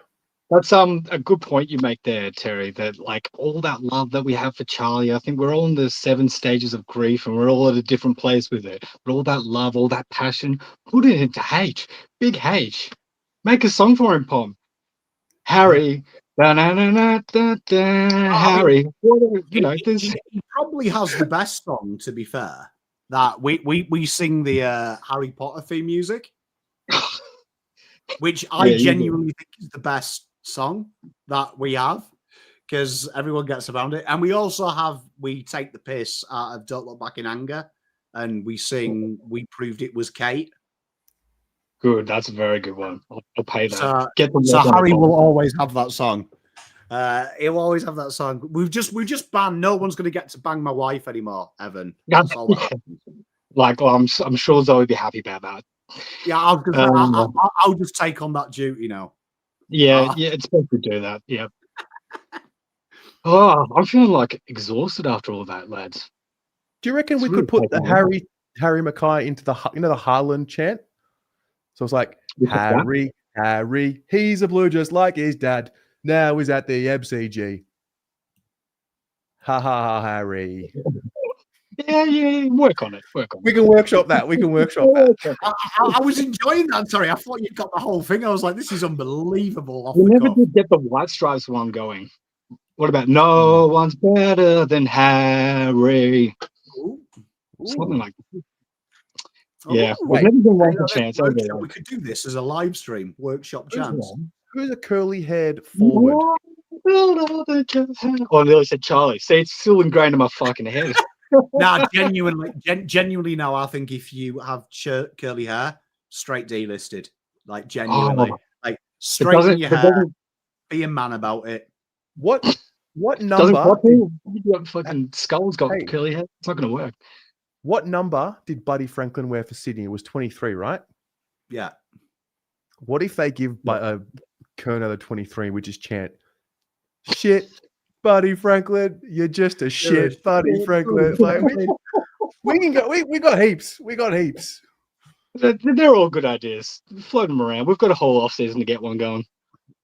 That's a good point you make there, Terry, that like all that love that we have for Charlie, I think we're all in the 7 stages of grief and we're all at a different place with it. But all that love, all that passion, put it into H. Big H. Make a song for him, Pom. Harry. Harry. He probably has the best song, to be fair. That we sing the Harry Potter theme music. Which I genuinely think is the best song that we have, because everyone gets around it. And we also we take the piss out of Don't Look Back in Anger, and we sing We Proved It Was Kate. Good, that's a very good one. I'll pay that. So Harry will always have that song. He'll always have that song. We've just banned. No one's going to get to Bang My Wife anymore, Evan. That's all that like, well, I'm sure Zoe would be happy about that. Yeah, I'll just take on that duty now. Yeah, it's better to do that. Yeah. Oh, I'm feeling like exhausted after all that, lads. Do you reckon we could put the Harry Mackay into the Harlan chant? So it's like Harry, he's a Blue just like his dad. Now he's at the MCG. Ha ha ha, Harry. Yeah, work on it. We can workshop that. I was enjoying that. Sorry, I thought you'd got the whole thing. I was like, this is unbelievable. We never did get the White Stripes one going. What about No One's Better Than Harry? Ooh. Something like that. Yeah, we've never been one for chance. We could do this as a live stream, workshop jams. Who's a curly-haired forward? Oh, I nearly said Charlie. See, it's still ingrained in my fucking head. Now, genuinely, now I think if you have curly hair, straight delisted. Like genuinely, like straighten your hair, be a man about it. What number? Fucking Skull's got curly hair. It's not going to work. What number did Buddy Franklin wear for Sydney? It was 23, right? Yeah. What if they give Curnow the 23, which is chant? Shit. Buddy Franklin, you're just a shit, Buddy Franklin. Like, we can go. We got heaps. They're all good ideas. Float them around. We've got a whole off season to get one going.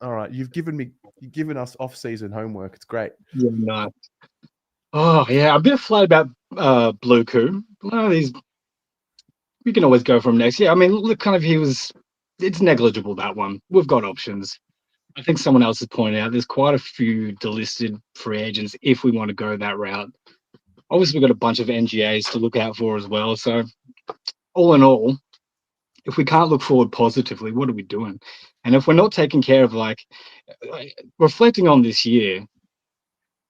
All right, you've given us off season homework. It's great. Yeah, no. Oh yeah, I'm a bit flat about Blue Coup. One of these, we can always go from next. Yeah, I mean, look, kind of it's negligible, that one. We've got options. I think someone else has pointed out there's quite a few delisted free agents if we want to go that route. Obviously, we've got a bunch of NGAs to look out for as well. So, all in all, if we can't look forward positively, what are we doing? And if we're not taking care of, like reflecting on this year,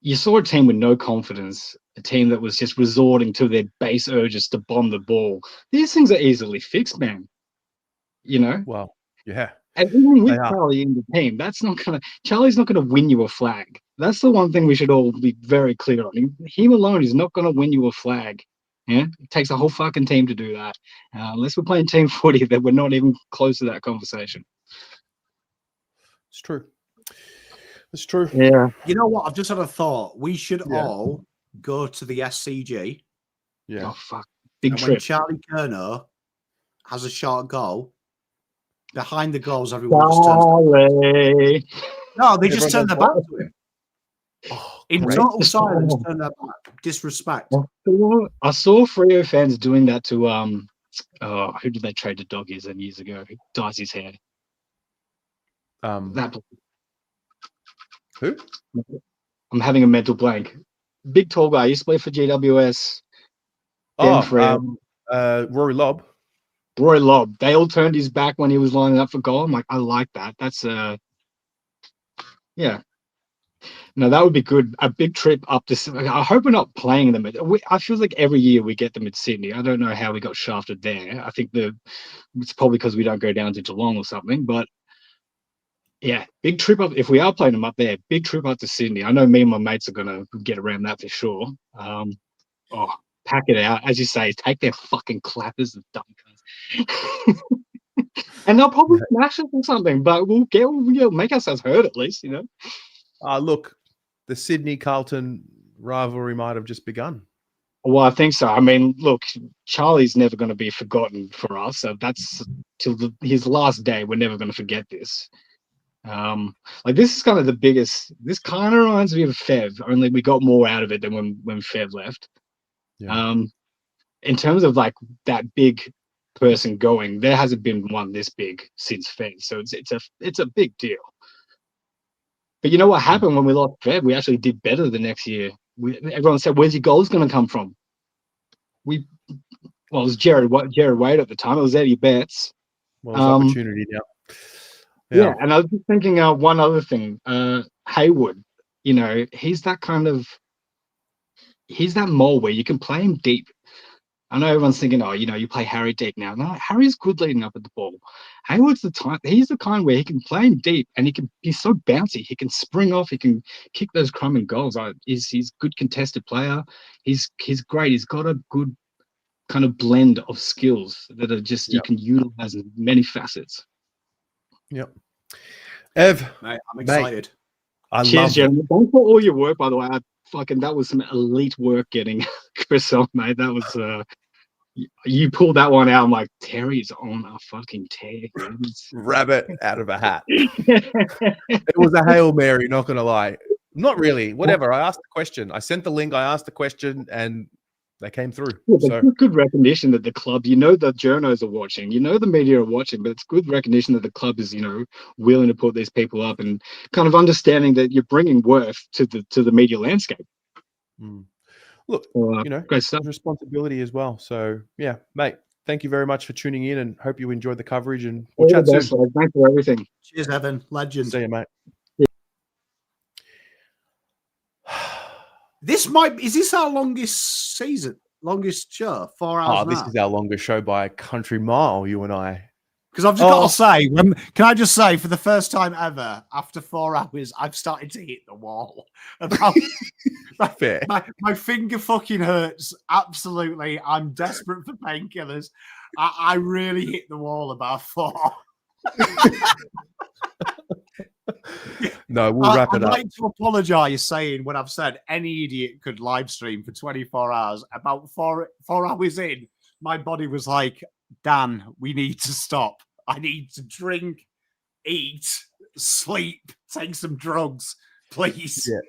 you saw a team with no confidence, a team that was just resorting to their base urges to bomb the ball. These things are easily fixed, man. You know? Well, yeah. And even with Charlie in the team, Charlie's not gonna win you a flag. That's the one thing we should all be very clear on. Him alone is not gonna win you a flag. Yeah, it takes a whole fucking team to do that. Unless we're playing team footy, that we're not even close to that conversation. It's true. It's true. Yeah. You know what? I've just had a thought. We should all go to the SCG. Yeah. Oh fuck! Big and trip. When Charlie Curnow has a shot goal. Behind the goals, everyone just turns. No, they just turn their back to him. In total silence, turn their back. Disrespect. I saw Freo fans doing that to who did they trade to Doggies years ago? Who dyes his hair? Who? I'm having a mental blank. Big tall guy. Used to play for GWS. Rory Lobb. Roy Lobb. They all turned his back when he was lining up for goal. I'm like, I like that. That's yeah. No, that would be good. A big trip up to. I hope we're not playing them. I feel like every year we get them at Sydney. I don't know how we got shafted there. I think it's probably because we don't go down to Geelong or something. But yeah, big trip up. If we are playing them up there, big trip up to Sydney. I know me and my mates are gonna get around that for sure. Pack it out, as you say. Take their fucking clappers and dumb cunts. And they'll probably smash us or something, but we'll make ourselves heard at least, you know. Look, the Sydney Carlton rivalry might have just begun. Well, I think so. I mean, look, Charlie's never going to be forgotten for us. So that's till his last day. We're never going to forget this. Like this is kind of the biggest. This kind of reminds me of Fev. Only we got more out of it than when Fev left. Yeah. In terms of like that big person going, there hasn't been one this big since Fev. So it's a big deal. But you know what happened when we lost Fev? We actually did better the next year. Everyone said, "Where's your goals going to come from?" It was Jared Wade at the time. It was Eddie Betts. Well, it's opportunity now. Yeah, and I was just thinking one other thing. Haywood, you know, he's that mole where you can play him deep. I know everyone's thinking, oh, you know, you play Harry deep now. No, Harry's good leading up at the ball. He's the kind where he can play him deep and he's so bouncy. He can spring off, he can kick those crumbing goals. He's good contested player. He's great. He's got a good kind of blend of skills that are just you can utilize in many facets. Yep. Ev, mate, I'm excited. Cheers, gentlemen. Thanks for all your work, by the way. That was some elite work getting Chris on, mate. That was you pulled that one out. I'm like, Terry's on a fucking tear. Rabbit out of a hat. It was a Hail Mary, not gonna lie. Not really. Whatever. I asked the question. I sent the link, I asked the question, and they came through. Yeah, so good recognition that the club, you know, the journos are watching, you know, the media are watching, but it's good recognition that the club is, you know, willing to put these people up and kind of understanding that you're bringing worth to the media landscape. Look, you know, great stuff. Responsibility as well. So yeah, mate, thank you very much for tuning in and hope you enjoyed the coverage and we'll chat soon. Thanks for everything. Cheers, Evan. Legend. See you, mate. Is this our longest season? Longest show? 4 hours. This is our longest show by a country mile, you and I. Because I've just got to say, can I just say, for the first time ever, after 4 hours, I've started to hit the wall. Fair. My finger fucking hurts. Absolutely. I'm desperate for painkillers. I really hit the wall about 4. No, we'll wrap it up. I'd like to apologise saying when I've said any idiot could live stream for 24 hours. About 4 hours in, my body was like, Dan, we need to stop. I need to drink, eat, sleep, take some drugs, please. Yeah.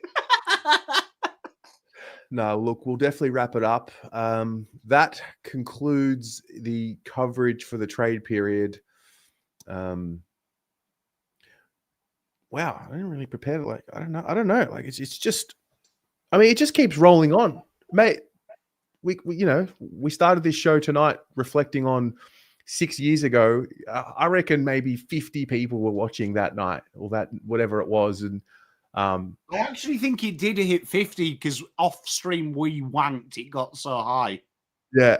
No, look, we'll definitely wrap it up. That concludes the coverage for the trade period. Wow, I didn't really prepare. Like, I don't know. Like, it's just, I mean, it just keeps rolling on, mate. We you know, we started this show tonight reflecting on 6 years ago. I reckon maybe 50 people were watching that night or that whatever it was, and I actually think it did hit 50 because off stream we wanked. It got so high. Yeah,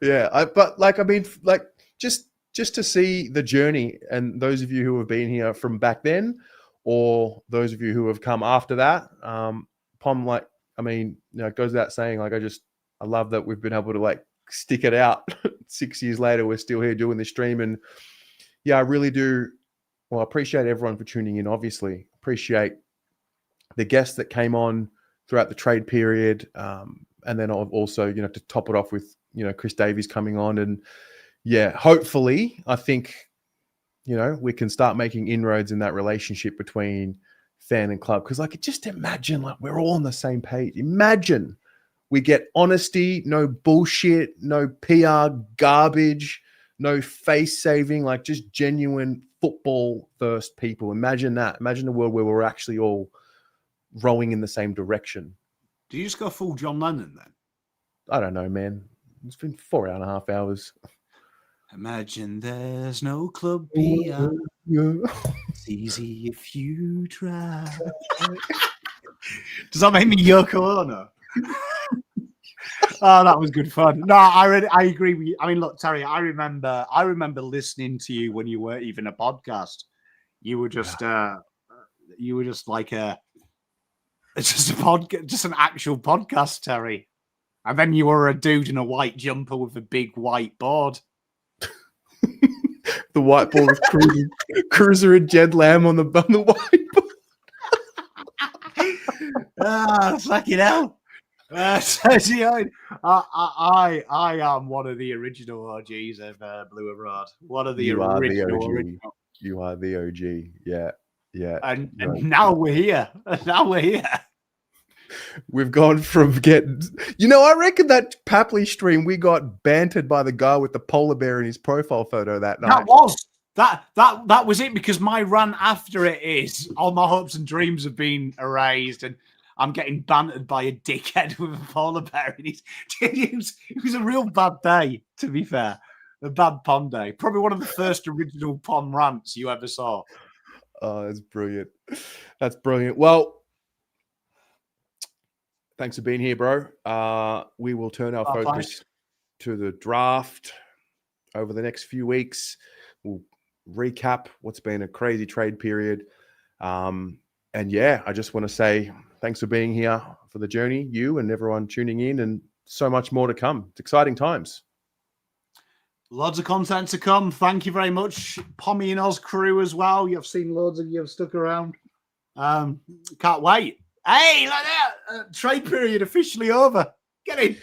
yeah. But like, I mean, like just to see the journey, and those of you who have been here from back then, or those of you who have come after that, Pom, like, I mean, you know, it goes without saying, like, I love that we've been able to like stick it out. 6 years later, we're still here doing this stream, and yeah, I really do. Well, I appreciate everyone for tuning in. Obviously, appreciate the guests that came on throughout the trade period, and then also, you know, to top it off with Chris Davies coming on. And yeah, hopefully, I think, we can start making inroads in that relationship between fan and club. Because just imagine we're all on the same page. Imagine we get honesty, no bullshit, no PR garbage, no face saving, just genuine football first people. Imagine that. Imagine a world where we're actually all rowing in the same direction. Do you just go full John Lennon then? I don't know, man. It's been 4.5 hours. Imagine there's no club PR. It's easy if you try. Does that make me Yoko Ono? Oh, that was good fun. No, I agree with you. I mean, look, Terry, I remember listening to you when you weren't even a podcast. You were just like just an actual podcast, Terry. And then you were a dude in a white jumper with a big white board. The whiteboard with Cruiser and Jed Lamb on the whiteboard. Fucking hell. I am one of the original OGs of Blue and Rod. One of the original. You are the OG. Yeah. Yeah. And now we're here. We've gone from getting, I reckon that Papley stream, we got bantered by the guy with the polar bear in his profile photo that night. That was it, because my rant after it is all my hopes and dreams have been erased and I'm getting bantered by a dickhead with a polar bear. It was a real bad day, to be fair. A bad Pom day. Probably one of the first original Pom rants you ever saw. Oh, that's brilliant. That's brilliant. Well, thanks for being here, bro. We will turn our focus to the draft over the next few weeks. We'll recap what's been a crazy trade period. And yeah, I just want to say thanks for being here for the journey, you and everyone tuning in, and so much more to come. It's exciting times. Loads of content to come. Thank you very much. PommyInOz crew as well. You've seen loads of you have stuck around. Can't wait. Hey, like that. Trade period officially over. Get in.